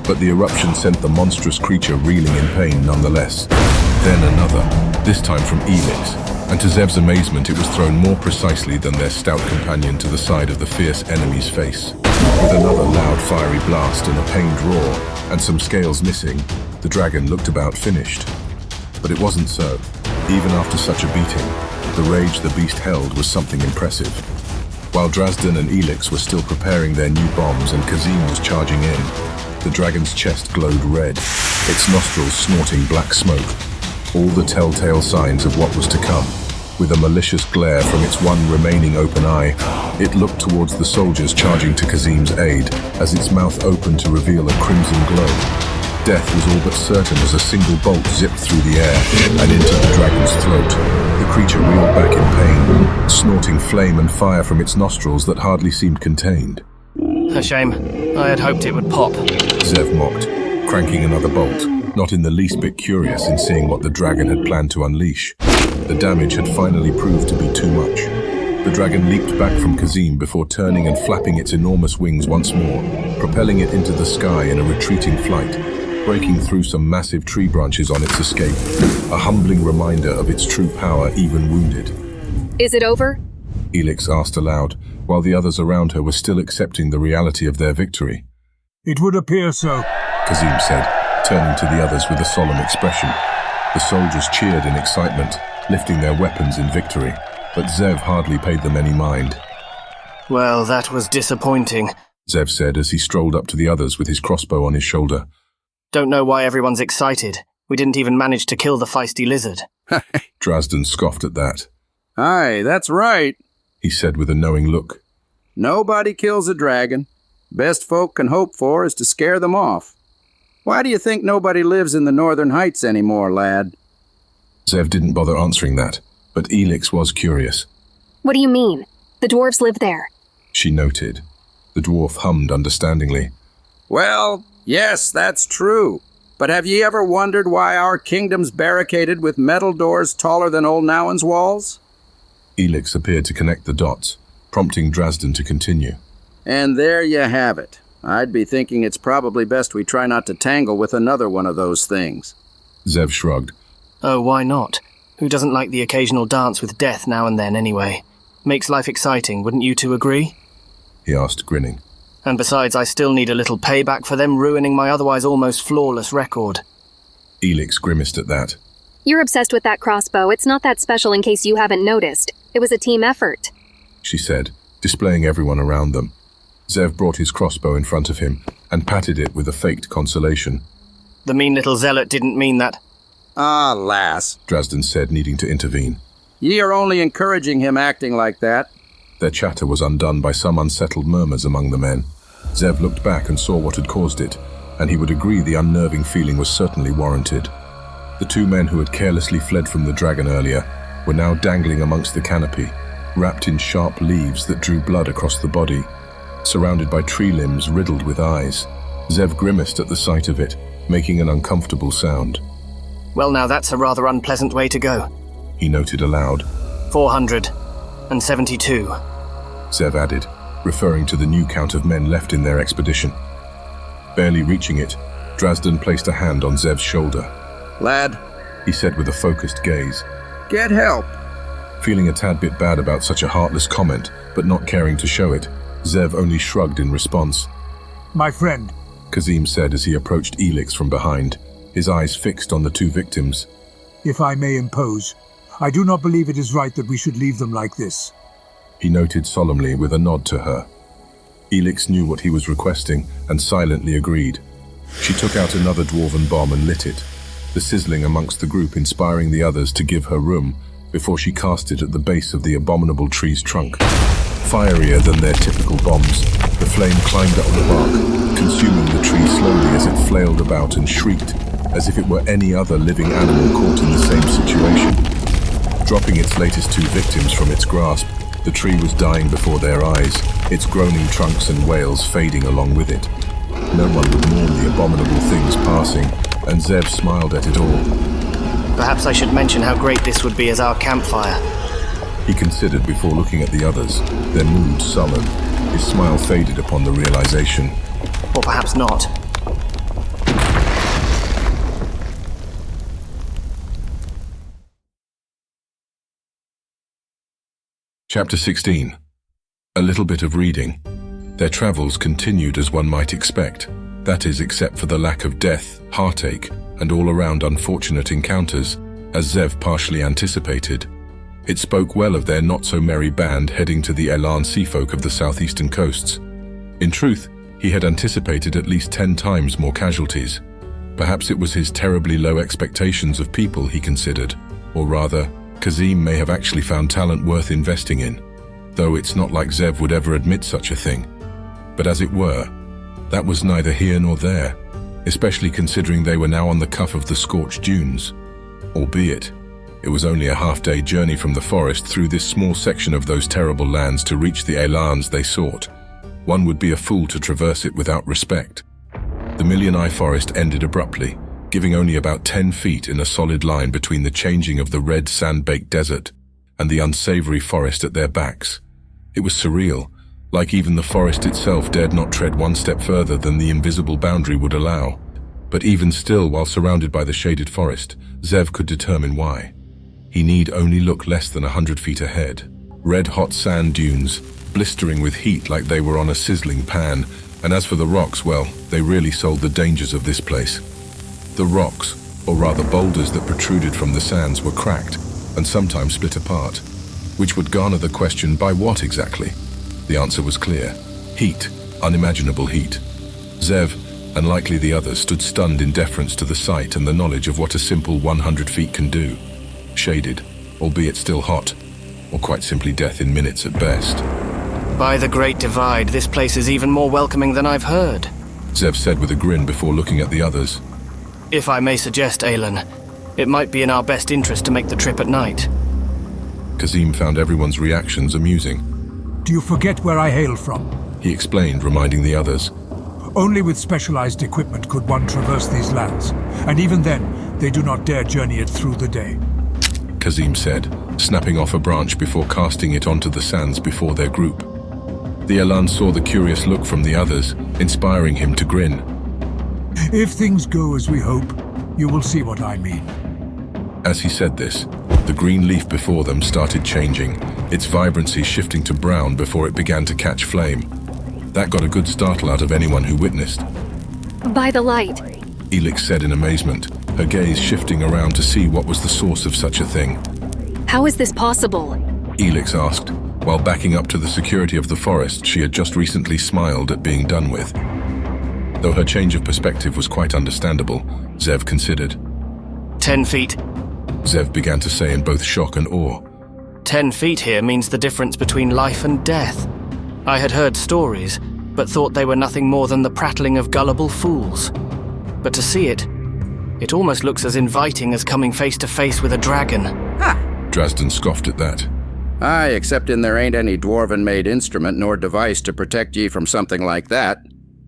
but the eruption sent the monstrous creature reeling in pain nonetheless. Then another, this time from Elix, and to Zev's amazement it was thrown more precisely than their stout companion to the side of the fierce enemy's face. With another loud fiery blast and a pained roar, and some scales missing, the dragon looked about finished. But it wasn't so. Even after such a beating, the rage the beast held was something impressive. While Drazdan and Elix were still preparing their new bombs and Kazim was charging in, the dragon's chest glowed red, its nostrils snorting black smoke, all the telltale signs of what was to come. With a malicious glare from its one remaining open eye, it looked towards the soldiers charging to Kazim's aid as its mouth opened to reveal a crimson glow. Death was all but certain as a single bolt zipped through the air and into the dragon's throat. The creature reeled back in pain, snorting flame and fire from its nostrils that hardly seemed contained. A shame. I had hoped it would pop. Zev mocked, cranking another bolt, not in the least bit curious in seeing what the dragon had planned to unleash. The damage had finally proved to be too much. The dragon leaped back from Kazim before turning and flapping its enormous wings once more, propelling it into the sky in a retreating flight, breaking through some massive tree branches on its escape, a humbling reminder of its true power even wounded. Is it over? Elix asked aloud, while the others around her were still accepting the reality of their victory. It would appear so, Kazim said, turning to the others with a solemn expression. The soldiers cheered in excitement, lifting their weapons in victory, but Zev hardly paid them any mind. Well, that was disappointing, Zev said as he strolled up to the others with his crossbow on his shoulder. Don't know why everyone's excited. We didn't even manage to kill the feisty lizard. Drazdan scoffed at that. Aye, that's right, he said with a knowing look. Nobody kills a dragon. Best folk can hope for is to scare them off. Why do you think nobody lives in the Northern Heights anymore, lad? Zev didn't bother answering that, but Elix was curious. What do you mean? The dwarves live there. She noted. The dwarf hummed understandingly. Well, yes, that's true. But have ye ever wondered why our kingdom's barricaded with metal doors taller than old Nouwen's walls? Elix appeared to connect the dots, prompting Drazdan to continue. And there you have it. I'd be thinking it's probably best we try not to tangle with another one of those things. Zev shrugged. Oh, why not? Who doesn't like the occasional dance with death now and then anyway? Makes life exciting, wouldn't you two agree? He asked, grinning. And besides, I still need a little payback for them ruining my otherwise almost flawless record. Elix grimaced at that. You're obsessed with that crossbow. It's not that special in case you haven't noticed. It was a team effort, she said, displaying everyone around them. Zev brought his crossbow in front of him and patted it with a faked consolation. The mean little zealot didn't mean that. Ah, lass, Drazdan said, needing to intervene. Ye are only encouraging him acting like that. Their chatter was undone by some unsettled murmurs among the men. Zev looked back and saw what had caused it, and he would agree the unnerving feeling was certainly warranted. The two men who had carelessly fled from the dragon earlier were now dangling amongst the canopy, wrapped in sharp leaves that drew blood across the body, surrounded by tree limbs riddled with eyes. Zev grimaced at the sight of it, making an uncomfortable sound. Well, now that's a rather unpleasant way to go, he noted aloud. 472. Zev added, referring to the new count of men left in their expedition. Barely reaching it, Drazdan placed a hand on Zev's shoulder. Lad, he said with a focused gaze. Get help. Feeling a tad bit bad about such a heartless comment, but not caring to show it, Zev only shrugged in response. My friend, Kazim said as he approached Elix from behind, his eyes fixed on the two victims. If I may impose, I do not believe it is right that we should leave them like this. He noted solemnly with a nod to her. Elix knew what he was requesting and silently agreed. She took out another dwarven bomb and lit it, the sizzling amongst the group inspiring the others to give her room before she cast it at the base of the abominable tree's trunk. Fierier than their typical bombs, the flame climbed up the bark, consuming the tree slowly as it flailed about and shrieked, as if it were any other living animal caught in the same situation. Dropping its latest two victims from its grasp, the tree was dying before their eyes, its groaning trunks and wails fading along with it. No one would mourn the abominable things passing, and Zev smiled at it all. Perhaps I should mention how great this would be as our campfire. He considered before looking at the others, their mood sullen. His smile faded upon the realization. Or perhaps not. Chapter 16. A little bit of reading. Their travels continued as one might expect. That is, except for the lack of death, heartache, and all-around unfortunate encounters, as Zev partially anticipated. It spoke well of their not-so-merry band heading to the Elan seafolk of the southeastern coasts. In truth, he had anticipated at least 10 times more casualties. Perhaps it was his terribly low expectations of people he considered, or rather, Kazim may have actually found talent worth investing in, though it's not like Zev would ever admit such a thing. But as it were, that was neither here nor there, especially considering they were now on the cuff of the scorched dunes. Albeit, it was only a half-day journey from the forest through this small section of those terrible lands to reach the Elans they sought. One would be a fool to traverse it without respect. The Million-Eye Forest ended abruptly, giving only about 10 feet in a solid line between the changing of the red sand-baked desert and the unsavory forest at their backs. It was surreal, like even the forest itself dared not tread one step further than the invisible boundary would allow. But even still, while surrounded by the shaded forest, Zev could determine why. He need only look less than 100 feet ahead. Red-hot sand dunes, blistering with heat like they were on a sizzling pan, and as for the rocks, well, they really sold the dangers of this place. The rocks, or rather boulders that protruded from the sands, were cracked, and sometimes split apart, which would garner the question, by what exactly? The answer was clear. Heat, unimaginable heat. Zev, and likely the others, stood stunned in deference to the sight and the knowledge of what a simple 100 feet can do. Shaded, albeit still hot, or quite simply death in minutes at best. By the Great Divide, this place is even more welcoming than I've heard, Zev said with a grin before looking at the others. If I may suggest, Alan, it might be in our best interest to make the trip at night. Kazim found everyone's reactions amusing. Do you forget where I hail from? He explained, reminding the others. Only with specialized equipment could one traverse these lands, and even then, they do not dare journey it through the day. Kazim said, snapping off a branch before casting it onto the sands before their group. The Elan saw the curious look from the others, inspiring him to grin. If things go as we hope, you will see what I mean. As he said this, the green leaf before them started changing, its vibrancy shifting to brown before it began to catch flame. That got a good startle out of anyone who witnessed. By the light, Elix said in amazement, her gaze shifting around to see what was the source of such a thing. How is this possible? Elix asked, while backing up to the security of the forest she had just recently smiled at being done with. Though her change of perspective was quite understandable, Zev considered. 10 feet. Zev began to say in both shock and awe. 10 feet here means the difference between life and death. I had heard stories, but thought they were nothing more than the prattling of gullible fools. But to see it, it almost looks as inviting as coming face to face with a dragon. Drazden scoffed at that. Aye, except there ain't any dwarven-made instrument nor device to protect ye from something like that.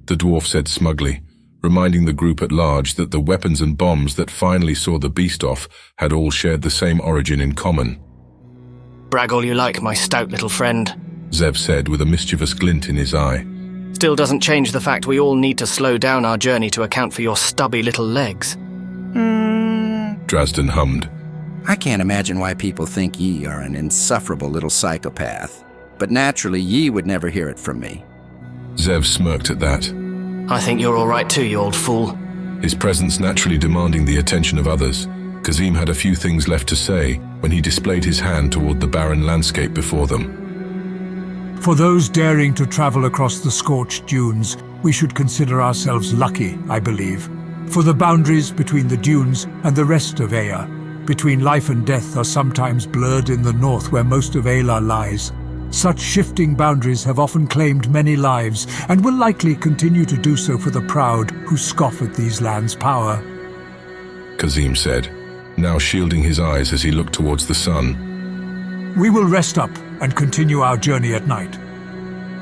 The dwarf said smugly, reminding the group at large that the weapons and bombs that finally saw the beast off had all shared the same origin in common. Brag all you like, my stout little friend, Zev said with a mischievous glint in his eye. Still doesn't change the fact we all need to slow down our journey to account for your stubby little legs. Drazden hummed. I can't imagine why people think ye are an insufferable little psychopath. But naturally, ye would never hear it from me. Zev smirked at that. I think you're all right too, you old fool. His presence naturally demanding the attention of others, Kazim had a few things left to say when he displayed his hand toward the barren landscape before them. For those daring to travel across the scorched dunes, we should consider ourselves lucky, I believe. For the boundaries between the dunes and the rest of Ea, between life and death, are sometimes blurred in the north where most of Ayla lies. Such shifting boundaries have often claimed many lives, and will likely continue to do so for the proud who scoff at these lands' power. Kazim said, now shielding his eyes as he looked towards the sun. We will rest up and continue our journey at night.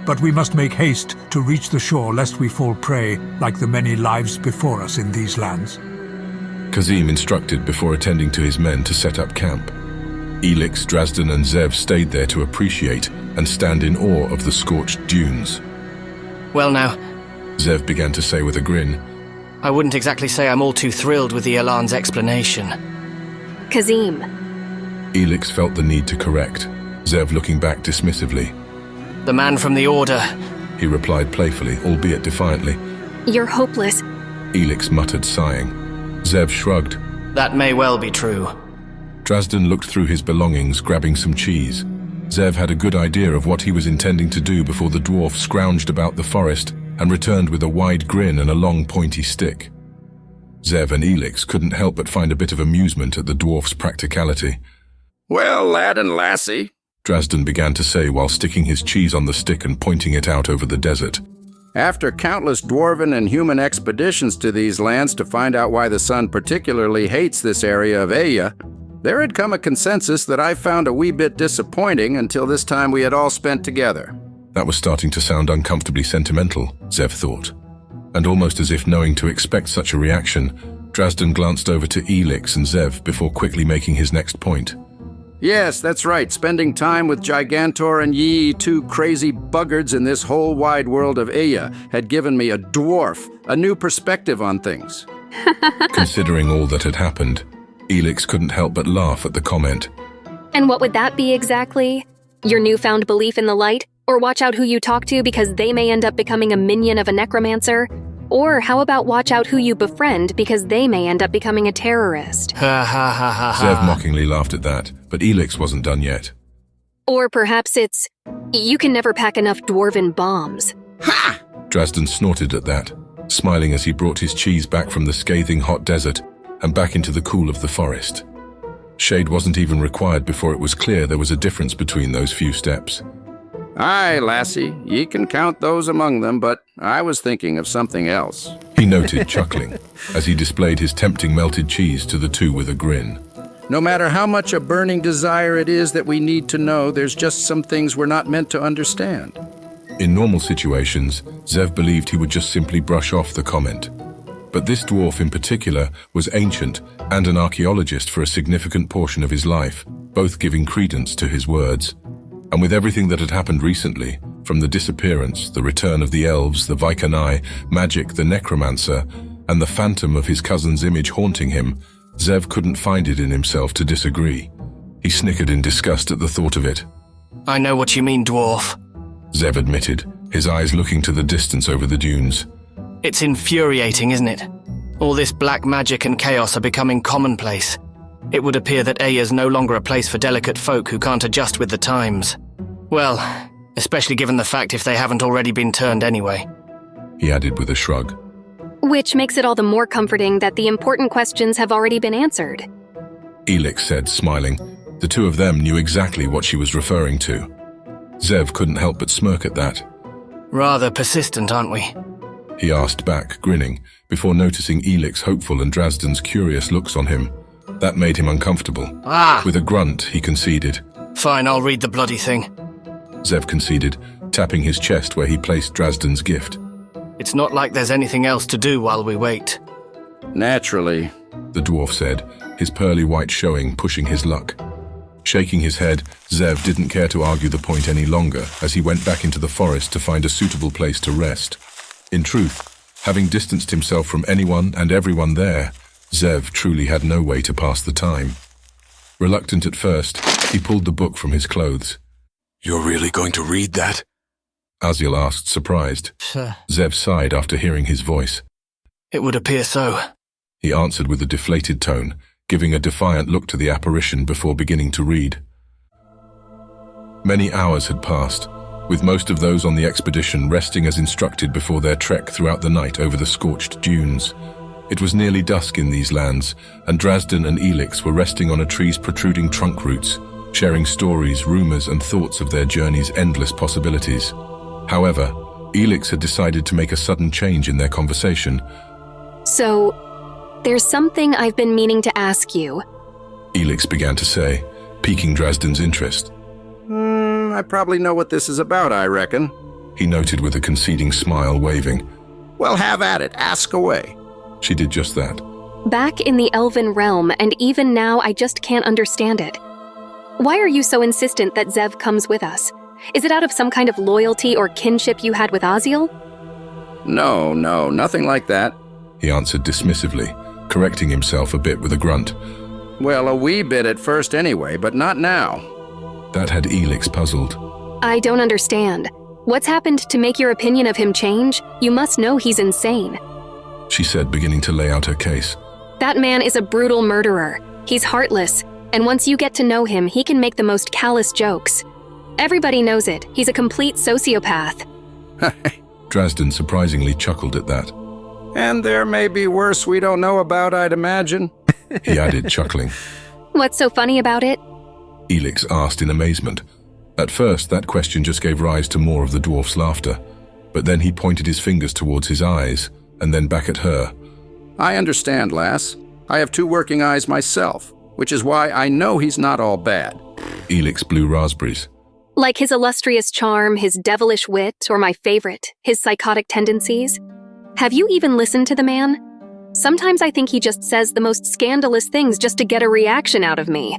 But we must make haste to reach the shore lest we fall prey like the many lives before us in these lands. Kazim instructed before attending to his men to set up camp. Elix, Drazden and Zev stayed there to appreciate and stand in awe of the scorched dunes. Well now, Zev began to say with a grin, I wouldn't exactly say I'm all too thrilled with the Elan's explanation. Kazim. Elix felt the need to correct, Zev looking back dismissively. The man from the Order, he replied playfully, albeit defiantly. You're hopeless. Elix muttered, sighing. Zev shrugged. That may well be true. Drazden looked through his belongings, grabbing some cheese. Zev had a good idea of what he was intending to do before the dwarf scrounged about the forest and returned with a wide grin and a long pointy stick. Zev and Elix couldn't help but find a bit of amusement at the dwarf's practicality. Well, lad and lassie, Drazden began to say while sticking his cheese on the stick and pointing it out over the desert. After countless dwarven and human expeditions to these lands to find out why the sun particularly hates this area of Ea, there had come a consensus that I found a wee bit disappointing until this time we had all spent together. That was starting to sound uncomfortably sentimental, Zev thought. And almost as if knowing to expect such a reaction, Drazden glanced over to Elix and Zev before quickly making his next point. Yes, that's right. Spending time with Gigantor and ye, two crazy buggards in this whole wide world of Ea, had given me a new perspective on things. Considering all that had happened, Elix couldn't help but laugh at the comment. And what would that be exactly? Your newfound belief in the light? Or watch out who you talk to because they may end up becoming a minion of a necromancer? Or how about watch out who you befriend because they may end up becoming a terrorist? Ha ha ha ha ha. Zev mockingly laughed at that, but Elix wasn't done yet. Or perhaps it's, you can never pack enough dwarven bombs. Ha! Drazden snorted at that, smiling as he brought his cheese back from the scathing hot desert and back into the cool of the forest. Shade wasn't even required before it was clear there was a difference between those few steps. Aye, lassie, ye can count those among them, but I was thinking of something else. He noted, chuckling, as he displayed his tempting melted cheese to the two with a grin. No matter how much a burning desire it is that we need to know, there's just some things we're not meant to understand. In normal situations, Zev believed he would just simply brush off the comment. But this dwarf in particular was ancient and an archaeologist for a significant portion of his life, both giving credence to his words. And with everything that had happened recently, from the disappearance, the return of the elves, the Vaikanai, magic, the necromancer, and the phantom of his cousin's image haunting him, Zev couldn't find it in himself to disagree. He snickered in disgust at the thought of it. I know what you mean, dwarf, Zev admitted, his eyes looking to the distance over the dunes. It's infuriating, isn't it? All this black magic and chaos are becoming commonplace. It would appear that Ea is no longer a place for delicate folk who can't adjust with the times. Well, especially given the fact if they haven't already been turned anyway. He added with a shrug. Which makes it all the more comforting that the important questions have already been answered. Elix said, smiling, The two of them knew exactly what she was referring to. Zev couldn't help but smirk at that. Rather persistent, aren't we? He asked back, grinning, before noticing Elix's hopeful and Drazdan's curious looks on him. That made him uncomfortable. With a grunt, he conceded. Fine, I'll read the bloody thing. Zev conceded, tapping his chest where he placed Drazdan's gift. It's not like there's anything else to do while we wait. Naturally, the dwarf said, his pearly white showing pushing his luck. Shaking his head, Zev didn't care to argue the point any longer as he went back into the forest to find a suitable place to rest. In truth, having distanced himself from anyone and everyone there, Zev truly had no way to pass the time. Reluctant at first, he pulled the book from his clothes. You're really going to read that? Aziel asked, surprised. Zev sighed after hearing his voice. It would appear so. He answered with a deflated tone, giving a defiant look to the apparition before beginning to read. Many hours had passed, with most of those on the expedition resting as instructed before their trek throughout the night over the scorched dunes. It was nearly dusk in these lands, and Drazdan and Elix were resting on a tree's protruding trunk roots, sharing stories, rumors, and thoughts of their journey's endless possibilities. However, Elix had decided to make a sudden change in their conversation. So, there's something I've been meaning to ask you. Elix began to say, piquing Drazdan's interest. I probably know what this is about, I reckon. He noted with a conceding smile, waving. Well, have at it. Ask away. She did just that. Back in the Elven realm, and even now I just can't understand it. Why are you so insistent that Zev comes with us? Is it out of some kind of loyalty or kinship you had with Aziel? No, nothing like that. He answered dismissively, correcting himself a bit with a grunt. Well, a wee bit at first anyway, but not now. That had Elix puzzled. I don't understand. What's happened to make your opinion of him change? You must know he's insane. She said, beginning to lay out her case. That man is a brutal murderer. He's heartless, and once you get to know him, he can make the most callous jokes. Everybody knows it. He's a complete sociopath. Drazdan surprisingly chuckled at that. And there may be worse we don't know about, I'd imagine. He added, chuckling. What's so funny about it? Elix asked in amazement. At first, that question just gave rise to more of the dwarf's laughter. But then he pointed his fingers towards his eyes, and then back at her. I understand, lass. I have 2 working eyes myself, which is why I know he's not all bad. Elix blew raspberries. Like his illustrious charm, his devilish wit, or my favorite, his psychotic tendencies? Have you even listened to the man? Sometimes I think he just says the most scandalous things just to get a reaction out of me.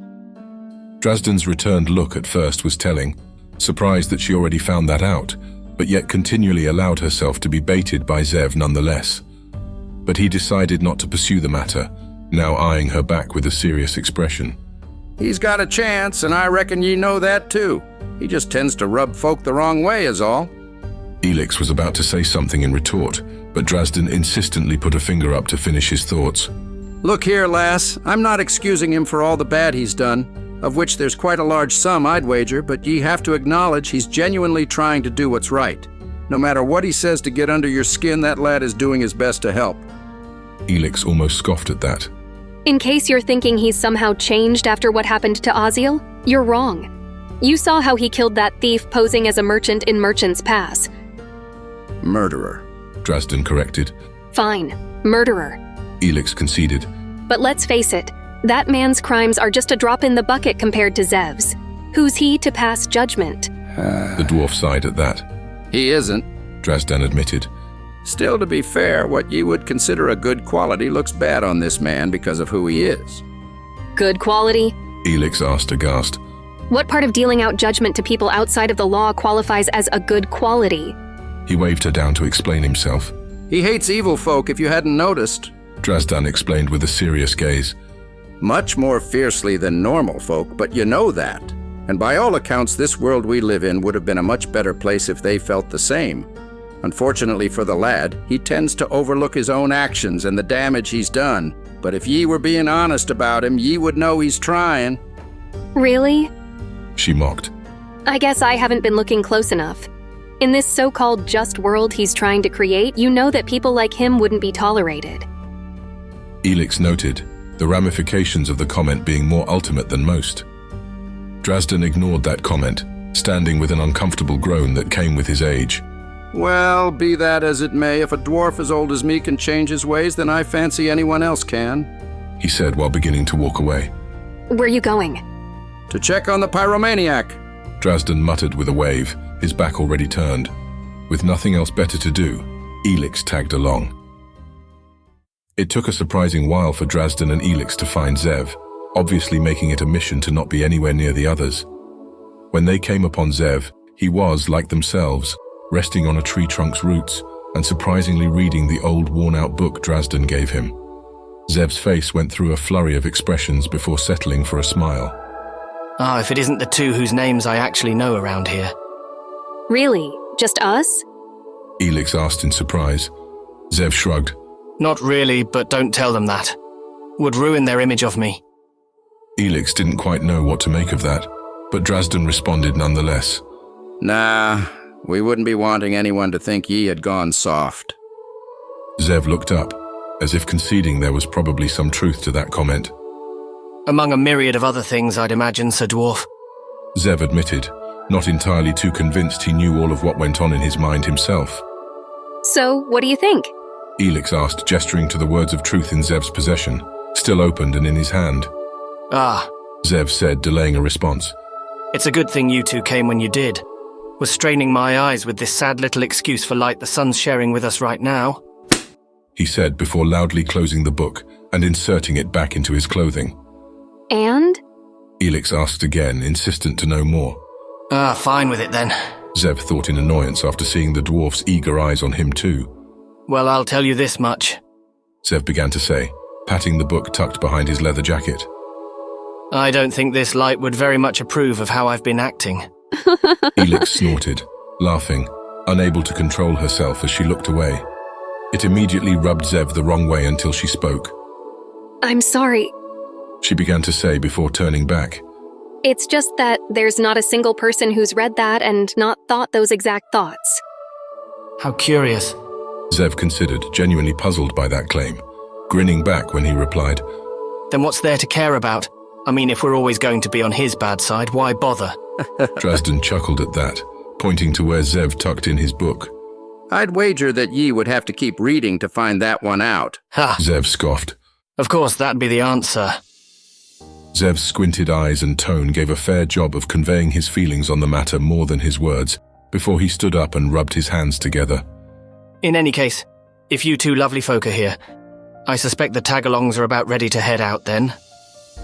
Drazdan's returned look at first was telling, surprised that she already found that out, but yet continually allowed herself to be baited by Zev nonetheless. But he decided not to pursue the matter, now eyeing her back with a serious expression. He's got a chance, and I reckon ye know that too. He just tends to rub folk the wrong way is all. Elix was about to say something in retort, but Drazdan insistently put a finger up to finish his thoughts. Look here, lass, I'm not excusing him for all the bad he's done, of which there's quite a large sum, I'd wager, but ye have to acknowledge he's genuinely trying to do what's right. No matter what he says to get under your skin, that lad is doing his best to help. Elix almost scoffed at that. In case you're thinking he's somehow changed after what happened to Aziel, you're wrong. You saw how he killed that thief posing as a merchant in Merchant's Pass. Murderer, Drazdan corrected. Fine, murderer. Elix conceded. But let's face it, that man's crimes are just a drop in the bucket compared to Zev's. Who's he to pass judgment? The dwarf sighed at that. He isn't, Drazdan admitted. Still, to be fair, what ye would consider a good quality looks bad on this man because of who he is. Good quality? Elix asked aghast. What part of dealing out judgment to people outside of the law qualifies as a good quality? He waved her down to explain himself. He hates evil folk, if you hadn't noticed, Drazdan explained with a serious gaze. Much more fiercely than normal folk, but you know that. And by all accounts, this world we live in would have been a much better place if they felt the same. Unfortunately for the lad, he tends to overlook his own actions and the damage he's done. But if ye were being honest about him, ye would know he's trying. Really? She mocked. I guess I haven't been looking close enough. In this so-called just world he's trying to create, you know that people like him wouldn't be tolerated. Elix noted, the ramifications of the comment being more ultimate than most. Drazden ignored that comment, standing with an uncomfortable groan that came with his age. Well, be that as it may, if a dwarf as old as me can change his ways, then I fancy anyone else can, he said while beginning to walk away. Where are you going? To check on the pyromaniac. Drazden muttered with a wave, his back already turned. With nothing else better to do, Elix tagged along. It took a surprising while for Drazden and Elix to find Zev, obviously making it a mission to not be anywhere near the others. When they came upon Zev, he was, like themselves, resting on a tree trunk's roots and surprisingly reading the old worn-out book Drazden gave him. Zev's face went through a flurry of expressions before settling for a smile. Ah, if it isn't the two whose names I actually know around here. Really? Just us? Elix asked in surprise. Zev shrugged. Not really, but don't tell them that. Would ruin their image of me. Elix didn't quite know what to make of that, but Drazden responded nonetheless. Nah, we wouldn't be wanting anyone to think ye had gone soft. Zev looked up, as if conceding there was probably some truth to that comment. Among a myriad of other things, I'd imagine, Sir Dwarf. Zev admitted, not entirely too convinced he knew all of what went on in his mind himself. So, what do you think? Elix asked, gesturing to the words of truth in Zev's possession, still opened and in his hand. Ah, Zev said, delaying a response. It's a good thing you two came when you did. Was straining my eyes with this sad little excuse for light the sun's sharing with us right now. He said before loudly closing the book and inserting it back into his clothing. And? Elix asked again, insistent to know more. Ah, fine with it then. Zev thought in annoyance after seeing the dwarf's eager eyes on him too. Well, I'll tell you this much. Zev began to say, patting the book tucked behind his leather jacket. I don't think this light would very much approve of how I've been acting. Elix snorted, laughing, unable to control herself as she looked away. It immediately rubbed Zev the wrong way until she spoke. I'm sorry. She began to say before turning back. It's just that there's not a single person who's read that and not thought those exact thoughts. How curious. Zev considered, genuinely puzzled by that claim, grinning back when he replied. Then what's there to care about? I mean, if we're always going to be on his bad side, why bother? Drazden chuckled at that, pointing to where Zev tucked in his book. I'd wager that ye would have to keep reading to find that one out. Ha! Zev scoffed. Of course, that'd be the answer. Zev's squinted eyes and tone gave a fair job of conveying his feelings on the matter more than his words, before he stood up and rubbed his hands together. In any case, if you two lovely folk are here, I suspect the tag-alongs are about ready to head out then.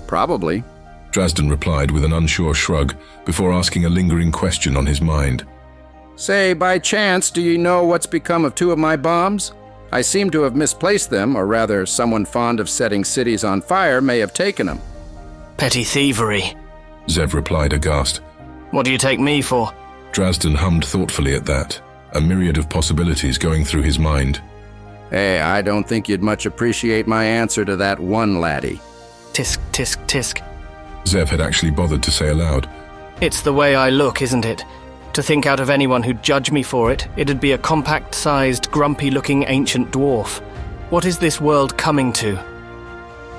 Probably. Drazden replied with an unsure shrug, before asking a lingering question on his mind. Say, by chance, do you know what's become of two of my bombs? I seem to have misplaced them, or rather, someone fond of setting cities on fire may have taken them. Petty thievery, Zev replied aghast. What do you take me for? Drazden hummed thoughtfully at that, a myriad of possibilities going through his mind. Hey, I don't think you'd much appreciate my answer to that one laddie. Tisk, tisk, tisk. Zev had actually bothered to say aloud. It's the way I look, isn't it? To think out of anyone who'd judge me for it, it'd be a compact-sized, grumpy-looking ancient dwarf. What is this world coming to?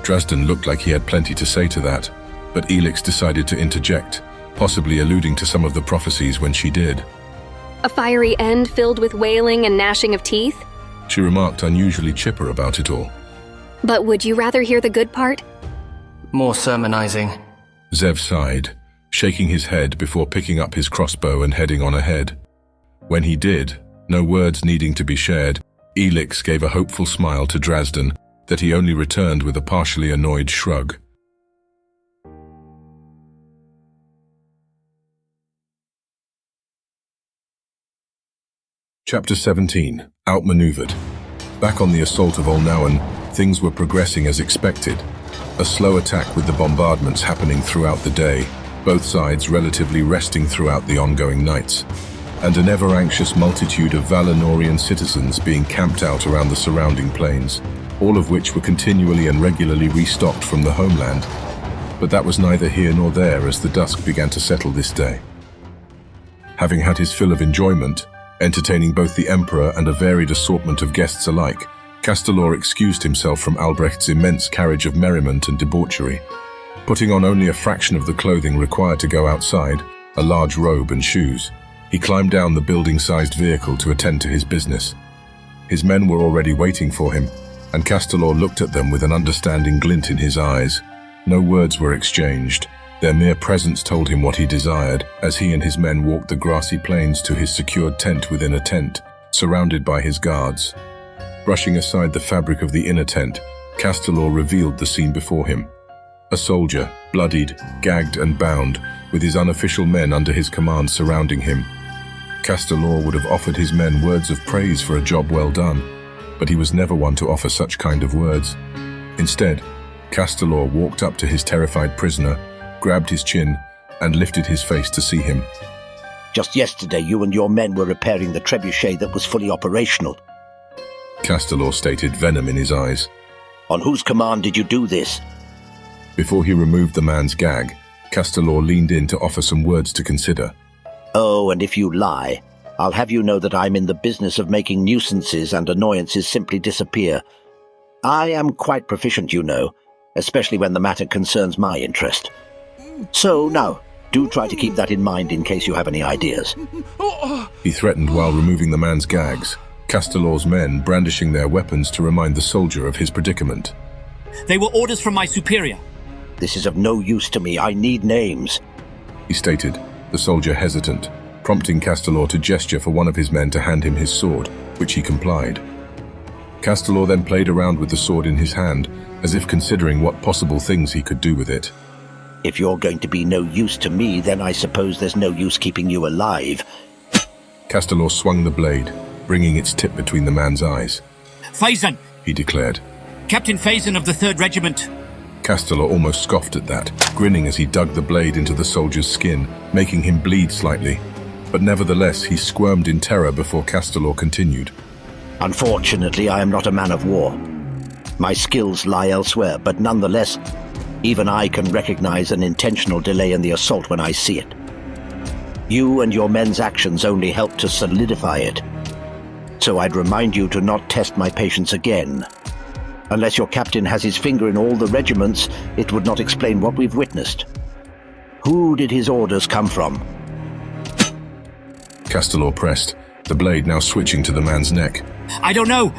Drazden looked like he had plenty to say to that, but Elix decided to interject, possibly alluding to some of the prophecies when she did. A fiery end filled with wailing and gnashing of teeth? She remarked unusually chipper about it all. But would you rather hear the good part? More sermonizing. Zev sighed, shaking his head before picking up his crossbow and heading on ahead. When he did, no words needing to be shared, Elix gave a hopeful smile to Drazden that he only returned with a partially annoyed shrug. Chapter 17. Outmaneuvered. Back on the assault of Olnauen, things were progressing as expected. A slow attack with the bombardments happening throughout the day, both sides relatively resting throughout the ongoing nights, and an ever-anxious multitude of Valinorian citizens being camped out around the surrounding plains, all of which were continually and regularly restocked from the homeland. But that was neither here nor there as the dusk began to settle this day. Having had his fill of enjoyment, entertaining both the Emperor and a varied assortment of guests alike, Castelor excused himself from Albrecht's immense carriage of merriment and debauchery. Putting on only a fraction of the clothing required to go outside, a large robe and shoes, he climbed down the building-sized vehicle to attend to his business. His men were already waiting for him, and Castelor looked at them with an understanding glint in his eyes. No words were exchanged. Their mere presence told him what he desired, as he and his men walked the grassy plains to his secured tent within a tent, surrounded by his guards. Brushing aside the fabric of the inner tent, Castelor revealed the scene before him. A soldier, bloodied, gagged and bound, with his unofficial men under his command surrounding him. Castelor would have offered his men words of praise for a job well done, but he was never one to offer such kind of words. Instead, Castelor walked up to his terrified prisoner, grabbed his chin, and lifted his face to see him. Just yesterday, you and your men were repairing the trebuchet that was fully operational. Castelor stated, venom in his eyes. On whose command did you do this? Before he removed the man's gag, Castelor leaned in to offer some words to consider. Oh, and if you lie, I'll have you know that I'm in the business of making nuisances and annoyances simply disappear. I am quite proficient, you know, especially when the matter concerns my interest. So now, do try to keep that in mind in case you have any ideas. He threatened while removing the man's gags, Castelor's men brandishing their weapons to remind the soldier of his predicament. They were orders from my superior. This is of no use to me. I need names, he stated, the soldier hesitant, prompting Castelor to gesture for one of his men to hand him his sword, which he complied. Castelor then played around with the sword in his hand, as if considering what possible things he could do with it. If you're going to be no use to me, then I suppose there's no use keeping you alive. Castelor swung the blade, bringing its tip between the man's eyes. Faison, he declared. Captain Faison of the 3rd Regiment. Castelor almost scoffed at that, grinning as he dug the blade into the soldier's skin, making him bleed slightly. But nevertheless, he squirmed in terror before Castelor continued. Unfortunately, I am not a man of war. My skills lie elsewhere, but nonetheless, even I can recognize an intentional delay in the assault when I see it. You and your men's actions only help to solidify it. So I'd remind you to not test my patience again. Unless your captain has his finger in all the regiments, it would not explain what we've witnessed. Who did his orders come from? Castelor pressed, the blade now switching to the man's neck. I don't know!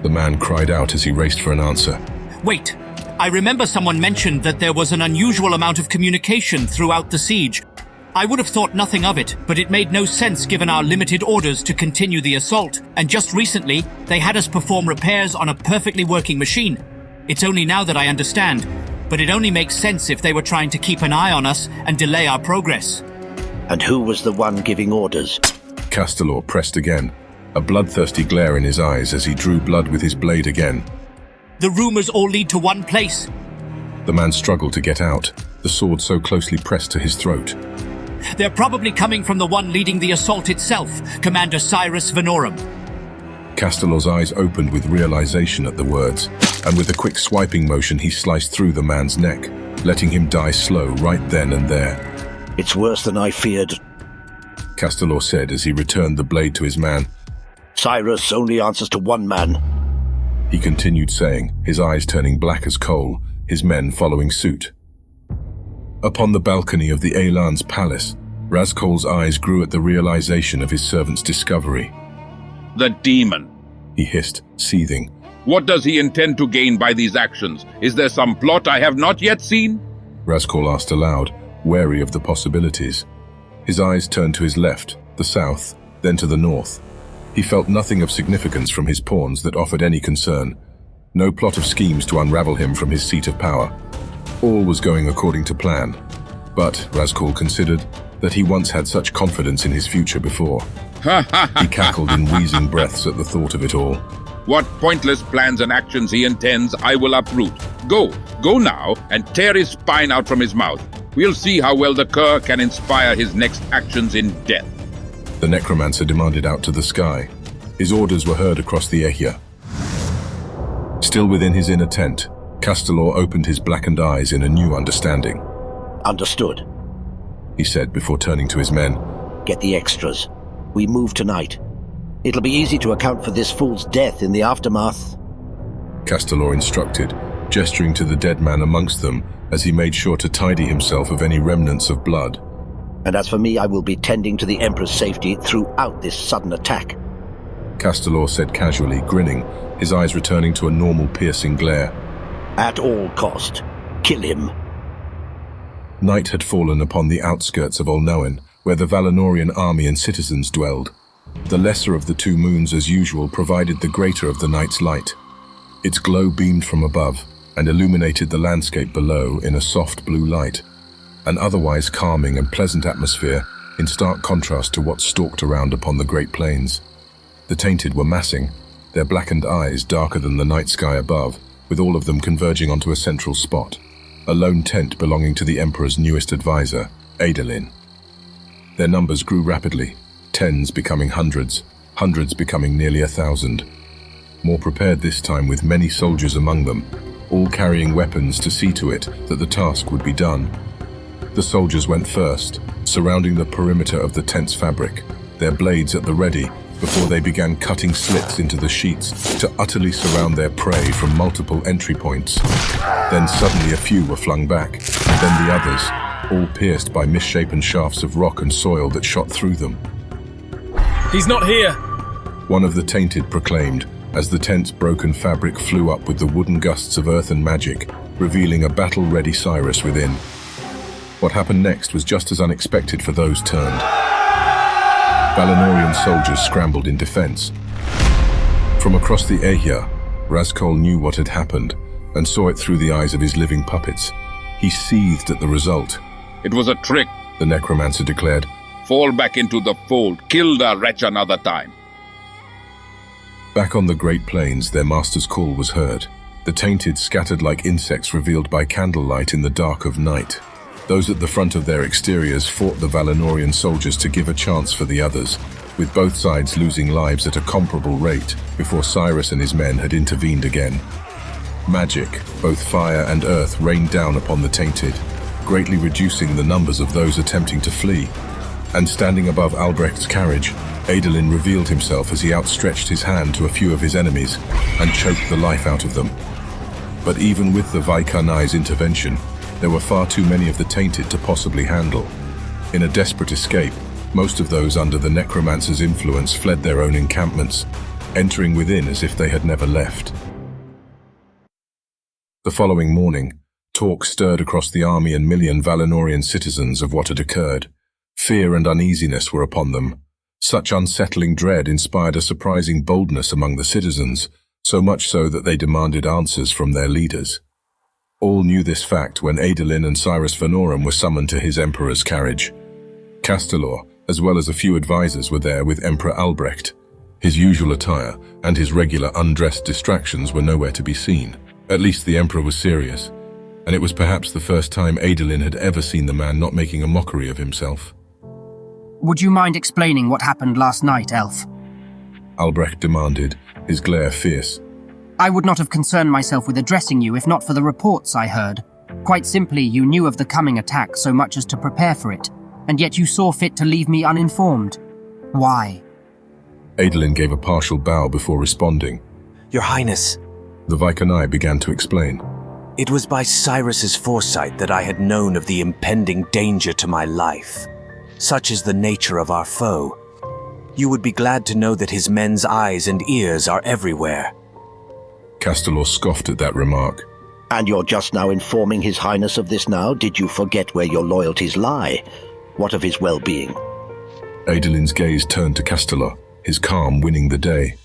The man cried out as he raced for an answer. Wait, I remember someone mentioned that there was an unusual amount of communication throughout the siege. I would have thought nothing of it, but it made no sense given our limited orders to continue the assault, and just recently, they had us perform repairs on a perfectly working machine. It's only now that I understand, but it only makes sense if they were trying to keep an eye on us and delay our progress. And who was the one giving orders? Castelor pressed again, a bloodthirsty glare in his eyes as he drew blood with his blade again. The rumors all lead to one place. The man struggled to get out, the sword so closely pressed to his throat. They're probably coming from the one leading the assault itself, Commander Cyrus Vanorum. Castelor's eyes opened with realization at the words, and with a quick swiping motion he sliced through the man's neck, letting him die slow right then and there. It's worse than I feared, Castelor said as he returned the blade to his man. Cyrus only answers to one man, he continued saying, his eyes turning black as coal, his men following suit. Upon the balcony of the Elan's palace, Razkol's eyes grew at the realization of his servant's discovery. The demon, he hissed, seething. What does he intend to gain by these actions? Is there some plot I have not yet seen? Razkol asked aloud, wary of the possibilities. His eyes turned to his left, the south, then to the north. He felt nothing of significance from his pawns that offered any concern. No plot of schemes to unravel him from his seat of power. All was going according to plan. But Razkol considered that he once had such confidence in his future before. He cackled in wheezing breaths at the thought of it all. What pointless plans and actions he intends, I will uproot. Go now, and tear his spine out from his mouth. We'll see how well the cur can inspire his next actions in death. The necromancer demanded out to the sky. His orders were heard across the Ehya. Still within his inner tent, Castelor opened his blackened eyes in a new understanding. Understood, he said before turning to his men. Get the extras. We move tonight. It'll be easy to account for this fool's death in the aftermath. Castelor instructed, gesturing to the dead man amongst them as he made sure to tidy himself of any remnants of blood. And as for me, I will be tending to the Emperor's safety throughout this sudden attack. Castelor said casually, grinning, his eyes returning to a normal piercing glare. At all cost, kill him. Night had fallen upon the outskirts of Olnoen, where the Valinorian army and citizens dwelled. The lesser of the two moons, as usual, provided the greater of the night's light. Its glow beamed from above and illuminated the landscape below in a soft blue light, an otherwise calming and pleasant atmosphere in stark contrast to what stalked around upon the Great Plains. The Tainted were massing, their blackened eyes darker than the night sky above, with all of them converging onto a central spot, a lone tent belonging to the Emperor's newest advisor, Adolin. Their numbers grew rapidly, tens becoming hundreds, hundreds becoming nearly 1,000. More prepared this time, with many soldiers among them, all carrying weapons to see to it that the task would be done. The soldiers went first, surrounding the perimeter of the tent's fabric, their blades at the ready, before they began cutting slits into the sheets to utterly surround their prey from multiple entry points. Then suddenly a few were flung back, then the others, all pierced by misshapen shafts of rock and soil that shot through them. He's not here! One of the Tainted proclaimed, as the tent's broken fabric flew up with the wooden gusts of earth and magic, revealing a battle-ready Cyrus within. What happened next was just as unexpected for those turned. Valinorian soldiers scrambled in defense. From across the Ehya, Razkol knew what had happened and saw it through the eyes of his living puppets. He seethed at the result. It was a trick, the necromancer declared. Fall back into the fold. Kill the wretch another time. Back on the Great Plains, their master's call was heard. The Tainted scattered like insects revealed by candlelight in the dark of night. Those at the front of their exteriors fought the Valinorian soldiers to give a chance for the others, with both sides losing lives at a comparable rate before Cyrus and his men had intervened again. Magic, both fire and earth, rained down upon the Tainted, greatly reducing the numbers of those attempting to flee. And standing above Albrecht's carriage, Adolin revealed himself as he outstretched his hand to a few of his enemies and choked the life out of them. But even with the Vaikanai's intervention, there were far too many of the Tainted to possibly handle. In a desperate escape, most of those under the necromancer's influence fled their own encampments, entering within as if they had never left. The following morning, talk stirred across the army and million Valinorian citizens of what had occurred. Fear and uneasiness were upon them. Such unsettling dread inspired a surprising boldness among the citizens, so much so that they demanded answers from their leaders. All knew this fact when Adolin and Cyrus Vanorum were summoned to his emperor's carriage. Castelor, as well as a few advisors, were there with Emperor Albrecht. His usual attire and his regular undressed distractions were nowhere to be seen. At least the emperor was serious, and it was perhaps the first time Adolin had ever seen the man not making a mockery of himself. Would you mind explaining what happened last night, Elf? Albrecht demanded, his glare fierce. I would not have concerned myself with addressing you if not for the reports I heard. Quite simply, you knew of the coming attack so much as to prepare for it, and yet you saw fit to leave me uninformed. Why? Adolin gave a partial bow before responding. Your Highness. The Vaikanai began to explain. It was by Cyrus's foresight that I had known of the impending danger to my life. Such is the nature of our foe. You would be glad to know that his men's eyes and ears are everywhere. Castelor scoffed at that remark. And you're just now informing His Highness of this now? Did you forget where your loyalties lie? What of his well-being? Adolin's gaze turned to Castelor, his calm winning the day.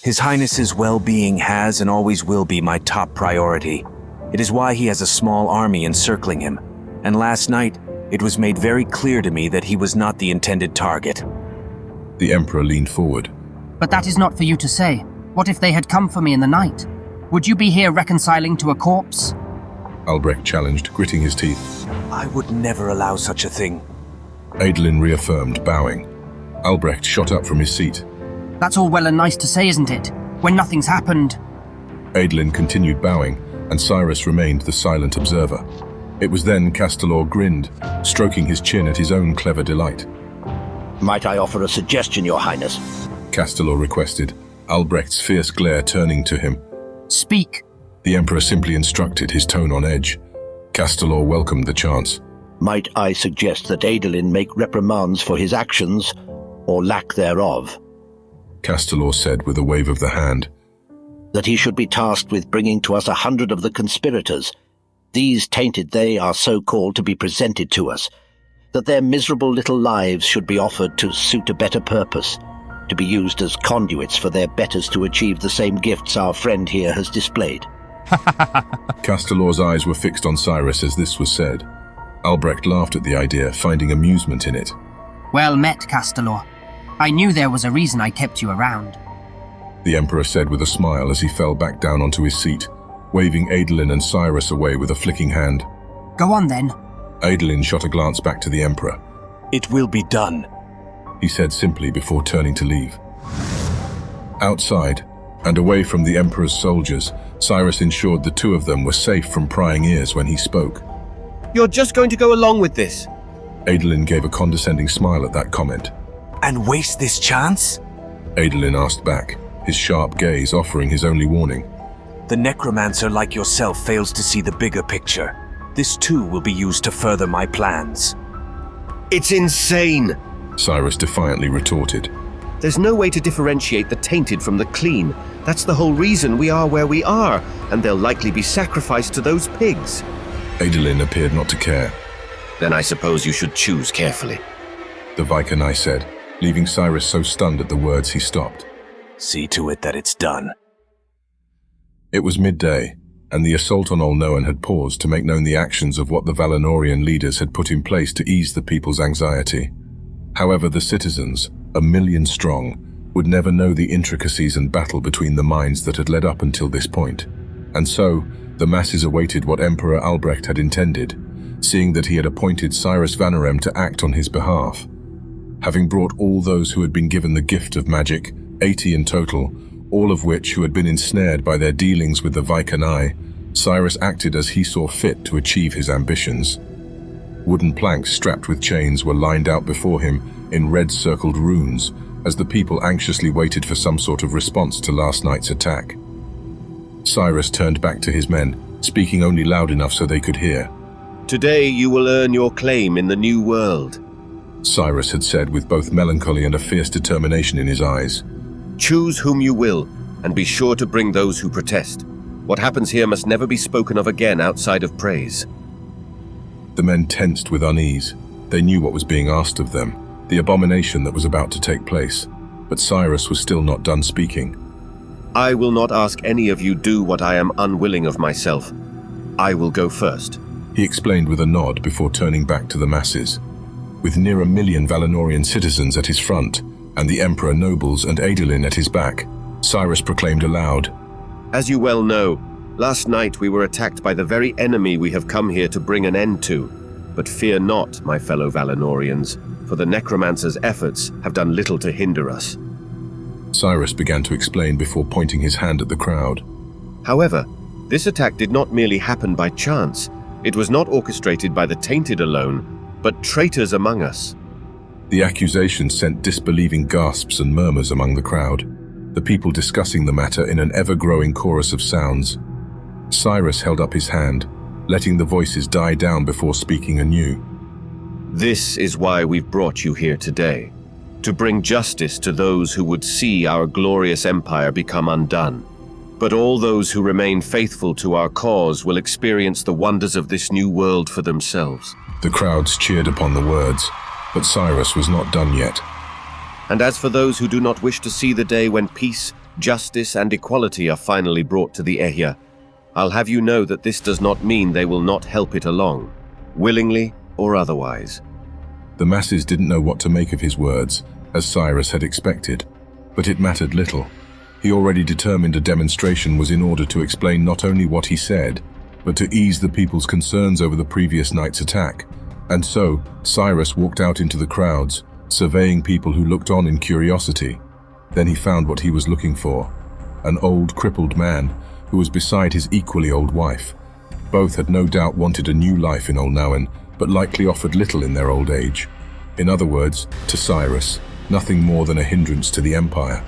His Highness's well-being has and always will be my top priority. It is why he has a small army encircling him. And last night, it was made very clear to me that he was not the intended target. The Emperor leaned forward. But that is not for you to say. What if they had come for me in the night? Would you be here reconciling to a corpse? Albrecht challenged, gritting his teeth. I would never allow such a thing. Adolin reaffirmed, bowing. Albrecht shot up from his seat. That's all well and nice to say, isn't it? When nothing's happened. Adolin continued bowing, and Cyrus remained the silent observer. It was then Castelor grinned, stroking his chin at his own clever delight. Might I offer a suggestion, Your Highness? Castelor requested, Albrecht's fierce glare turning to him. Speak. The Emperor simply instructed, his tone on edge. Castelor welcomed the chance. Might I suggest that Adolin make reprimands for his actions, or lack thereof? Castelor said with a wave of the hand. That he should be tasked with bringing to us 100 of the conspirators. These tainted they are so called to be presented to us. That their miserable little lives should be offered to suit a better purpose, to be used as conduits for their betters to achieve the same gifts our friend here has displayed. Castelor's eyes were fixed on Cyrus as this was said. Albrecht laughed at the idea, finding amusement in it. Well met, Castelor. I knew there was a reason I kept you around. The Emperor said with a smile as he fell back down onto his seat, waving Adolin and Cyrus away with a flicking hand. Go on then. Adolin shot a glance back to the Emperor. It will be done, he said simply before turning to leave. Outside, and away from the Emperor's soldiers, Cyrus ensured the two of them were safe from prying ears when he spoke. You're just going to go along with this? Adolin gave a condescending smile at that comment. And waste this chance? Adolin asked back, his sharp gaze offering his only warning. The necromancer like yourself fails to see the bigger picture. This too will be used to further my plans. It's insane, Cyrus defiantly retorted. There's no way to differentiate the tainted from the clean. That's the whole reason we are where we are, and they'll likely be sacrificed to those pigs. Adolin appeared not to care. Then I suppose you should choose carefully, the Vikanai said, leaving Cyrus so stunned at the words he stopped. See to it that it's done. It was midday, and the assault on Olnoan had paused to make known the actions of what the Valinorian leaders had put in place to ease the people's anxiety. However, the citizens, 1 million strong, would never know the intricacies and battle between the minds that had led up until this point. And so, the masses awaited what Emperor Albrecht had intended, seeing that he had appointed Cyrus Vanarem to act on his behalf. Having brought all those who had been given the gift of magic, 80 in total, all of which who had been ensnared by their dealings with the Vikanai, Cyrus acted as he saw fit to achieve his ambitions. Wooden planks strapped with chains were lined out before him in red-circled runes, as the people anxiously waited for some sort of response to last night's attack. Cyrus turned back to his men, speaking only loud enough so they could hear. Today you will earn your claim in the new world, Cyrus had said with both melancholy and a fierce determination in his eyes. Choose whom you will, and be sure to bring those who protest. What happens here must never be spoken of again outside of praise. The men tensed with unease. They knew what was being asked of them, the abomination that was about to take place. But Cyrus was still not done speaking. I will not ask any of you do what I am unwilling of myself. I will go first, he explained with a nod before turning back to the masses. With near 1 million Valinorian citizens at his front, and the Emperor nobles and Adolin at his back, Cyrus proclaimed aloud, As you well know, last night we were attacked by the very enemy we have come here to bring an end to. But fear not, my fellow Valinorians, for the necromancer's efforts have done little to hinder us. Cyrus began to explain before pointing his hand at the crowd. However, this attack did not merely happen by chance. It was not orchestrated by the tainted alone, but traitors among us. The accusation sent disbelieving gasps and murmurs among the crowd, the people discussing the matter in an ever-growing chorus of sounds. Cyrus held up his hand, letting the voices die down before speaking anew. This is why we've brought you here today, to bring justice to those who would see our glorious empire become undone. But all those who remain faithful to our cause will experience the wonders of this new world for themselves. The crowds cheered upon the words, but Cyrus was not done yet. And as for those who do not wish to see the day when peace, justice, and equality are finally brought to the Ehya, I'll have you know that this does not mean they will not help it along, willingly or otherwise. The masses didn't know what to make of his words, as Cyrus had expected, but it mattered little. He already determined a demonstration was in order to explain not only what he said, but to ease the people's concerns over the previous night's attack. And so, Cyrus walked out into the crowds, surveying people who looked on in curiosity. Then he found what he was looking for, an old, crippled man who was beside his equally old wife. Both had no doubt wanted a new life in Olnoan, but likely offered little in their old age. In other words, to Cyrus, nothing more than a hindrance to the empire.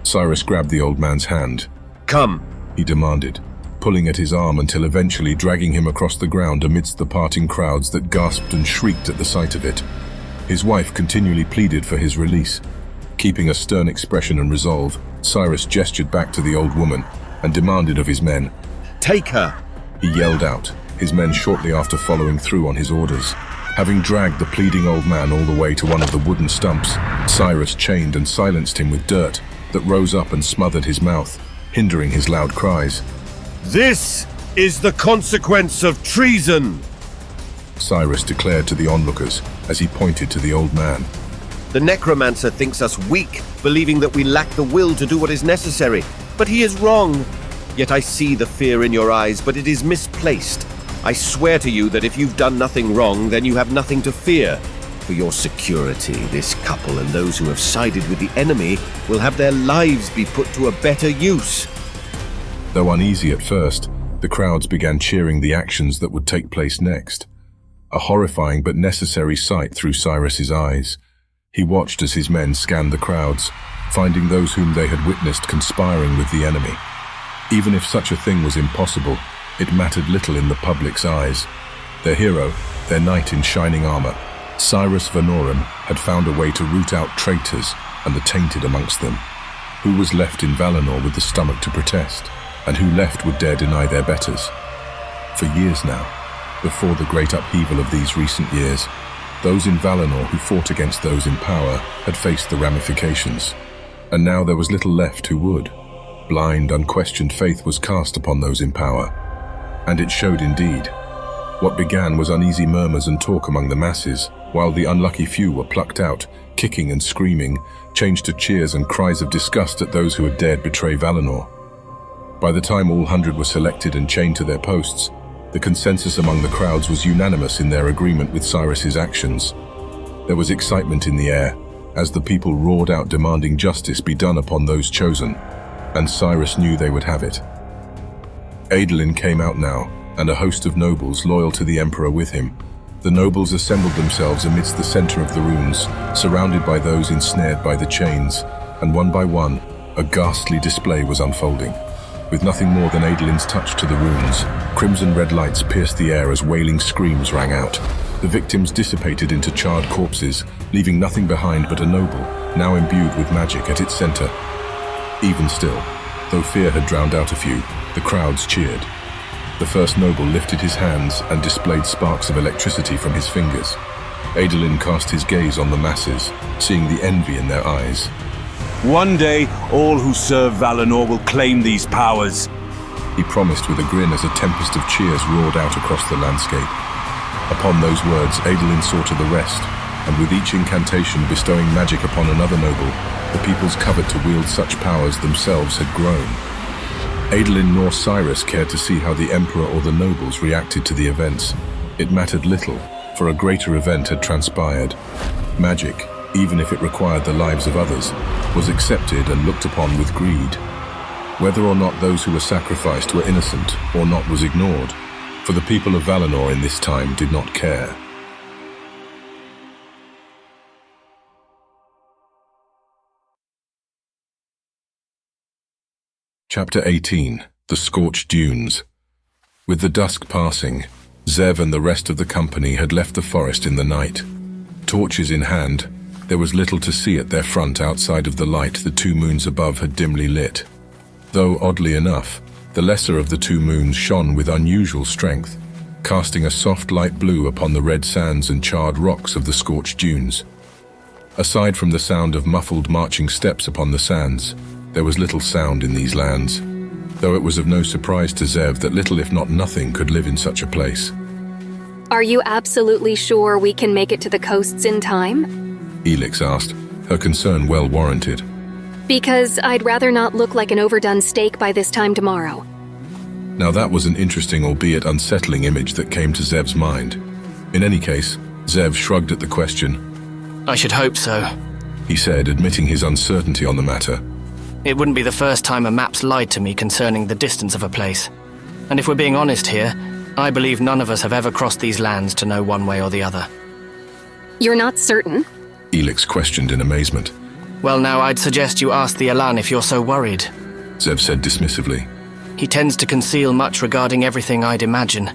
Cyrus grabbed the old man's hand. Come, he demanded, pulling at his arm until eventually dragging him across the ground amidst the parting crowds that gasped and shrieked at the sight of it. His wife continually pleaded for his release. Keeping a stern expression and resolve, Cyrus gestured back to the old woman and demanded of his men, "Take her!" He yelled out, his men shortly after following through on his orders. Having dragged the pleading old man all the way to one of the wooden stumps, Cyrus chained and silenced him with dirt that rose up and smothered his mouth, hindering his loud cries. "This is the consequence of treason!" Cyrus declared to the onlookers as he pointed to the old man. "The necromancer thinks us weak, believing that we lack the will to do what is necessary. But he is wrong. Yet I see the fear in your eyes, but it is misplaced. I swear to you that if you've done nothing wrong, then you have nothing to fear. For your security, this couple and those who have sided with the enemy will have their lives be put to a better use." Though uneasy at first, the crowds began cheering the actions that would take place next. A horrifying but necessary sight through Cyrus's eyes. He watched as his men scanned the crowds, finding those whom they had witnessed conspiring with the enemy. Even if such a thing was impossible, it mattered little in the public's eyes. Their hero, their knight in shining armor, Cyrus Vanorum, had found a way to root out traitors and the tainted amongst them. Who was left in Valinor with the stomach to protest, and who left would dare deny their betters? For years now, before the great upheaval of these recent years, those in Valinor who fought against those in power had faced the ramifications, and now there was little left who would. Blind, unquestioned faith was cast upon those in power, and it showed indeed. What began was uneasy murmurs and talk among the masses, while the unlucky few were plucked out, kicking and screaming, changed to cheers and cries of disgust at those who had dared betray Valinor. By the time all 100 were selected and chained to their posts, the consensus among the crowds was unanimous in their agreement with Cyrus's actions. There was excitement in the air, as the people roared out demanding justice be done upon those chosen, and Cyrus knew they would have it. Adolin came out now, and a host of nobles loyal to the emperor with him. The nobles assembled themselves amidst the center of the ruins, surrounded by those ensnared by the chains, and one by one, a ghastly display was unfolding. With nothing more than Adolin's touch to the wounds, crimson-red lights pierced the air as wailing screams rang out. The victims dissipated into charred corpses, leaving nothing behind but a noble, now imbued with magic at its center. Even still, though fear had drowned out a few, the crowds cheered. The first noble lifted his hands and displayed sparks of electricity from his fingers. Adolin cast his gaze on the masses, seeing the envy in their eyes. "One day, all who serve Valinor will claim these powers," he promised with a grin as a tempest of cheers roared out across the landscape. Upon those words, Adolin saw to the rest, and with each incantation bestowing magic upon another noble, the people's covet to wield such powers themselves had grown. Adolin nor Cyrus cared to see how the emperor or the nobles reacted to the events. It mattered little, for a greater event had transpired. Magic, even if it required the lives of others, was accepted and looked upon with greed. Whether or not those who were sacrificed were innocent or not was ignored, for the people of Valinor in this time did not care. Chapter 18. The Scorched Dunes. With the dusk passing, Zev and the rest of the company had left the forest in the night. Torches in hand, there was little to see at their front outside of the light the two moons above had dimly lit. Though, oddly enough, the lesser of the two moons shone with unusual strength, casting a soft light blue upon the red sands and charred rocks of the scorched dunes. Aside from the sound of muffled marching steps upon the sands, there was little sound in these lands, though it was of no surprise to Zev that little if not nothing could live in such a place. Are you absolutely sure we can make it to the coasts in time? Elix asked, her concern well warranted. Because I'd rather not look like an overdone steak by this time tomorrow. Now that was an interesting albeit unsettling image that came to Zev's mind. In any case, Zev shrugged at the question. I should hope so, he said, admitting his uncertainty on the matter. It wouldn't be the first time a map's lied to me concerning the distance of a place. And if we're being honest here, I believe none of us have ever crossed these lands to know one way or the other. You're not certain? Elix questioned in amazement. Well now, I'd suggest you ask the Elan if you're so worried, Zev said dismissively. He tends to conceal much regarding everything I'd imagine.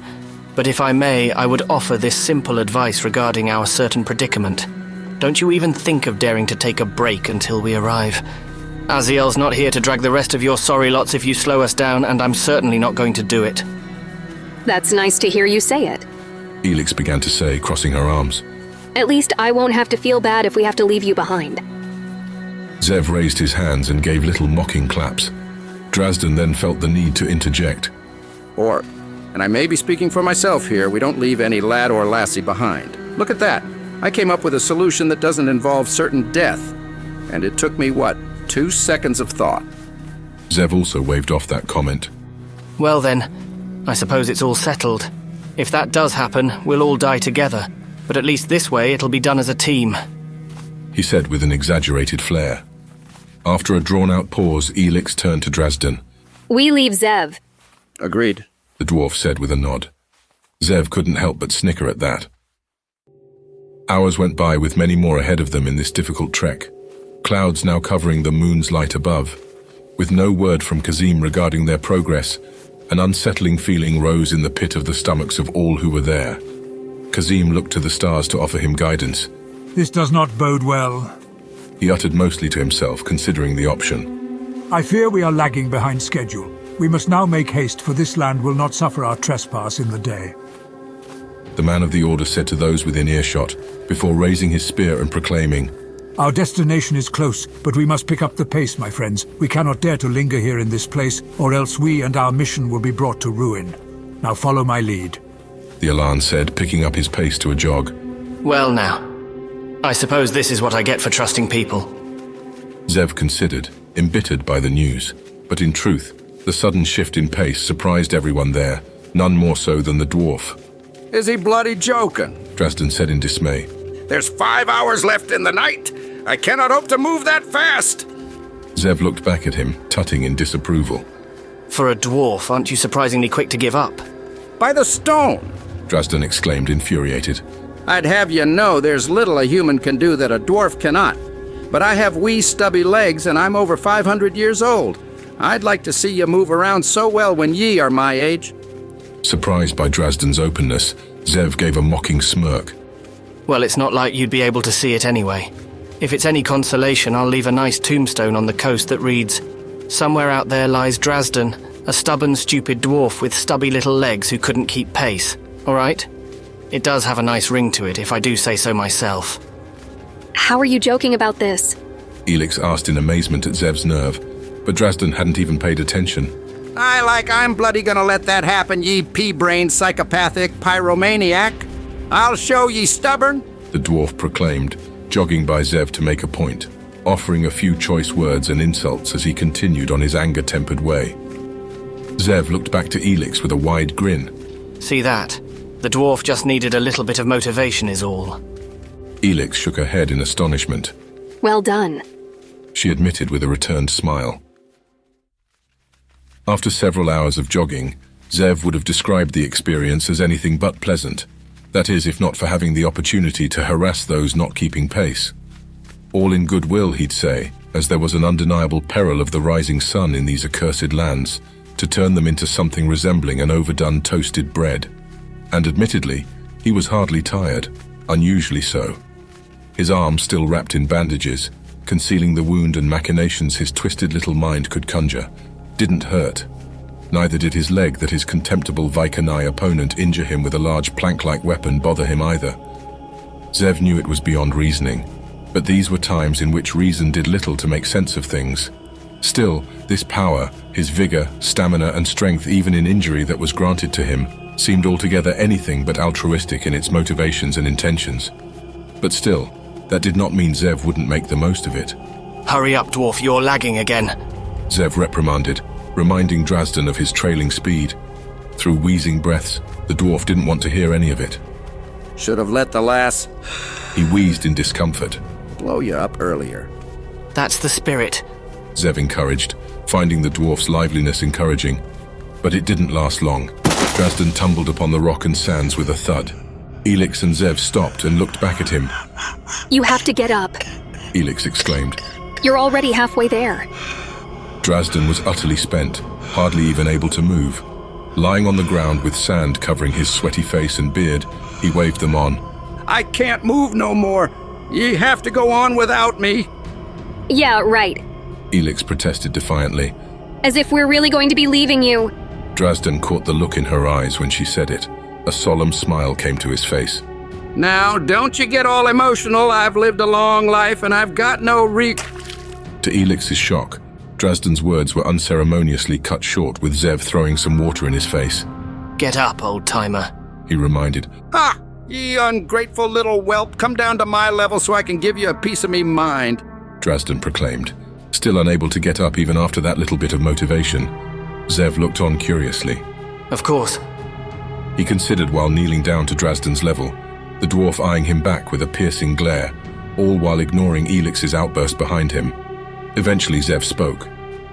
But if I may, I would offer this simple advice regarding our certain predicament. Don't you even think of daring to take a break until we arrive. Aziel's not here to drag the rest of your sorry lots if you slow us down, and I'm certainly not going to do it. That's nice to hear you say it. Elix began to say, crossing her arms. At least I won't have to feel bad if we have to leave you behind. Zev raised his hands and gave little mocking claps. Drazden then felt the need to interject. Or, and I may be speaking for myself here, we don't leave any lad or lassie behind. Look at that. I came up with a solution that doesn't involve certain death. And it took me, 2 seconds of thought. Zev also waved off that comment. Well then, I suppose it's all settled. If that does happen, we'll all die together. But at least this way it'll be done as a team. He said with an exaggerated flair. After a drawn-out pause, Elix turned to Drazden. We leave Zev. Agreed, the dwarf said with a nod. Zev couldn't help but snicker at that. Hours went by with many more ahead of them in this difficult trek, clouds now covering the moon's light above. With no word from Kazim regarding their progress, an unsettling feeling rose in the pit of the stomachs of all who were there. Kazim looked to the stars to offer him guidance. This does not bode well. He uttered mostly to himself, considering the option. I fear we are lagging behind schedule. We must now make haste, for this land will not suffer our trespass in the day. The man of the order said to those within earshot, before raising his spear and proclaiming, Our destination is close, but we must pick up the pace, my friends. We cannot dare to linger here in this place, or else we and our mission will be brought to ruin. Now follow my lead. The Alan said, picking up his pace to a jog. Well now, I suppose this is what I get for trusting people. Zev considered, embittered by the news. But in truth, the sudden shift in pace surprised everyone there, none more so than the dwarf. Is he bloody joking? Drazden said in dismay. There's 5 hours left in the night. I cannot hope to move that fast. Zev looked back at him, tutting in disapproval. For a dwarf, aren't you surprisingly quick to give up? By the stone, Drazden exclaimed, infuriated. I'd have you know there's little a human can do that a dwarf cannot. But I have wee stubby legs and I'm over 500 years old. I'd like to see you move around so well when ye are my age. Surprised by Drazden's openness, Zev gave a mocking smirk. Well, it's not like you'd be able to see it anyway. If it's any consolation, I'll leave a nice tombstone on the coast that reads, Somewhere out there lies Drazden, a stubborn, stupid dwarf with stubby little legs who couldn't keep pace. All right? It does have a nice ring to it, if I do say so myself. How are you joking about this? Elix asked in amazement at Zev's nerve, but Drazden hadn't even paid attention. I'm bloody gonna let that happen, ye pea-brained psychopathic pyromaniac. I'll show ye stubborn, the dwarf proclaimed, jogging by Zev to make a point, offering a few choice words and insults as he continued on his anger-tempered way. Zev looked back to Elix with a wide grin. See that? The dwarf just needed a little bit of motivation is all. Elix shook her head in astonishment. Well done, she admitted with a returned smile. After several hours of jogging, Zev would have described the experience as anything but pleasant. That is, if not for having the opportunity to harass those not keeping pace. All in goodwill, he'd say, as there was an undeniable peril of the rising sun in these accursed lands, to turn them into something resembling an overdone toasted bread. And admittedly, he was hardly tired, unusually so. His arm still wrapped in bandages, concealing the wound and machinations his twisted little mind could conjure, didn't hurt. Neither did his leg that his contemptible Vaikanai opponent injure him with a large plank-like weapon bother him either. Zev knew it was beyond reasoning, but these were times in which reason did little to make sense of things. Still, this power, his vigor, stamina and strength even in injury that was granted to him, seemed altogether anything but altruistic in its motivations and intentions. But still, that did not mean Zev wouldn't make the most of it. Hurry up, dwarf, you're lagging again, Zev reprimanded, reminding Drazden of his trailing speed. Through wheezing breaths, the dwarf didn't want to hear any of it. Should have let the lass... He wheezed in discomfort. Blow you up earlier. That's the spirit, Zev encouraged, finding the dwarf's liveliness encouraging. But it didn't last long. Drazden tumbled upon the rock and sands with a thud. Elix and Zev stopped and looked back at him. You have to get up, Elix exclaimed. You're already halfway there. Drazden was utterly spent, hardly even able to move. Lying on the ground with sand covering his sweaty face and beard, he waved them on. I can't move no more. Ye have to go on without me. Yeah, right. Elix protested defiantly. As if we're really going to be leaving you. Drazden caught the look in her eyes when she said it. A solemn smile came to his face. Now, don't you get all emotional. I've lived a long life and I've got no To Elix's shock, Drazden's words were unceremoniously cut short with Zev throwing some water in his face. Get up, old-timer, he reminded. Ha! Ye ungrateful little whelp, come down to my level so I can give you a piece of me mind, Drazden proclaimed, still unable to get up even after that little bit of motivation. Zev looked on curiously. Of course. He considered while kneeling down to Drazden's level, the dwarf eyeing him back with a piercing glare, all while ignoring Elix's outburst behind him. Eventually Zev spoke.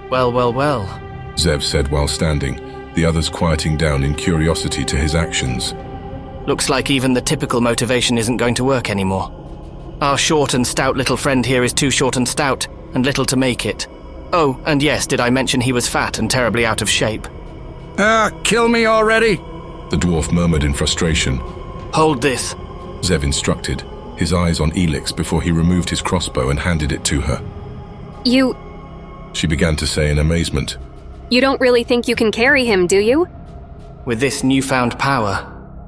Well, well, well, Zev said while standing, the others quieting down in curiosity to his actions. Looks like even the typical motivation isn't going to work anymore. Our short and stout little friend here is too short and stout, and little to make it. Oh, and yes, did I mention he was fat and terribly out of shape? Kill me already? The dwarf murmured in frustration. Hold this, Zev instructed, his eyes on Elix before he removed his crossbow and handed it to her. She began to say in amazement. You don't really think you can carry him, do you? With this newfound power,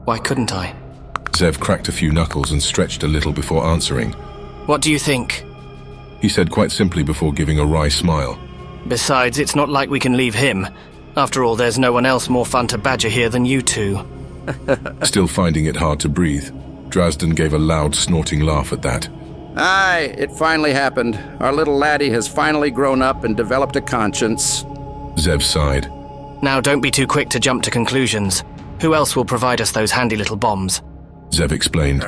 why couldn't I? Zev cracked a few knuckles and stretched a little before answering. What do you think? He said quite simply before giving a wry smile. Besides, it's not like we can leave him. After all, there's no one else more fun to badger here than you two. Still finding it hard to breathe, Drazden gave a loud, snorting laugh at that. Aye, it finally happened. Our little laddie has finally grown up and developed a conscience. Zev sighed. Now don't be too quick to jump to conclusions. Who else will provide us those handy little bombs? Zev explained.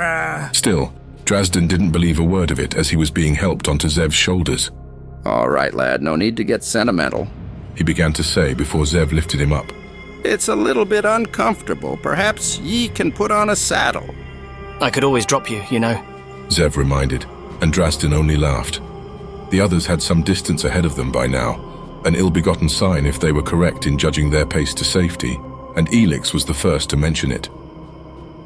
Still, Drazden didn't believe a word of it as he was being helped onto Zev's shoulders. All right, lad, no need to get sentimental, he began to say before Zev lifted him up. It's a little bit uncomfortable. Perhaps ye can put on a saddle. I could always drop you, you know, Zev reminded, and Drazden only laughed. The others had some distance ahead of them by now, an ill-begotten sign if they were correct in judging their pace to safety, and Elix was the first to mention it.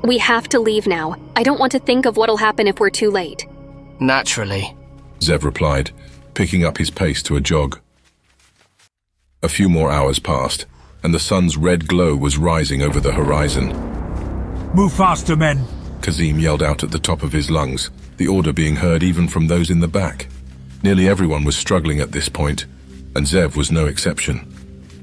We have to leave now. I don't want to think of what'll happen if we're too late. Naturally, Zev replied, picking up his pace to a jog. A few more hours passed, and the sun's red glow was rising over the horizon. Move faster, men, Kazim yelled out at the top of his lungs, the order being heard even from those in the back. Nearly everyone was struggling at this point, and Zev was no exception.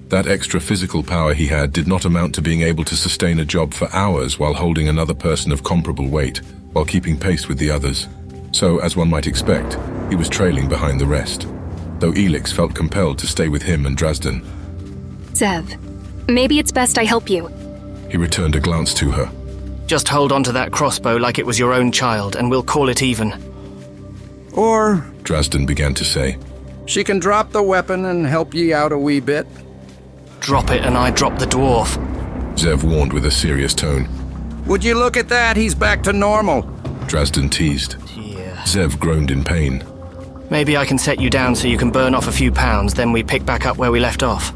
That extra physical power he had did not amount to being able to sustain a job for hours while holding another person of comparable weight, while keeping pace with the others. So, as one might expect, he was trailing behind the rest, though Elix felt compelled to stay with him and Drazden. Zev, maybe it's best I help you. He returned a glance to her. Just hold on to that crossbow like it was your own child, and we'll call it even. Or, Drazden began to say, she can drop the weapon and help ye out a wee bit. Drop it and I drop the dwarf, Zev warned with a serious tone. Would you look at that? He's back to normal, Drazden teased. Zev groaned in pain. Maybe I can set you down so you can burn off a few pounds, then we pick back up where we left off.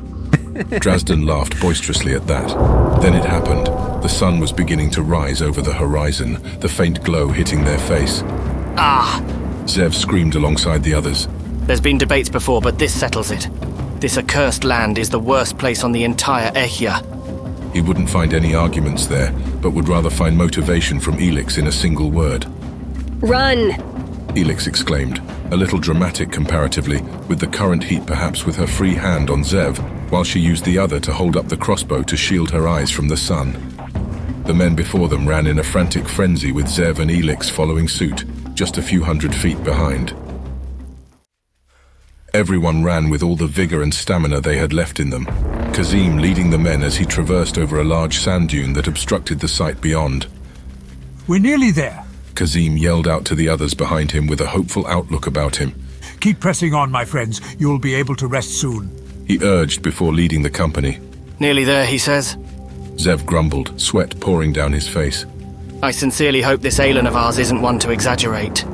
Drazden laughed boisterously at that. Then it happened. The sun was beginning to rise over the horizon, the faint glow hitting their face. Ah! Zev screamed alongside the others. There's been debates before, but this settles it. This accursed land is the worst place on the entire Ehya. He wouldn't find any arguments there, but would rather find motivation from Elix in a single word. Run! Elix exclaimed, a little dramatic comparatively, with the current heat perhaps with her free hand on Zev, while she used the other to hold up the crossbow to shield her eyes from the sun. The men before them ran in a frantic frenzy with Zev and Elix following suit, just a few hundred feet behind. Everyone ran with all the vigor and stamina they had left in them, Kazim leading the men as he traversed over a large sand dune that obstructed the sight beyond. We're nearly there, Kazim yelled out to the others behind him with a hopeful outlook about him. Keep pressing on, my friends. You'll be able to rest soon, he urged before leading the company. Nearly there, he says. Zev grumbled, sweat pouring down his face. I sincerely hope this Aelin of ours isn't one to exaggerate.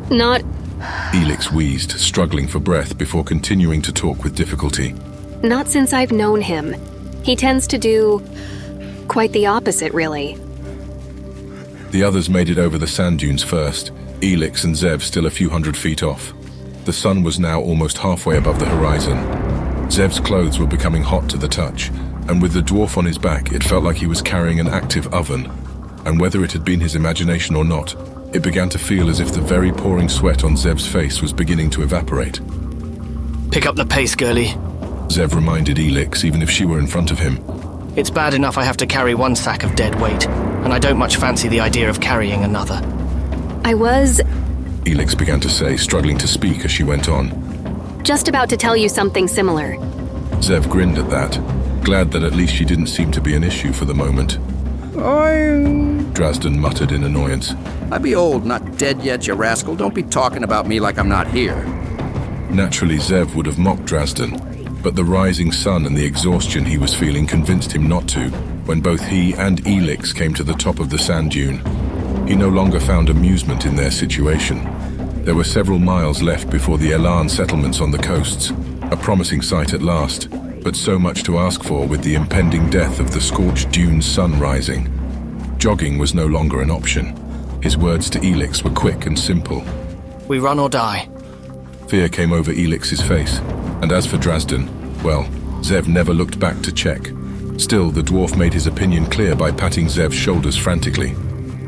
Not... Elix wheezed, struggling for breath before continuing to talk with difficulty. Not since I've known him. He tends to do quite the opposite, really. The others made it over the sand dunes first, Elix and Zev still a few hundred feet off. The sun was now almost halfway above the horizon. Zev's clothes were becoming hot to the touch, and with the dwarf on his back, it felt like he was carrying an active oven. And whether it had been his imagination or not, it began to feel as if the very pouring sweat on Zev's face was beginning to evaporate. Pick up the pace, girlie. Zev reminded Elix, even if she were in front of him. It's bad enough I have to carry one sack of dead weight, and I don't much fancy the idea of carrying another. Elix began to say, struggling to speak as she went on. Just about to tell you something similar. Zev grinned at that, glad that at least she didn't seem to be an issue for the moment. Drazden muttered in annoyance. I be old, not dead yet, you rascal. Don't be talking about me like I'm not here. Naturally, Zev would have mocked Drazden, but the rising sun and the exhaustion he was feeling convinced him not to when both he and Elix came to the top of the sand dune. He no longer found amusement in their situation. There were several miles left before the Elan settlements on the coasts, a promising sight at last, but so much to ask for with the impending death of the scorched dune's sun rising. Jogging was no longer an option. His words to Elix were quick and simple. We run or die. Fear came over Elix's face, and as for Drazden, well, Zev never looked back to check. Still, the dwarf made his opinion clear by patting Zev's shoulders frantically.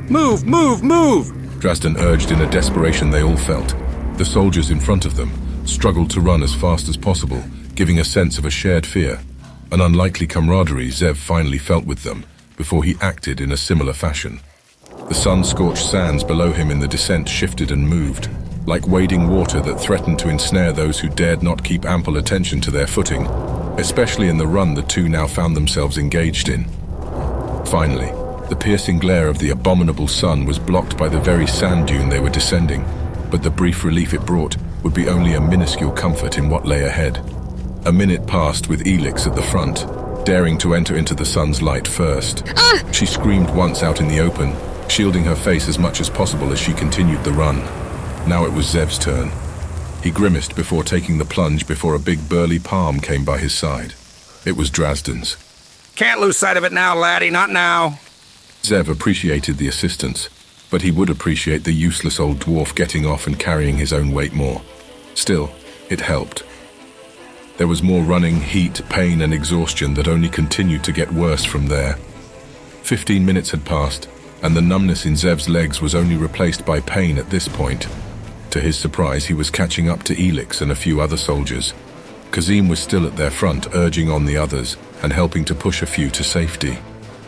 Move, move, move! Drazden urged in a desperation they all felt. The soldiers in front of them struggled to run as fast as possible, giving a sense of a shared fear. An unlikely camaraderie Zev finally felt with them, before he acted in a similar fashion. The sun-scorched sands below him in the descent shifted and moved, like wading water that threatened to ensnare those who dared not keep ample attention to their footing, especially in the run the two now found themselves engaged in. Finally, the piercing glare of the abominable sun was blocked by the very sand dune they were descending, but the brief relief it brought would be only a minuscule comfort in what lay ahead. A minute passed with Elix at the front, daring to enter into the sun's light first. She screamed once out in the open, shielding her face as much as possible as she continued the run. Now it was Zev's turn. He grimaced before taking the plunge before a big burly palm came by his side. It was Drazden's. Can't lose sight of it now, laddie, not now. Zev appreciated the assistance, but he would appreciate the useless old dwarf getting off and carrying his own weight more. Still, it helped. There was more running, heat, pain, and exhaustion that only continued to get worse from there. 15 minutes had passed, and the numbness in Zev's legs was only replaced by pain at this point. To his surprise, he was catching up to Elix and a few other soldiers. Kazim was still at their front, urging on the others and helping to push a few to safety.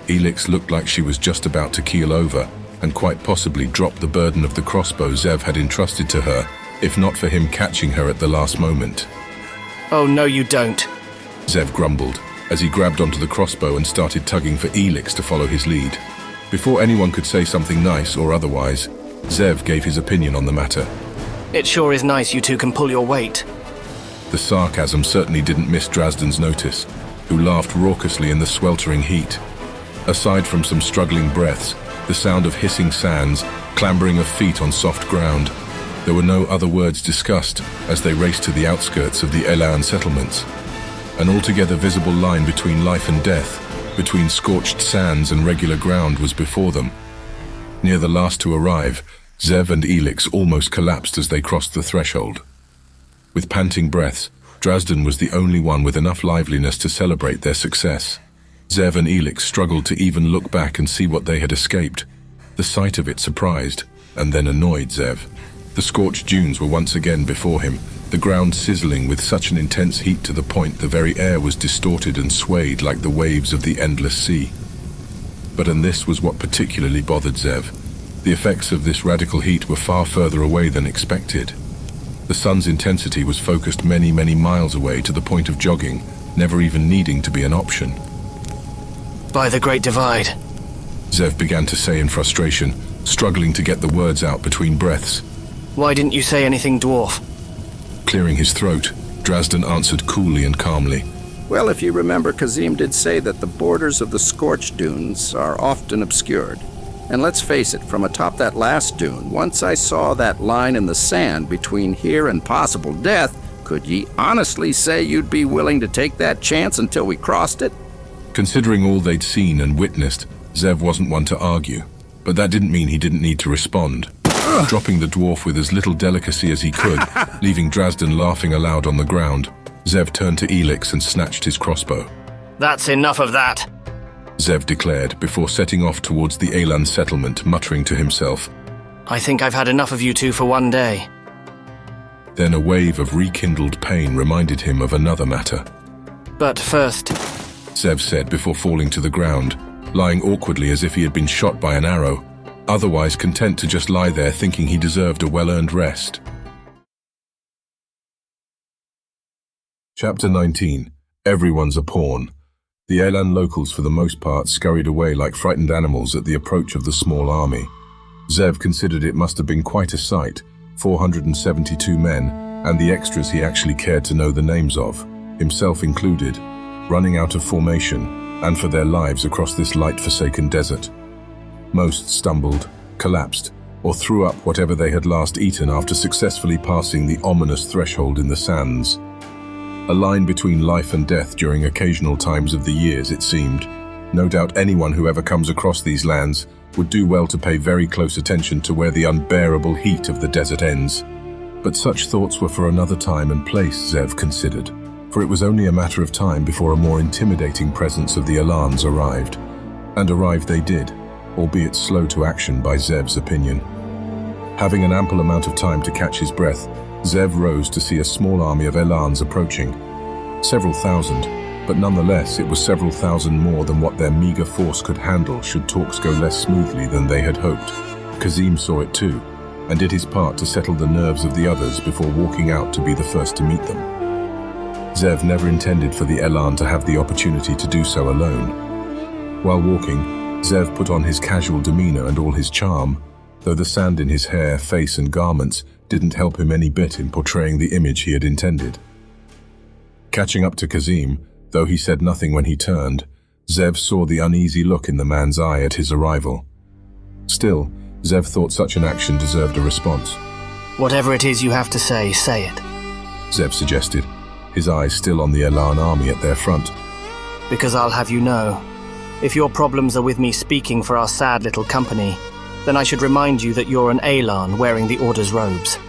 Elix looked like she was just about to keel over and quite possibly drop the burden of the crossbow Zev had entrusted to her, if not for him catching her at the last moment. Oh, no you don't, Zev grumbled as he grabbed onto the crossbow and started tugging for Elix to follow his lead. Before anyone could say something nice or otherwise, Zev gave his opinion on the matter. It sure is nice you two can pull your weight. The sarcasm certainly didn't miss Drazden's notice, who laughed raucously in the sweltering heat. Aside from some struggling breaths, the sound of hissing sands, clambering of feet on soft ground, there were no other words discussed as they raced to the outskirts of the Elan settlements. An altogether visible line between life and death, between scorched sands and regular ground, was before them. Near the last to arrive, Zev and Elix almost collapsed as they crossed the threshold. With panting breaths, Drazden was the only one with enough liveliness to celebrate their success. Zev and Elix struggled to even look back and see what they had escaped. The sight of it surprised, and then annoyed Zev. The scorched dunes were once again before him, the ground sizzling with such an intense heat to the point the very air was distorted and swayed like the waves of the endless sea. And this was what particularly bothered Zev. The effects of this radical heat were far further away than expected. The sun's intensity was focused many, many miles away to the point of jogging, never even needing to be an option. By the Great Divide, Zev began to say in frustration, struggling to get the words out between breaths. Why didn't you say anything, dwarf? Clearing his throat, Drazden answered coolly and calmly. Well, if you remember, Kazim did say that the borders of the scorched dunes are often obscured. And let's face it, from atop that last dune, once I saw that line in the sand between here and possible death, Could ye honestly say you'd be willing to take that chance until we crossed it? Considering all they'd seen and witnessed, Zev wasn't one to argue, but that didn't mean he didn't need to respond. Dropping the dwarf with as little delicacy as he could, leaving Drazden laughing aloud on the ground, Zev turned to Elix and snatched his crossbow. That's enough of that, Zev declared before setting off towards the Elan settlement, muttering to himself, I think I've had enough of you two for one day. Then a wave of rekindled pain reminded him of another matter. But first, Zev said before falling to the ground, lying awkwardly as if he had been shot by an arrow, otherwise content to just lie there thinking he deserved a well-earned rest. Chapter 19. Everyone's a pawn. The Elan locals for the most part scurried away like frightened animals at the approach of the small army. Zev considered it must have been quite a sight, 472 men, and the extras he actually cared to know the names of, himself included, running out of formation and for their lives across this light-forsaken desert. Most stumbled, collapsed, or threw up whatever they had last eaten after successfully passing the ominous threshold in the sands. A line between life and death during occasional times of the years, it seemed. No doubt anyone who ever comes across these lands would do well to pay very close attention to where the unbearable heat of the desert ends. But such thoughts were for another time and place, Zev considered, for it was only a matter of time before a more intimidating presence of the Elans arrived. And arrive they did, albeit slow to action by Zev's opinion. Having an ample amount of time to catch his breath, Zev rose to see a small army of Elans approaching. Several thousand, but nonetheless it was several thousand more than what their meager force could handle should talks go less smoothly than they had hoped. Kazim saw it too, and did his part to settle the nerves of the others before walking out to be the first to meet them. Zev never intended for the Elan to have the opportunity to do so alone. While walking, Zev put on his casual demeanor and all his charm, though the sand in his hair, face and garments didn't help him any bit in portraying the image he had intended. Catching up to Kazim, though he said nothing when he turned, Zev saw the uneasy look in the man's eye at his arrival. Still, Zev thought such an action deserved a response. Whatever it is you have to say it, Zev suggested, his eyes still on the Elan army at their front. Because I'll have you know, if your problems are with me speaking for our sad little company, then I should remind you that you're an Elan wearing the Order's robes.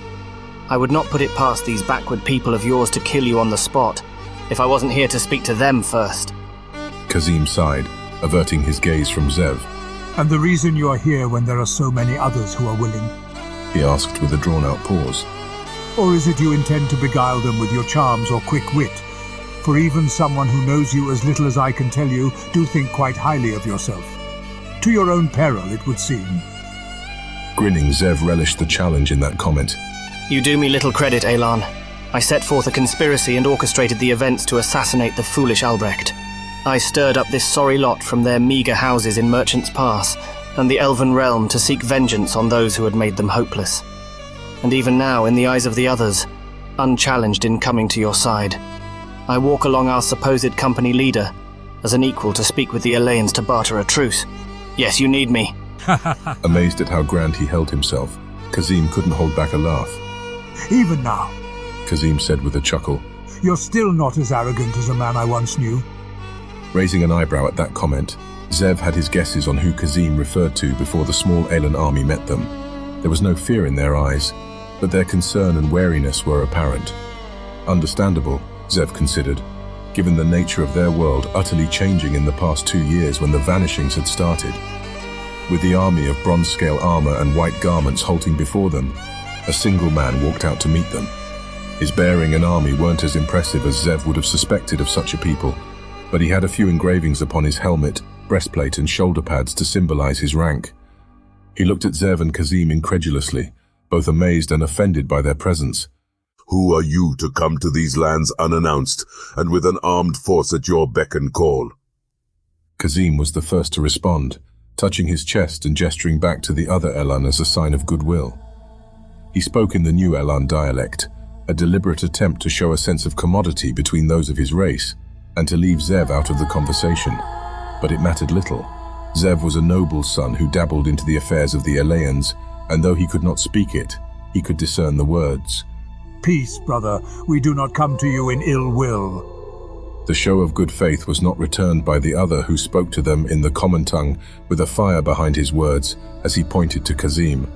I would not put it past these backward people of yours to kill you on the spot, if I wasn't here to speak to them first. Kazim sighed, averting his gaze from Zev. And the reason you are here when there are so many others who are willing? He asked with a drawn-out pause. Or is it you intend to beguile them with your charms or quick wit? For even someone who knows you as little as I can tell you do think quite highly of yourself. To your own peril, it would seem. Grinning, Zev relished the challenge in that comment. You do me little credit, Elan. I set forth a conspiracy and orchestrated the events to assassinate the foolish Albrecht. I stirred up this sorry lot from their meager houses in Merchant's Pass and the Elven realm to seek vengeance on those who had made them hopeless. And even now, in the eyes of the others, unchallenged in coming to your side, I walk along our supposed company leader as an equal to speak with the Elayans to barter a truce. Yes, you need me. Amazed at how grand he held himself, Kazim couldn't hold back a laugh. Even now, Kazim said with a chuckle, you're still not as arrogant as a man I once knew. Raising an eyebrow at that comment, Zev had his guesses on who Kazim referred to before the small Elan army met them. There was no fear in their eyes, but their concern and wariness were apparent. Understandable, Zev considered, given the nature of their world utterly changing in the past 2 years when the vanishings had started. With the army of bronze-scale armor and white garments halting before them, a single man walked out to meet them. His bearing and army weren't as impressive as Zev would have suspected of such a people, but he had a few engravings upon his helmet, breastplate and shoulder pads to symbolize his rank. He looked at Zev and Kazim incredulously, both amazed and offended by their presence. Who are you to come to these lands unannounced and with an armed force at your beck and call? Kazim was the first to respond, touching his chest and gesturing back to the other Elan as a sign of goodwill. He spoke in the new Elan dialect, a deliberate attempt to show a sense of commodity between those of his race, and to leave Zev out of the conversation. But it mattered little. Zev was a noble's son who dabbled into the affairs of the Elayans, and though he could not speak it, he could discern the words. Peace, brother. We do not come to you in ill will. The show of good faith was not returned by the other, who spoke to them in the common tongue with a fire behind his words as he pointed to Kazim.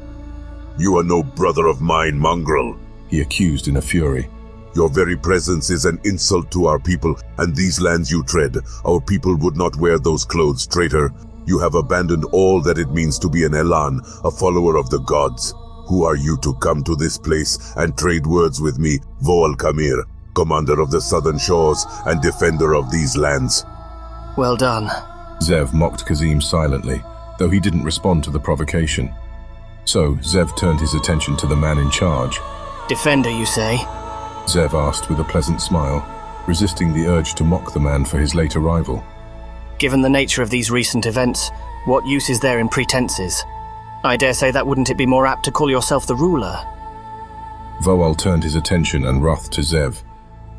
You are no brother of mine, mongrel, he accused in a fury. Your very presence is an insult to our people, and these lands you tread, our people would not wear those clothes, traitor. You have abandoned all that it means to be an Elan, a follower of the gods. Who are you to come to this place and trade words with me, Voal Kamir, commander of the southern shores and defender of these lands? Well done. Zev mocked Kazim silently, though he didn't respond to the provocation. So Zev turned his attention to the man in charge. Defender, you say? Zev asked with a pleasant smile, resisting the urge to mock the man for his late arrival. Given the nature of these recent events, what use is there in pretenses? I dare say that wouldn't it be more apt to call yourself the ruler? Voal turned his attention and wrath to Zev.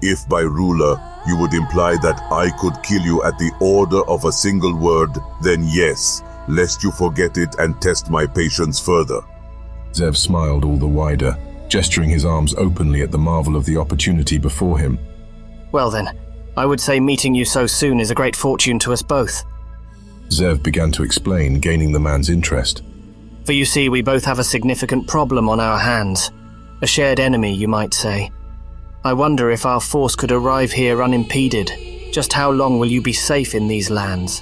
If by ruler you would imply that I could kill you at the order of a single word, then yes, lest you forget it and test my patience further. Zev smiled all the wider, gesturing his arms openly at the marvel of the opportunity before him. Well then, I would say meeting you so soon is a great fortune to us both. Zev began to explain, gaining the man's interest. For you see, we both have a significant problem on our hands. A shared enemy, you might say. I wonder if our force could arrive here unimpeded. Just how long will you be safe in these lands?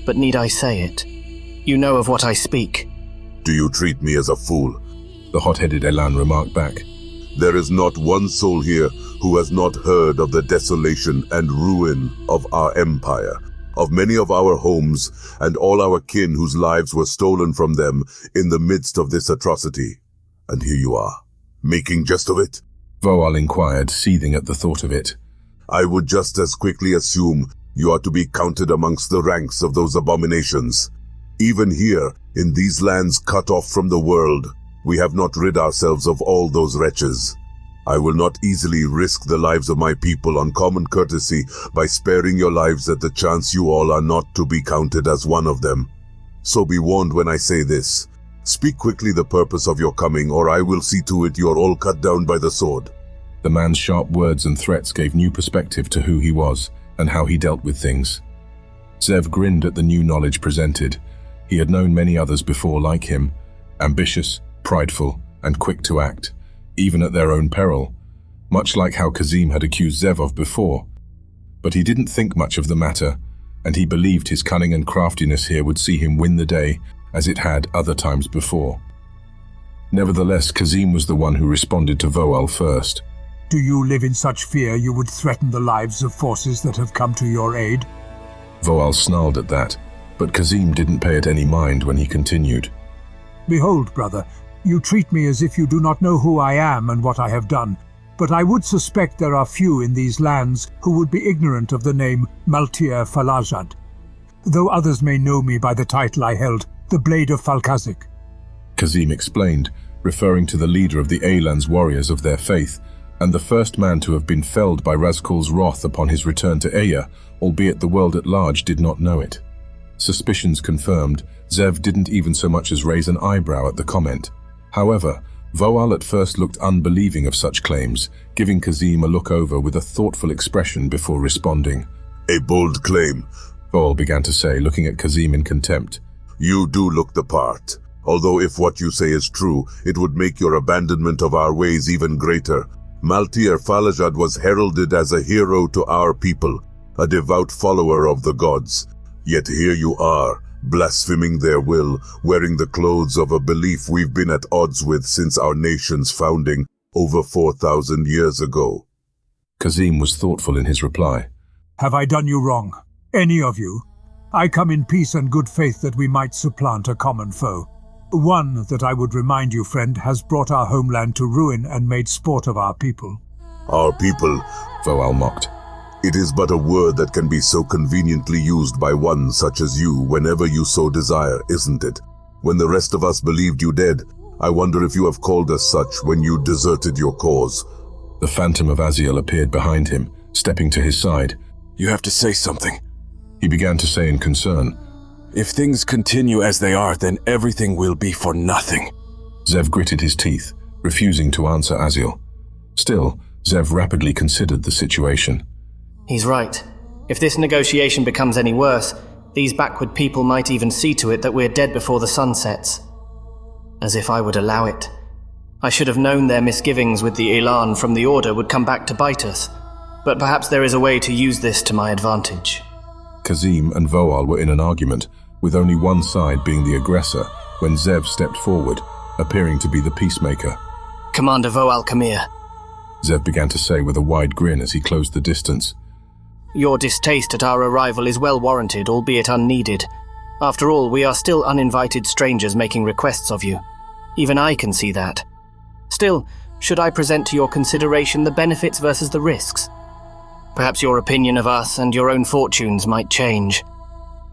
But need I say it? You know of what I speak. Do you treat me as a fool? The hot-headed Elan remarked back. There is not one soul here who has not heard of the desolation and ruin of our empire, of many of our homes, and all our kin whose lives were stolen from them in the midst of this atrocity. And here you are, making jest of it? Voal inquired, seething at the thought of it. I would just as quickly assume you are to be counted amongst the ranks of those abominations. Even here, in these lands cut off from the world, we have not rid ourselves of all those wretches. I will not easily risk the lives of my people on common courtesy by sparing your lives at the chance you all are not to be counted as one of them. So be warned when I say this. Speak quickly the purpose of your coming, or I will see to it you are all cut down by the sword. The man's sharp words and threats gave new perspective to who he was and how he dealt with things. Zev grinned at the new knowledge presented. He had known many others before like him, ambitious, prideful, and quick to act, even at their own peril, much like how Kazim had accused Zev of before. But he didn't think much of the matter, and he believed his cunning and craftiness here would see him win the day, as it had other times before. Nevertheless, Kazim was the one who responded to Voal first. Do you live in such fear you would threaten the lives of forces that have come to your aid? Voal snarled at that, but Kazim didn't pay it any mind when he continued. Behold, brother, you treat me as if you do not know who I am and what I have done, but I would suspect there are few in these lands who would be ignorant of the name Maltir Falajad, though others may know me by the title I held, the Blade of Falkazik. Kazim explained, referring to the leader of the Elan's warriors of their faith, and the first man to have been felled by Razkul's wrath upon his return to Aya, albeit the world at large did not know it. Suspicions confirmed, Zev didn't even so much as raise an eyebrow at the comment. However, Voal at first looked unbelieving of such claims, giving Kazim a look over with a thoughtful expression before responding. A bold claim, Voal began to say, looking at Kazim in contempt. You do look the part. Although if what you say is true, it would make your abandonment of our ways even greater. Maltir Falajad was heralded as a hero to our people, a devout follower of the gods. Yet here you are, blaspheming their will, wearing the clothes of a belief we've been at odds with since our nation's founding over 4,000 years ago. Kazim was thoughtful in his reply. Have I done you wrong? Any of you? I come in peace and good faith that we might supplant a common foe. One that I would remind you, friend, has brought our homeland to ruin and made sport of our people. Our people, Voal mocked. It is but a word that can be so conveniently used by one such as you whenever you so desire, isn't it? When the rest of us believed you dead, I wonder if you have called us such when you deserted your cause. The phantom of Aziel appeared behind him, stepping to his side. You have to say something, he began to say in concern. If things continue as they are, then everything will be for nothing. Zev gritted his teeth, refusing to answer Aziel. Still, Zev rapidly considered the situation. He's right. If this negotiation becomes any worse, these backward people might even see to it that we're dead before the sun sets. As if I would allow it. I should have known their misgivings with the Elan from the Order would come back to bite us, but perhaps there is a way to use this to my advantage. Kazim and Voal were in an argument, with only one side being the aggressor, when Zev stepped forward, appearing to be the peacemaker. Commander Voal, come here. Zev began to say with a wide grin as he closed the distance. Your distaste at our arrival is well warranted, albeit unneeded. After all, we are still uninvited strangers making requests of you. Even I can see that. Still, should I present to your consideration the benefits versus the risks? Perhaps your opinion of us and your own fortunes might change,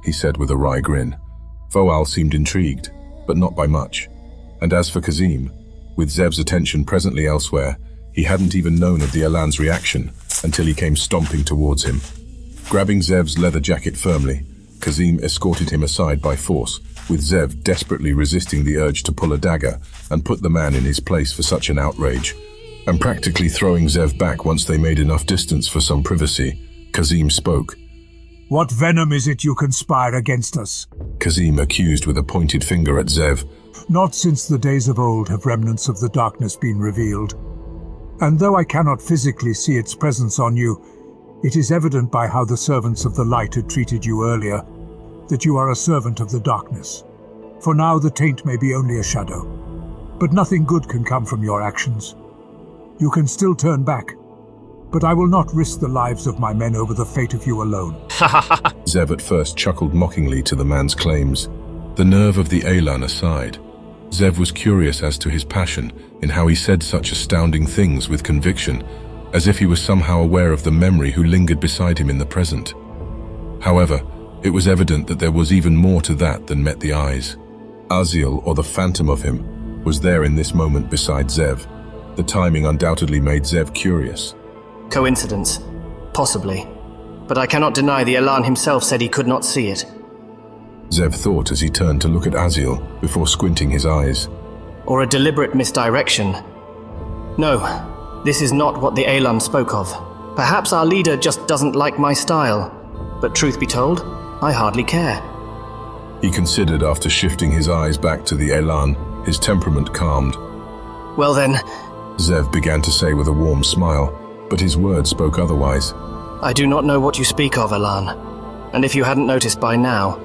he said with a wry grin. Voal seemed intrigued, but not by much. And as for Kazim, with Zev's attention presently elsewhere, he hadn't even known of the Elan's reaction until he came stomping towards him. Grabbing Zev's leather jacket firmly, Kazim escorted him aside by force, with Zev desperately resisting the urge to pull a dagger and put the man in his place for such an outrage. And practically throwing Zev back once they made enough distance for some privacy, Kazim spoke. What venom is it you conspire against us? Kazim accused with a pointed finger at Zev. Not since the days of old have remnants of the darkness been revealed. And though I cannot physically see its presence on you, it is evident by how the servants of the light had treated you earlier, that you are a servant of the darkness. For now the taint may be only a shadow, but nothing good can come from your actions. You can still turn back, but I will not risk the lives of my men over the fate of you alone. Zev at first chuckled mockingly to the man's claims. The nerve of the Elan aside, Zev was curious as to his passion in how he said such astounding things with conviction, as if he was somehow aware of the memory who lingered beside him in the present. However, it was evident that there was even more to that than met the eyes. Aziel, or the phantom of him, was there in this moment beside Zev. The timing undoubtedly made Zev curious. Coincidence? Possibly. But I cannot deny the Elan himself said he could not see it. Zev thought as he turned to look at Aziel before squinting his eyes. Or a deliberate misdirection. No, this is not what the Elan spoke of. Perhaps our leader just doesn't like my style. But truth be told, I hardly care. He considered after shifting his eyes back to the Elan, his temperament calmed. Well then, Zev began to say with a warm smile, but his words spoke otherwise. I do not know what you speak of, Elan. And if you hadn't noticed by now,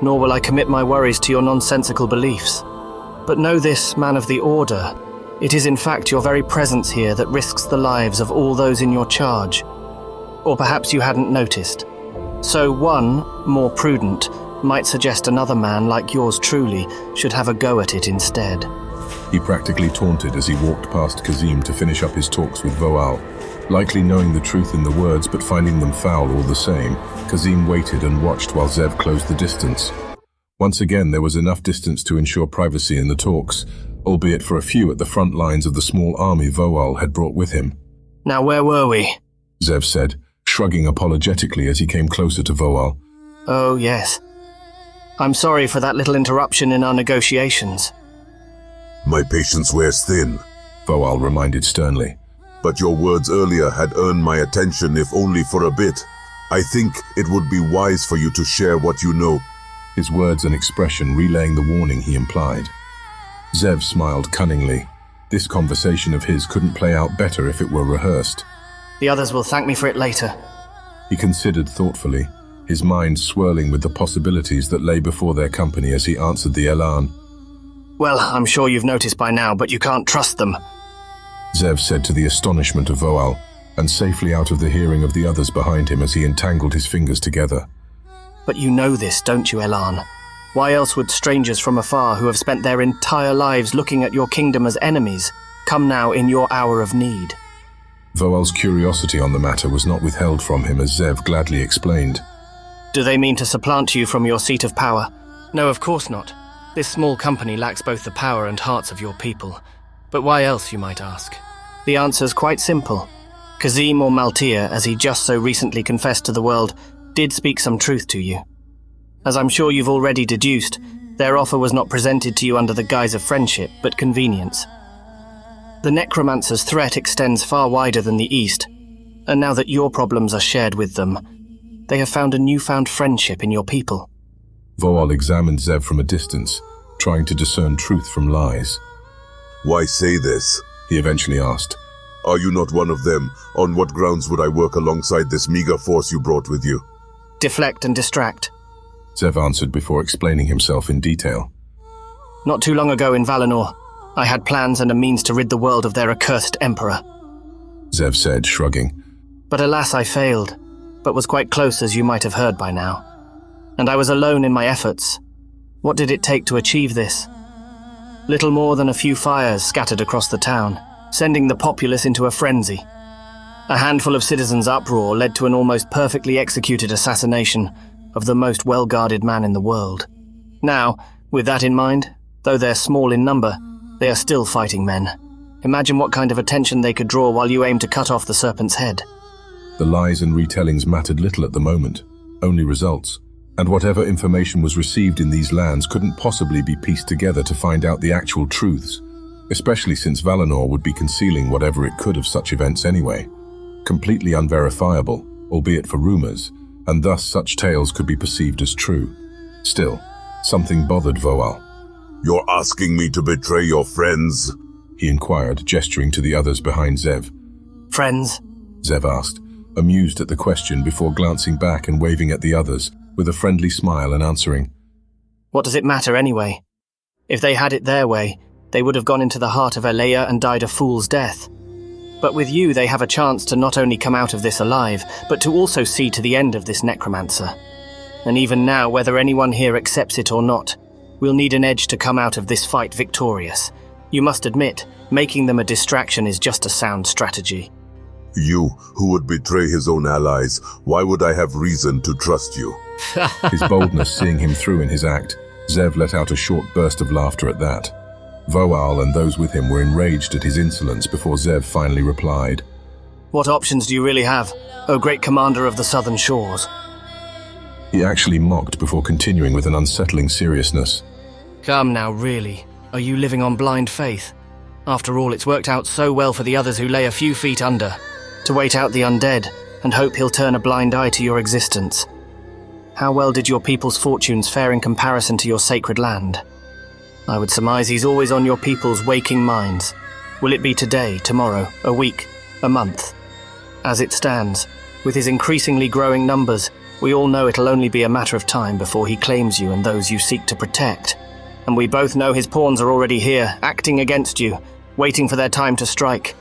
nor will I commit my worries to your nonsensical beliefs. But know this, man of the Order. It is in fact your very presence here that risks the lives of all those in your charge. Or perhaps you hadn't noticed. So one, more prudent, might suggest another man like yours truly should have a go at it instead. He practically taunted as he walked past Kazim to finish up his talks with Voal. Likely knowing the truth in the words but finding them foul all the same, Kazim waited and watched while Zev closed the distance. Once again there was enough distance to ensure privacy in the talks, albeit for a few at the front lines of the small army Voal had brought with him. Now where were we? Zev said, shrugging apologetically as he came closer to Voal. Oh yes. I'm sorry for that little interruption in our negotiations. My patience wears thin, Voal reminded sternly. But your words earlier had earned my attention if only for a bit. I think it would be wise for you to share what you know. His words and expression relaying the warning he implied. Zev smiled cunningly. This conversation of his couldn't play out better if it were rehearsed. The others will thank me for it later. He considered thoughtfully, his mind swirling with the possibilities that lay before their company as he answered the Elan. Well, I'm sure you've noticed by now, but you can't trust them. Zev said to the astonishment of Voal, and safely out of the hearing of the others behind him as he entangled his fingers together. But you know this, don't you, Elan? Why else would strangers from afar who have spent their entire lives looking at your kingdom as enemies come now in your hour of need? Voal's curiosity on the matter was not withheld from him as Zev gladly explained. Do they mean to supplant you from your seat of power? No, of course not. This small company lacks both the power and hearts of your people. But why else, you might ask? The answer's quite simple. Kazim or Maltia, as he just so recently confessed to the world, did speak some truth to you. As I'm sure you've already deduced, their offer was not presented to you under the guise of friendship, but convenience. The necromancer's threat extends far wider than the East, and now that your problems are shared with them, they have found a newfound friendship in your people. Voal examined Zev from a distance, trying to discern truth from lies. Why say this? He eventually asked. Are you not one of them? On what grounds would I work alongside this meager force you brought with you? Deflect and distract. Zev answered before explaining himself in detail. Not too long ago in Valinor, I had plans and a means to rid the world of their accursed emperor. Zev said, shrugging. But alas, I failed, but was quite close, as you might have heard by now. And I was alone in my efforts. What did it take to achieve this? Little more than a few fires scattered across the town, sending the populace into a frenzy. A handful of citizens' uproar led to an almost perfectly executed assassination of the most well-guarded man in the world. Now, with that in mind, though they're small in number, they are still fighting men. Imagine what kind of attention they could draw while you aim to cut off the serpent's head. The lies and retellings mattered little at the moment, only results. And whatever information was received in these lands couldn't possibly be pieced together to find out the actual truths, especially since Valinor would be concealing whatever it could of such events anyway. Completely unverifiable, albeit for rumors, and thus such tales could be perceived as true. Still, something bothered Voal. You're asking me to betray your friends? He inquired, gesturing to the others behind Zev. Friends? Zev asked, amused at the question before glancing back and waving at the others, with a friendly smile and answering. What does it matter anyway? If they had it their way, they would have gone into the heart of Aleia and died a fool's death. But with you, they have a chance to not only come out of this alive, but to also see to the end of this necromancer. And even now, whether anyone here accepts it or not, we'll need an edge to come out of this fight victorious. You must admit, making them a distraction is just a sound strategy. You, who would betray his own allies, why would I have reason to trust you? His boldness seeing him through in his act, Zev let out a short burst of laughter at that. Voal and those with him were enraged at his insolence before Zev finally replied. What options do you really have, O great commander of the southern shores? He actually mocked before continuing with an unsettling seriousness. Come now, really. Are you living on blind faith? After all, it's worked out so well for the others who lay a few feet under, to wait out the undead and hope he'll turn a blind eye to your existence. How well did your people's fortunes fare in comparison to your sacred land? I would surmise he's always on your people's waking minds. Will it be today, tomorrow, a week, a month? As it stands, with his increasingly growing numbers, we all know it'll only be a matter of time before he claims you and those you seek to protect. And we both know his pawns are already here, acting against you, waiting for their time to strike.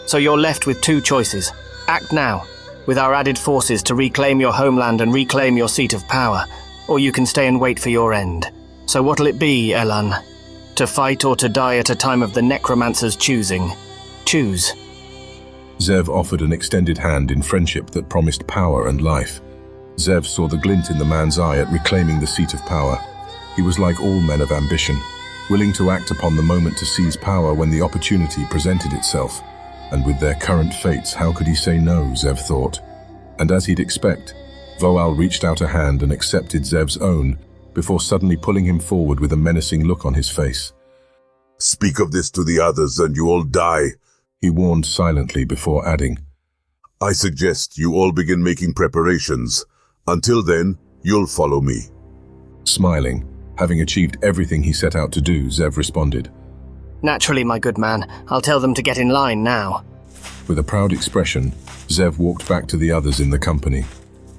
So you're left with two choices. Act now, with our added forces to reclaim your homeland and reclaim your seat of power, or you can stay and wait for your end. So what'll it be, Elan? To fight or to die at a time of the necromancer's choosing? Choose. Zev offered an extended hand in friendship that promised power and life. Zev saw the glint in the man's eye at reclaiming the seat of power. He was like all men of ambition, willing to act upon the moment to seize power when the opportunity presented itself. And with their current fates, how could he say no, Zev thought. And as he'd expect, Voal reached out a hand and accepted Zev's own, before suddenly pulling him forward with a menacing look on his face. Speak of this to the others and you all die, he warned silently before adding. I suggest you all begin making preparations. Until then, you'll follow me. Smiling, having achieved everything he set out to do, Zev responded. Naturally, my good man. I'll tell them to get in line now. With a proud expression, Zev walked back to the others in the company,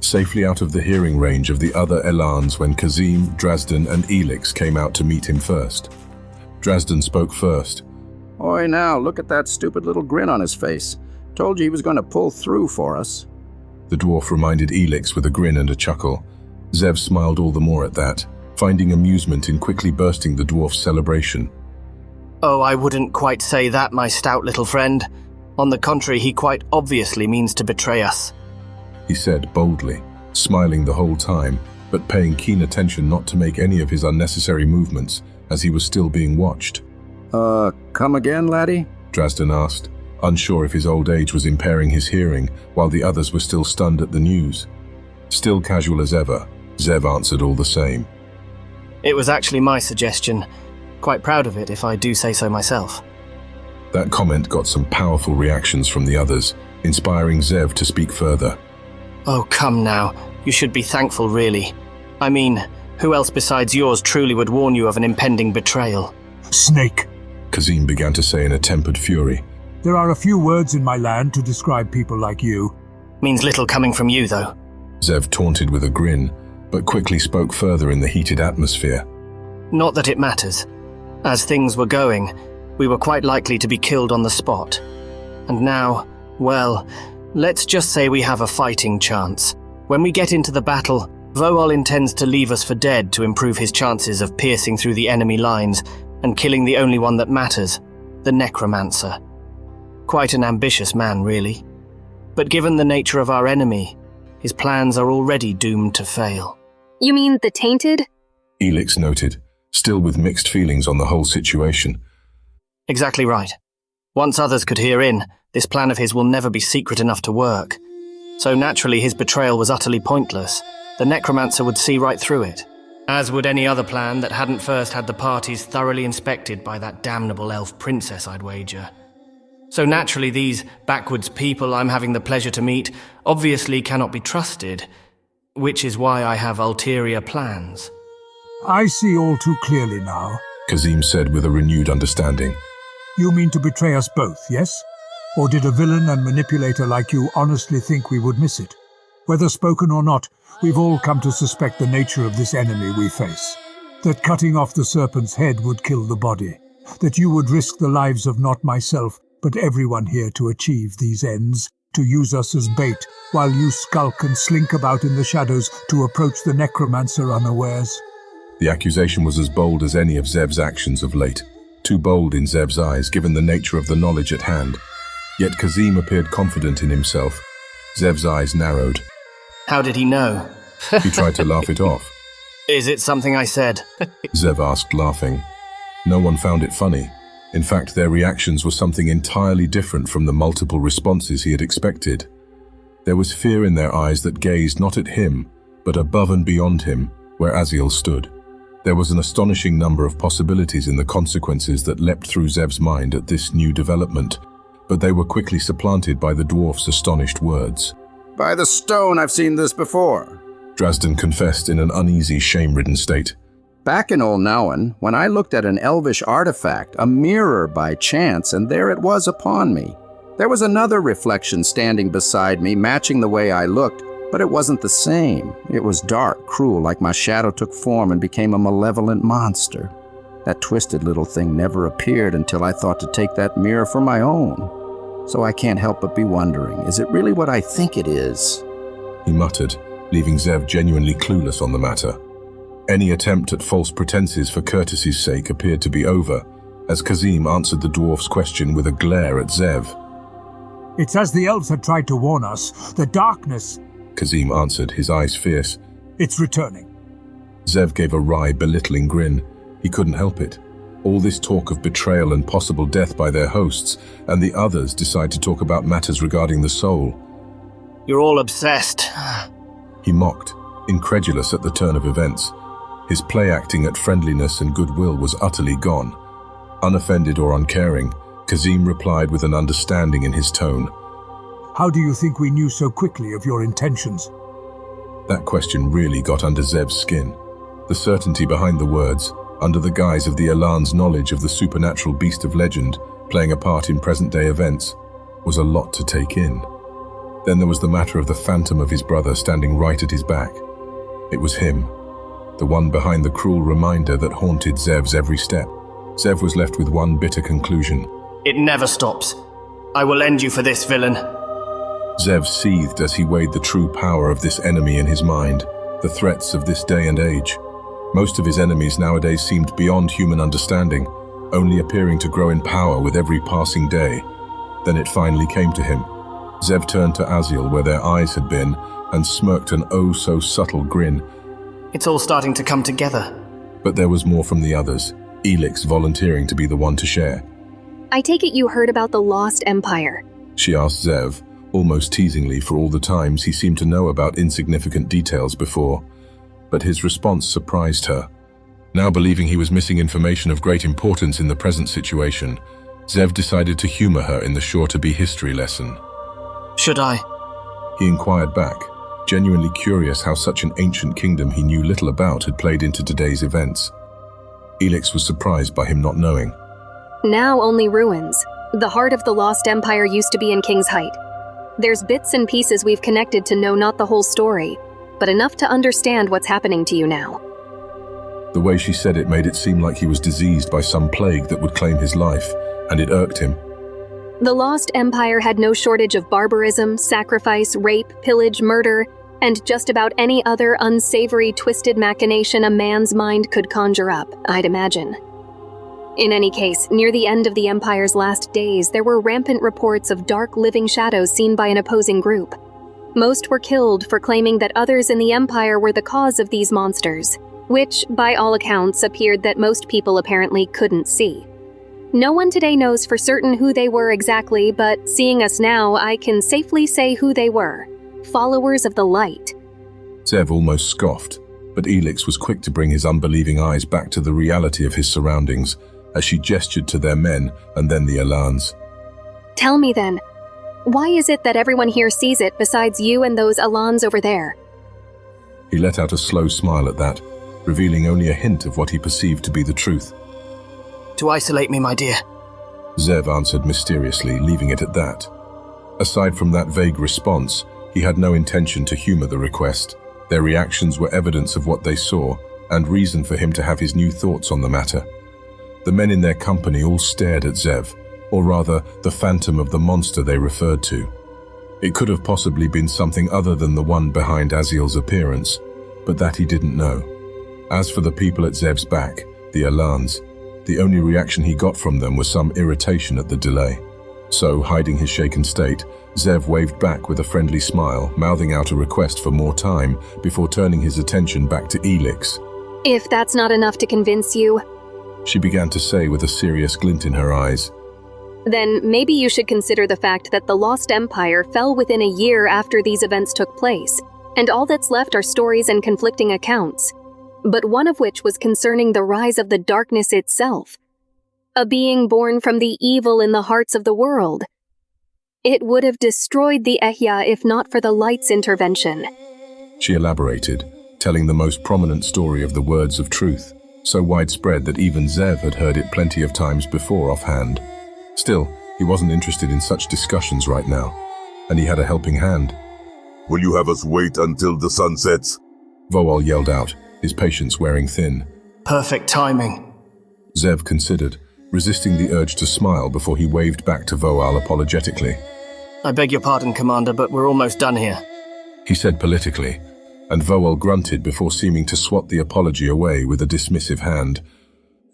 safely out of the hearing range of the other Elans when Kazim, Drazdan and Elix came out to meet him first. Drazdan spoke first. Oi now, look at that stupid little grin on his face. Told you he was going to pull through for us. The dwarf reminded Elix with a grin and a chuckle. Zev smiled all the more at that, finding amusement in quickly bursting the dwarf's celebration. Oh, I wouldn't quite say that, my stout little friend. On the contrary, he quite obviously means to betray us, he said boldly, smiling the whole time, but paying keen attention not to make any of his unnecessary movements, as he was still being watched. Come again, laddie? Drazdan asked, unsure if his old age was impairing his hearing, while the others were still stunned at the news. Still casual as ever, Zev answered all the same. It was actually my suggestion. Quite proud of it, if I do say so myself. That comment got some powerful reactions from the others, inspiring Zev to speak further. Oh, come now. You should be thankful, really. I mean, who else besides yours truly would warn you of an impending betrayal? Snake, Kazim began to say in a tempered fury. There are a few words in my land to describe people like you. Means little coming from you, though. Zev taunted with a grin, but quickly spoke further in the heated atmosphere. Not that it matters. As things were going, we were quite likely to be killed on the spot. And now, well, let's just say we have a fighting chance. When we get into the battle, Vool intends to leave us for dead to improve his chances of piercing through the enemy lines and killing the only one that matters, the Necromancer. Quite an ambitious man, really. But given the nature of our enemy, his plans are already doomed to fail. You mean the Tainted? Elix noted, still with mixed feelings on the whole situation. Exactly right. Once others could hear in, this plan of his will never be secret enough to work. So naturally his betrayal was utterly pointless. The Necromancer would see right through it. As would any other plan that hadn't first had the parties thoroughly inspected by that damnable elf princess, I'd wager. So naturally these backwards people I'm having the pleasure to meet obviously cannot be trusted, which is why I have ulterior plans. I see all too clearly now, Kazim said with a renewed understanding. You mean to betray us both, yes? Or did a villain and manipulator like you honestly think we would miss it? Whether spoken or not, we've all come to suspect the nature of this enemy we face. That cutting off the serpent's head would kill the body. That you would risk the lives of not myself, but everyone here to achieve these ends, to use us as bait, while you skulk and slink about in the shadows to approach the Necromancer unawares. The accusation was as bold as any of Zev's actions of late. Too bold in Zev's eyes, given the nature of the knowledge at hand. Yet Kazim appeared confident in himself. Zev's eyes narrowed. How did he know? He tried to laugh it off. Is it something I said? Zev asked, laughing. No one found it funny. In fact, their reactions were something entirely different from the multiple responses he had expected. There was fear in their eyes that gazed not at him, but above and beyond him, where Aziel stood. There was an astonishing number of possibilities in the consequences that leapt through Zev's mind at this new development, but they were quickly supplanted by the dwarf's astonished words. By the stone, I've seen this before, Drazden confessed in an uneasy, shame-ridden state. Back in Old Nowen, when I looked at an elvish artifact, a mirror by chance, and there it was upon me. There was another reflection standing beside me, matching the way I looked, but it wasn't the same. It was dark, cruel, like my shadow took form and became a malevolent monster. That twisted little thing never appeared until I thought to take that mirror for my own. So I can't help but be wondering, is it really what I think it is? He muttered, leaving Zev genuinely clueless on the matter. Any attempt at false pretenses for courtesy's sake appeared to be over, as Kazim answered the dwarf's question with a glare at Zev. It's as the elves had tried to warn us. The darkness, Kazim answered, his eyes fierce. It's returning. Zev gave a wry, belittling grin. He couldn't help it. All this talk of betrayal and possible death by their hosts, and the others decide to talk about matters regarding the soul. You're all obsessed. He mocked, incredulous at the turn of events. His play-acting at friendliness and goodwill was utterly gone. Unoffended or uncaring, Kazim replied with an understanding in his tone. How do you think we knew so quickly of your intentions? That question really got under Zev's skin. The certainty behind the words, under the guise of the Elan's knowledge of the supernatural beast of legend playing a part in present-day events, was a lot to take in. Then there was the matter of the phantom of his brother standing right at his back. It was him, the one behind the cruel reminder that haunted Zev's every step. Zev was left with one bitter conclusion. It never stops. I will end you for this, villain. Zev seethed as he weighed the true power of this enemy in his mind, the threats of this day and age. Most of his enemies nowadays seemed beyond human understanding, only appearing to grow in power with every passing day. Then it finally came to him. Zev turned to Aziel where their eyes had been and smirked an oh-so-subtle grin. It's all starting to come together. But there was more from the others, Elix volunteering to be the one to share. I take it you heard about the Lost Empire? She asked Zev, almost teasingly for all the times he seemed to know about insignificant details before. But his response surprised her. Now believing he was missing information of great importance in the present situation, Zev decided to humor her in the sure-to-be history lesson. Should I? He inquired back, genuinely curious how such an ancient kingdom he knew little about had played into today's events. Elix was surprised by him not knowing. Now only ruins. The heart of the Lost Empire used to be in King's Height. There's bits and pieces we've connected to know not the whole story, but enough to understand what's happening to you now. The way she said it made it seem like he was diseased by some plague that would claim his life, and it irked him. The Lost Empire had no shortage of barbarism, sacrifice, rape, pillage, murder, and just about any other unsavory, twisted machination a man's mind could conjure up, I'd imagine. In any case, near the end of the Empire's last days, there were rampant reports of dark living shadows seen by an opposing group. Most were killed for claiming that others in the Empire were the cause of these monsters, which, by all accounts, appeared that most people apparently couldn't see. No one today knows for certain who they were exactly, but seeing us now, I can safely say who they were. Followers of the light. Zev almost scoffed, but Elix was quick to bring his unbelieving eyes back to the reality of his surroundings, as she gestured to their men and then the Alans. Tell me then, why is it that everyone here sees it besides you and those Alans over there? He let out a slow smile at that, revealing only a hint of what he perceived to be the truth. To isolate me, my dear. Zev answered mysteriously, leaving it at that. Aside from that vague response, he had no intention to humor the request. Their reactions were evidence of what they saw, and reason for him to have his new thoughts on the matter. The men in their company all stared at Zev, or rather, the phantom of the monster they referred to. It could have possibly been something other than the one behind Aziel's appearance, but that he didn't know. As for the people at Zev's back, the Alans, the only reaction he got from them was some irritation at the delay. So, hiding his shaken state, Zev waved back with a friendly smile, mouthing out a request for more time before turning his attention back to Elix. If that's not enough to convince you, she began to say with a serious glint in her eyes, then maybe you should consider the fact that the Lost Empire fell within a year after these events took place, and all that's left are stories and conflicting accounts, but one of which was concerning the rise of the darkness itself, a being born from the evil in the hearts of the world. It would have destroyed the Ehya if not for the light's intervention. She elaborated, telling the most prominent story of the words of truth, so widespread that even Zev had heard it plenty of times before offhand. Still, he wasn't interested in such discussions right now, and he had a helping hand. Will you have us wait until the sun sets? Voal yelled out, his patience wearing thin. Perfect timing. Zev considered, resisting the urge to smile before he waved back to Voal apologetically. I beg your pardon, Commander, but we're almost done here, he said politically, and Voal grunted before seeming to swat the apology away with a dismissive hand.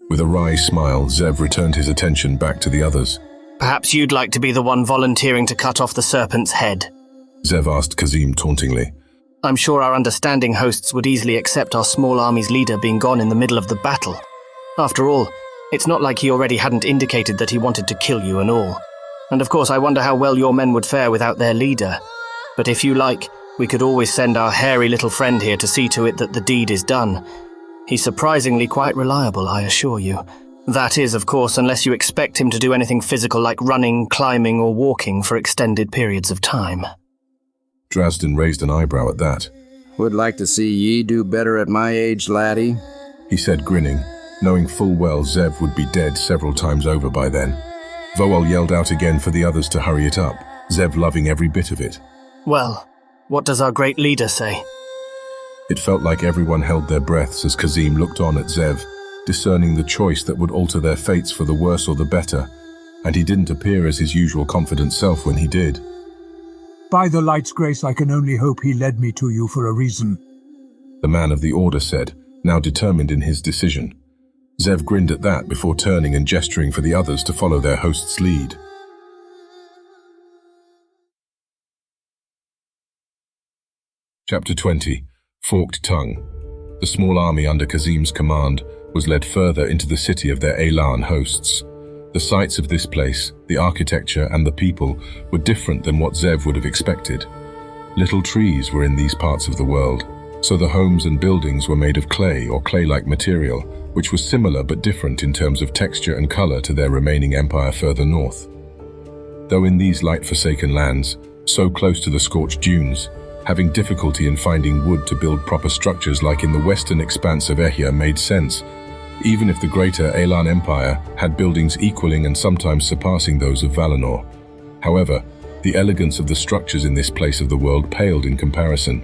With a wry smile, Zev returned his attention back to the others. Perhaps you'd like to be the one volunteering to cut off the serpent's head, Zev asked Kazim tauntingly. I'm sure our understanding hosts would easily accept our small army's leader being gone in the middle of the battle. After all, it's not like he already hadn't indicated that he wanted to kill you and all. And of course I wonder how well your men would fare without their leader. But if you like, we could always send our hairy little friend here to see to it that the deed is done. He's surprisingly quite reliable, I assure you. That is, of course, unless you expect him to do anything physical like running, climbing, or walking for extended periods of time. Drazden raised an eyebrow at that. Would like to see ye do better at my age, laddie, he said, grinning, knowing full well Zev would be dead several times over by then. Voal yelled out again for the others to hurry it up, Zev loving every bit of it. Well, what does our great leader say? It felt like everyone held their breaths as Kazim looked on at Zev, discerning the choice that would alter their fates for the worse or the better, and he didn't appear as his usual confident self when he did. By the light's grace, I can only hope he led me to you for a reason, the man of the order said, now determined in his decision. Zev grinned at that before turning and gesturing for the others to follow their host's lead. Chapter 20. Forked Tongue. The small army under Kazim's command was led further into the city of their Elan hosts. The sights of this place, the architecture and the people were different than what Zev would have expected. Little trees were in these parts of the world, so the homes and buildings were made of clay or clay-like material, which was similar but different in terms of texture and color to their remaining empire further north. Though in these light-forsaken lands, so close to the scorched dunes, having difficulty in finding wood to build proper structures like in the western expanse of Ehya made sense, even if the greater Elan Empire had buildings equaling and sometimes surpassing those of Valinor. However, the elegance of the structures in this place of the world paled in comparison.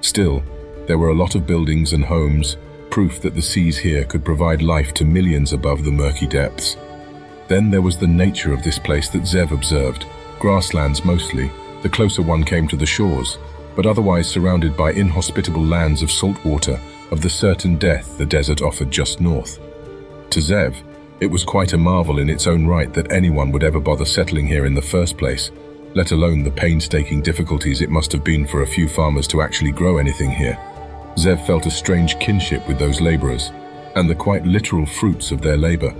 Still, there were a lot of buildings and homes, proof that the seas here could provide life to millions above the murky depths. Then there was the nature of this place that Zev observed. Grasslands mostly, the closer one came to the shores, but otherwise surrounded by inhospitable lands of salt water, of the certain death the desert offered just north. To Zev, it was quite a marvel in its own right that anyone would ever bother settling here in the first place, let alone the painstaking difficulties it must have been for a few farmers to actually grow anything here. Zev felt a strange kinship with those laborers, and the quite literal fruits of their labor.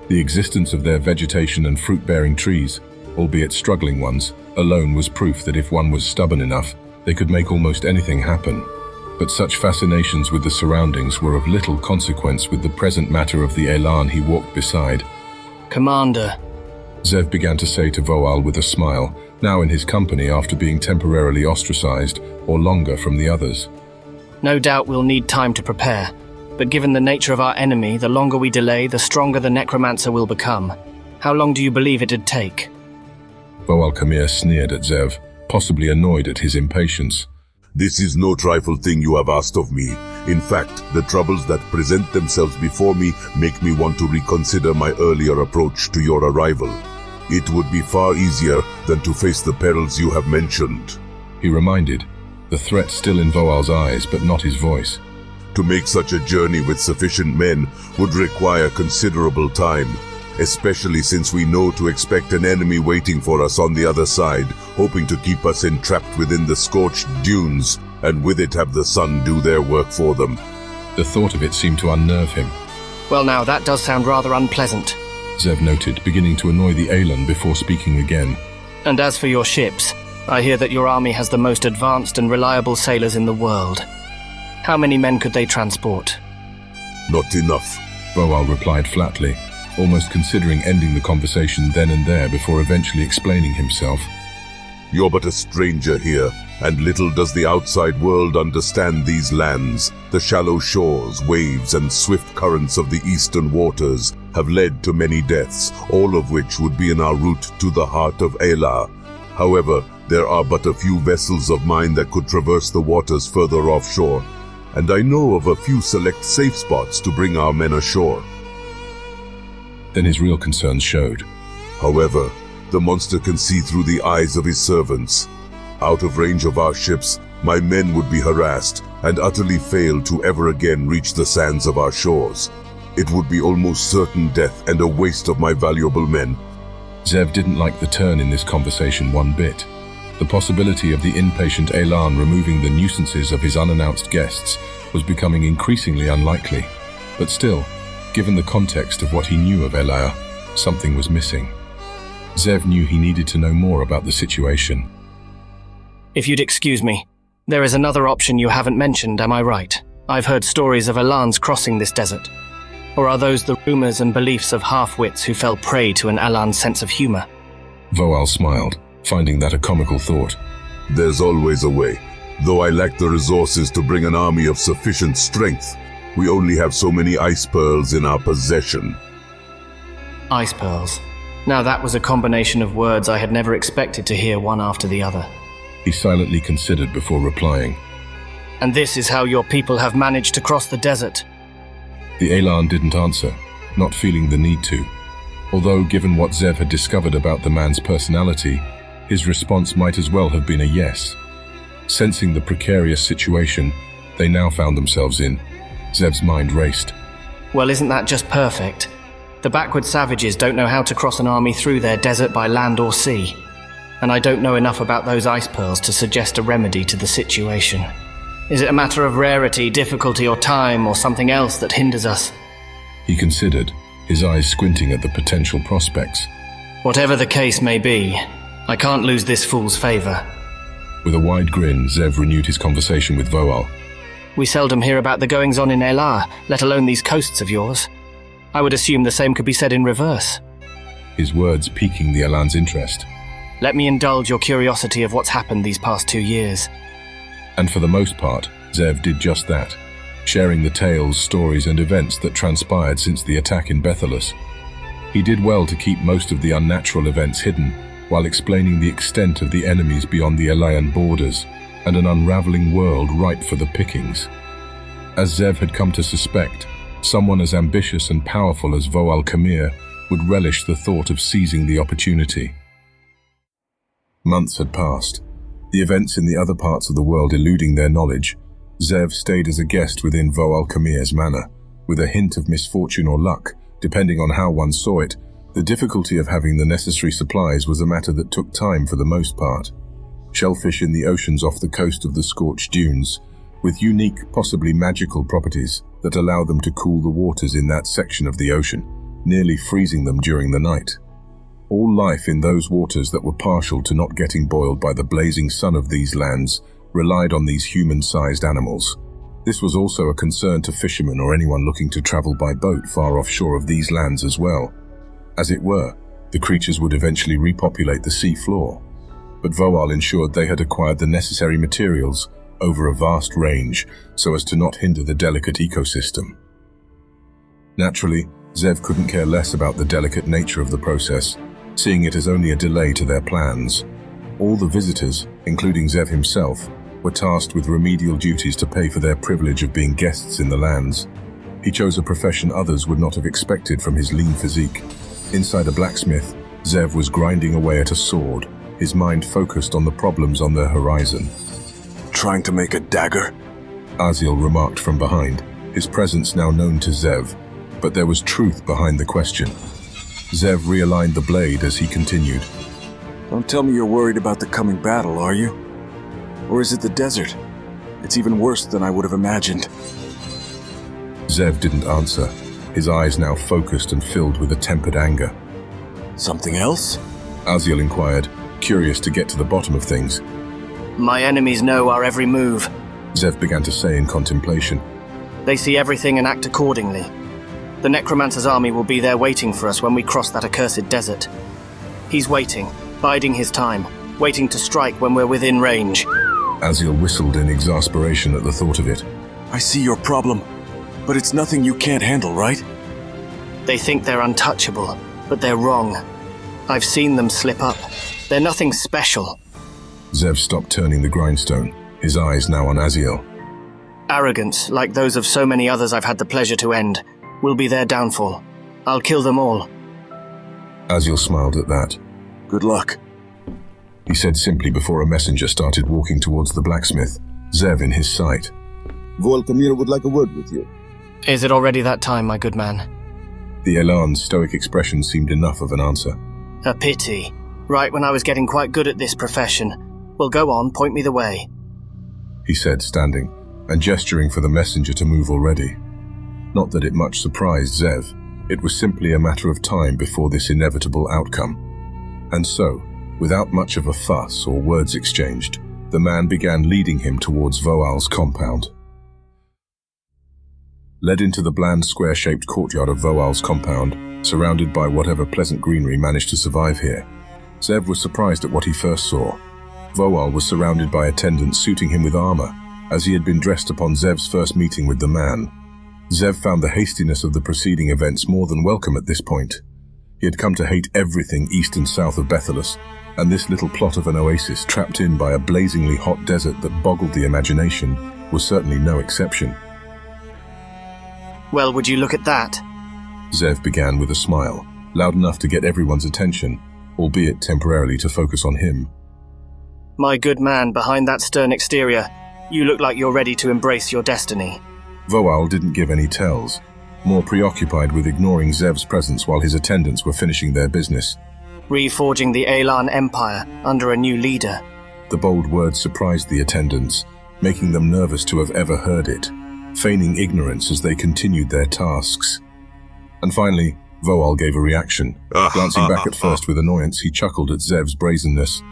The existence of their vegetation and fruit-bearing trees, albeit struggling ones, alone was proof that if one was stubborn enough, they could make almost anything happen. But such fascinations with the surroundings were of little consequence with the present matter of the Elan he walked beside. Commander, Zev began to say to Voal with a smile, now in his company after being temporarily ostracized or longer from the others. No doubt we'll need time to prepare, but given the nature of our enemy, the longer we delay, the stronger the necromancer will become. How long do you believe it'd take? Voal Kamir sneered at Zev, possibly annoyed at his impatience. This is no trifle thing you have asked of me. In fact, the troubles that present themselves before me make me want to reconsider my earlier approach to your arrival. It would be far easier than to face the perils you have mentioned. He reminded, the threat still in Voal's eyes but not his voice. To make such a journey with sufficient men would require considerable time, especially since we know to expect an enemy waiting for us on the other side, hoping to keep us entrapped within the scorched dunes, and with it have the sun do their work for them. The thought of it seemed to unnerve him. Well now, that does sound rather unpleasant, Zev noted, beginning to annoy the Elan before speaking again. And as for your ships, I hear that your army has the most advanced and reliable sailors in the world. How many men could they transport? Not enough, Voal replied flatly, almost considering ending the conversation then and there before eventually explaining himself. You're but a stranger here, and little does the outside world understand these lands. The shallow shores, waves, and swift currents of the eastern waters have led to many deaths, all of which would be in our route to the heart of Ela. However, there are but a few vessels of mine that could traverse the waters further offshore, and I know of a few select safe spots to bring our men ashore. Then his real concerns showed. However, the monster can see through the eyes of his servants. Out of range of our ships, my men would be harassed and utterly fail to ever again reach the sands of our shores. It would be almost certain death and a waste of my valuable men. Zev didn't like the turn in this conversation one bit. The possibility of the impatient Elan removing the nuisances of his unannounced guests was becoming increasingly unlikely. But still, given the context of what he knew of Elia, something was missing. Zev knew he needed to know more about the situation. If you'd excuse me, there is another option you haven't mentioned, am I right? I've heard stories of Elans crossing this desert. Or are those the rumors and beliefs of half-wits who fell prey to an Elan's sense of humor? Voal smiled, finding that a comical thought. There's always a way. Though I lack the resources to bring an army of sufficient strength, we only have so many ice pearls in our possession. Ice pearls. Now that was a combination of words I had never expected to hear one after the other. He silently considered before replying. And this is how your people have managed to cross the desert? The Elan didn't answer, not feeling the need to. Although, given what Zev had discovered about the man's personality, his response might as well have been a yes. Sensing the precarious situation they now found themselves in, Zev's mind raced. Well, isn't that just perfect? The backward savages don't know how to cross an army through their desert by land or sea. And I don't know enough about those ice pearls to suggest a remedy to the situation. Is it a matter of rarity, difficulty, or time, or something else that hinders us? He considered, his eyes squinting at the potential prospects. Whatever the case may be, I can't lose this fool's favor. With a wide grin, Zev renewed his conversation with Voal. We seldom hear about the goings-on in Elah, let alone these coasts of yours. I would assume the same could be said in reverse. His words piquing the Elan's interest. Let me indulge your curiosity of what's happened these past 2 years. And for the most part, Zev did just that, sharing the tales, stories and events that transpired since the attack in Bethelus. He did well to keep most of the unnatural events hidden, while explaining the extent of the enemies beyond the Elayan borders, and an unraveling world ripe for the pickings. As Zev had come to suspect, someone as ambitious and powerful as Voal Kamir would relish the thought of seizing the opportunity. Months had passed, the events in the other parts of the world eluding their knowledge. Zev stayed as a guest within Voal Kamir's manor, with a hint of misfortune or luck, depending on how one saw it. The difficulty of having the necessary supplies was a matter that took time for the most part. Shellfish in the oceans off the coast of the scorched dunes, with unique, possibly magical properties that allow them to cool the waters in that section of the ocean, nearly freezing them during the night. All life in those waters that were partial to not getting boiled by the blazing sun of these lands relied on these human-sized animals. This was also a concern to fishermen or anyone looking to travel by boat far offshore of these lands as well. As it were, the creatures would eventually repopulate the sea floor. But Voal ensured they had acquired the necessary materials over a vast range so as to not hinder the delicate ecosystem. Naturally, Zev couldn't care less about the delicate nature of the process, seeing it as only a delay to their plans. All the visitors, including Zev himself, were tasked with remedial duties to pay for their privilege of being guests in the lands. He chose a profession others would not have expected from his lean physique. Inside a blacksmith, Zev was grinding away at a sword, his mind focused on the problems on their horizon. Trying to make a dagger? Aziel remarked from behind, his presence now known to Zev, but there was truth behind the question. Zev realigned the blade as he continued. Don't tell me you're worried about the coming battle, are you? Or is it the desert? It's even worse than I would have imagined. Zev didn't answer, his eyes now focused and filled with a tempered anger. Something else? Aziel inquired, curious to get to the bottom of things. My enemies know our every move, Zev began to say in contemplation. They see everything and act accordingly. The Necromancer's army will be there waiting for us when we cross that accursed desert. He's waiting, biding his time, waiting to strike when we're within range. Aziel whistled in exasperation at the thought of it. I see your problem, but it's nothing you can't handle, right? They think they're untouchable, but they're wrong. I've seen them slip up. They're nothing special. Zev stopped turning the grindstone, his eyes now on Aziel. Arrogance, like those of so many others I've had the pleasure to end, will be their downfall. I'll kill them all. Aziel smiled at that. Good luck, he said simply before a messenger started walking towards the blacksmith, Zev in his sight. Voal Kamir would like a word with you. Is it already that time, my good man? The Elan's stoic expression seemed enough of an answer. A pity. Right when I was getting quite good at this profession. Well, go on, point me the way, he said, standing, and gesturing for the messenger to move already. Not that it much surprised Zev, it was simply a matter of time before this inevitable outcome. And so, without much of a fuss or words exchanged, the man began leading him towards Voal's compound. Led into the bland square-shaped courtyard of Voal's compound, surrounded by whatever pleasant greenery managed to survive here, Zev was surprised at what he first saw. Voal was surrounded by attendants suiting him with armor, as he had been dressed upon Zev's first meeting with the man. Zev found the hastiness of the preceding events more than welcome at this point. He had come to hate everything east and south of Bethelus, and this little plot of an oasis trapped in by a blazingly hot desert that boggled the imagination was certainly no exception. Well, would you look at that? Zev began with a smile, loud enough to get everyone's attention, albeit temporarily to focus on him. My good man, behind that stern exterior, you look like you're ready to embrace your destiny. Voal didn't give any tells, more preoccupied with ignoring Zev's presence while his attendants were finishing their business. Reforging the Elan Empire under a new leader. The bold words surprised the attendants, making them nervous to have ever heard it, feigning ignorance as they continued their tasks. And finally, Voal gave a reaction. Glancing back at first with annoyance, he chuckled at Zev's brazenness.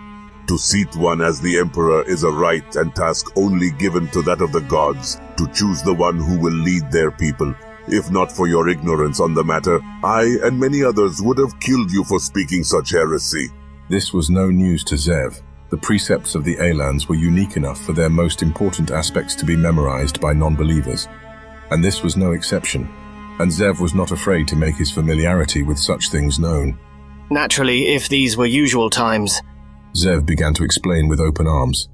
To seat one as the Emperor is a right and task only given to that of the gods. to choose the one who will lead their people. If not for your ignorance on the matter, I and many others would have killed you for speaking such heresy. This was no news to Zev. The precepts of the Alans were unique enough for their most important aspects to be memorized by non-believers. And this was no exception. And Zev was not afraid to make his familiarity with such things known. Naturally, if these were usual times. Zev began to explain with open arms.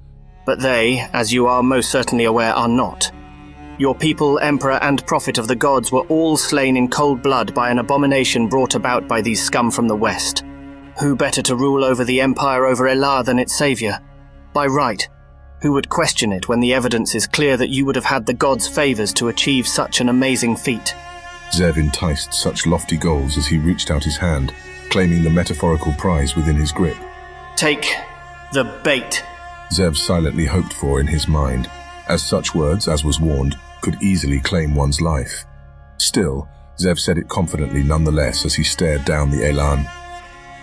But they, as you are most certainly aware, are not. Your people, Emperor and Prophet of the Gods, were all slain in cold blood by an abomination brought about by these scum from the West. Who better to rule over the Empire over Elah than its savior? By right, who would question it when the evidence is clear that you would have had the gods' favors to achieve such an amazing feat? Zev enticed such lofty goals as he reached out his hand, claiming the metaphorical prize within his grip. Take the bait, Zev silently hoped for in his mind, as such words, as was warned, could easily claim one's life. Still, Zev said it confidently nonetheless as he stared down the Elan.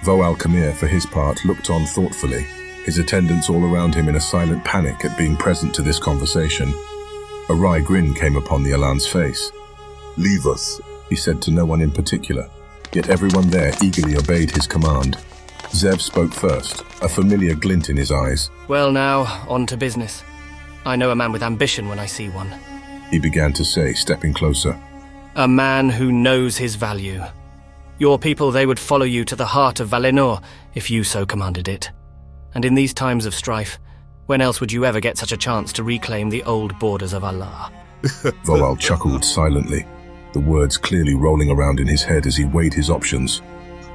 Voal Kamir, for his part, looked on thoughtfully, his attendants all around him in a silent panic at being present to this conversation. A wry grin came upon the Elan's face. Leave us, he said to no one in particular, yet everyone there eagerly obeyed his command. Zev spoke first, a familiar glint in his eyes. Well now, on to business. I know a man with ambition when I see one. He began to say, stepping closer. A man who knows his value. Your people, they would follow you to the heart of Valinor, if you so commanded it. And in these times of strife, when else would you ever get such a chance to reclaim the old borders of Allah? Voal chuckled silently, the words clearly rolling around in his head as he weighed his options.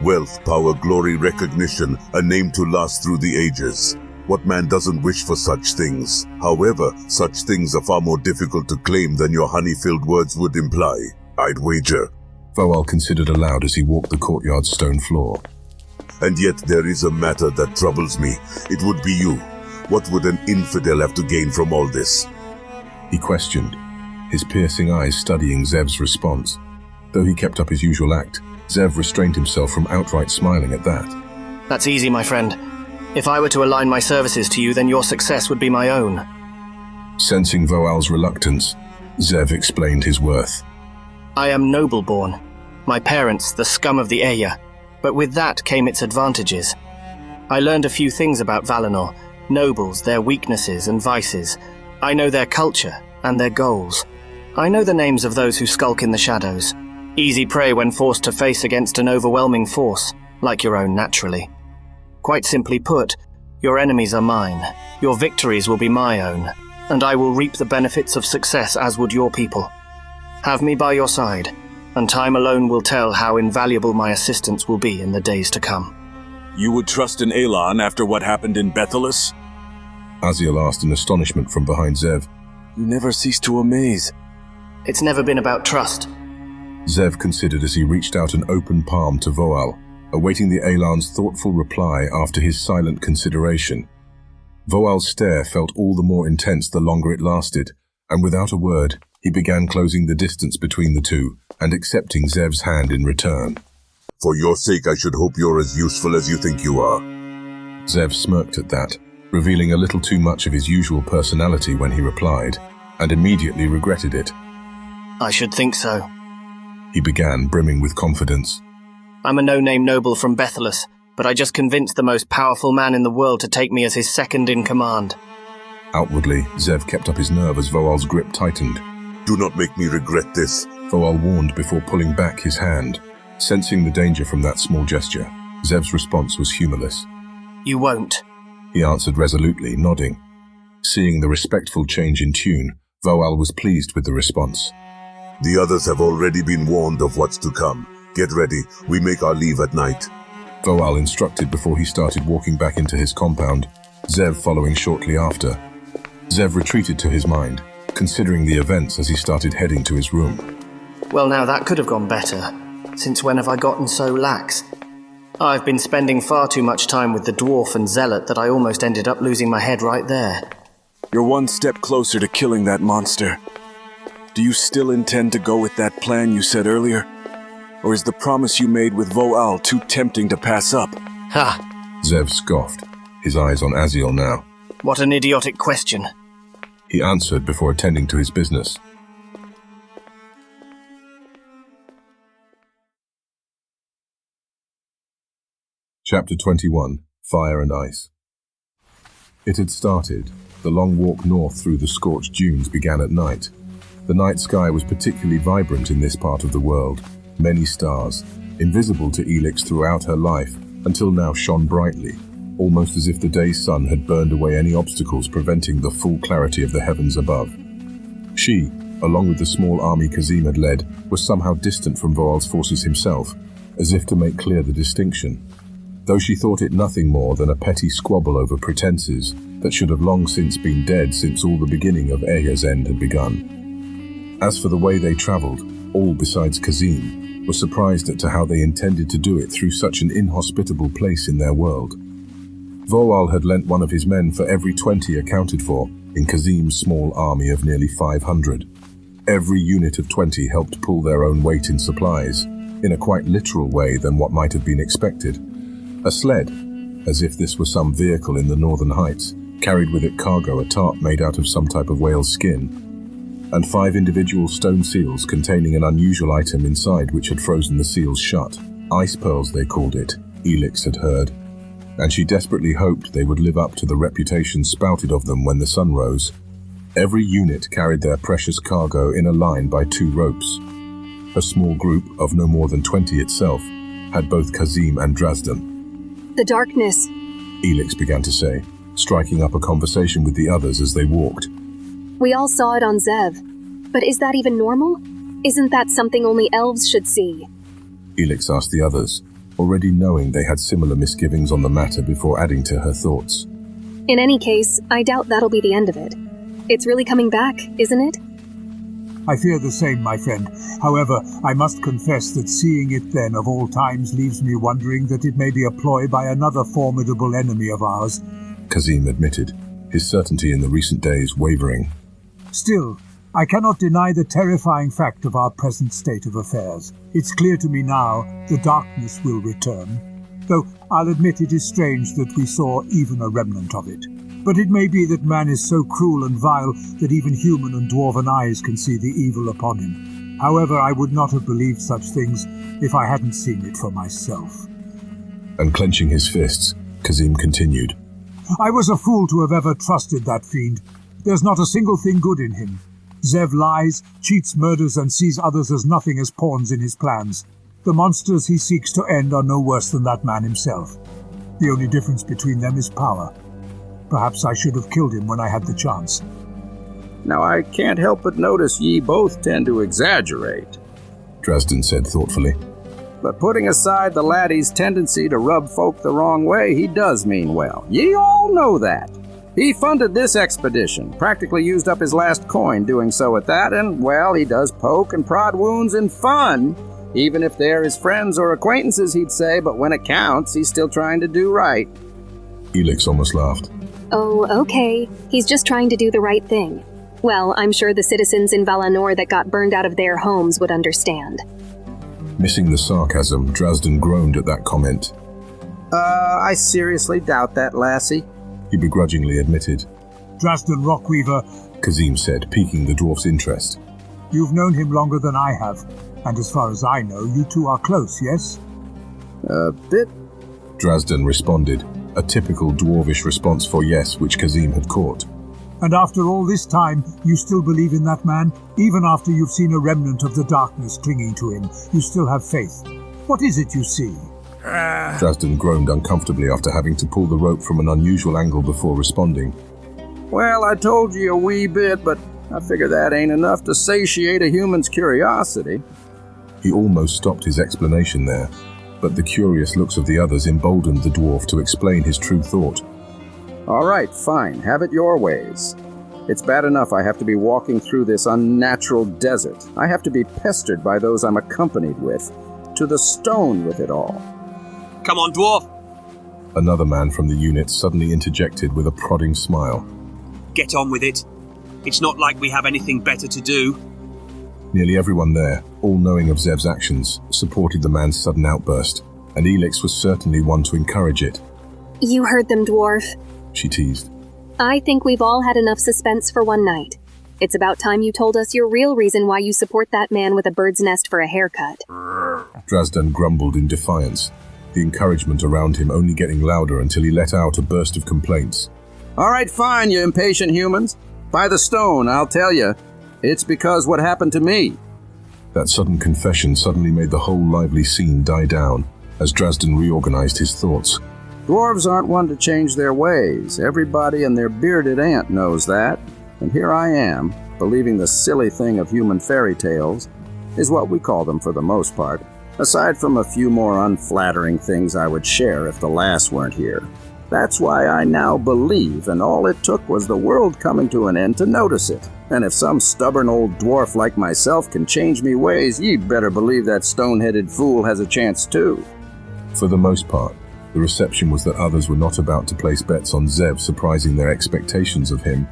Wealth, power, glory, recognition, a name to last through the ages. What man doesn't wish for such things? However, such things are far more difficult to claim than your honey-filled words would imply, I'd wager. Voal considered aloud as he walked the courtyard's stone floor. And yet there is a matter that troubles me. It would be you. What would an infidel have to gain from all this? He questioned, his piercing eyes studying Zev's response. Though he kept up his usual act, Zev restrained himself from outright smiling at that. That's easy, my friend. If I were to align my services to you, then your success would be my own. Sensing Voal's reluctance, Zev explained his worth. I am noble-born. My parents, the scum of the Aya. But with that came its advantages. I learned a few things about Valinor, nobles, their weaknesses and vices. I know their culture and their goals. I know the names of those who skulk in the shadows. Easy prey when forced to face against an overwhelming force, like your own naturally. Quite simply put, your enemies are mine, your victories will be my own, and I will reap the benefits of success as would your people. Have me by your side, and time alone will tell how invaluable my assistance will be in the days to come. You would trust an Elan after what happened in Bethelus? Aziel asked in astonishment from behind Zev. You never cease to amaze. It's never been about trust. Zev considered as he reached out an open palm to Voal, awaiting the Elan's thoughtful reply after his silent consideration. Voal's stare felt all the more intense the longer it lasted, and without a word, he began closing the distance between the two and accepting Zev's hand in return. For your sake, I should hope you're as useful as you think you are. Zev smirked at that, revealing a little too much of his usual personality when he replied, and immediately regretted it. I should think so. He began, brimming with confidence. I'm a no-name noble from Bethelus, but I just convinced the most powerful man in the world to take me as his second in command. Outwardly, Zev kept up his nerve as Voal's grip tightened. Do not make me regret this, Voal warned before pulling back his hand. Sensing the danger from that small gesture, Zev's response was humorless. You won't, he answered resolutely, nodding. Seeing the respectful change in tune, Voal was pleased with the response. The others have already been warned of what's to come. Get ready, we make our leave at night. Voal instructed before he started walking back into his compound, Zev following shortly after. Zev retreated to his mind, considering the events as he started heading to his room. Well, now that could have gone better. Since when have I gotten so lax? I've been spending far too much time with the dwarf and zealot that I almost ended up losing my head right there. You're one step closer to killing that monster. Do you still intend to go with that plan you said earlier? Or is the promise you made with Voal too tempting to pass up? Ha! Zev scoffed, his eyes on Aziel now. What an idiotic question. he answered before attending to his business. Chapter 21. Fire and Ice. It had started. The long walk north through the scorched dunes began at night. The night sky was particularly vibrant in this part of the world. Many stars, invisible to Elix throughout her life, until now shone brightly, almost as if the day's sun had burned away any obstacles preventing the full clarity of the heavens above. She, along with the small army Kazim had led, was somehow distant from Voal's forces himself, as if to make clear the distinction. Though she thought it nothing more than a petty squabble over pretenses that should have long since been dead since all the beginning of Eya's end had begun. As for the way they travelled, all besides Kazim were surprised as to how they intended to do it through such an inhospitable place in their world. Voal had lent one of his men for every 20 accounted for in Kazim's small army of nearly 500. Every unit of 20 helped pull their own weight in supplies, in a quite literal way than what might have been expected. A sled, as if this were some vehicle in the Northern Heights, carried with it cargo, a tarp made out of some type of whale's skin, and 5 individual stone seals containing an unusual item inside which had frozen the seals shut. Ice pearls, they called it, Elix had heard, and she desperately hoped they would live up to the reputation spouted of them when the sun rose. Every unit carried their precious cargo in a line by 2 ropes. A small group of no more than 20 itself had both Kazim and Drazdan. The darkness, Elix began to say, striking up a conversation with the others as they walked. We all saw it on Zev. But is that even normal? Isn't that something only elves should see? Elix asked the others, already knowing they had similar misgivings on the matter before adding to her thoughts. In any case, I doubt that'll be the end of it. It's really coming back, isn't it? I fear the same, my friend. However, I must confess that seeing it then of all times leaves me wondering that it may be a ploy by another formidable enemy of ours. Kazim admitted, his certainty in the recent days wavering. Still, I cannot deny the terrifying fact of our present state of affairs. It's clear to me now the darkness will return, though I'll admit it is strange that we saw even a remnant of it. But it may be that man is so cruel and vile that even human and dwarven eyes can see the evil upon him. However, I would not have believed such things if I hadn't seen it for myself. And clenching his fists, Kazim continued. I was a fool to have ever trusted that fiend. There's not a single thing good in him. Zev lies, cheats, murders, and sees others as nothing as pawns in his plans. The monsters he seeks to end are no worse than that man himself. The only difference between them is power. Perhaps I should have killed him when I had the chance. Now I can't help but notice ye both tend to exaggerate, Drazdan said thoughtfully. But putting aside the laddie's tendency to rub folk the wrong way, he does mean well. Ye all know that. He funded this expedition, practically used up his last coin doing so at that, and, well, he does poke and prod wounds in fun, even if they're his friends or acquaintances, he'd say, but when it counts, he's still trying to do right. Elix almost laughed. Oh, okay. He's just trying to do the right thing. Well, I'm sure the citizens in Valinor that got burned out of their homes would understand. Missing the sarcasm, Drazdan groaned at that comment. I seriously doubt that, lassie, he begrudgingly admitted. Drazdan Rockweaver, Kazim said, piquing the dwarf's interest. You've known him longer than I have, and as far as I know, you two are close, yes? A bit, Drazdan responded, a typical dwarvish response for yes, which Kazim had caught. And after all this time, you still believe in that man? Even after you've seen a remnant of the darkness clinging to him, you still have faith. What is it you see? Drazdan groaned uncomfortably after having to pull the rope from an unusual angle before responding. Well, I told you a wee bit, but I figure that ain't enough to satiate a human's curiosity. He almost stopped his explanation there, but the curious looks of the others emboldened the dwarf to explain his true thought. All right, fine, have it your ways. It's bad enough I have to be walking through this unnatural desert. I have to be pestered by those I'm accompanied with, to the stone with it all. Come on, dwarf! Another man from the unit suddenly interjected with a prodding smile. Get on with it. It's not like we have anything better to do. Nearly everyone there, all knowing of Zev's actions, supported the man's sudden outburst, and Elix was certainly one to encourage it. You heard them, dwarf, she teased. I think we've all had enough suspense for one night. It's about time you told us your real reason why you support that man with a bird's nest for a haircut. Drazdan grumbled in defiance, the encouragement around him only getting louder until he let out a burst of complaints. All right, fine, you impatient humans. By the stone, I'll tell you. It's because what happened to me. That sudden confession suddenly made the whole lively scene die down as Drazdan reorganized his thoughts. Dwarves aren't one to change their ways. Everybody and their bearded aunt knows that. And here I am, believing the silly thing of human fairy tales, is what we call them for the most part, aside from a few more unflattering things I would share if the lass weren't here. That's why I now believe, and all it took was the world coming to an end to notice it. And if some stubborn old dwarf like myself can change me ways, you'd better believe that stone-headed fool has a chance too. For the most part, the reception was that others were not about to place bets on Zev surprising their expectations of him.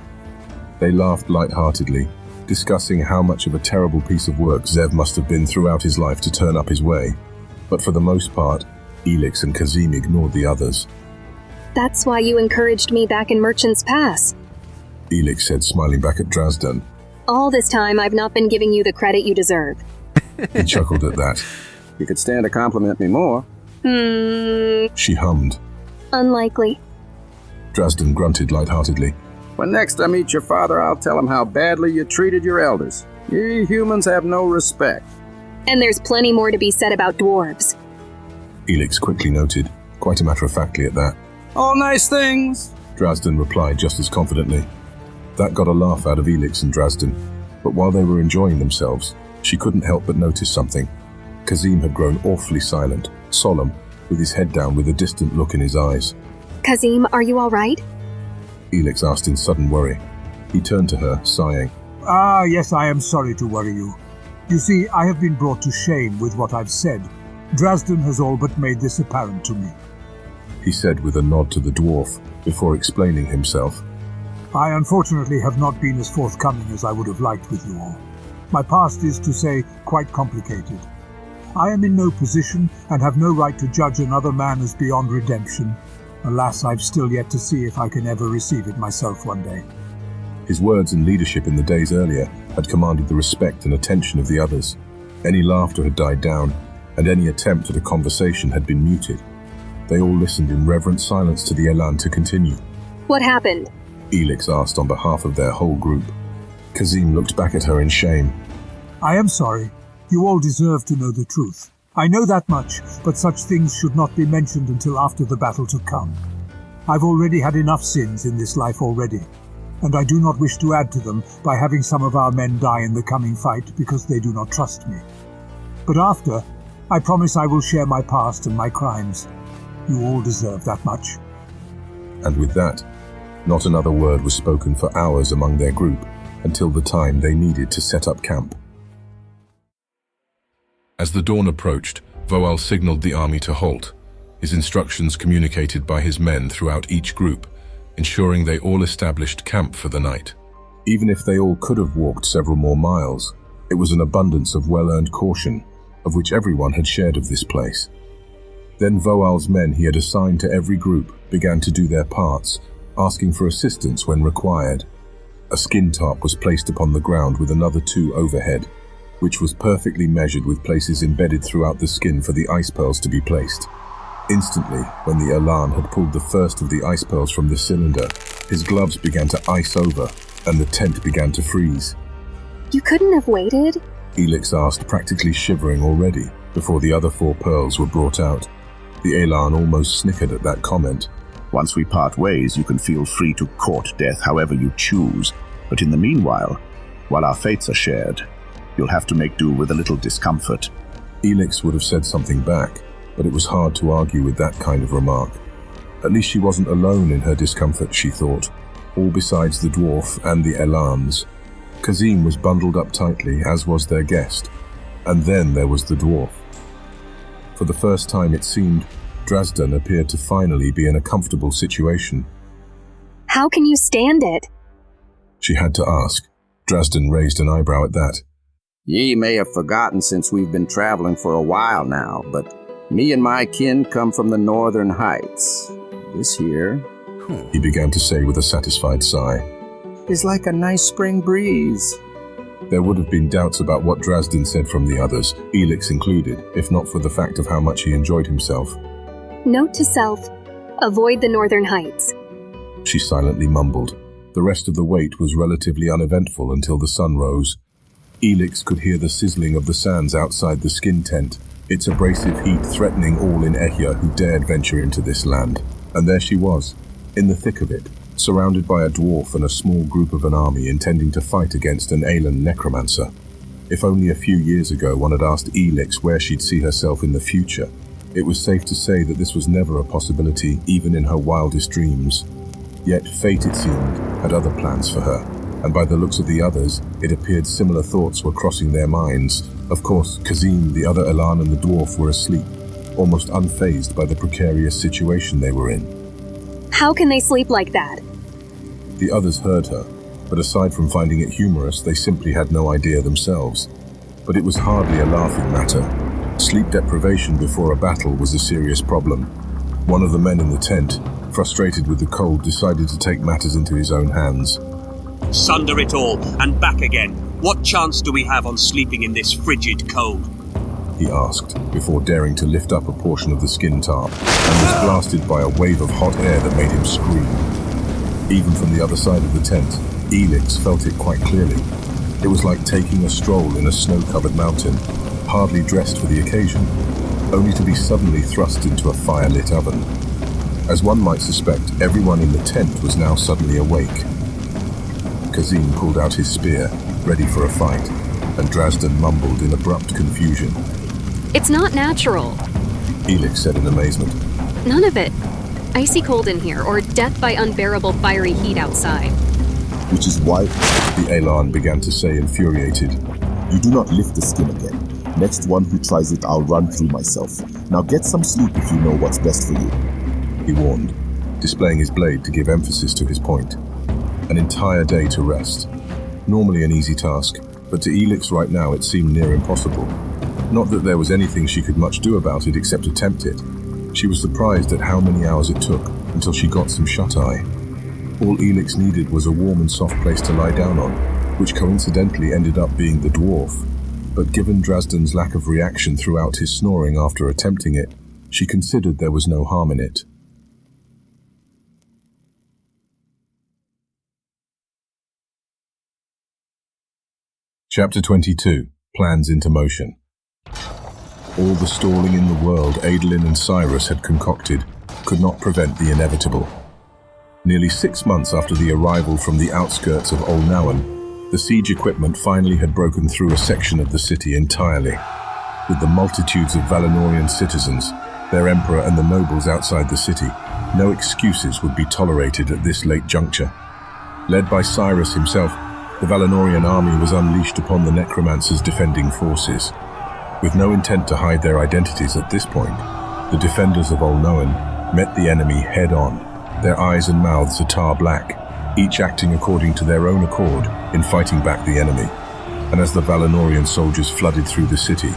They laughed lightheartedly, discussing how much of a terrible piece of work Zev must have been throughout his life to turn up his way. But for the most part, Elix and Kazim ignored the others. That's why you encouraged me back in Merchant's Pass. Elix said, smiling back at Drazdan. All this time, I've not been giving you the credit you deserve. He chuckled at that. You could stand to compliment me more. She hummed. Unlikely. Drazdan grunted lightheartedly. When next I meet your father, I'll tell him how badly you treated your elders. You humans have no respect. And there's plenty more to be said about dwarves. Elix quickly noted, quite a matter-of-factly at that. All nice things, Drazdan replied just as confidently. That got a laugh out of Elix and Drazdan, but while they were enjoying themselves, she couldn't help but notice something. Kazim had grown awfully silent, solemn, with his head down with a distant look in his eyes. Kazim, are you all right? Elix asked in sudden worry. He turned to her, sighing. Yes, I am sorry to worry you. You see, I have been brought to shame with what I've said. Drazdan has all but made this apparent to me. He said with a nod to the dwarf, before explaining himself. I unfortunately have not been as forthcoming as I would have liked with you all. My past is, to say, quite complicated. I am in no position and have no right to judge another man as beyond redemption. Alas, I've still yet to see if I can ever receive it myself one day. His words and leadership in the days earlier had commanded the respect and attention of the others. Any laughter had died down, and any attempt at a conversation had been muted. They all listened in reverent silence to the elan to continue. What happened? Elix asked on behalf of their whole group. Kazim looked back at her in shame. I am sorry. You all deserve to know the truth. I know that much, but such things should not be mentioned until after the battle to come. I've already had enough sins in this life already, and I do not wish to add to them by having some of our men die in the coming fight because they do not trust me. But after, I promise I will share my past and my crimes. You all deserve that much. And with that, not another word was spoken for hours among their group until the time they needed to set up camp. As the dawn approached, Voal signaled the army to halt, his instructions communicated by his men throughout each group, ensuring they all established camp for the night. Even if they all could have walked several more miles, it was an abundance of well-earned caution, of which everyone had shared of this place. Then Voal's men he had assigned to every group began to do their parts, asking for assistance when required. A skin tarp was placed upon the ground with another 2 overhead, which was perfectly measured with places embedded throughout the skin for the ice pearls to be placed. Instantly, when the elan had pulled the first of the ice pearls from the cylinder, his gloves began to ice over, and the tent began to freeze. You couldn't have waited? Elix asked, practically shivering already, before the other 4 pearls were brought out. The elan almost snickered at that comment. Once we part ways, you can feel free to court death however you choose. But in the meanwhile, while our fates are shared, you'll have to make do with a little discomfort. Elix would have said something back, but it was hard to argue with that kind of remark. At least she wasn't alone in her discomfort, she thought, all besides the dwarf and the elans. Kazim was bundled up tightly, as was their guest. And then there was the dwarf. For the first time, it seemed, Drazdan appeared to finally be in a comfortable situation. How can you stand it? She had to ask. Drazdan raised an eyebrow at that. Ye may have forgotten since we've been traveling for a while now, but me and my kin come from the northern heights. This here, he began to say with a satisfied sigh. It's like a nice spring breeze. There would have been doubts about what Drazden said from the others, Elix included, if not for the fact of how much he enjoyed himself. Note to self, avoid the northern heights. She silently mumbled. The rest of the wait was relatively uneventful until the sun rose. Elix could hear the sizzling of the sands outside the skin tent, its abrasive heat threatening all in Ehya who dared venture into this land. And there she was, in the thick of it, surrounded by a dwarf and a small group of an army intending to fight against an alien necromancer. If only a few years ago one had asked Elix where she'd see herself in the future, it was safe to say that this was never a possibility, even in her wildest dreams. Yet fate, it seemed, had other plans for her, and by the looks of the others, it appeared similar thoughts were crossing their minds. Of course, Kazim, the other Elan, and the dwarf were asleep, almost unfazed by the precarious situation they were in. How can they sleep like that? The others heard her, but aside from finding it humorous, they simply had no idea themselves. But it was hardly a laughing matter. Sleep deprivation before a battle was a serious problem. One of the men in the tent, frustrated with the cold, decided to take matters into his own hands. Sunder it all, and back again. What chance do we have on sleeping in this frigid cold? He asked, before daring to lift up a portion of the skin tarp, and was blasted by a wave of hot air that made him scream. Even from the other side of the tent, Elix felt it quite clearly. It was like taking a stroll in a snow-covered mountain, hardly dressed for the occasion, only to be suddenly thrust into a fire-lit oven. As one might suspect, everyone in the tent was now suddenly awake. Kazim pulled out his spear, ready for a fight, and Drazden mumbled in abrupt confusion. It's not natural. Elix said in amazement. None of it. Icy cold in here, or death by unbearable fiery heat outside. Which is why, the Elan began to say, infuriated. You do not lift the skin again. Next one who tries it, I'll run through myself. Now get some sleep if you know what's best for you. He warned, displaying his blade to give emphasis to his point. An entire day to rest. Normally an easy task, but to Elix right now it seemed near impossible. Not that there was anything she could much do about it except attempt it. She was surprised at how many hours it took until she got some shut-eye. All Elix needed was a warm and soft place to lie down on, which coincidentally ended up being the dwarf. But given Drazden's lack of reaction throughout his snoring after attempting it, she considered there was no harm in it. Chapter 22. Plans into Motion. All the stalling in the world Adolin and Cyrus had concocted could not prevent the inevitable. Nearly 6 months after the arrival from the outskirts of Olnawan, the siege equipment finally had broken through a section of the city entirely. With the multitudes of Valinorian citizens, their emperor and the nobles outside the city, no excuses would be tolerated at this late juncture. Led by Cyrus himself, the Valinorian army was unleashed upon the necromancers' defending forces. With no intent to hide their identities at this point, the defenders of Olnawan met the enemy head-on, their eyes and mouths a tar black, each acting according to their own accord in fighting back the enemy. And as the Valinorian soldiers flooded through the city,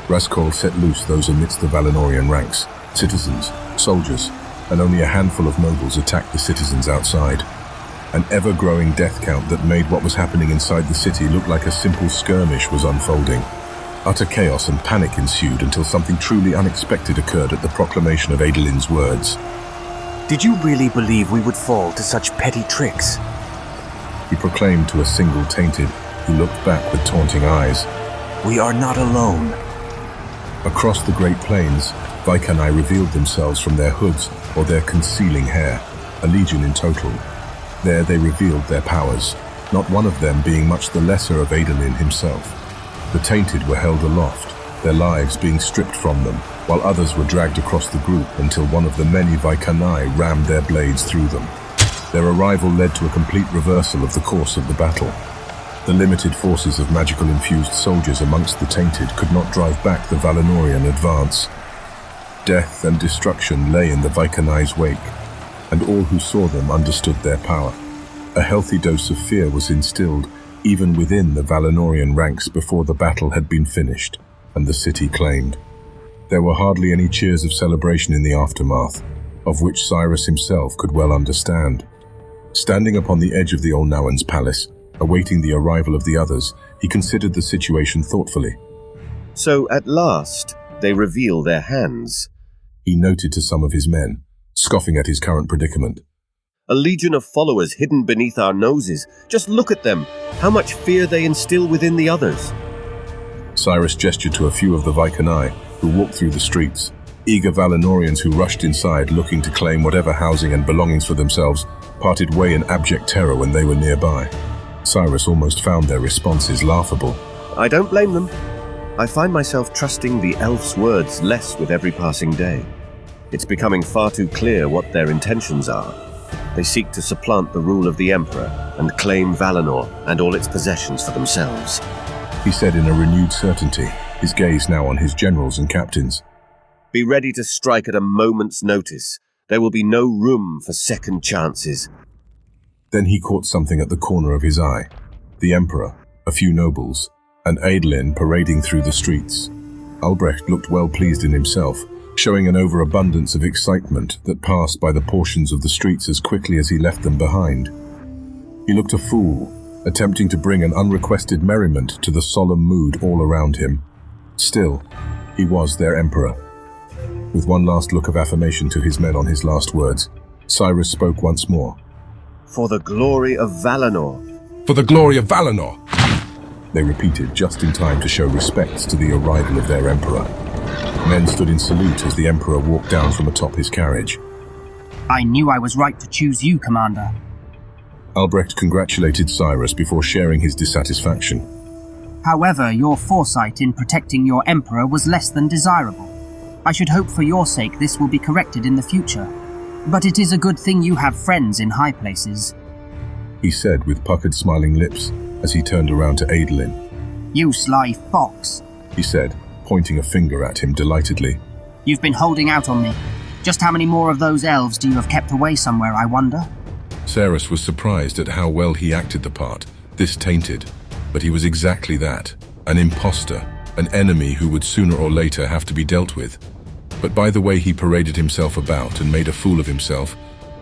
Raskol set loose those amidst the Valinorian ranks, citizens, soldiers, and only a handful of nobles attacked the citizens outside. An ever-growing death count that made what was happening inside the city look like a simple skirmish was unfolding. Utter chaos and panic ensued until something truly unexpected occurred at the proclamation of Adolin's words. Did you really believe we would fall to such petty tricks? He proclaimed to a single tainted, who looked back with taunting eyes. We are not alone. Across the Great Plains, Vaikanai revealed themselves from their hoods or their concealing hair, a legion in total. There they revealed their powers, not one of them being much the lesser of Adolin himself. The tainted were held aloft, their lives being stripped from them, while others were dragged across the group until one of the many Vaikanai rammed their blades through them. Their arrival led to a complete reversal of the course of the battle. The limited forces of magical-infused soldiers amongst the tainted could not drive back the Valinorian advance. Death and destruction lay in the Vaikanai's wake, and all who saw them understood their power. A healthy dose of fear was instilled even within the Valinorian ranks before the battle had been finished and the city claimed. There were hardly any cheers of celebration in the aftermath. of which Cyrus himself could well understand. Standing upon the edge of the Olnawan's palace, awaiting the arrival of the others, he considered the situation thoughtfully. So, at last, they reveal their hands. He noted to some of his men, scoffing at his current predicament. A legion of followers hidden beneath our noses. Just look at them. How much fear they instill within the others. Cyrus gestured to a few of the Vaikanai who walked through the streets, eager Valinorians who rushed inside looking to claim whatever housing and belongings for themselves, parted way in abject terror when they were nearby. Cyrus almost found their responses laughable. I don't blame them. I find myself trusting the elf's words less with every passing day. It's becoming far too clear what their intentions are. They seek to supplant the rule of the Emperor and claim Valinor and all its possessions for themselves. He said in a renewed certainty, his gaze now on his generals and captains. Be ready to strike at a moment's notice. There will be no room for second chances. Then he caught something at the corner of his eye. The Emperor, a few nobles, and Adolin parading through the streets. Albrecht looked well pleased in himself, showing an overabundance of excitement that passed by the portions of the streets as quickly as he left them behind. He looked a fool, attempting to bring an unrequested merriment to the solemn mood all around him. Still, he was their emperor. With one last look of affirmation to his men on his last words, Cyrus spoke once more. For the glory of Valinor. For the glory of Valinor! They repeated just in time to show respects to the arrival of their emperor. Men stood in salute as the emperor walked down from atop his carriage. I knew I was right to choose you, Commander. Albrecht congratulated Cyrus before sharing his dissatisfaction. However, your foresight in protecting your emperor was less than desirable. I should hope for your sake this will be corrected in the future. But it is a good thing you have friends in high places, he said with puckered smiling lips as he turned around to Adolin. You sly fox, he said, pointing a finger at him delightedly. You've been holding out on me. Just how many more of those elves do you have kept away somewhere, I wonder? Cyrus was surprised at how well he acted the part, this tainted. But he was exactly that, an imposter, an enemy who would sooner or later have to be dealt with. But by the way he paraded himself about and made a fool of himself,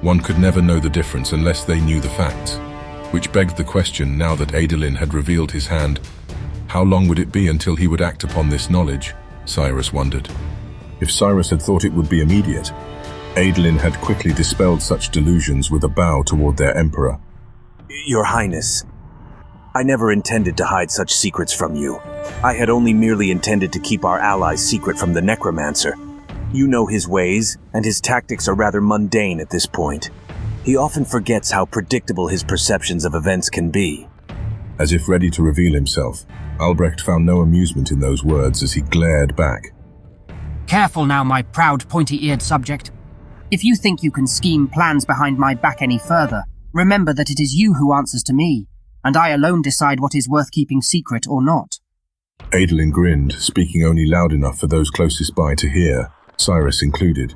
one could never know the difference unless they knew the facts. Which begged the question, now that Adolin had revealed his hand, how long would it be until he would act upon this knowledge? Cyrus wondered. If Cyrus had thought it would be immediate, Adolin had quickly dispelled such delusions with a bow toward their emperor. Your Highness, I never intended to hide such secrets from you. I had only merely intended to keep our allies secret from the necromancer. You know his ways, and his tactics are rather mundane at this point. He often forgets how predictable his perceptions of events can be. As if ready to reveal himself, Albrecht found no amusement in those words as he glared back. Careful now, my proud, pointy-eared subject. If you think you can scheme plans behind my back any further, remember that it is you who answers to me, and I alone decide what is worth keeping secret or not. Adolin grinned, speaking only loud enough for those closest by to hear, Cyrus included.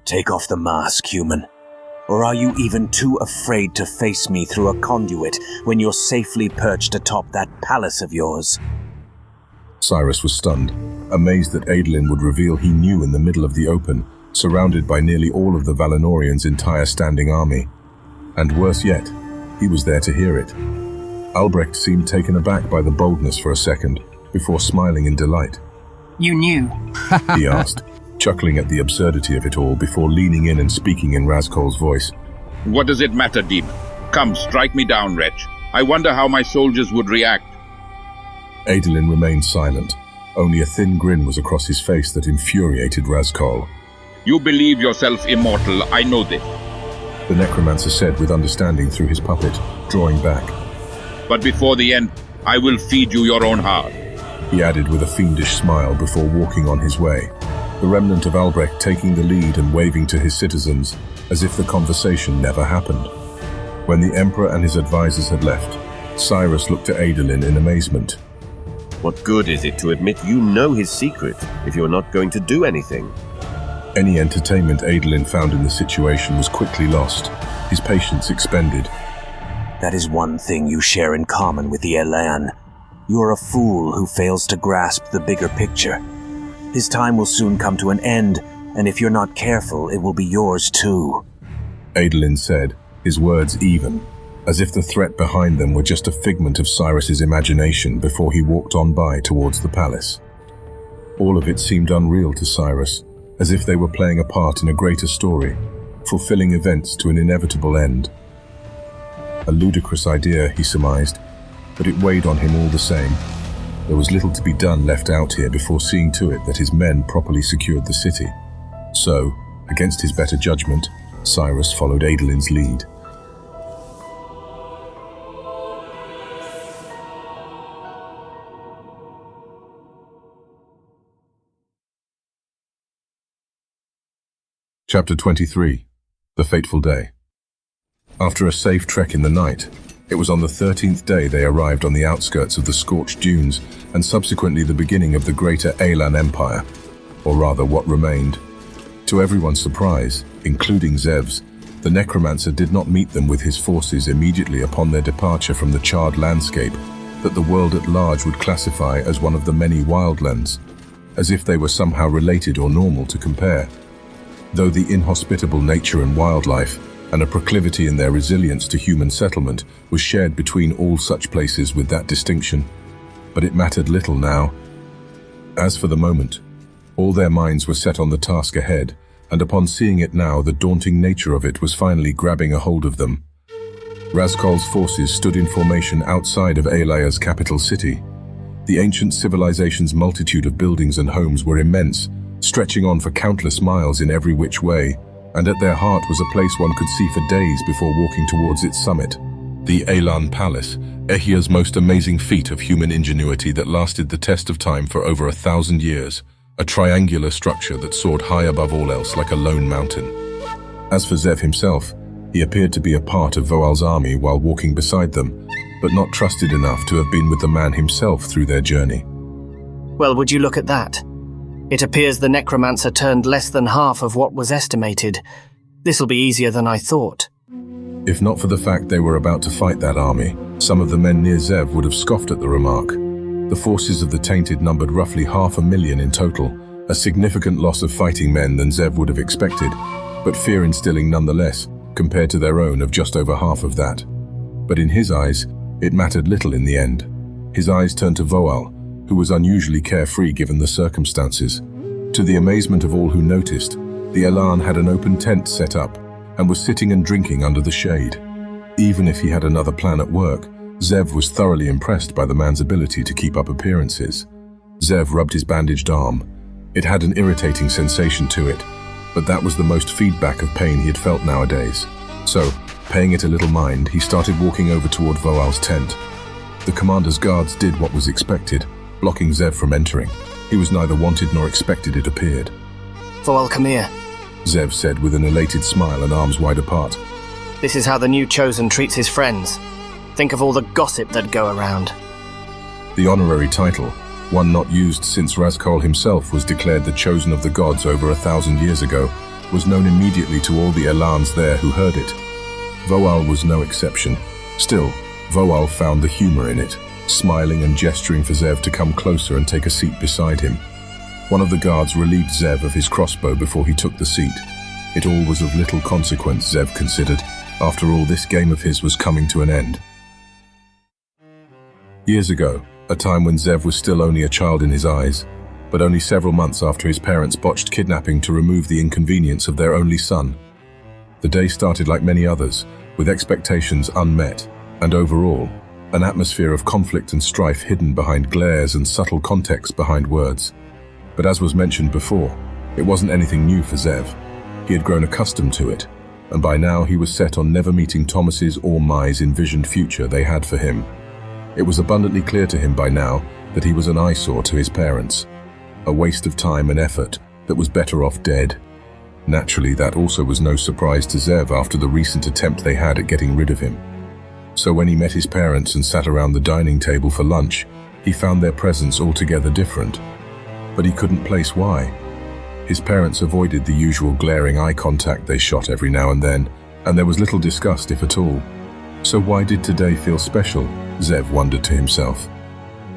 Take off the mask, human. Or are you even too afraid to face me through a conduit when you're safely perched atop that palace of yours? Cyrus was stunned, amazed that Adolin would reveal he knew in the middle of the open, surrounded by nearly all of the Valinorians' entire standing army. And worse yet, he was there to hear it. Albrecht seemed taken aback by the boldness for a second, before smiling in delight. You knew? He asked, chuckling at the absurdity of it all before leaning in and speaking in Razkol's voice. What does it matter, demon? Come, strike me down, wretch. I wonder how my soldiers would react. Adolin remained silent. Only a thin grin was across his face that infuriated Razkol. You believe yourself immortal, I know this. The necromancer said with understanding through his puppet, drawing back. But before the end, I will feed you your own heart. He added with a fiendish smile before walking on his way, the remnant of Albrecht taking the lead and waving to his citizens, as if the conversation never happened. When the Emperor and his advisors had left, Cyrus looked at Adolin in amazement. What good is it to admit you know his secret if you're not going to do anything? Any entertainment Adolin found in the situation was quickly lost, his patience expended. That is one thing you share in common with the E.C.E.N. You're a fool who fails to grasp the bigger picture. His time will soon come to an end, And if you're not careful, it will be yours too. Adolin said, his words even, as if the threat behind them were just a figment of Cyrus's imagination before he walked on by towards the palace. All of it seemed unreal to Cyrus, as if they were playing a part in a greater story, fulfilling events to an inevitable end. A ludicrous idea, he surmised, but it weighed on him all the same. There was little to be done left out here before seeing to it that his men properly secured the city. So, against his better judgment, Cyrus followed Adolin's lead. Chapter 23. The Fateful Day. After a safe trek in the night, it was on the 13th day they arrived on the outskirts of the scorched dunes and subsequently the beginning of the greater E.C.E.N Empire, or rather what remained. To everyone's surprise, including Zev's, the necromancer did not meet them with his forces immediately upon their departure from the charred landscape that the world at large would classify as one of the many wildlands, as if they were somehow related or normal to compare. Though the inhospitable nature and wildlife, and a proclivity in their resilience to human settlement, was shared between all such places with that distinction. But it mattered little now. As for the moment, all their minds were set on the task ahead, and upon seeing it now, the daunting nature of it was finally grabbing a hold of them. Razkol's forces stood in formation outside of Elaya's capital city. The ancient civilization's multitude of buildings and homes were immense, stretching on for countless miles in every which way, and at their heart was a place one could see for days before walking towards its summit. The E.C.E.N Palace, Ehia's most amazing feat of human ingenuity that lasted the test of time for over 1,000 years, a triangular structure that soared high above all else like a lone mountain. As for Zev himself, he appeared to be a part of Voal's army while walking beside them, but not trusted enough to have been with the man himself through their journey. Well, would you look at that? It appears the necromancer turned less than half of what was estimated. This'll be easier than I thought. If not for the fact they were about to fight that army, some of the men near Zev would have scoffed at the remark. The forces of the Tainted numbered roughly 500,000 in total, a significant loss of fighting men than Zev would have expected, but fear-instilling nonetheless, compared to their own of just over half of that. But in his eyes, it mattered little in the end. His eyes turned to Voal, who was unusually carefree given the circumstances. To the amazement of all who noticed, the E.C.E.N had an open tent set up and was sitting and drinking under the shade. Even if he had another plan at work, Zev was thoroughly impressed by the man's ability to keep up appearances. Zev rubbed his bandaged arm. It had an irritating sensation to it, but that was the most feedback of pain he had felt nowadays. So, paying it a little mind, he started walking over toward Voal's tent. The commander's guards did what was expected, blocking Zev from entering. He was neither wanted nor expected, it appeared. Voal, come here. Zev said with an elated smile and arms wide apart. This is how the new Chosen treats his friends. Think of all the gossip that'd go around. The honorary title, one not used since Razkol himself was declared the Chosen of the Gods over 1,000 years ago, was known immediately to all the E.C.E.N there who heard it. Voal was no exception. Still, Voal found the humor in it, smiling and gesturing for Zev to come closer and take a seat beside him. One of the guards relieved Zev of his crossbow before he took the seat. It all was of little consequence, Zev considered. After all, this game of his was coming to an end. Years ago, a time when Zev was still only a child in his eyes, but only several months after his parents botched kidnapping to remove the inconvenience of their only son. The day started like many others, with expectations unmet, and overall, an atmosphere of conflict and strife hidden behind glares and subtle context behind words. But as was mentioned before, it wasn't anything new for Zev. He had grown accustomed to it, and by now he was set on never meeting Thomas's or Mai's envisioned future they had for him. It was abundantly clear to him by now that he was an eyesore to his parents, a waste of time and effort that was better off dead. Naturally, that also was no surprise to Zev after the recent attempt they had at getting rid of him. So when he met his parents and sat around the dining table for lunch, he found their presence altogether different. But he couldn't place why. His parents avoided the usual glaring eye contact they shot every now and then, and there was little discussed, if at all. So why did today feel special? Zev wondered to himself.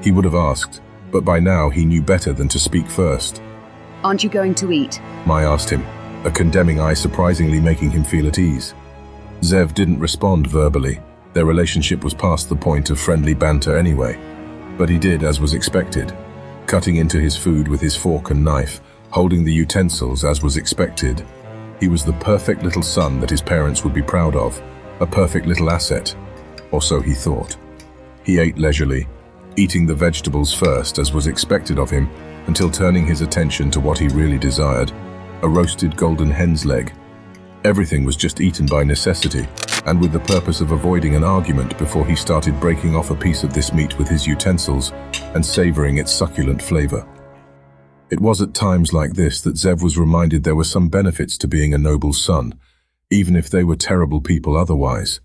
He would have asked, but by now he knew better than to speak first. Aren't you going to eat? Mai asked him, a condemning eye surprisingly making him feel at ease. Zev didn't respond verbally. Their relationship was past the point of friendly banter anyway. But he did as was expected, cutting into his food with his fork and knife, holding the utensils as was expected. He was the perfect little son that his parents would be proud of, a perfect little asset, or so he thought. He ate leisurely, eating the vegetables first as was expected of him, until turning his attention to what he really desired, a roasted golden hen's leg. Everything was just eaten by necessity, and with the purpose of avoiding an argument before he started breaking off a piece of this meat with his utensils and savoring its succulent flavor. It was at times like this that Zev was reminded there were some benefits to being a noble son, even if they were terrible people otherwise.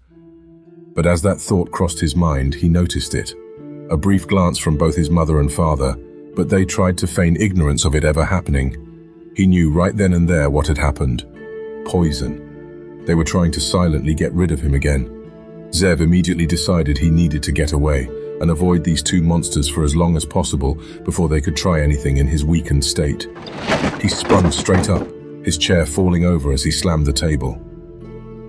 But as that thought crossed his mind, he noticed it. A brief glance from both his mother and father, but they tried to feign ignorance of it ever happening. He knew right then and there what had happened. Poison. They were trying to silently get rid of him again. Zev immediately decided he needed to get away and avoid these two monsters for as long as possible before they could try anything in his weakened state. He sprung straight up, his chair falling over as he slammed the table.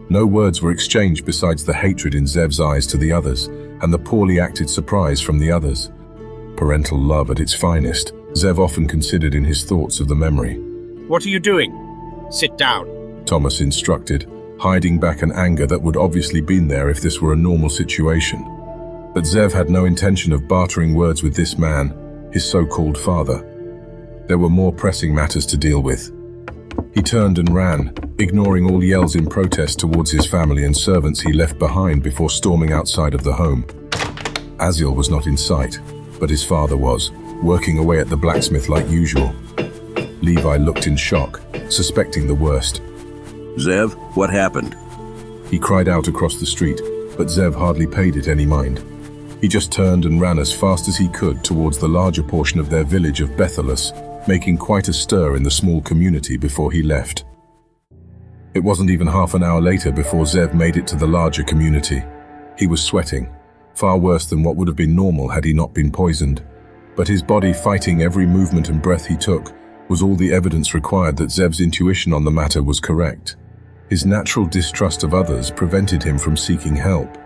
No words were exchanged besides the hatred in Zev's eyes to the others and the poorly acted surprise from the others. Parental love at its finest, Zev often considered in his thoughts of the memory. What are you doing? Sit down, Thomas instructed, hiding back an anger that would obviously been there if this were a normal situation. But Zev had no intention of bartering words with this man, his so-called father. There were more pressing matters to deal with. He turned and ran, ignoring all yells in protest towards his family and servants he left behind before storming outside of the home. Aziel was not in sight, but his father was, working away at the blacksmith like usual. Levi looked in shock, suspecting the worst. Zev, what happened? He cried out across the street, but Zev hardly paid it any mind. He just turned and ran as fast as he could towards the larger portion of their village of Bethelus, making quite a stir in the small community before he left. It wasn't even half an hour later before Zev made it to the larger community. He was sweating, far worse than what would have been normal had he not been poisoned. But his body fighting every movement and breath he took was all the evidence required that Zev's intuition on the matter was correct. His natural distrust of others prevented him from seeking help.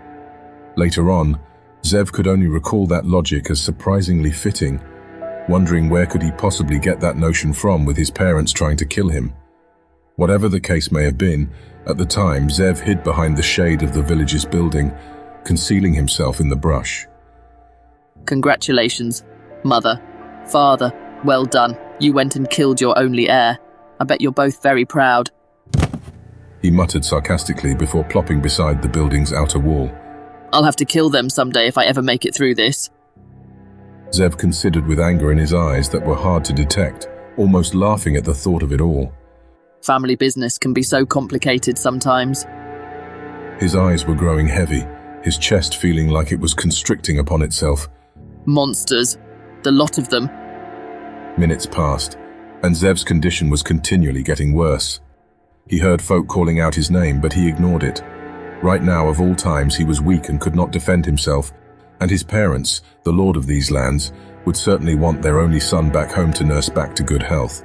Later on, Zev could only recall that logic as surprisingly fitting, wondering where could he possibly get that notion from with his parents trying to kill him. Whatever the case may have been, at the time Zev hid behind the shade of the village's building, concealing himself in the brush. Congratulations, Mother, Father, well done. You went and killed your only heir. I bet you're both very proud. He muttered sarcastically before plopping beside the building's outer wall. I'll have to kill them someday if I ever make it through this. Zev considered with anger in his eyes that were hard to detect, almost laughing at the thought of it all. Family business can be so complicated sometimes. His eyes were growing heavy, his chest feeling like it was constricting upon itself. Monsters. The lot of them. Minutes passed, and Zev's condition was continually getting worse. He heard folk calling out his name, but he ignored it. Right now, of all times, he was weak and could not defend himself, and his parents, the lord of these lands, would certainly want their only son back home to nurse back to good health.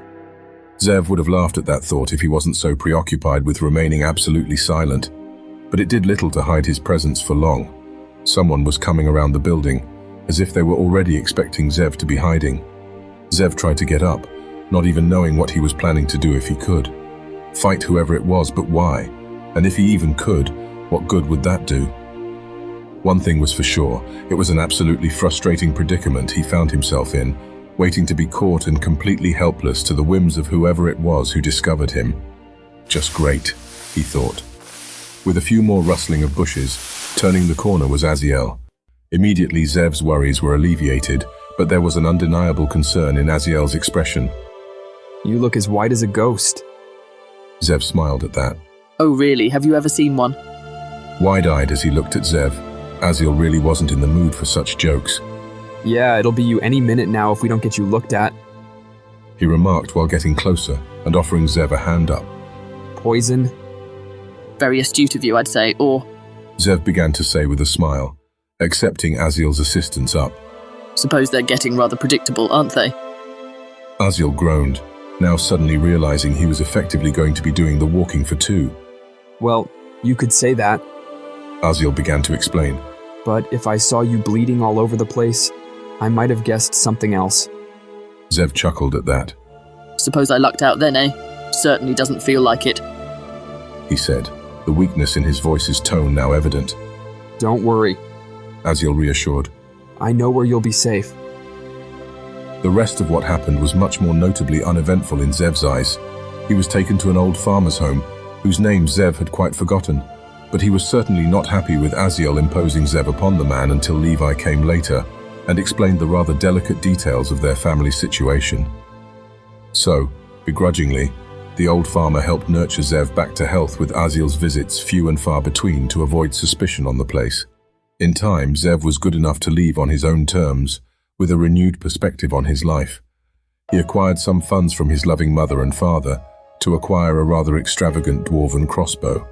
Zev would have laughed at that thought if he wasn't so preoccupied with remaining absolutely silent, but it did little to hide his presence for long. Someone was coming around the building, as if they were already expecting Zev to be hiding. Zev tried to get up, not even knowing what he was planning to do if he could. Fight whoever it was, but why? And if he even could, what good would that do? One thing was for sure, it was an absolutely frustrating predicament he found himself in, waiting to be caught and completely helpless to the whims of whoever it was who discovered him. Just great, he thought. With a few more rustling of bushes, turning the corner was Aziel. Immediately Zev's worries were alleviated, but there was an undeniable concern in Aziel's expression. You look as white as a ghost. Zev smiled at that. Oh really, have you ever seen one? Wide-eyed as he looked at Zev, Aziel really wasn't in the mood for such jokes. Yeah, it'll be you any minute now if we don't get you looked at. He remarked while getting closer and offering Zev a hand up. Poison? Very astute of you, I'd say, or... Zev began to say with a smile, accepting Aziel's assistance up. Suppose they're getting rather predictable, aren't they? Aziel groaned, now suddenly realizing he was effectively going to be doing the walking for two. Well, you could say that. Aziel began to explain. But if I saw you bleeding all over the place, I might have guessed something else. Zev chuckled at that. Suppose I lucked out then, eh? Certainly doesn't feel like it. He said, the weakness in his voice's tone now evident. Don't worry, Aziel reassured. I know where you'll be safe. The rest of what happened was much more notably uneventful in Zev's eyes. He was taken to an old farmer's home, whose name Zev had quite forgotten, but he was certainly not happy with Aziel imposing Zev upon the man until Levi came later and explained the rather delicate details of their family situation. So, begrudgingly, the old farmer helped nurture Zev back to health with Aziel's visits few and far between to avoid suspicion on the place. In time, Zev was good enough to leave on his own terms, with a renewed perspective on his life. He acquired some funds from his loving mother and father to acquire a rather extravagant dwarven crossbow.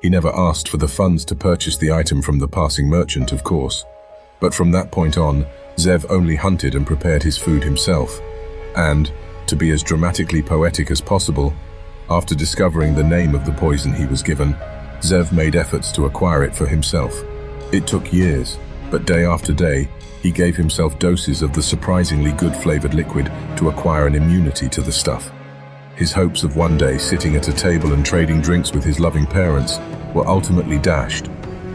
He never asked for the funds to purchase the item from the passing merchant, of course, but from that point on, Zev only hunted and prepared his food himself, and, to be as dramatically poetic as possible, after discovering the name of the poison he was given, Zev made efforts to acquire it for himself. It took years, but day after day, he gave himself doses of the surprisingly good-flavored liquid to acquire an immunity to the stuff. His hopes of one day sitting at a table and trading drinks with his loving parents were ultimately dashed,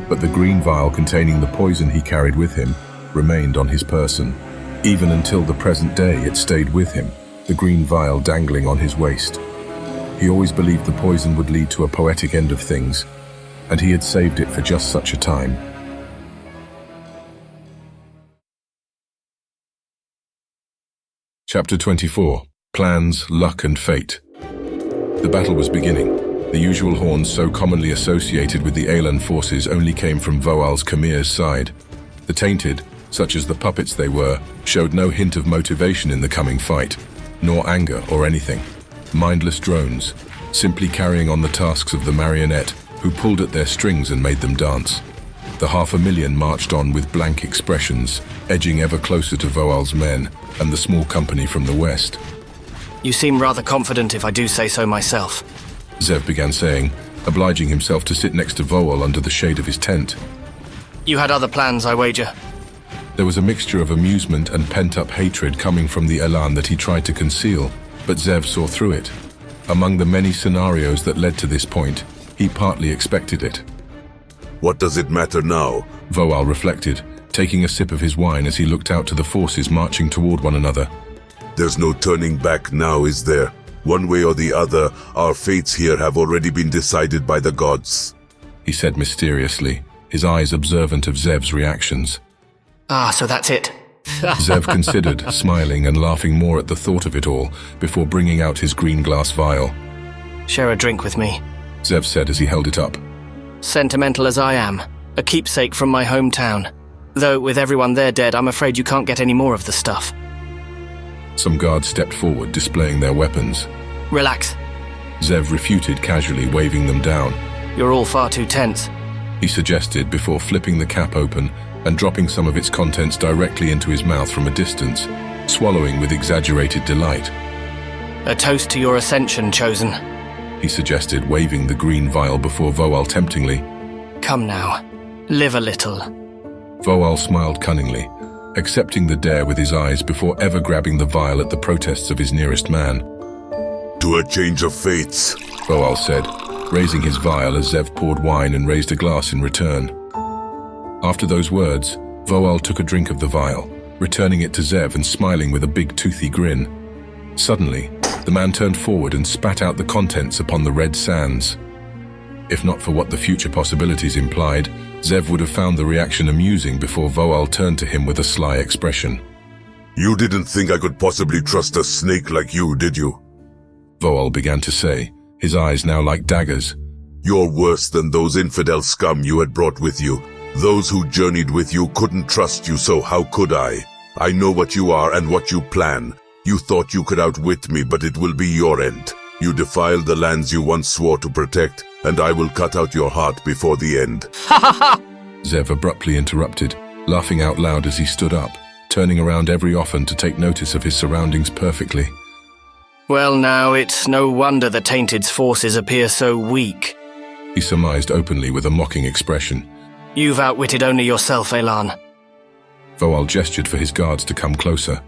but the green vial containing the poison he carried with him remained on his person. Even until the present day it stayed with him, the green vial dangling on his waist. He always believed the poison would lead to a poetic end of things, and he had saved it for just such a time. Chapter 24. Plans, Luck and Fate. The battle was beginning. The usual horns so commonly associated with the Aelan forces only came from Voal's Khamir's side. The Tainted, such as the puppets they were, showed no hint of motivation in the coming fight, nor anger or anything. Mindless drones, simply carrying on the tasks of the marionette, who pulled at their strings and made them dance. The 500,000 marched on with blank expressions, edging ever closer to Voal's men and the small company from the west. You seem rather confident, if I do say so myself. Zev began saying, obliging himself to sit next to Voal under the shade of his tent. You had other plans, I wager. There was a mixture of amusement and pent-up hatred coming from the Elan that he tried to conceal, but Zev saw through it. Among the many scenarios that led to this point, he partly expected it. What does it matter now? Voal reflected, taking a sip of his wine as he looked out to the forces marching toward one another. There's no turning back now, is there? One way or the other, our fates here have already been decided by the gods, he said mysteriously, his eyes observant of Zev's reactions. Ah, so that's it. Zev considered, smiling and laughing more at the thought of it all, before bringing out his green glass vial. Share a drink with me, Zev said as he held it up. Sentimental as I am, a keepsake from my hometown. Though with everyone there dead, I'm afraid you can't get any more of the stuff. Some guards stepped forward, displaying their weapons. Relax. Zev refuted casually, waving them down. You're all far too tense, he suggested before flipping the cap open and dropping some of its contents directly into his mouth from a distance, swallowing with exaggerated delight. A toast to your ascension, Chosen, he suggested, waving the green vial before Voal temptingly. Come now, live a little. Voal smiled cunningly, accepting the dare with his eyes before ever grabbing the vial at the protests of his nearest man. To a change of fates, Voal said, raising his vial as Zev poured wine and raised a glass in return. After those words, Voal took a drink of the vial, returning it to Zev and smiling with a big toothy grin. Suddenly, the man turned forward and spat out the contents upon the red sands. If not for what the future possibilities implied, Zev would have found the reaction amusing before Voal turned to him with a sly expression. You didn't think I could possibly trust a snake like you, did you? Voal began to say, his eyes now like daggers. You're worse than those infidel scum you had brought with you. Those who journeyed with you couldn't trust you, so how could I? I know what you are and what you plan. You thought you could outwit me, but it will be your end. You defiled the lands you once swore to protect, and I will cut out your heart before the end. Zev abruptly interrupted, laughing out loud as he stood up, turning around every often to take notice of his surroundings perfectly. Well now, it's no wonder the Tainted's forces appear so weak. He surmised openly with a mocking expression. You've outwitted only yourself, Elan. Voal gestured for his guards to come closer.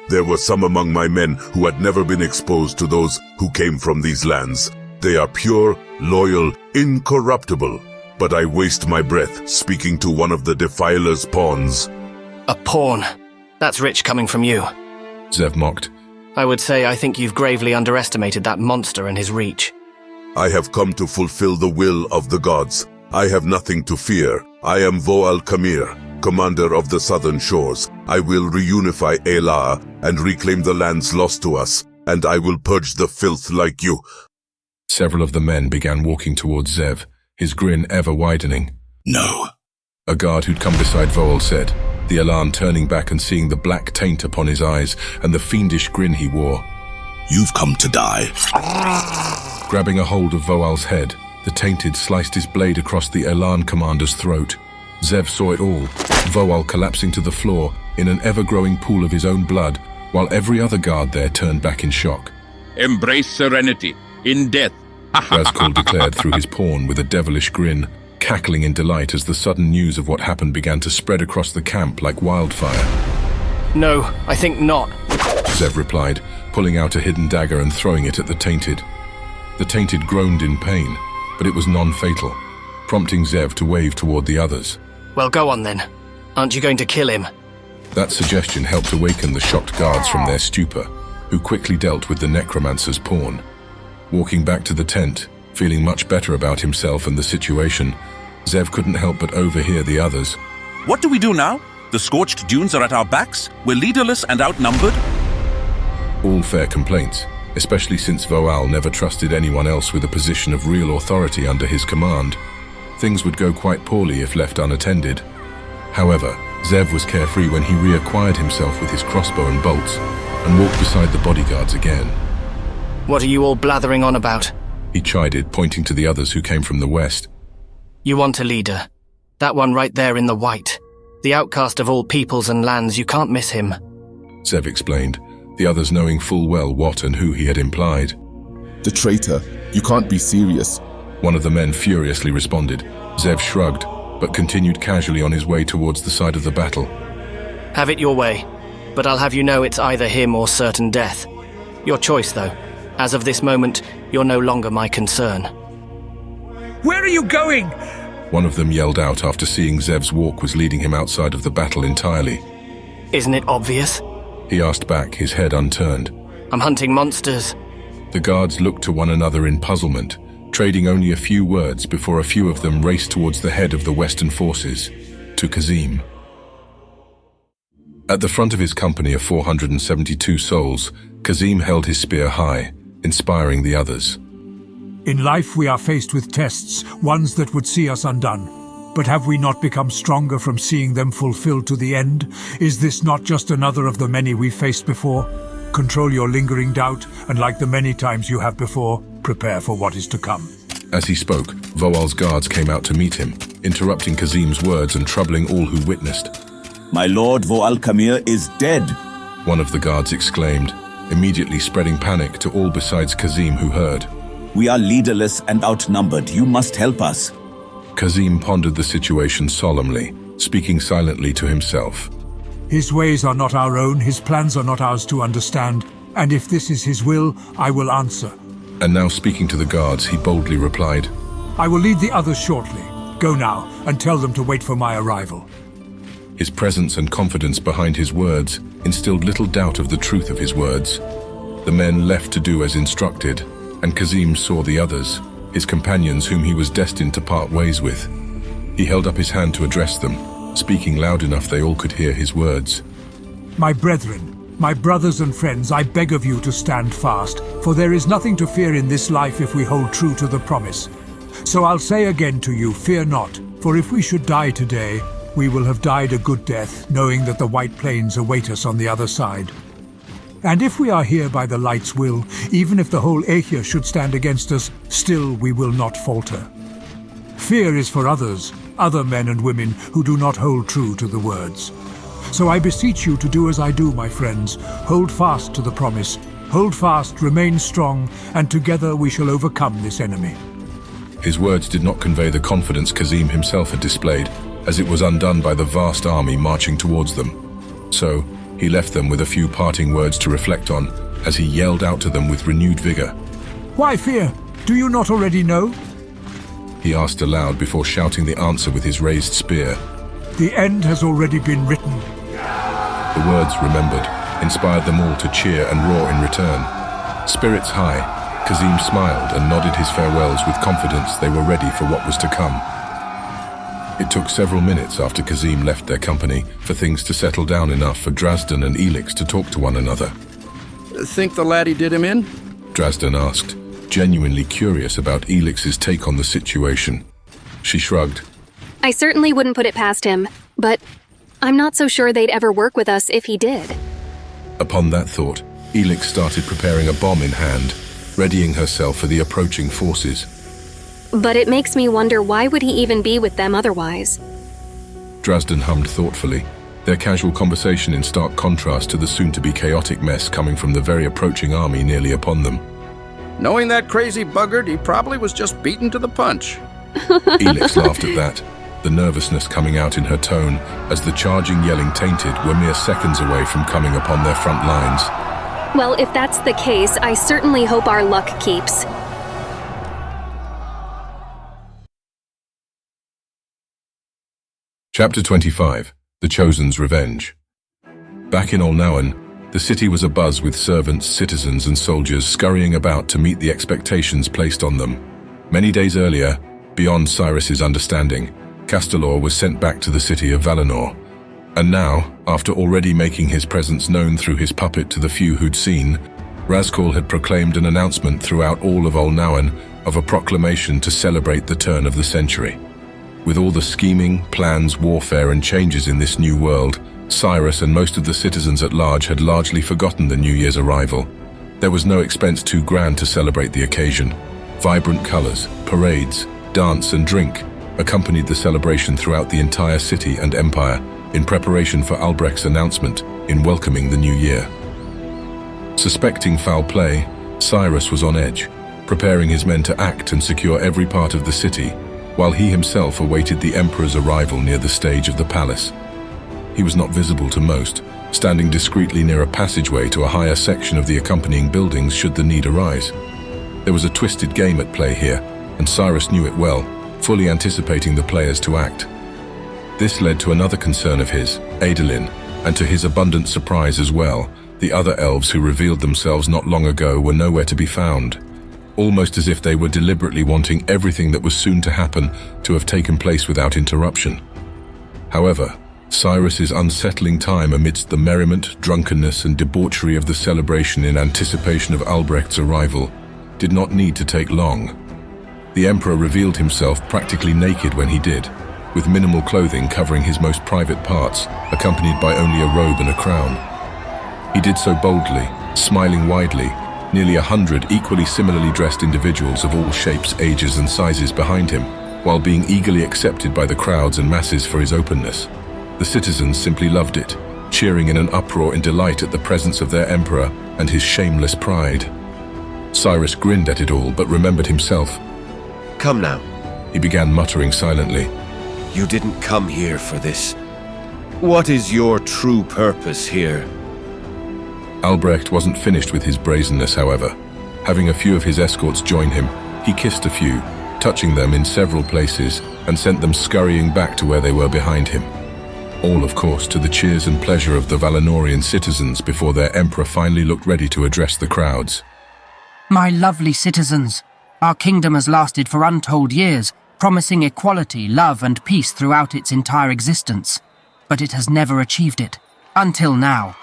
There were some among my men who had never been exposed to those who came from these lands. They are pure, loyal, incorruptible. But I waste my breath speaking to one of the Defiler's pawns. A pawn? That's rich coming from you. Zev mocked. I would say I think you've gravely underestimated that monster and his reach. I have come to fulfill the will of the gods. I have nothing to fear. I am Voal Kamir, commander of the southern shores. I will reunify Elah and reclaim the lands lost to us, and I will purge the filth like you. Several of the men began walking towards Zev, his grin ever widening. No. A guard who'd come beside Voal said, the Elan turning back and seeing the black taint upon his eyes and the fiendish grin he wore. You've come to die. Grabbing a hold of Voal's head, the Tainted sliced his blade across the Elan commander's throat. Zev saw it all, Voal collapsing to the floor in an ever-growing pool of his own blood, while every other guard there turned back in shock. Embrace serenity. In death. Razkul declared through his pawn with a devilish grin, cackling in delight as the sudden news of what happened began to spread across the camp like wildfire. No, I think not, Zev replied, pulling out a hidden dagger and throwing it at the Tainted. The Tainted groaned in pain, but it was non-fatal, prompting Zev to wave toward the others. Well, go on then. Aren't you going to kill him? That suggestion helped awaken the shocked guards from their stupor, who quickly dealt with the necromancer's pawn. Walking back to the tent, feeling much better about himself and the situation, Zev couldn't help but overhear the others. What do we do now? The scorched dunes are at our backs. We're leaderless and outnumbered. All fair complaints, especially since Voal never trusted anyone else with a position of real authority under his command. Things would go quite poorly if left unattended. However, Zev was carefree when he reacquired himself with his crossbow and bolts and walked beside the bodyguards again. What are you all blathering on about? He chided, pointing to the others who came from the west. You want a leader. That one right there in the white. The outcast of all peoples and lands, you can't miss him. Zev explained, the others knowing full well what and who he had implied. The traitor. You can't be serious. One of the men furiously responded. Zev shrugged, but continued casually on his way towards the side of the battle. Have it your way, but I'll have you know it's either him or certain death. Your choice, though. As of this moment, you're no longer my concern. Where are you going? One of them yelled out after seeing Zev's walk was leading him outside of the battle entirely. Isn't it obvious? He asked back, his head unturned. I'm hunting monsters. The guards looked to one another in puzzlement, trading only a few words before a few of them raced towards the head of the Western forces, to Kazim. At the front of his company of 472 souls, Kazim held his spear high, inspiring the others. In life we are faced with tests, ones that would see us undone. But have we not become stronger from seeing them fulfilled to the end? Is this not just another of the many we've faced before? Control your lingering doubt, and like the many times you have before, prepare for what is to come. As he spoke, Voal's guards came out to meet him, interrupting Kazim's words and troubling all who witnessed. My lord Voal Kamir is dead, one of the guards exclaimed, immediately spreading panic to all besides Kazim who heard. We are leaderless and outnumbered. You must help us. Kazim pondered the situation solemnly, speaking silently to himself. His ways are not our own, his plans are not ours to understand, and if this is his will, I will answer. And now speaking to the guards, he boldly replied, I will lead the others shortly. Go now, and tell them to wait for my arrival. His presence and confidence behind his words instilled little doubt of the truth of his words. The men left to do as instructed, and Kazim saw the others, his companions whom he was destined to part ways with. He held up his hand to address them, speaking loud enough they all could hear his words. My brethren, my brothers and friends, I beg of you to stand fast, for there is nothing to fear in this life if we hold true to the promise. So I'll say again to you, fear not, for if we should die today, we will have died a good death, knowing that the White Plains await us on the other side. And if we are here by the light's will, even if the whole Asia should stand against us, still we will not falter. Fear is for others, other men and women who do not hold true to the words. So I beseech you to do as I do, my friends. Hold fast to the promise. Hold fast, remain strong, and together we shall overcome this enemy. His words did not convey the confidence Kazim himself had displayed, as it was undone by the vast army marching towards them. So, he left them with a few parting words to reflect on, as he yelled out to them with renewed vigor. Why fear? Do you not already know? He asked aloud before shouting the answer with his raised spear. The end has already been written. The words, remembered, inspired them all to cheer and roar in return. Spirits high, Kazim smiled and nodded his farewells with confidence they were ready for what was to come. It took several minutes after Kazim left their company for things to settle down enough for Drazdan and Elix to talk to one another. Think the laddie did him in? Drazdan asked, genuinely curious about Elix's take on the situation. She shrugged. I certainly wouldn't put it past him, but I'm not so sure they'd ever work with us if he did. Upon that thought, Elix started preparing a bomb in hand, readying herself for the approaching forces. But it makes me wonder, why would he even be with them otherwise? Drazdan hummed thoughtfully, their casual conversation in stark contrast to the soon-to-be chaotic mess coming from the very approaching army nearly upon them. Knowing that crazy buggard, he probably was just beaten to the punch. Elix laughed at that, the nervousness coming out in her tone as the charging yelling tainted were mere seconds away from coming upon their front lines. Well, if that's the case, I certainly hope our luck keeps. Chapter 25. The Chosen's Revenge. Back in Olnauen, the city was abuzz with servants, citizens, and soldiers scurrying about to meet the expectations placed on them. Many days earlier, beyond Cyrus's understanding, Castelor was sent back to the city of Valinor. And now, after already making his presence known through his puppet to the few who'd seen, Razkal had proclaimed an announcement throughout all of Olnauen of a proclamation to celebrate the turn of the century. With all the scheming, plans, warfare, and changes in this new world, Cyrus and most of the citizens at large had largely forgotten the New Year's arrival. There was no expense too grand to celebrate the occasion. Vibrant colors, parades, dance, and drink accompanied the celebration throughout the entire city and empire in preparation for Albrecht's announcement in welcoming the new year. Suspecting foul play, Cyrus was on edge, preparing his men to act and secure every part of the city, while he himself awaited the emperor's arrival near the stage of the palace. He was not visible to most, standing discreetly near a passageway to a higher section of the accompanying buildings should the need arise. There was a twisted game at play here, and Cyrus knew it well, fully anticipating the players to act. This led to another concern of his, Adolin, and to his abundant surprise as well, the other elves who revealed themselves not long ago were nowhere to be found, almost as if they were deliberately wanting everything that was soon to happen to have taken place without interruption. However, Cyrus's unsettling time amidst the merriment, drunkenness, and debauchery of the celebration in anticipation of Albrecht's arrival did not need to take long. The emperor revealed himself practically naked when he did, with minimal clothing covering his most private parts, accompanied by only a robe and a crown. He did so boldly, smiling widely, nearly 100 equally similarly dressed individuals of all shapes, ages, and sizes behind him, while being eagerly accepted by the crowds and masses for his openness. The citizens simply loved it, cheering in an uproar in delight at the presence of their emperor and his shameless pride. Cyrus grinned at it all, but remembered himself. Come now. He began muttering silently. You didn't come here for this. What is your true purpose here? Albrecht wasn't finished with his brazenness, however. Having a few of his escorts join him, he kissed a few, touching them in several places, and sent them scurrying back to where they were behind him. All, of course, to the cheers and pleasure of the Valinorian citizens before their emperor finally looked ready to address the crowds. My lovely citizens, our kingdom has lasted for untold years, promising equality, love, and peace throughout its entire existence. But it has never achieved it, until now.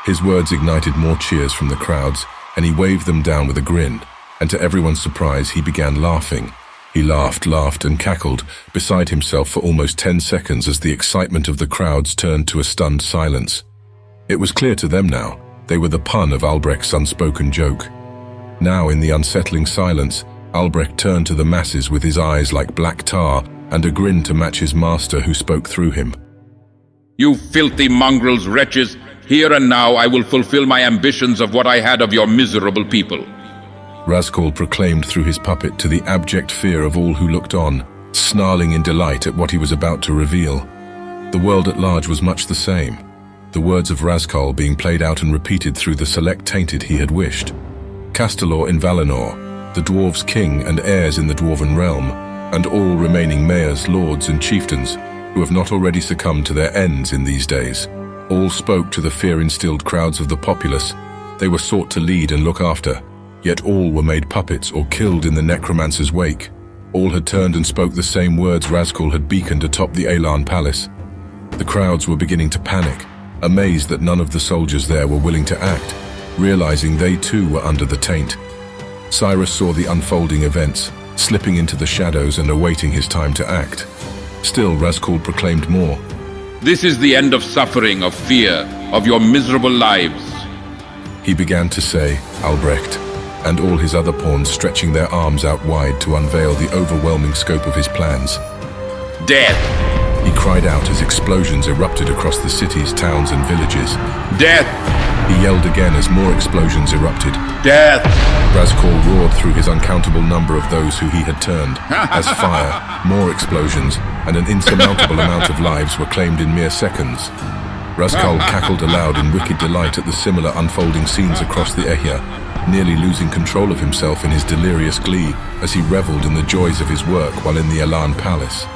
His words ignited more cheers from the crowds, and he waved them down with a grin, and to everyone's surprise, he began laughing. He laughed, and cackled, beside himself for almost 10 seconds as the excitement of the crowds turned to a stunned silence. It was clear to them now, they were the pun of Albrecht's unspoken joke. Now, in the unsettling silence, Albrecht turned to the masses with his eyes like black tar and a grin to match his master who spoke through him. You filthy mongrels, wretches, Here and now I will fulfill my ambitions of what I had of your miserable people. Razkal proclaimed through his puppet to the abject fear of all who looked on, snarling in delight at what he was about to reveal. The world at large was much the same, the words of Razkal being played out and repeated through the select tainted he had wished. Castelor in Valinor, the dwarves' king and heirs in the dwarven realm, and all remaining mayors, lords and chieftains who have not already succumbed to their ends in these days, all spoke to the fear-instilled crowds of the populace they were sought to lead and look after, yet all were made puppets or killed in the necromancer's wake. All had turned and spoke the same words Razkal had beaconed atop the Elan Palace. The crowds were beginning to panic, amazed that none of the soldiers there were willing to act, realizing they too were under the taint. Cyrus saw the unfolding events, slipping into the shadows and awaiting his time to act. Still, Razkal proclaimed more. This is the end of suffering, of fear, of your miserable lives. He began to say, Albrecht, and all his other pawns stretching their arms out wide to unveil the overwhelming scope of his plans. Death! He cried out as explosions erupted across the cities, towns and villages. Death! He yelled again as more explosions erupted. Death! Razkal roared through his uncountable number of those who he had turned, as fire, more explosions, and an insurmountable amount of lives were claimed in mere seconds. Razkal cackled aloud in wicked delight at the similar unfolding scenes across the Ehya, nearly losing control of himself in his delirious glee as he reveled in the joys of his work while in the Elan Palace.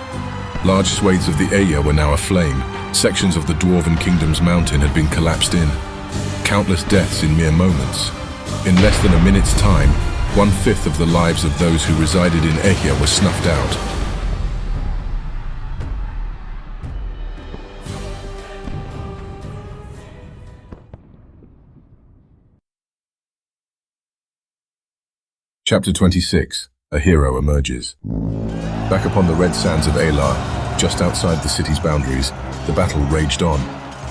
Large swathes of the Ehya were now aflame. Sections of the Dwarven Kingdom's mountain had been collapsed in. Countless deaths in mere moments. In less than a minute's time, 1/5 of the lives of those who resided in Ehya were snuffed out. Chapter 26. A hero emerges. Back upon the red sands of Elar, just outside the city's boundaries, the battle raged on.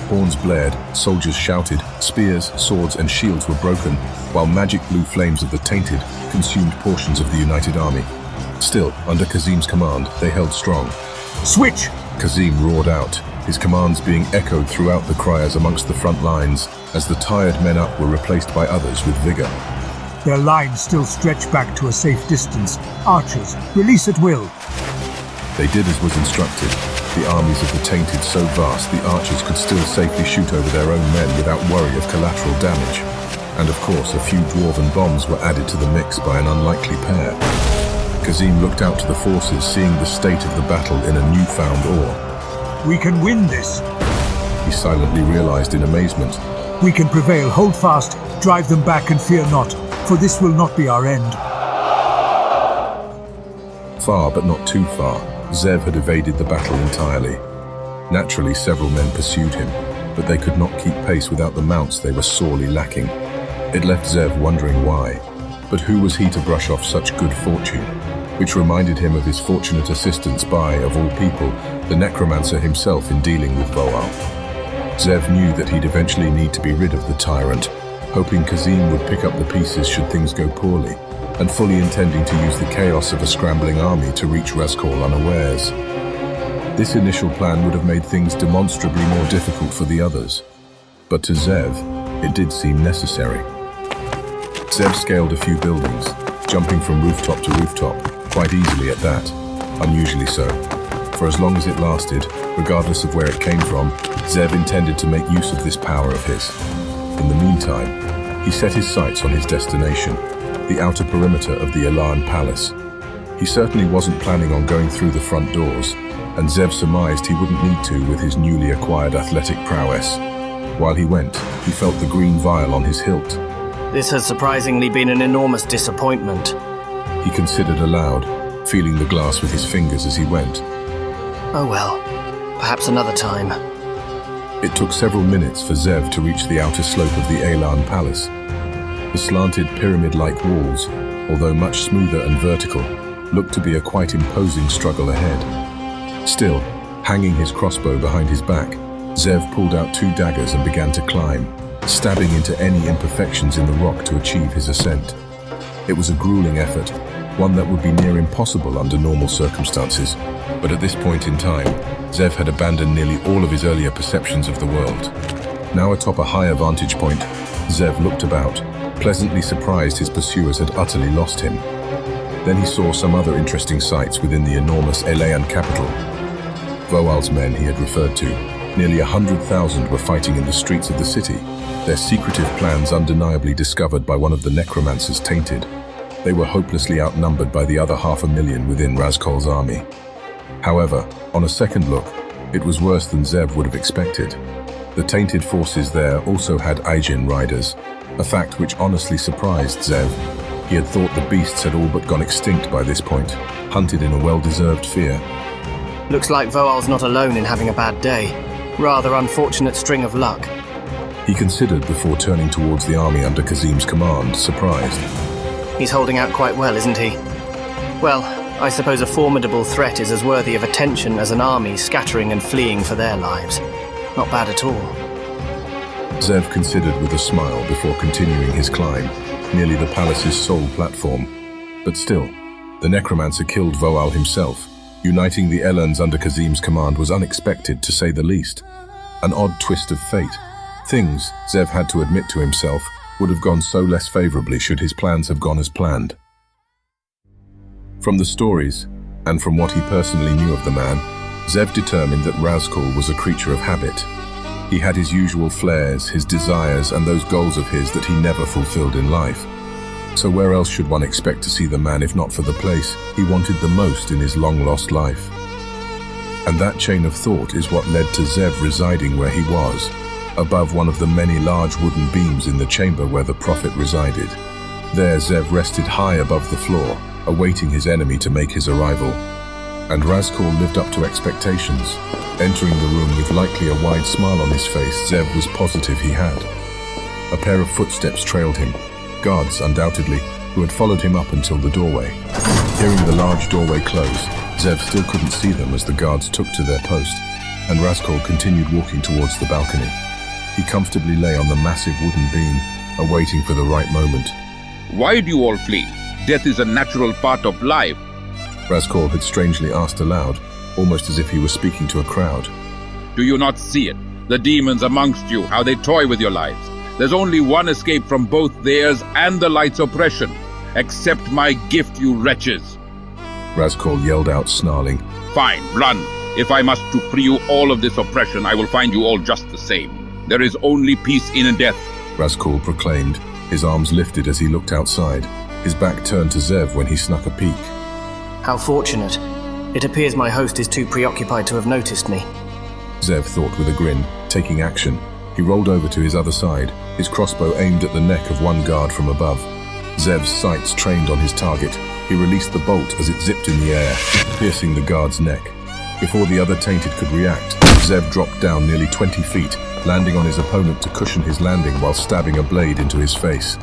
Horns blared, soldiers shouted, spears, swords and shields were broken, while magic blue flames of the Tainted consumed portions of the united army. Still, under Kazim's command, they held strong. Switch! Kazim roared out, his commands being echoed throughout the criers amongst the front lines, as the tired men up were replaced by others with vigor. Their lines still stretch back to a safe distance. Archers, release at will. They did as was instructed. The armies of the Tainted so vast the archers could still safely shoot over their own men without worry of collateral damage. And of course, a few dwarven bombs were added to the mix by an unlikely pair. Kazim looked out to the forces, seeing the state of the battle in a newfound awe. We can win this. He silently realized in amazement. We can prevail. Hold fast. Drive them back and fear not, for this will not be our end. Far, but not too far, Zev had evaded the battle entirely. Naturally, several men pursued him, but they could not keep pace without the mounts they were sorely lacking. It left Zev wondering why. But who was he to brush off such good fortune? Which reminded him of his fortunate assistance by, of all people, the necromancer himself in dealing with Voal. Zev knew that he'd eventually need to be rid of the tyrant, hoping Kazim would pick up the pieces should things go poorly, and fully intending to use the chaos of a scrambling army to reach Razkal unawares. This initial plan would have made things demonstrably more difficult for the others, but to Zev, it did seem necessary. Zev scaled a few buildings, jumping from rooftop to rooftop, quite easily at that, unusually so. For as long as it lasted, regardless of where it came from, Zev intended to make use of this power of his. In the meantime, he set his sights on his destination, the outer perimeter of the Elan Palace. He certainly wasn't planning on going through the front doors, and Zev surmised he wouldn't need to with his newly acquired athletic prowess. While he went, he felt the green vial on his hilt. This has surprisingly been an enormous disappointment. He considered aloud, feeling the glass with his fingers as he went. Oh well, perhaps another time. It took several minutes for Zev to reach the outer slope of the Elan Palace. The slanted pyramid-like walls, although much smoother and vertical, looked to be a quite imposing struggle ahead. Still, hanging his crossbow behind his back, Zev pulled out 2 daggers and began to climb, stabbing into any imperfections in the rock to achieve his ascent. It was a grueling effort, one that would be near impossible under normal circumstances, but at this point in time, Zev had abandoned nearly all of his earlier perceptions of the world. Now atop a higher vantage point, Zev looked about, pleasantly surprised his pursuers had utterly lost him. Then he saw some other interesting sights within the enormous E.C.E.N capital. Voal's men he had referred to, nearly 100,000 were fighting in the streets of the city, their secretive plans undeniably discovered by one of the necromancers tainted. They were hopelessly outnumbered by the other 500,000 within Razkol's army. However, on a second look, it was worse than Zev would have expected. The tainted forces there also had E.C.E.N riders, a fact which honestly surprised Zev. He had thought the beasts had all but gone extinct by this point, hunted in a well-deserved fear. Looks like Voal's not alone in having a bad day. Rather unfortunate string of luck. He considered before turning towards the army under Kazim's command, surprised. He's holding out quite well, isn't he? Well, I suppose a formidable threat is as worthy of attention as an army scattering and fleeing for their lives. Not bad at all. Zev considered with a smile before continuing his climb, nearly the palace's sole platform. But still, the necromancer killed Voal himself. Uniting the E.C.E.Ns under Kazim's command was unexpected, to say the least. An odd twist of fate. Things, Zev had to admit to himself, would have gone so less favorably should his plans have gone as planned. From the stories, and from what he personally knew of the man, Zev determined that Razkol was a creature of habit. He had his usual flares, his desires, and those goals of his that he never fulfilled in life. So where else should one expect to see the man if not for the place he wanted the most in his long-lost life? And that chain of thought is what led to Zev residing where he was, above one of the many large wooden beams in the chamber where the prophet resided. There Zev rested high above the floor, awaiting his enemy to make his arrival. And Razkol lived up to expectations. Entering the room with likely a wide smile on his face, Zev was positive he had. A pair of footsteps trailed him, guards undoubtedly, who had followed him up until the doorway. Hearing the large doorway close, Zev still couldn't see them as the guards took to their post, and Razkol continued walking towards the balcony. He comfortably lay on the massive wooden beam, awaiting for the right moment. Why do you all flee? Death is a natural part of life. Razkol had strangely asked aloud, almost as if he was speaking to a crowd. Do you not see it? The demons amongst you, how they toy with your lives. There's only one escape from both theirs and the light's oppression. Accept my gift, you wretches. Razkol yelled out, snarling. Fine, run. If I must to free you all of this oppression, I will find you all just the same. There is only peace in death. Razkol proclaimed, his arms lifted as he looked outside, his back turned to Zev when he snuck a peek. How fortunate. It appears my host is too preoccupied to have noticed me. Zev thought with a grin, taking action. He rolled over to his other side, his crossbow aimed at the neck of one guard from above. Zev's sights trained on his target. He released the bolt as it zipped in the air, piercing the guard's neck. Before the other tainted could react, Zev dropped down nearly 20 feet, landing on his opponent to cushion his landing while stabbing a blade into his face.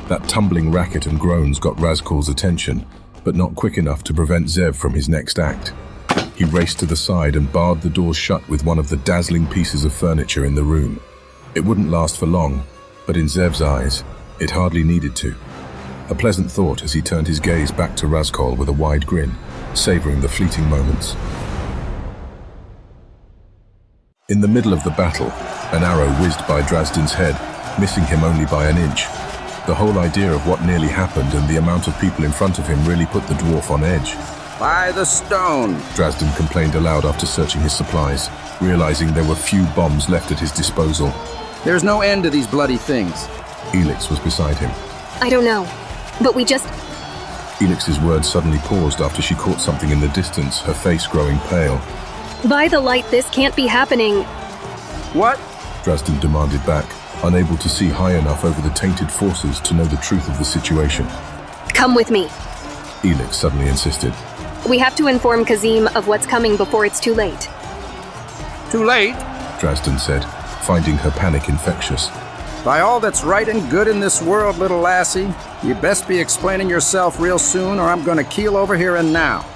That tumbling racket and groans got Razkol's attention, but not quick enough to prevent Zev from his next act. He raced to the side and barred the doors shut with one of the dazzling pieces of furniture in the room. It wouldn't last for long, but in Zev's eyes, it hardly needed to. A pleasant thought as he turned his gaze back to Razkol with a wide grin, savoring the fleeting moments. In the middle of the battle, an arrow whizzed by Drazdan's head, missing him only by an inch. The whole idea of what nearly happened and the amount of people in front of him really put the dwarf on edge. By the stone! Drazdan complained aloud after searching his supplies, realizing there were few bombs left at his disposal. There's no end to these bloody things. Elix was beside him. I don't know, but we just... Elix's words suddenly paused after she caught something in the distance, her face growing pale. By the light, this can't be happening. What? Drazdan demanded back, unable to see high enough over the tainted forces to know the truth of the situation. Come with me. Elix suddenly insisted. We have to inform Kazim of what's coming before it's too late. Too late? Drazdan said, finding her panic infectious. By all that's right and good in this world, little lassie, you best be explaining yourself real soon or I'm gonna keel over here and now.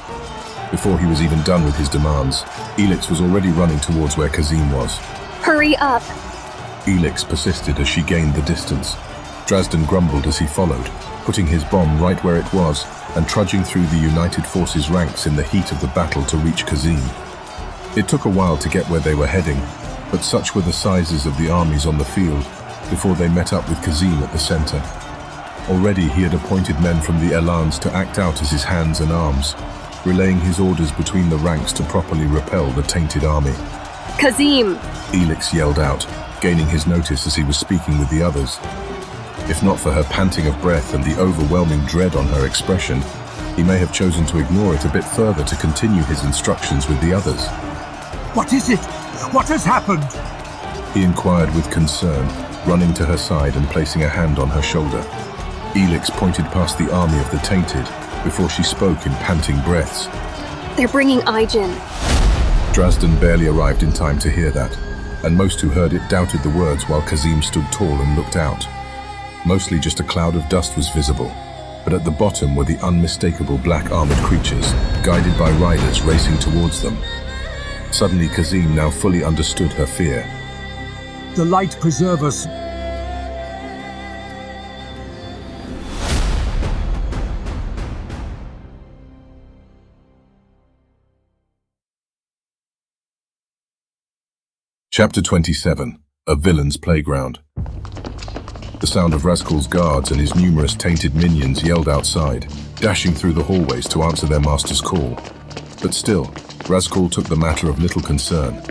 Before he was even done with his demands, Elix was already running towards where Kazim was. Hurry up! Elix persisted as she gained the distance. Drazdan grumbled as he followed, putting his bomb right where it was and trudging through the United Forces ranks in the heat of the battle to reach Kazim. It took a while to get where they were heading, but such were the sizes of the armies on the field before they met up with Kazim at the center. Already he had appointed men from the Elans to act out as his hands and arms, relaying his orders between the ranks to properly repel the tainted army. Kazim! Elix yelled out, gaining his notice as he was speaking with the others. If not for her panting of breath and the overwhelming dread on her expression, he may have chosen to ignore it a bit further to continue his instructions with the others. What is it? What has happened? He inquired with concern, running to her side and placing a hand on her shoulder. Elix pointed past the army of the Tainted before she spoke in panting breaths. They're bringing Ijin. Drazdan barely arrived in time to hear that, and most who heard it doubted the words while Kazim stood tall and looked out. Mostly just a cloud of dust was visible, but at the bottom were the unmistakable black armored creatures, guided by riders racing towards them. Suddenly Kazim now fully understood her fear. The light preserve us. Chapter 27. A Villain's Playground. The sound of Razkul's guards and his numerous tainted minions yelled outside, dashing through the hallways to answer their master's call. But still, Razkul took the matter of little concern.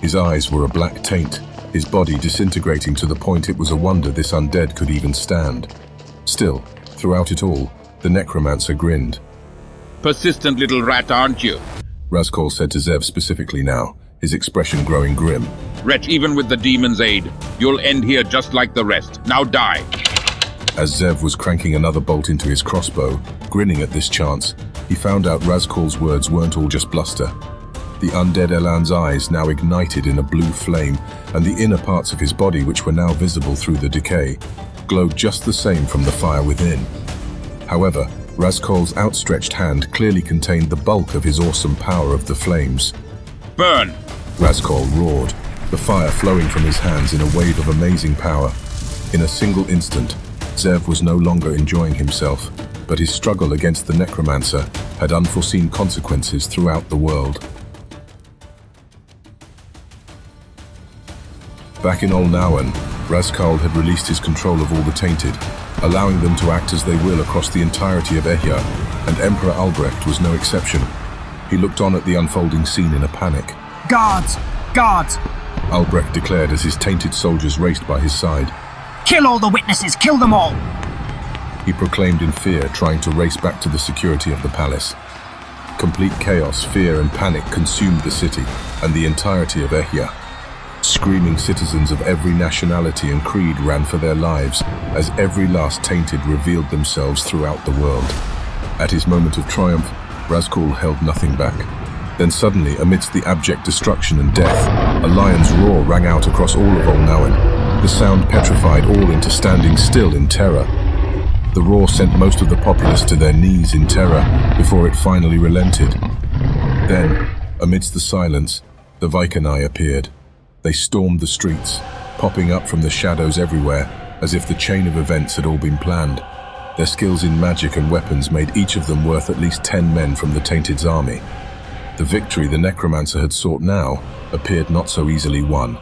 His eyes were a black taint, his body disintegrating to the point it was a wonder this undead could even stand. Still, throughout it all, the necromancer grinned. Persistent little rat, aren't you? Razkul said to Zev specifically now, his expression growing grim. Wretch, even with the demon's aid, you'll end here just like the rest. Now die! As Zev was cranking another bolt into his crossbow, grinning at this chance, he found out Razkul's words weren't all just bluster. The undead Elan's eyes now ignited in a blue flame, and the inner parts of his body, which were now visible through the decay, glowed just the same from the fire within. However, Razkul's outstretched hand clearly contained the bulk of his awesome power of the flames. Burn! Razkul roared, the fire flowing from his hands in a wave of amazing power. In a single instant, Zev was no longer enjoying himself, but his struggle against the necromancer had unforeseen consequences throughout the world. Back in Olnawan, Razkul had released his control of all the Tainted, allowing them to act as they will across the entirety of Ehya, and Emperor Albrecht was no exception. He looked on at the unfolding scene in a panic. Guards! Guards! Albrecht declared as his tainted soldiers raced by his side. Kill all the witnesses! Kill them all! He proclaimed in fear, trying to race back to the security of the palace. Complete chaos, fear and panic consumed the city and the entirety of Ehya. Screaming citizens of every nationality and creed ran for their lives as every last Tainted revealed themselves throughout the world. At his moment of triumph, Razkul held nothing back. Then suddenly, amidst the abject destruction and death, a lion's roar rang out across all of Olnawan. The sound petrified all into standing still in terror. The roar sent most of the populace to their knees in terror before it finally relented. Then, amidst the silence, the Vaikanai appeared. They stormed the streets, popping up from the shadows everywhere, as if the chain of events had all been planned. Their skills in magic and weapons made each of them worth at least 10 men from the Tainted's army. The victory the necromancer had sought now appeared not so easily won.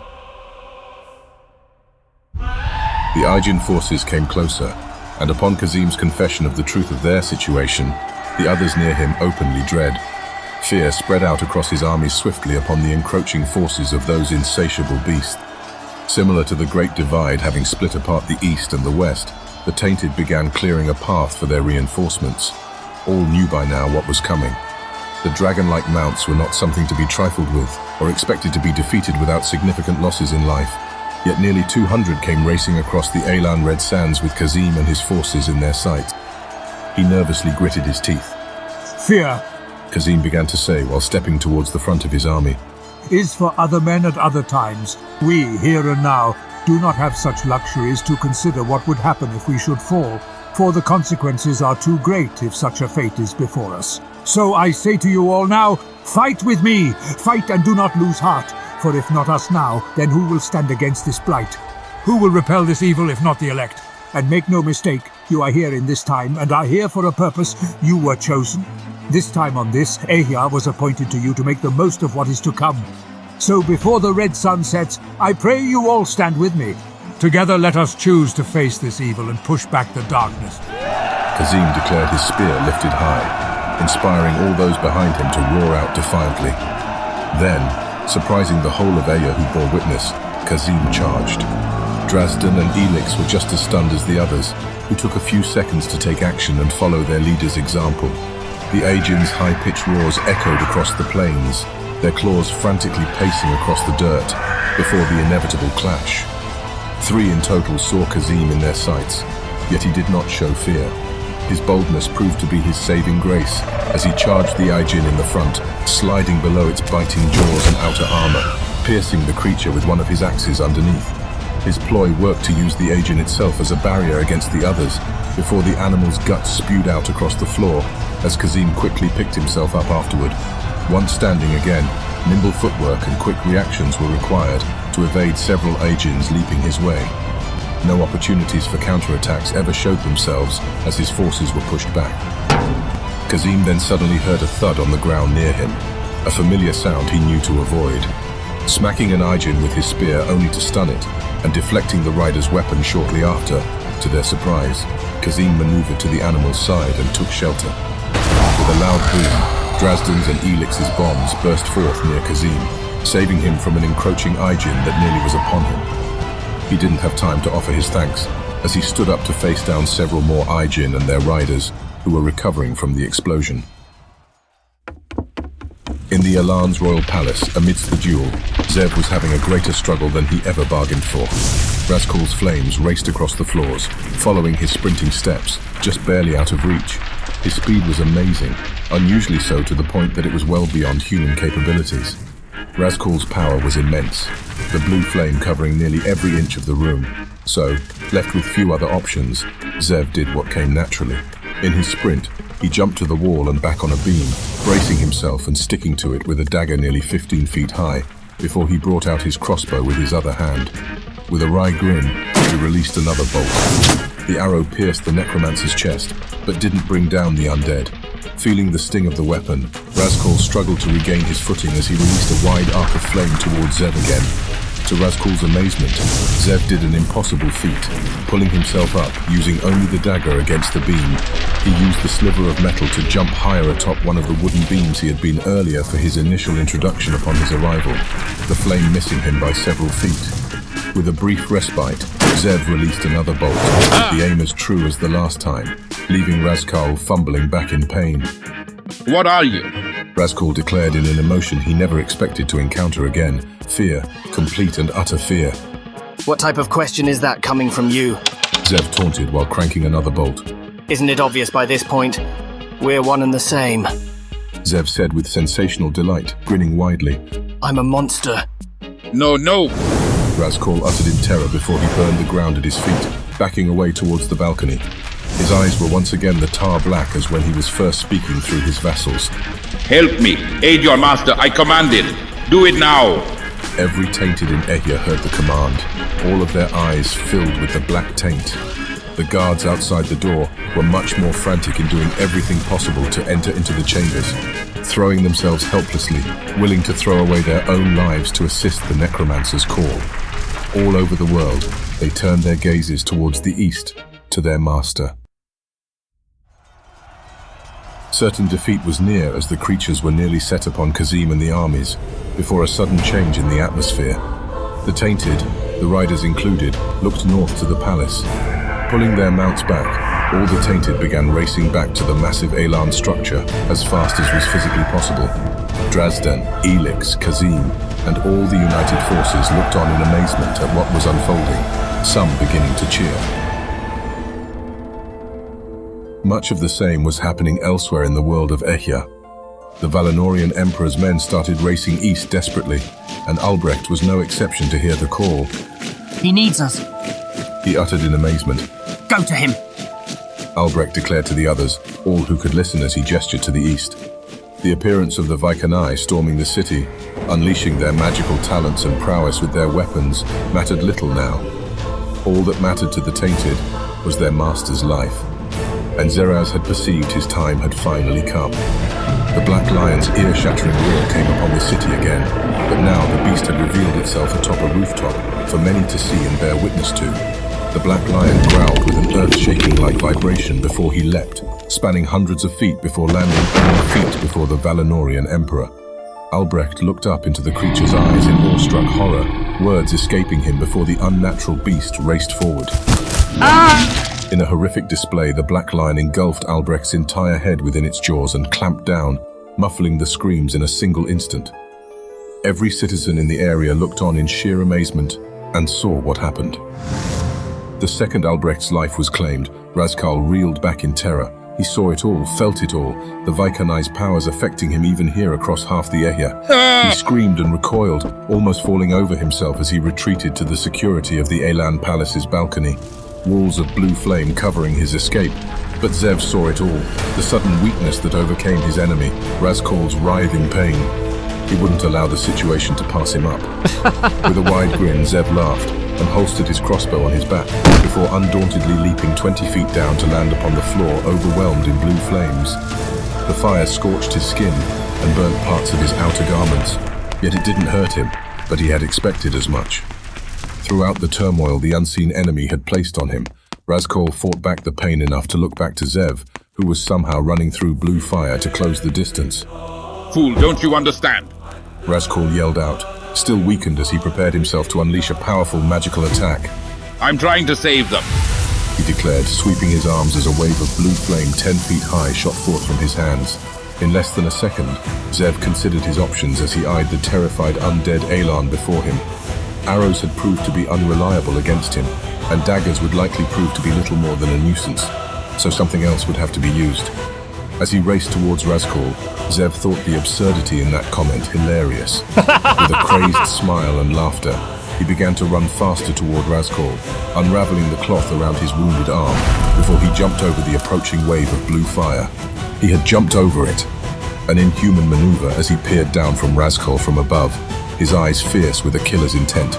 The Ijin forces came closer, and upon Kazim's confession of the truth of their situation, the others near him openly dread. Fear spread out across his army swiftly upon the encroaching forces of those insatiable beasts. Similar to the Great Divide having split apart the East and the West, the Tainted began clearing a path for their reinforcements. All knew by now what was coming. The dragon-like mounts were not something to be trifled with, or expected to be defeated without significant losses in life. Yet nearly 200 came racing across the Elan Red Sands with Kazim and his forces in their sight. He nervously gritted his teeth. Fear, Kazim began to say while stepping towards the front of his army, is for other men at other times. We, here and now, do not have such luxuries to consider what would happen if we should fall, for the consequences are too great if such a fate is before us. So I say to you all now, fight with me! Fight and do not lose heart, for if not us now, then who will stand against this blight? Who will repel this evil if not the elect? And make no mistake, you are here in this time, and are here for a purpose. You were chosen. This time on this, Ehya was appointed to you to make the most of what is to come. So before the red sun sets, I pray you all stand with me. Together let us choose to face this evil and push back the darkness. Kazim declared his spear lifted high, inspiring all those behind him to roar out defiantly. Then, surprising the whole of Aya who bore witness, Kazim charged. Drazdan and Elix were just as stunned as the others, who took a few seconds to take action and follow their leader's example. The Aegeans' high-pitched roars echoed across the plains, their claws frantically pacing across the dirt before the inevitable clash. 3 in total saw Kazim in their sights, yet he did not show fear. His boldness proved to be his saving grace as he charged the Aegean in the front, sliding below its biting jaws and outer armor, piercing the creature with one of his axes underneath. His ploy worked to use the Aegean itself as a barrier against the others, before the animal's guts spewed out across the floor, as Kazim quickly picked himself up afterward. Once standing again, nimble footwork and quick reactions were required to evade several Aegeans leaping his way. No opportunities for counterattacks ever showed themselves as his forces were pushed back. Kazim then suddenly heard a thud on the ground near him, a familiar sound he knew to avoid. Smacking an Aegean with his spear only to stun it, and deflecting the rider's weapon shortly after, to their surprise, Kazim maneuvered to the animal's side and took shelter. With a loud boom, Drazdan's and Elix's bombs burst forth near Kazim, saving him from an encroaching Aegean that nearly was upon him. He didn't have time to offer his thanks, as he stood up to face down several more Aegean and their riders, who were recovering from the explosion. In the Elan's royal palace, amidst the duel, Zev was having a greater struggle than he ever bargained for. Razkul's flames raced across the floors, following his sprinting steps, just barely out of reach. His speed was amazing, unusually so to the point that it was well beyond human capabilities. Razkul's power was immense, the blue flame covering nearly every inch of the room. So, left with few other options, Zev did what came naturally. In his sprint, he jumped to the wall and back on a beam, bracing himself and sticking to it with a dagger nearly 15 feet high, before he brought out his crossbow with his other hand. With a wry grin, he released another bolt. The arrow pierced the necromancer's chest, but didn't bring down the undead. Feeling the sting of the weapon, Razkul struggled to regain his footing as he released a wide arc of flame towards Zev again. To Razkul's amazement, Zev did an impossible feat. Pulling himself up, using only the dagger against the beam, he used the sliver of metal to jump higher atop one of the wooden beams he had been earlier for his initial introduction upon his arrival, the flame missing him by several feet. With a brief respite, Zev released another bolt, the aim as true as the last time, leaving Razkul fumbling back in pain. What are you? Razkul declared in an emotion he never expected to encounter again. Fear, complete and utter fear. What type of question is that coming from you? Zev taunted while cranking another bolt. Isn't it obvious by this point? We're one and the same. Zev said with sensational delight, grinning widely. I'm a monster. No. Razkul uttered in terror before he burned the ground at his feet, backing away towards the balcony. His eyes were once again the tar black as when he was first speaking through his vassals. Help me! Aid your master! I commanded! Do it now! Every tainted in Ehya heard the command, all of their eyes filled with the black taint. The guards outside the door were much more frantic in doing everything possible to enter into the chambers, throwing themselves helplessly, willing to throw away their own lives to assist the necromancer's call. All over the world, they turned their gazes towards the east, to their master. Certain defeat was near as the creatures were nearly set upon Kazim and the armies, before a sudden change in the atmosphere. The tainted, the riders included, looked north to the palace. Pulling their mounts back, all the tainted began racing back to the massive Elan structure as fast as was physically possible. Drazdan, Elix, Kazim, and all the united forces looked on in amazement at what was unfolding, some beginning to cheer. Much of the same was happening elsewhere in the world of Ehya. The Valinorian Emperor's men started racing east desperately, and Albrecht was no exception to hear the call. He needs us, he uttered in amazement. Go to him! Albrecht declared to the others, all who could listen as he gestured to the east. The appearance of the Vaikanai storming the city, unleashing their magical talents and prowess with their weapons, mattered little now. All that mattered to the tainted was their master's life. and Zeraz had perceived his time had finally come. The Black Lion's ear-shattering roar came upon the city again, but now the beast had revealed itself atop a rooftop for many to see and bear witness to. The Black Lion growled with an earth-shaking-like vibration before he leapt, spanning hundreds of feet before landing only feet before the Valinorian Emperor. Albrecht looked up into the creature's eyes in awestruck horror, words escaping him before the unnatural beast raced forward. In a horrific display, the Black Lion engulfed Albrecht's entire head within its jaws and clamped down, muffling the screams in a single instant. Every citizen in the area looked on in sheer amazement and saw what happened. The second Albrecht's life was claimed, Razkal reeled back in terror. He saw it all, felt it all, the Vikanized powers affecting him even here across half the Ehya. He screamed and recoiled, almost falling over himself as he retreated to the security of the Elan Palace's balcony, walls of blue flame covering his escape. But Zev saw it all, the sudden weakness that overcame his enemy, Razkal's writhing pain. He wouldn't allow the situation to pass him up. With a wide grin, Zev laughed and holstered his crossbow on his back before undauntedly leaping 20 feet down to land upon the floor, overwhelmed in blue flames. The fire scorched his skin and burnt parts of his outer garments, yet it didn't hurt him, but he had expected as much. Throughout the turmoil the unseen enemy had placed on him, Razkal fought back the pain enough to look back to Zev, who was somehow running through blue fire to close the distance. Fool, don't you understand? Razkal yelled out, still weakened as he prepared himself to unleash a powerful magical attack. I'm trying to save them, he declared, sweeping his arms as a wave of blue flame 10 feet high shot forth from his hands. In less than a second, Zev considered his options as he eyed the terrified undead Elan before him. Arrows had proved to be unreliable against him, and daggers would likely prove to be little more than a nuisance, so something else would have to be used. As he raced towards Razkal, Zev thought the absurdity in that comment hilarious. With a crazed smile and laughter, he began to run faster toward Razkal, unraveling the cloth around his wounded arm before he jumped over the approaching wave of blue fire. He had jumped over it, an inhuman maneuver as he peered down from Razkal from above, his eyes fierce with a killer's intent,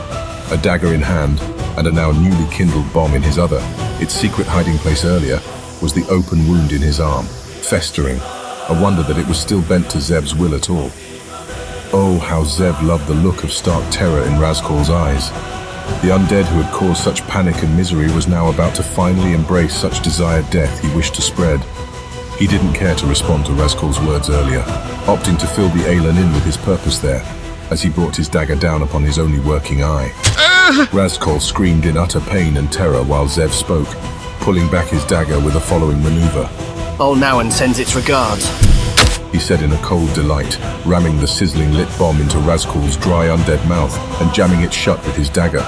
a dagger in hand and a now newly kindled bomb in his other. Its secret hiding place earlier was the open wound in his arm, festering, a wonder that it was still bent to Zev's will at all. Oh, how Zev loved the look of stark terror in Razkal's eyes. The undead who had caused such panic and misery was now about to finally embrace such desired death he wished to spread. He didn't care to respond to Razkal's words earlier, opting to fill the Elan in with his purpose there, as he brought his dagger down upon his only working eye. Razkal screamed in utter pain and terror while Zev spoke, pulling back his dagger with the following maneuver. Old Nowan sends its regards, he said in a cold delight, ramming the sizzling lit bomb into Razkal's dry undead mouth and jamming it shut with his dagger.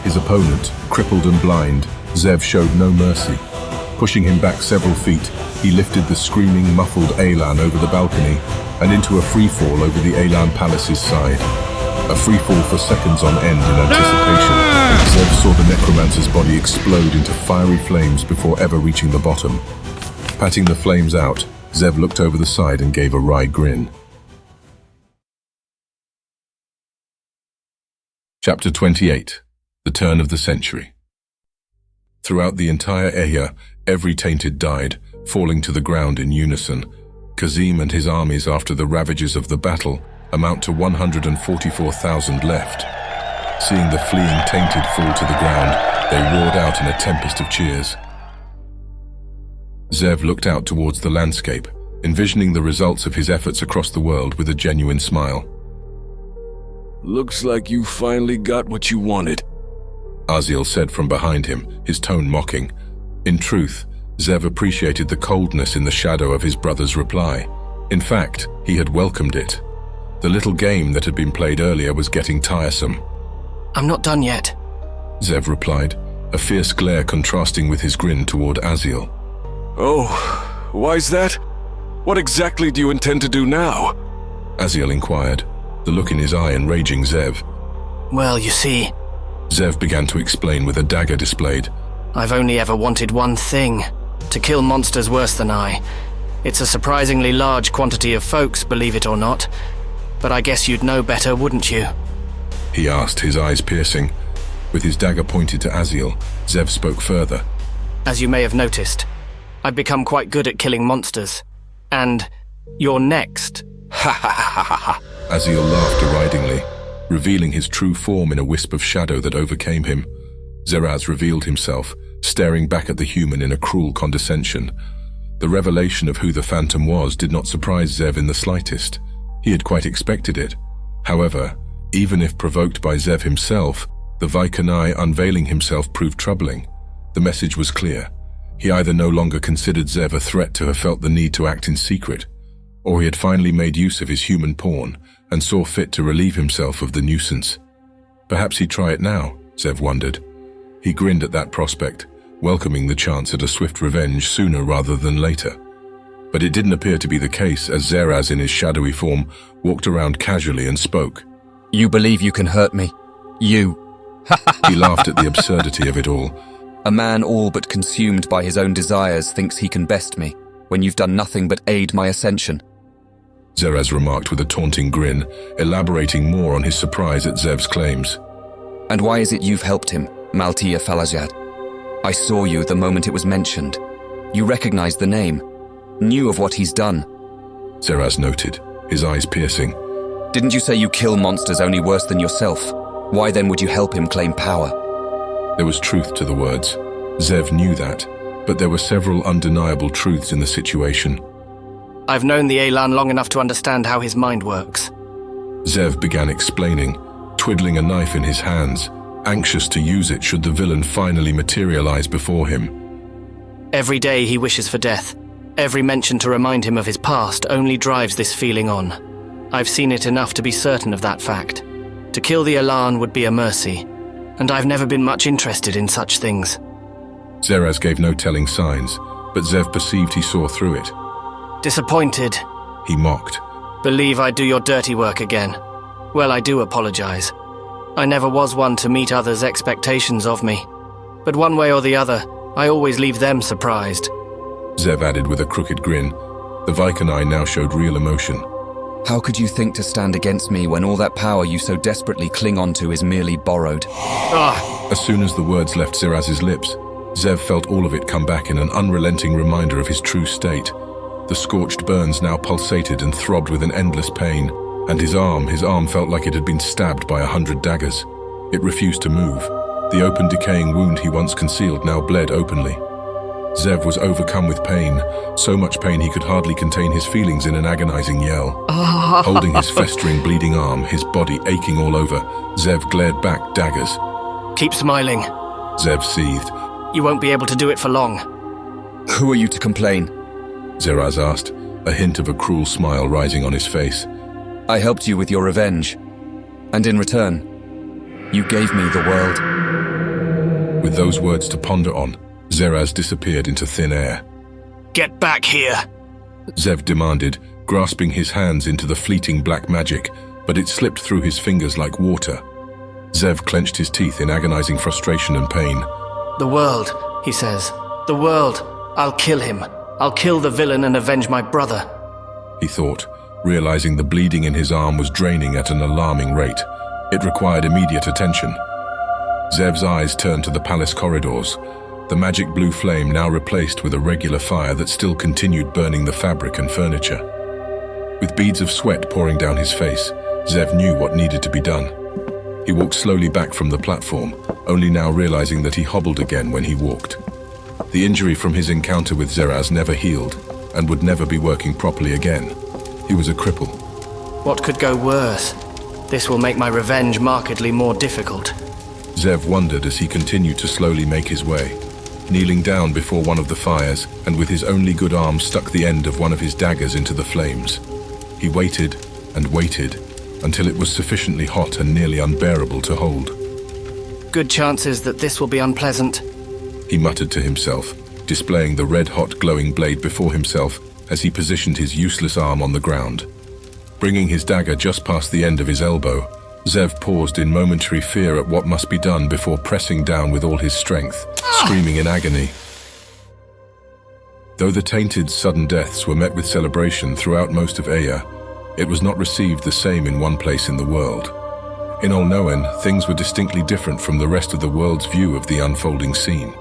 His opponent, crippled and blind, Zev showed no mercy. Pushing him back several feet, he lifted the screaming, muffled Elan over the balcony and into a free-fall over the Elan Palace's side. A free-fall for seconds on end in anticipation. Zev saw the necromancer's body explode into fiery flames before ever reaching the bottom. Patting the flames out, Zev looked over the side and gave a wry grin. Chapter 28. The Turn of the Century. Throughout the entire Ehya, every tainted died, falling to the ground in unison. Kazim and his armies, after the ravages of the battle, amount to 144,000 left. Seeing the fleeing tainted fall to the ground, they roared out in a tempest of cheers. Zev looked out towards the landscape, envisioning the results of his efforts across the world with a genuine smile. Looks like you finally got what you wanted, Aziel said from behind him, his tone mocking. In truth, Zev appreciated the coldness in the shadow of his brother's reply. In fact, he had welcomed it. The little game that had been played earlier was getting tiresome. I'm not done yet, Zev replied, a fierce glare contrasting with his grin toward Aziel. Oh, why's that? What exactly do you intend to do now? Aziel inquired, the look in his eye enraging Zev. Well, you see, Zev began to explain with a dagger displayed. I've only ever wanted one thing, to kill monsters worse than I. It's a surprisingly large quantity of folks, believe it or not, but I guess you'd know better, wouldn't you? He asked, his eyes piercing. With his dagger pointed to Aziel, Zev spoke further. As you may have noticed, I've become quite good at killing monsters. And you're next. Ha ha ha ha ha. Aziel laughed deridingly, revealing his true form in a wisp of shadow that overcame him. Zeraz revealed himself, staring back at the human in a cruel condescension. The revelation of who the Phantom was did not surprise Zev in the slightest. He had quite expected it. However, even if provoked by Zev himself, the Vaikanai unveiling himself proved troubling. The message was clear. He either no longer considered Zev a threat to have felt the need to act in secret, or he had finally made use of his human pawn and saw fit to relieve himself of the nuisance. Perhaps he'd try it now, Zev wondered. He grinned at that prospect, welcoming the chance at a swift revenge sooner rather than later. But it didn't appear to be the case, as Zeraz in his shadowy form walked around casually and spoke. You believe you can hurt me? You. He laughed at the absurdity of it all. A man all but consumed by his own desires thinks he can best me, when you've done nothing but aid my ascension. Zeraz remarked with a taunting grin, elaborating more on his surprise at Zev's claims. And why is it you've helped him, Maltia Falajad? I saw you the moment it was mentioned. You recognized the name, knew of what he's done. Zeraz noted, his eyes piercing. Didn't you say you kill monsters only worse than yourself? Why then would you help him claim power? There was truth to the words. Zev knew that, but there were several undeniable truths in the situation. I've known the Elan long enough to understand how his mind works. Zev began explaining, twiddling a knife in his hands, anxious to use it should the villain finally materialize before him. Every day he wishes for death. Every mention to remind him of his past only drives this feeling on. I've seen it enough to be certain of that fact. To kill the Elan would be a mercy, and I've never been much interested in such things. Zeraz gave no telling signs, but Zev perceived he saw through it. Disappointed, he mocked. Believe I do your dirty work again. Well, I do apologize. I never was one to meet others' expectations of me. But one way or the other, I always leave them surprised. Zev added with a crooked grin. The Vaikanai now showed real emotion. How could you think to stand against me when all that power you so desperately cling onto is merely borrowed? As soon as the words left Zeraz's lips, Zev felt all of it come back in an unrelenting reminder of his true state. The scorched burns now pulsated and throbbed with an endless pain, and his arm felt like it had been stabbed by 100 daggers. It refused to move. The open decaying wound he once concealed now bled openly. Zev was overcome with pain, so much pain he could hardly contain his feelings in an agonizing yell. Holding his festering, bleeding arm, his body aching all over, Zev glared back daggers. Keep smiling, Zev seethed. You won't be able to do it for long. Who are you to complain? Zeraz asked, a hint of a cruel smile rising on his face. I helped you with your revenge, and in return, you gave me the world. With those words to ponder on, Zeraz disappeared into thin air. Get back here, Zev demanded, grasping his hands into the fleeting black magic, but it slipped through his fingers like water. Zev clenched his teeth in agonizing frustration and pain. The world, he says. The world. I'll kill him. I'll kill the villain and avenge my brother. He thought, realizing the bleeding in his arm was draining at an alarming rate. It required immediate attention. Zev's eyes turned to the palace corridors. The magic blue flame now replaced with a regular fire that still continued burning the fabric and furniture. With beads of sweat pouring down his face, Zev knew what needed to be done. He walked slowly back from the platform, only now realizing that he hobbled again when he walked. The injury from his encounter with Zeraz never healed, and would never be working properly again. He was a cripple. What could go worse? This will make my revenge markedly more difficult. Zev wondered as he continued to slowly make his way. Kneeling down before one of the fires, and with his only good arm stuck the end of one of his daggers into the flames. He waited and waited until it was sufficiently hot and nearly unbearable to hold. Good chances that this will be unpleasant, he muttered to himself, displaying the red-hot glowing blade before himself as he positioned his useless arm on the ground. Bringing his dagger just past the end of his elbow, Zev paused in momentary fear at what must be done before pressing down with all his strength, screaming in agony. Though the tainted sudden deaths were met with celebration throughout most of Aya, it was not received the same in one place in the world. In Olnoen, things were distinctly different from the rest of the world's view of the unfolding scene.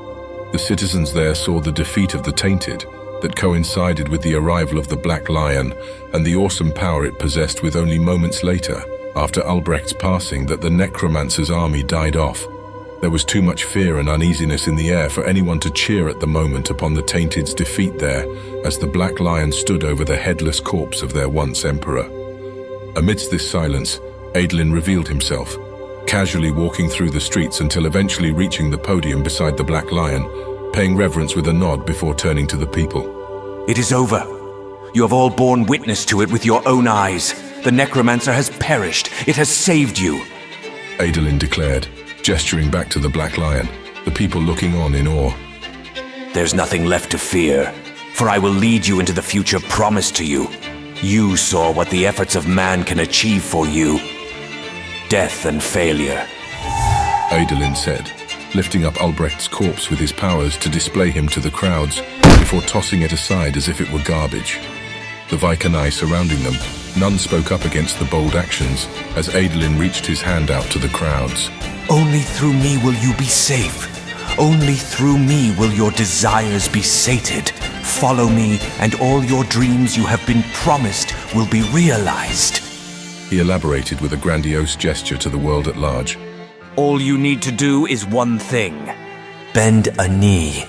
The citizens there saw the defeat of the Tainted that coincided with the arrival of the Black Lion and the awesome power it possessed, with only moments later, after Albrecht's passing, that the Necromancer's army died off. There was too much fear and uneasiness in the air for anyone to cheer at the moment upon the Tainted's defeat there, as the Black Lion stood over the headless corpse of their once emperor. Amidst this silence, Adolin revealed himself, casually walking through the streets until eventually reaching the podium beside the Black Lion, paying reverence with a nod before turning to the people. It is over. You have all borne witness to it with your own eyes. The Necromancer has perished. It has saved you. Adolin declared, gesturing back to the Black Lion, the people looking on in awe. There's nothing left to fear, for I will lead you into the future promised to you. You saw what the efforts of man can achieve for you. Death and failure. Adolin said, lifting up Albrecht's corpse with his powers to display him to the crowds, before tossing it aside as if it were garbage. The Vaikanai surrounding them, none spoke up against the bold actions, as Adolin reached his hand out to the crowds. Only through me will you be safe. Only through me will your desires be sated. Follow me, and all your dreams you have been promised will be realized. He elaborated with a grandiose gesture to the world at large. All you need to do is one thing. Bend a knee.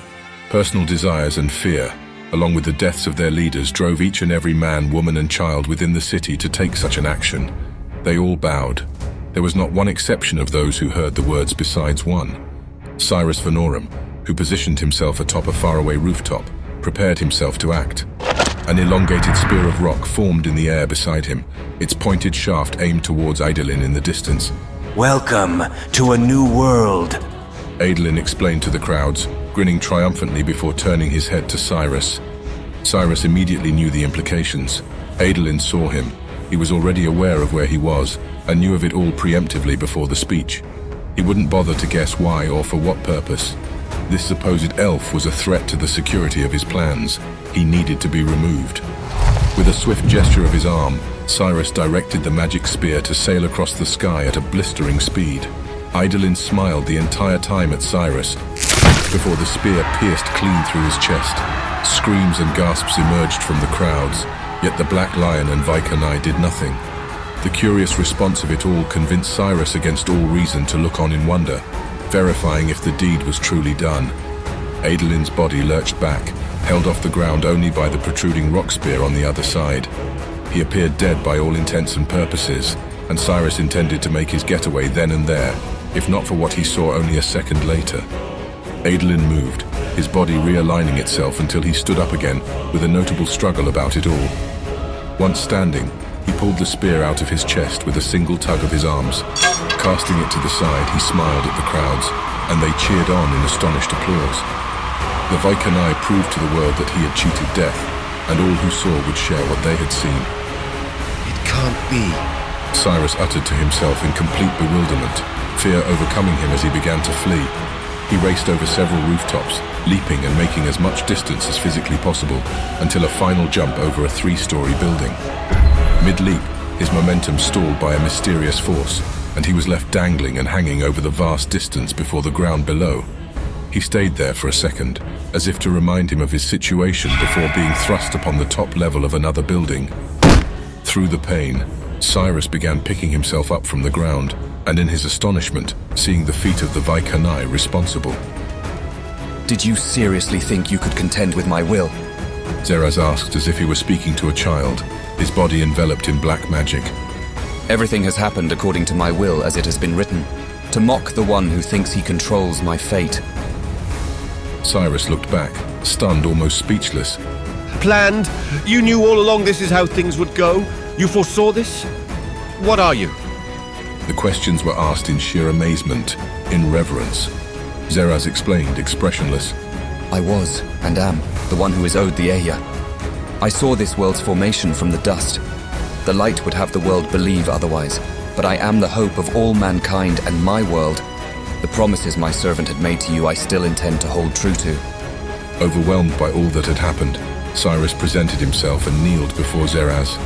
Personal desires and fear, along with the deaths of their leaders, drove each and every man, woman and child within the city to take such an action. They all bowed. There was not one exception of those who heard the words besides one. Cyrus Vanorum, who positioned himself atop a faraway rooftop, prepared himself to act. An elongated spear of rock formed in the air beside him, its pointed shaft aimed towards Adolin in the distance. Welcome to a new world, Adolin explained to the crowds, grinning triumphantly before turning his head to Cyrus. Cyrus immediately knew the implications. Adolin saw him. He was already aware of where he was, and knew of it all preemptively before the speech. He wouldn't bother to guess why or for what purpose. This supposed elf was a threat to the security of his plans. He needed to be removed. With a swift gesture of his arm, Cyrus directed the magic spear to sail across the sky at a blistering speed. Adolin smiled the entire time at Cyrus, before the spear pierced clean through his chest. Screams and gasps emerged from the crowds, yet the Black Lion and Vaikanai did nothing. The curious response of it all convinced Cyrus against all reason to look on in wonder, verifying if the deed was truly done. Adolin's body lurched back, held off the ground only by the protruding rock spear on the other side. He appeared dead by all intents and purposes, and Cyrus intended to make his getaway then and there, if not for what he saw only a second later. Adolin moved, his body realigning itself until he stood up again, with a notable struggle about it all. Once standing, he pulled the spear out of his chest with a single tug of his arms. Casting it to the side, he smiled at the crowds, and they cheered on in astonished applause. The Vaikanai proved to the world that he had cheated death, and all who saw would share what they had seen. It can't be, Cyrus uttered to himself in complete bewilderment, fear overcoming him as he began to flee. He raced over several rooftops, leaping and making as much distance as physically possible, until a final jump over a 3-story building. Mid-leap, his momentum stalled by a mysterious force, and he was left dangling and hanging over the vast distance before the ground below. He stayed there for a second, as if to remind him of his situation before being thrust upon the top level of another building. Through the pain, Cyrus began picking himself up from the ground, and in his astonishment, seeing the feet of the Vaikanai responsible. Did you seriously think you could contend with my will? Zeraz asked as if he were speaking to a child, his body enveloped in black magic. Everything has happened according to my will as it has been written, to mock the one who thinks he controls my fate. Cyrus looked back, stunned, almost speechless. Planned? You knew all along this is how things would go? You foresaw this? What are you? The questions were asked in sheer amazement, in reverence. Zeraz explained, expressionless. I was, and am, the one who is owed the Eya. I saw this world's formation from the dust. The light would have the world believe otherwise, but I am the hope of all mankind and my world. The promises my servant had made to you I still intend to hold true to. Overwhelmed by all that had happened, Cyrus presented himself and kneeled before Zeraz.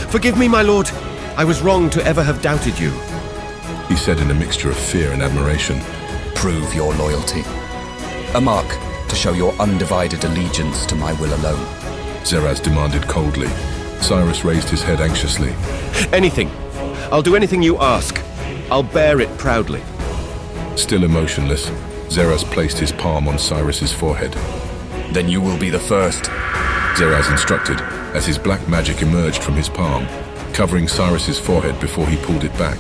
Forgive me, my lord. I was wrong to ever have doubted you, he said in a mixture of fear and admiration. Prove your loyalty. Amark, to show your undivided allegiance to my will alone? Zeraz demanded coldly. Cyrus raised his head anxiously. Anything. I'll do anything you ask. I'll bear it proudly. Still emotionless, Zeraz placed his palm on Cyrus's forehead. Then you will be the first, Zeraz instructed as his black magic emerged from his palm, covering Cyrus's forehead before he pulled it back.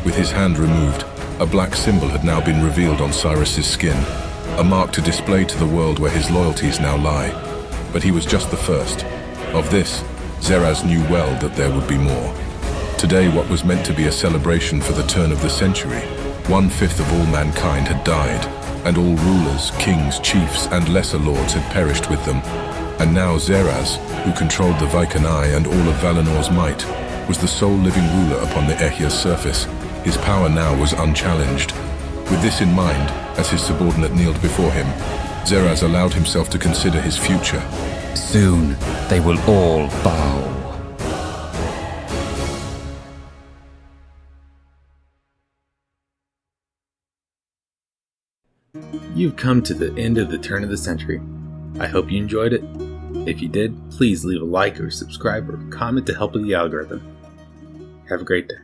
With his hand removed, a black symbol had now been revealed on Cyrus's skin, a mark to display to the world where his loyalties now lie. But he was just the first. Of this, Zeraz knew well that there would be more. Today, what was meant to be a celebration for the turn of the century, 1/5 of all mankind had died, and all rulers, kings, chiefs, and lesser lords had perished with them. And now Zeraz, who controlled the Vaikanai and all of Valenor's might, was the sole living ruler upon the Ehia's surface. His power now was unchallenged. With this in mind, as his subordinate kneeled before him, Zeraz allowed himself to consider his future. Soon, they will all bow. You've come to the end of the turn of the century. I hope you enjoyed it. If you did, please leave a like or subscribe or comment to help with the algorithm. Have a great day.